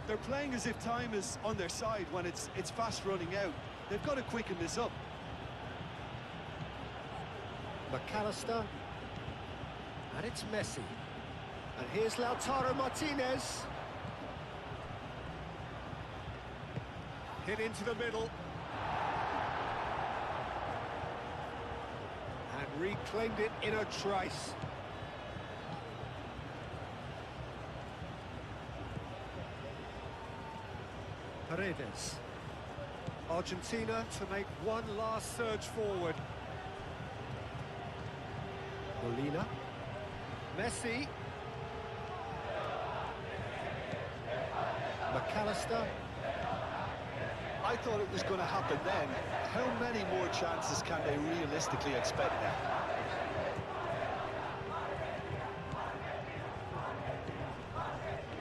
They're playing as if time is on their side when it's fast running out. They've got to quicken this up. McAllister. And it's Messi. And here's Lautaro Martinez. Hit into the middle. And reclaimed it in a trice. Paredes. Argentina to make one last surge forward. Molina. Messi. McAllister. I thought it was going to happen then. How many more chances can they realistically expect now?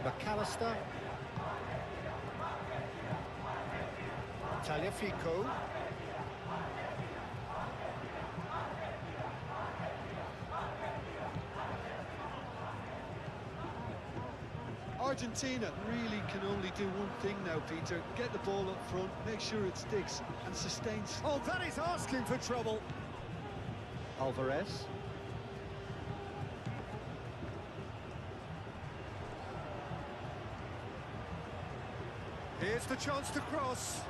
McAllister. Tagliafico. Argentina really can only do one thing now, Peter. Get the ball up front, make sure it sticks and sustains. Oh, that is asking for trouble. Alvarez. Here's the chance to cross.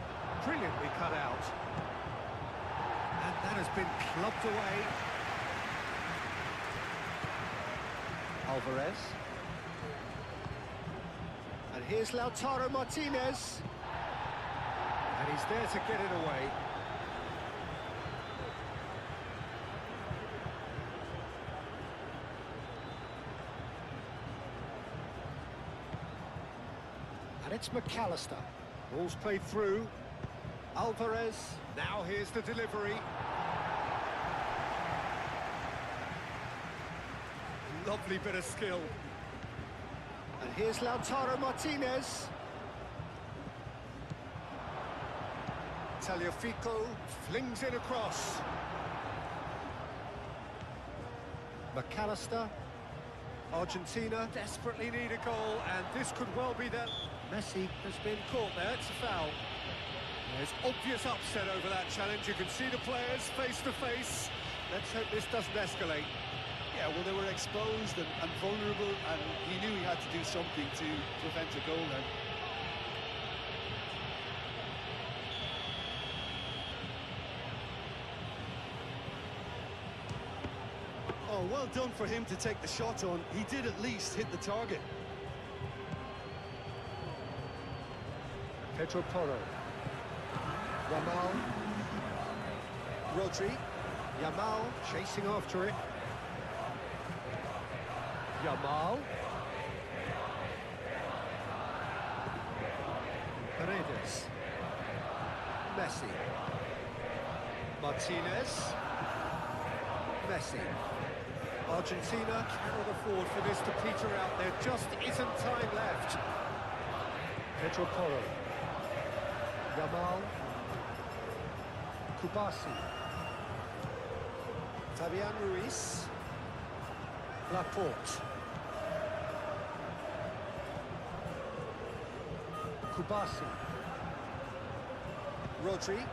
Brilliantly cut out. And that has been clubbed away. Alvarez. And here's Lautaro Martinez. And he's there to get it away. And it's McAllister. Ball's played through. Alvarez. Now here's the delivery. Lovely bit of skill. And here's Lautaro Martinez. Tagliafico flings it across. McAllister. Argentina desperately need a goal, and this could well be that. Messi has been caught there, it's a foul. There's obvious upset over that challenge. You can see the players face to face. Let's hope this doesn't escalate. Yeah, well, they were exposed and vulnerable, and he knew he had to do something to prevent a goal then. Oh, well done for him to take the shot on. He did at least hit the target. Pedro Porro. Yamal. Rodri. Yamal chasing after it. Yamal. Paredes. Messi. Martinez. Messi. Argentina cannot afford for this to peter out. There just isn't time left. Pedro Porro. Yamal. Kubasi. Fabian Ruiz. Laporte. Kubasi. Rodri.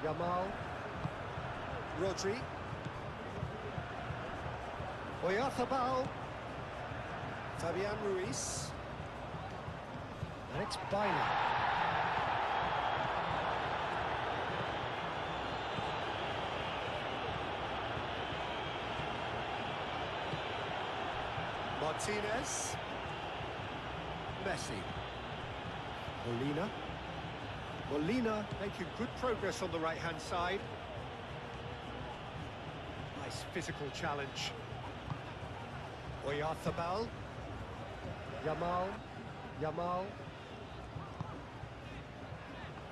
Yamal. Rodri. Oyarzabal. Fabian Ruiz. And it's Baina. Martinez. Messi. Molina. Molina making good progress on the right-hand side. Nice physical challenge. Oyarzabal. Yamal. Yamal.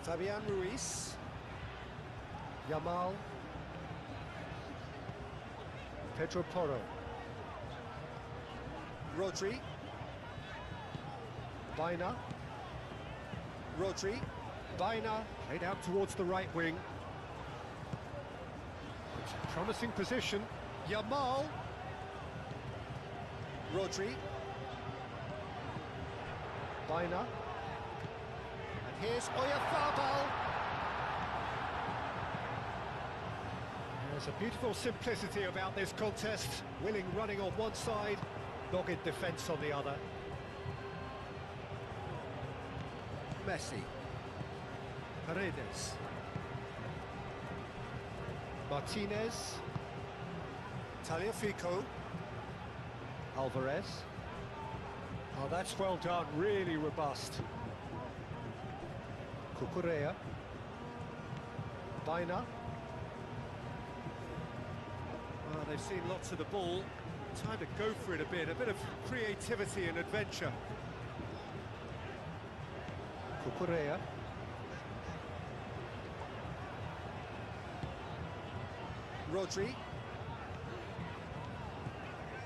Fabian Ruiz. Yamal. Pedro Porro. Rodri. Baina. Rodri. Baina. Played out towards the right wing. It's a promising position. Yamal. Rodri. Baina. And here's Oyarzabal. There's a beautiful simplicity about this contest. Willing running on one side, dogged defence on the other. Messi. Paredes. Martinez. Tagliafico. Alvarez. Oh, that's well done, really robust. Cucurella. Baina. Well, they've seen lots of the ball. Time to go for it a bit of creativity and adventure. Cucurella. Rodri.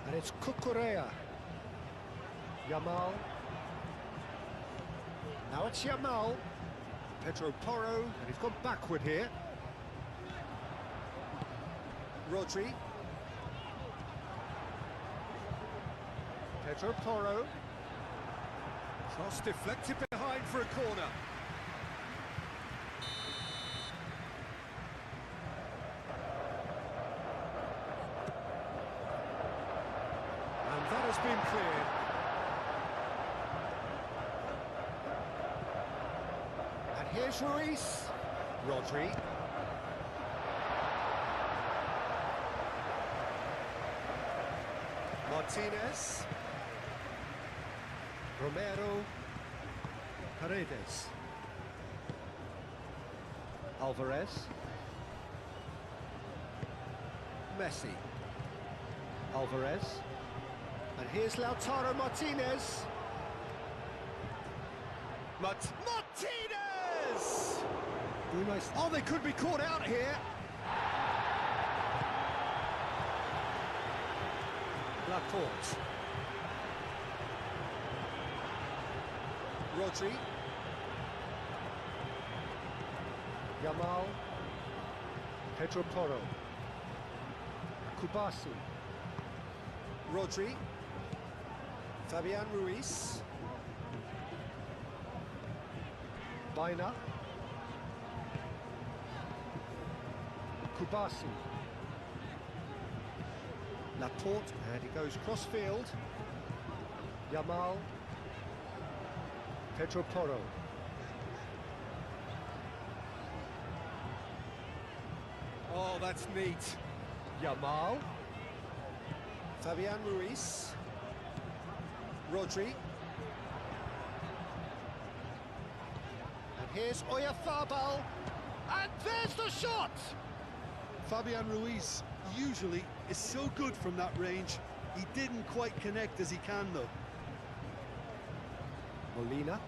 And it's Cucurella. Yamal. Now it's Yamal. Pedro Porro, and he's gone backward here. Rodri. Pedro Porro. Cross deflected behind for a corner. And that has been cleared. And here's Ruiz. Rodri. Martinez. Romero. Paredes. Alvarez. Messi. Alvarez. And here's Lautaro Martinez. Martinez! Almost. Oh, they could be caught out here. Laporte. Rodri. Yamal. Pedro Porro. Kubasi. Rodri. Fabian Ruiz. Baina. Kubasi. Laporte, and he goes cross-field. Yamal. Pedro Porro. Oh, that's neat. Yamal. Fabian Ruiz. Rodri. And here's Oyarzabal. And there's the shot! Fabian Ruiz usually is so good from that range. He didn't quite connect as he can though. Molina.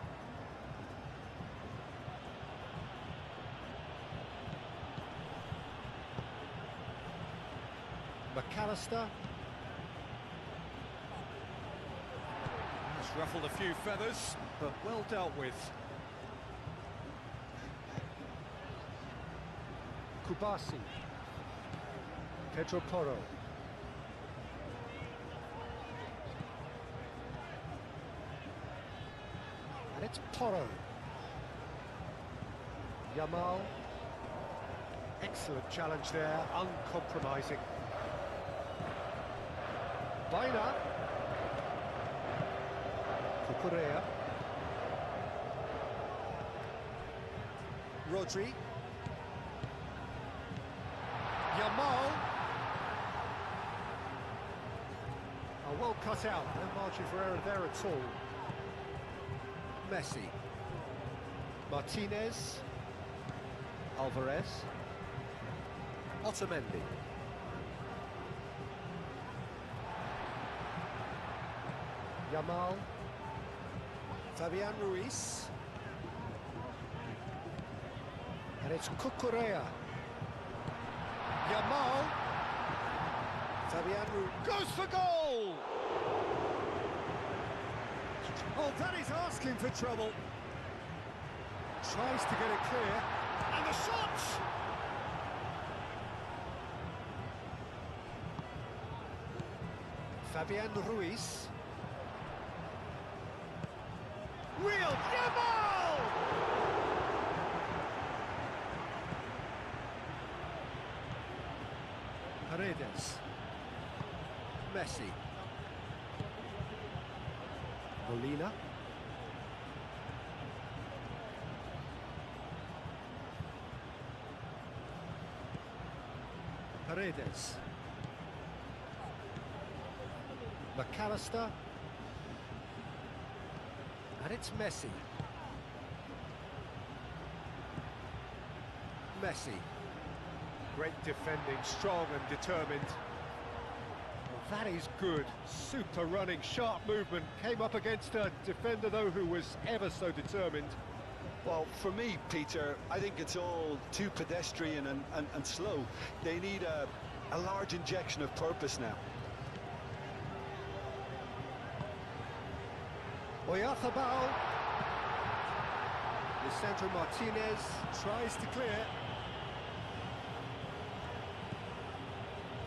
McAllister. Has ruffled a few feathers, but well dealt with. Kubasi. Pedro Porro. And it's Porro. Yamal. Excellent challenge there, uncompromising. Baina. Cucurella. Rodri. Yamal. Oh, well cut out, no margin for error there at all. Messi. Martinez. Alvarez. Otamendi. Yamal. Fabian Ruiz. And it's Cucurella. YAMAL. Fabian goes for goal! Oh, that is asking for trouble. Tries to get it clear. And the shot! Fabian Ruiz. Real YAMAL! Paredes. Messi. Molina. Paredes. McAllister. And it's Messi. Messi. Great defending, strong and determined. Well, that is good. Super running, sharp movement. Came up against a defender, though, who was ever so determined. Well, for me, Peter, I think it's all too pedestrian and slow. They need a large injection of purpose now. Oyarzabal. Lisandro Martinez tries to clear.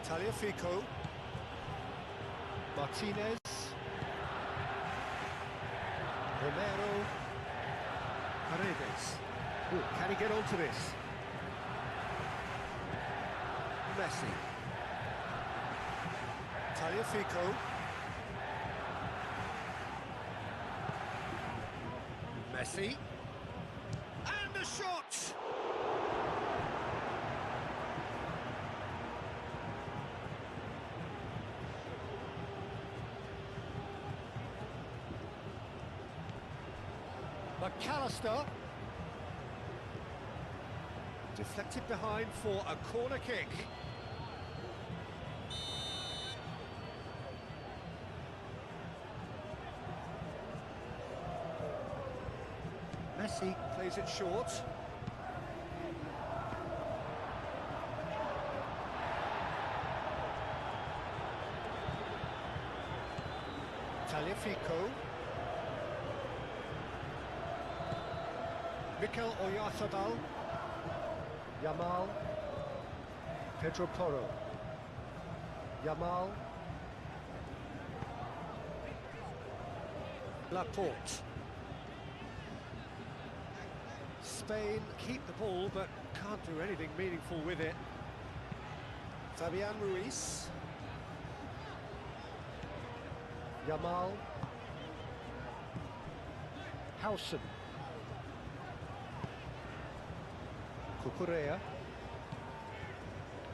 Tagliafico. Martinez. Romero. Paredes. Ooh, can he get onto this? Messi. Tagliafico. Messi. And the shot! McAllister. Deflected behind for a corner kick. Messi plays it short. Tagliafico. Mikel Oyarzabal. YAMAL. Pedro Porro. YAMAL. Laporte. Spain keep the ball but can't do anything meaningful with it. Fabian Ruiz. YAMAL. Howson. Cucurella.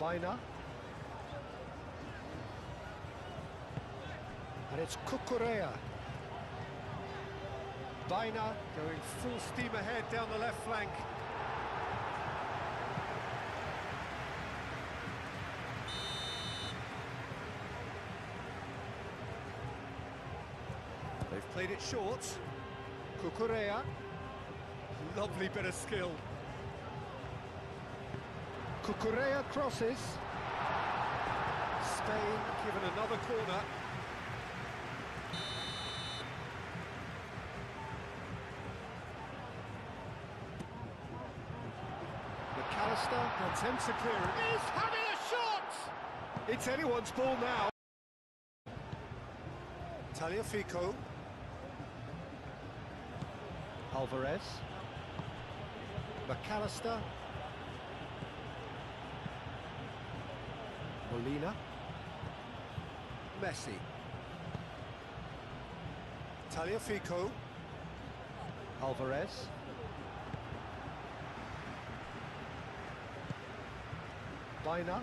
Baina. And it's Cucurella. Baina going full steam ahead down the left flank. They've played it short. Cucurella. Lovely bit of skill. Cucurella crosses. Spain given another corner. McAllister attempts a clearance. He's having a shot! It's anyone's ball now. Tagliafico. Alvarez. McAllister. Molina. Messi. Tagliafico. Alvarez. Baina.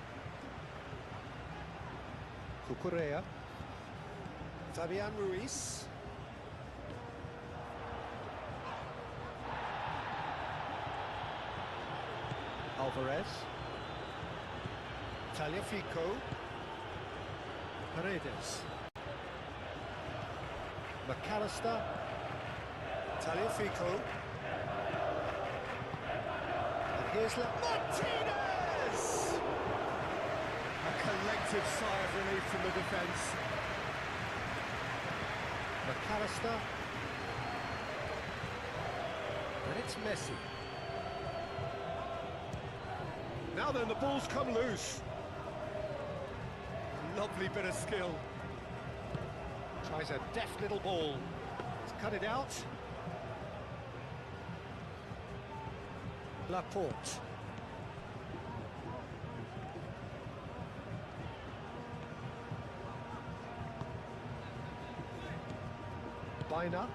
Cucurella. Fabian Ruiz. Alvarez. Tagliafico. Paredes. McAllister. Tagliafico. And here's Martinez! collective sigh of relief from the defence. McAllister. And it's Messi. Now then, the ball's come loose. Lovely bit of skill. Tries a deft little ball. He's cut it out. Laporte. Bina.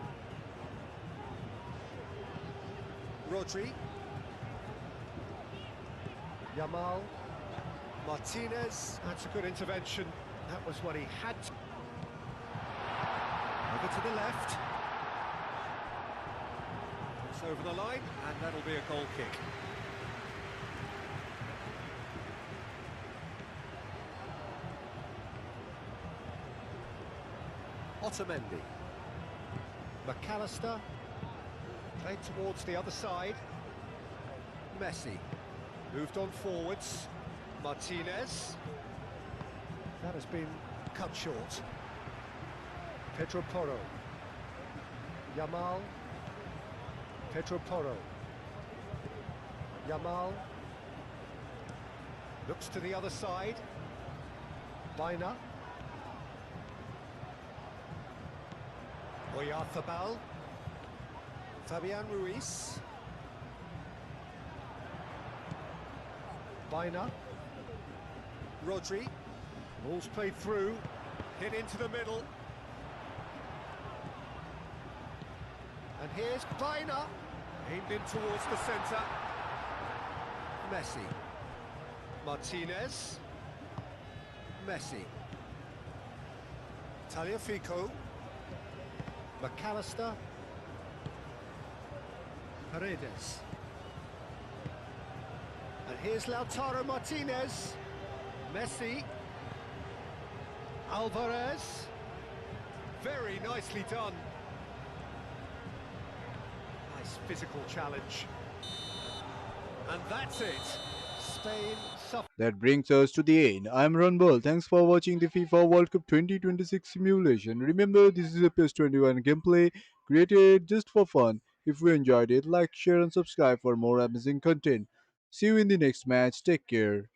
Rodri. Yamal. Martinez. That's a good intervention. That was what he had to. Over to the left. It's over the line, and that'll be a goal kick. Otamendi. McAllister. Played towards the other side. Messi. Moved on forwards. Martinez. That has been cut short. Pedro Porro. Yamal. Pedro Porro. Yamal. Looks to the other side. Bina. Oyarzabal. Fabian Ruiz. Bina. Rodri. Ball's played through. Hit into the middle. And here's Bina. Aimed in towards the centre. Messi. Martinez. Messi. Tagliafico. McAllister. Paredes. And here's Lautaro Martinez. Messi. Alvarez. Very nicely done. Nice physical challenge. And that's it. Spain suffered. That brings us to the end. I'm Ron Ball. Thanks for watching the FIFA World Cup 2026 simulation. Remember, this is a PES 21 gameplay created just for fun. If you enjoyed it, like, share, and subscribe for more amazing content. See you in the next match. Take care.